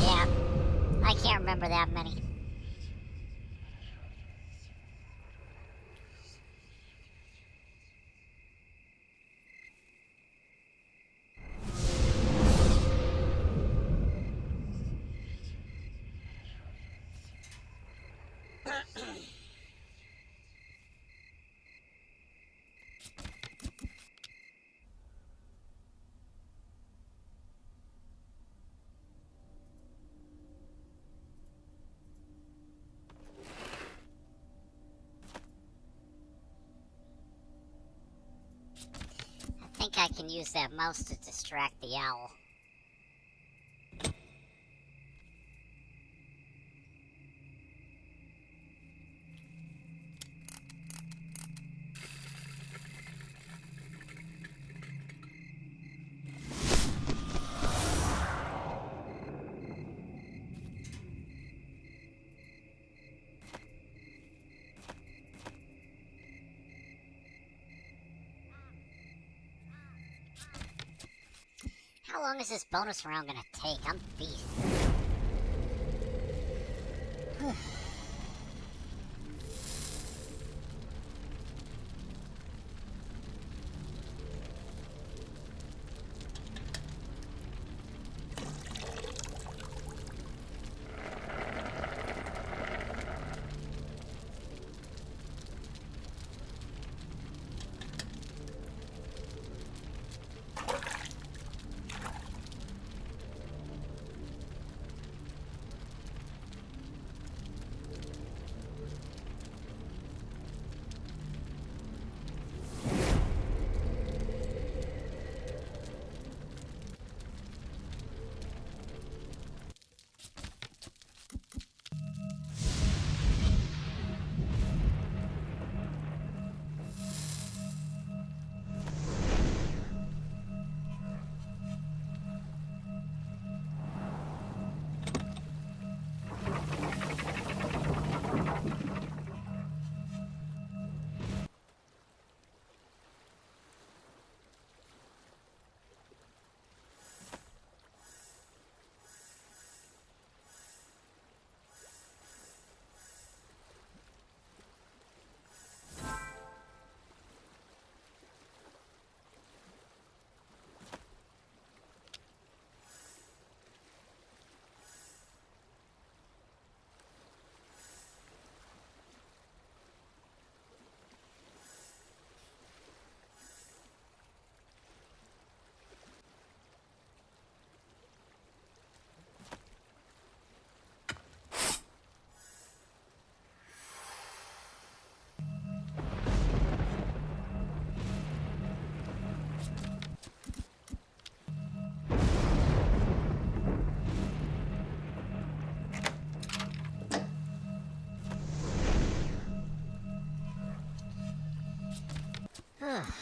Yeah, I can't remember that many. I think I can use that mouse to distract the owl. How long is this bonus round gonna take? I'm beat. Okay.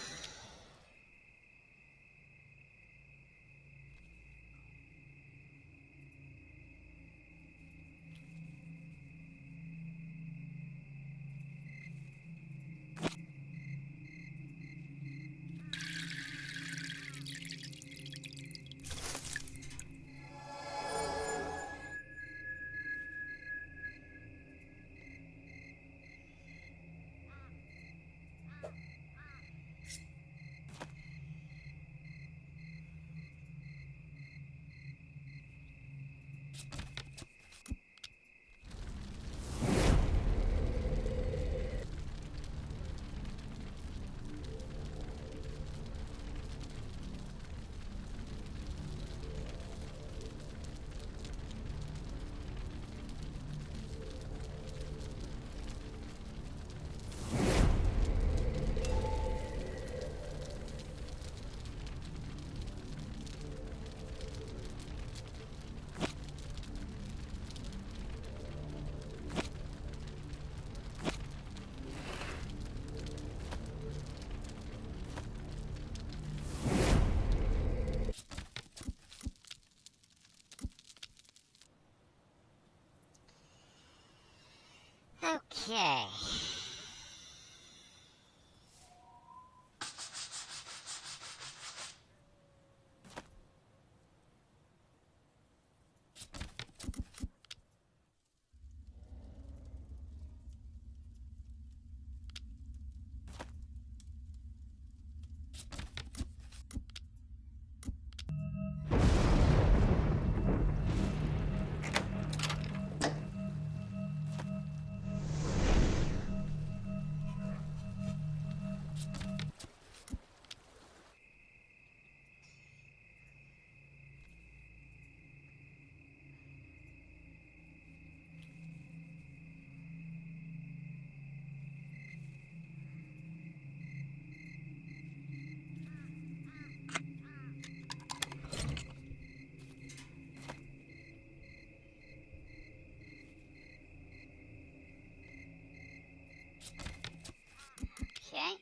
Okay.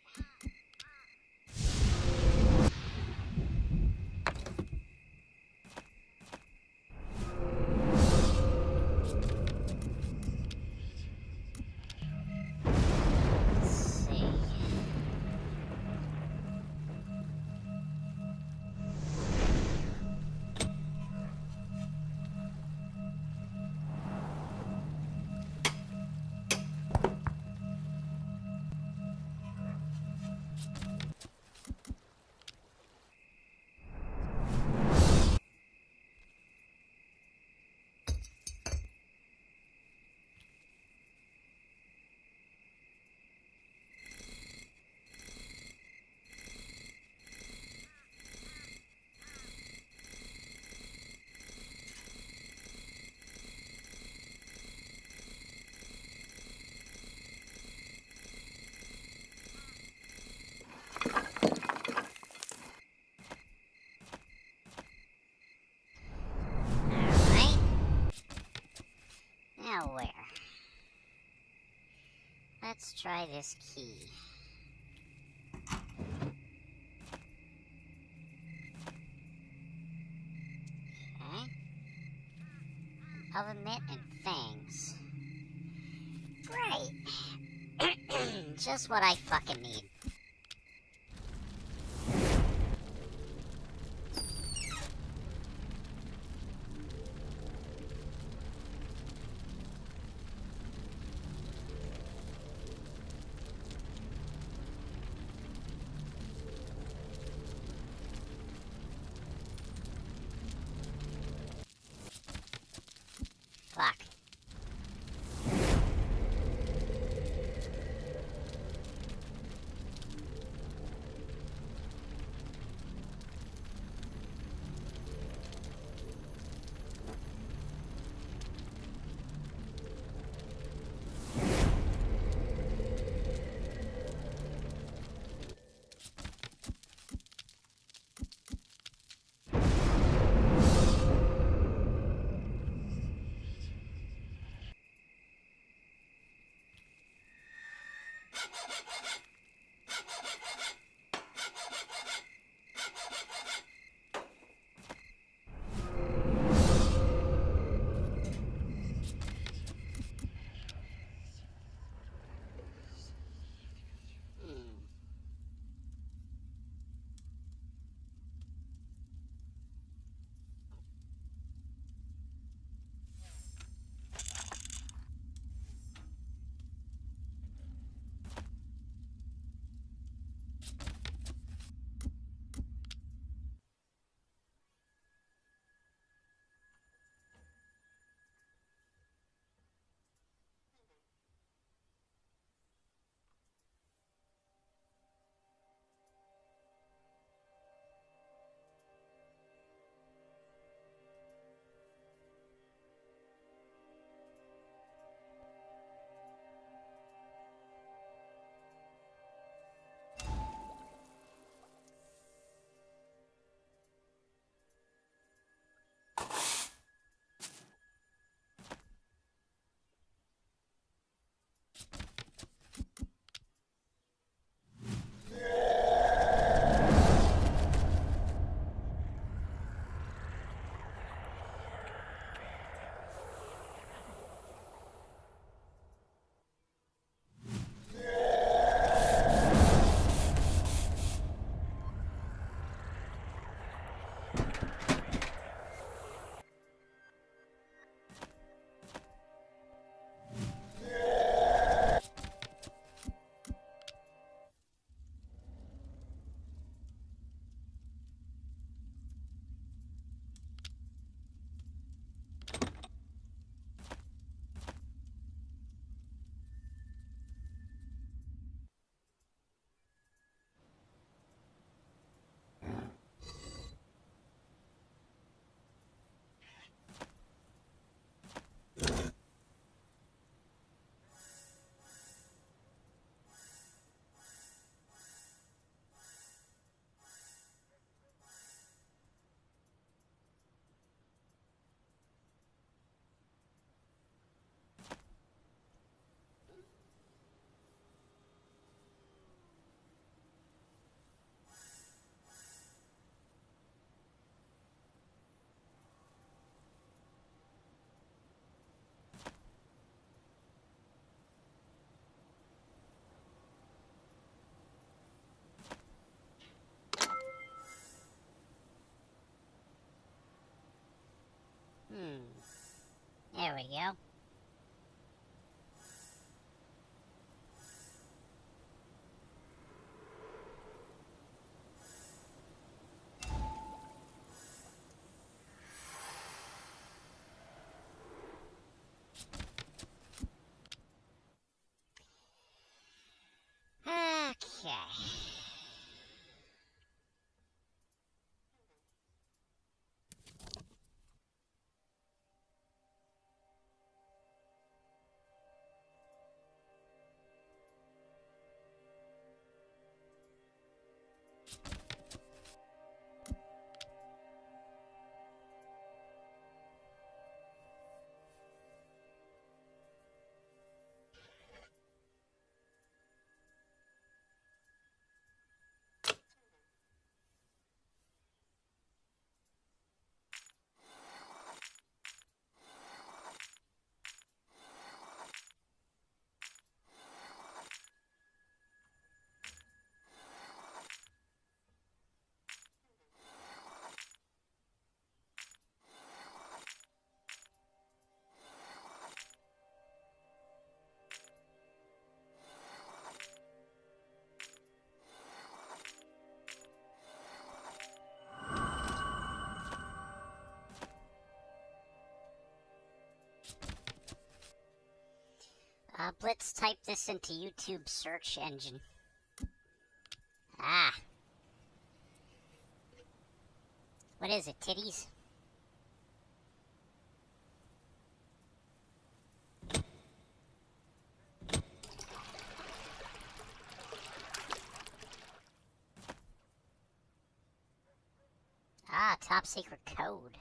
Let's see. Alright. Now where? Let's try this key. Okay. Oven mitt and fangs. Great. Just what I fucking need. Fuck. There we go. Okay. Let's type this into YouTube search engine. Ah. What is it, titties? Ah, top secret code.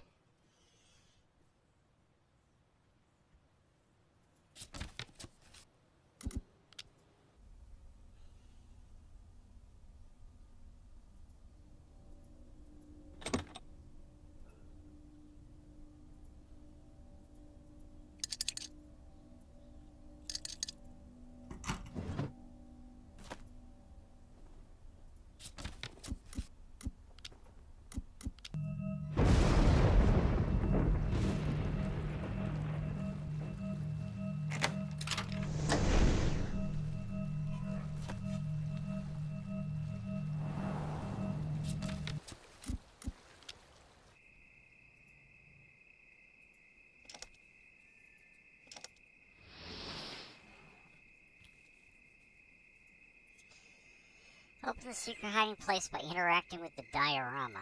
Open the secret hiding place by interacting with the diorama.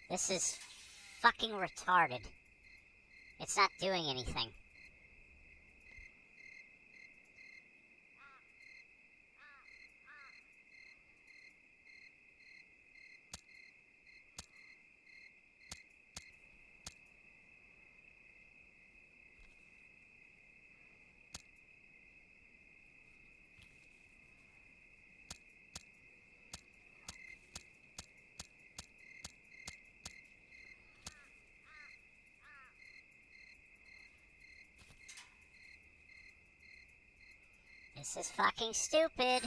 This is fucking retarded. It's not doing anything. This is fucking stupid.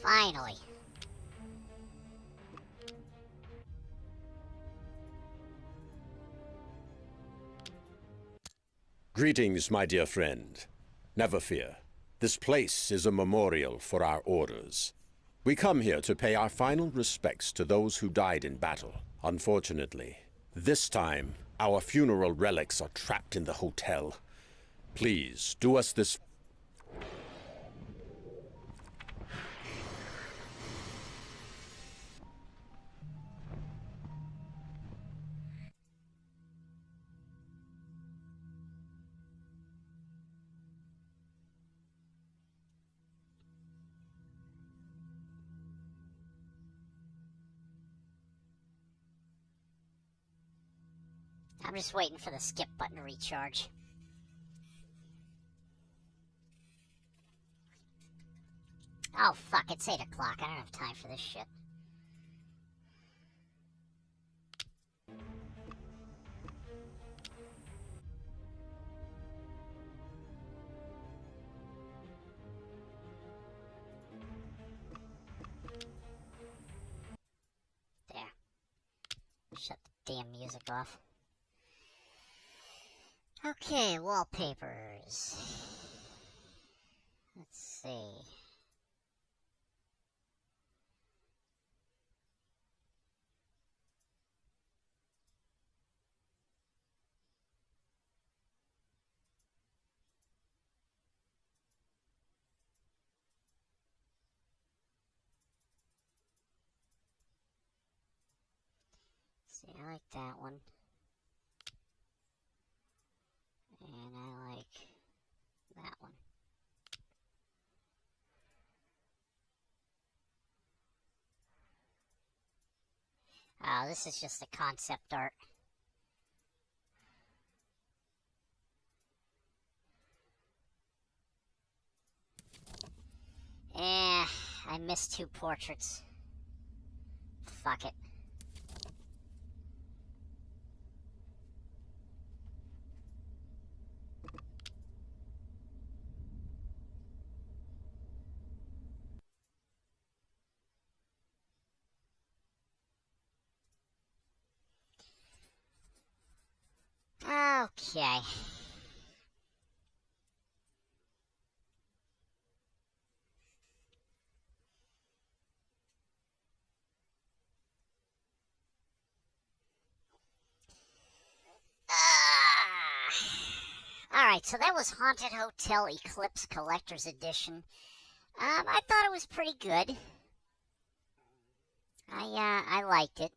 Finally. Greetings, my dear friend. Never fear. This place is a memorial for our orders. We come here to pay our final respects to those who died in battle. Unfortunately, this time, our funeral relics are trapped in the hotel. Please, do us this... I'm just waiting for the skip button to recharge. Oh fuck, it's 8 o'clock. I don't have time for this shit. There. Shut the damn music off. Okay, wallpapers. Let's see. See, I like that one. And I like that one. Oh, this is just a concept art. I missed 2 portraits. Fuck it. Okay. Alright, so that was Haunted Hotel Eclipse Collector's Edition. I thought it was pretty good. I liked it.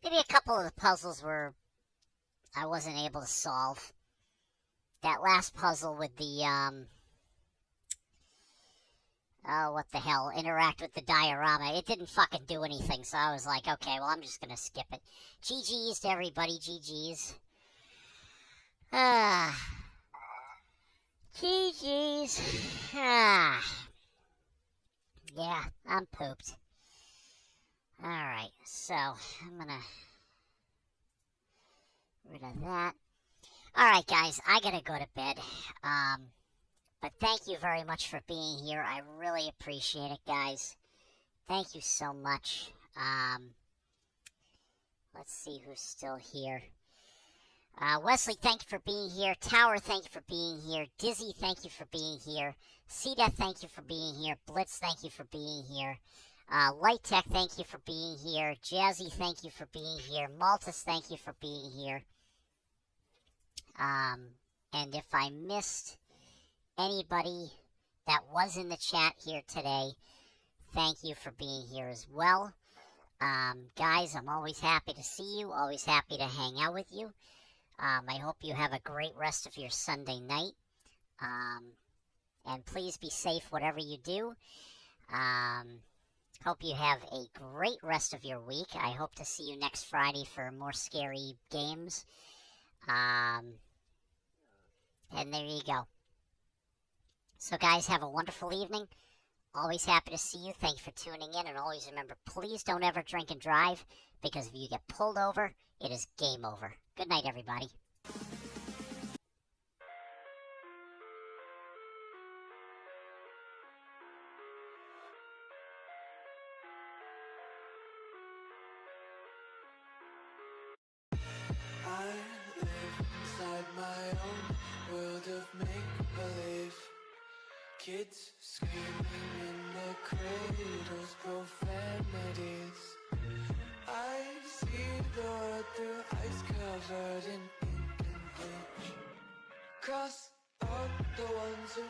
Maybe a couple of the puzzles were I wasn't able to solve. That last puzzle with the, oh, what the hell, interact with the diorama. It didn't fucking do anything, so I was like, okay, well, I'm just gonna skip it. GG's to everybody, GG's. GG's. Yeah, I'm pooped. Alright, so I'm gonna rid of that. Alright, guys, I gotta go to bed. But thank you very much for being here. I really appreciate it, guys. Thank you so much. Let's see who's still here. Wesley, thank you for being here. Tower, thank you for being here. Dizzy, thank you for being here. Ceda, thank you for being here. Blitz, thank you for being here. Light Tech, thank you for being here. Jazzy, thank you for being here. Maltus, thank you for being here. And if I missed anybody that was in the chat here today, thank you for being here as well. Guys, I'm always happy to see you, always happy to hang out with you. I hope you have a great rest of your Sunday night. And please be safe whatever you do. Hope you have a great rest of your week. I hope to see you next Friday for more scary games. And there you go. So guys, have a wonderful evening. Always happy to see you. Thank you for tuning in. And always remember, please don't ever drink and drive, because if you get pulled over, it is game over. Good night, everybody. I live inside my own world of make-believe. Kids screaming in the cradles, profanities. I see the world through ice covered in ink and bleach. Cross out the ones who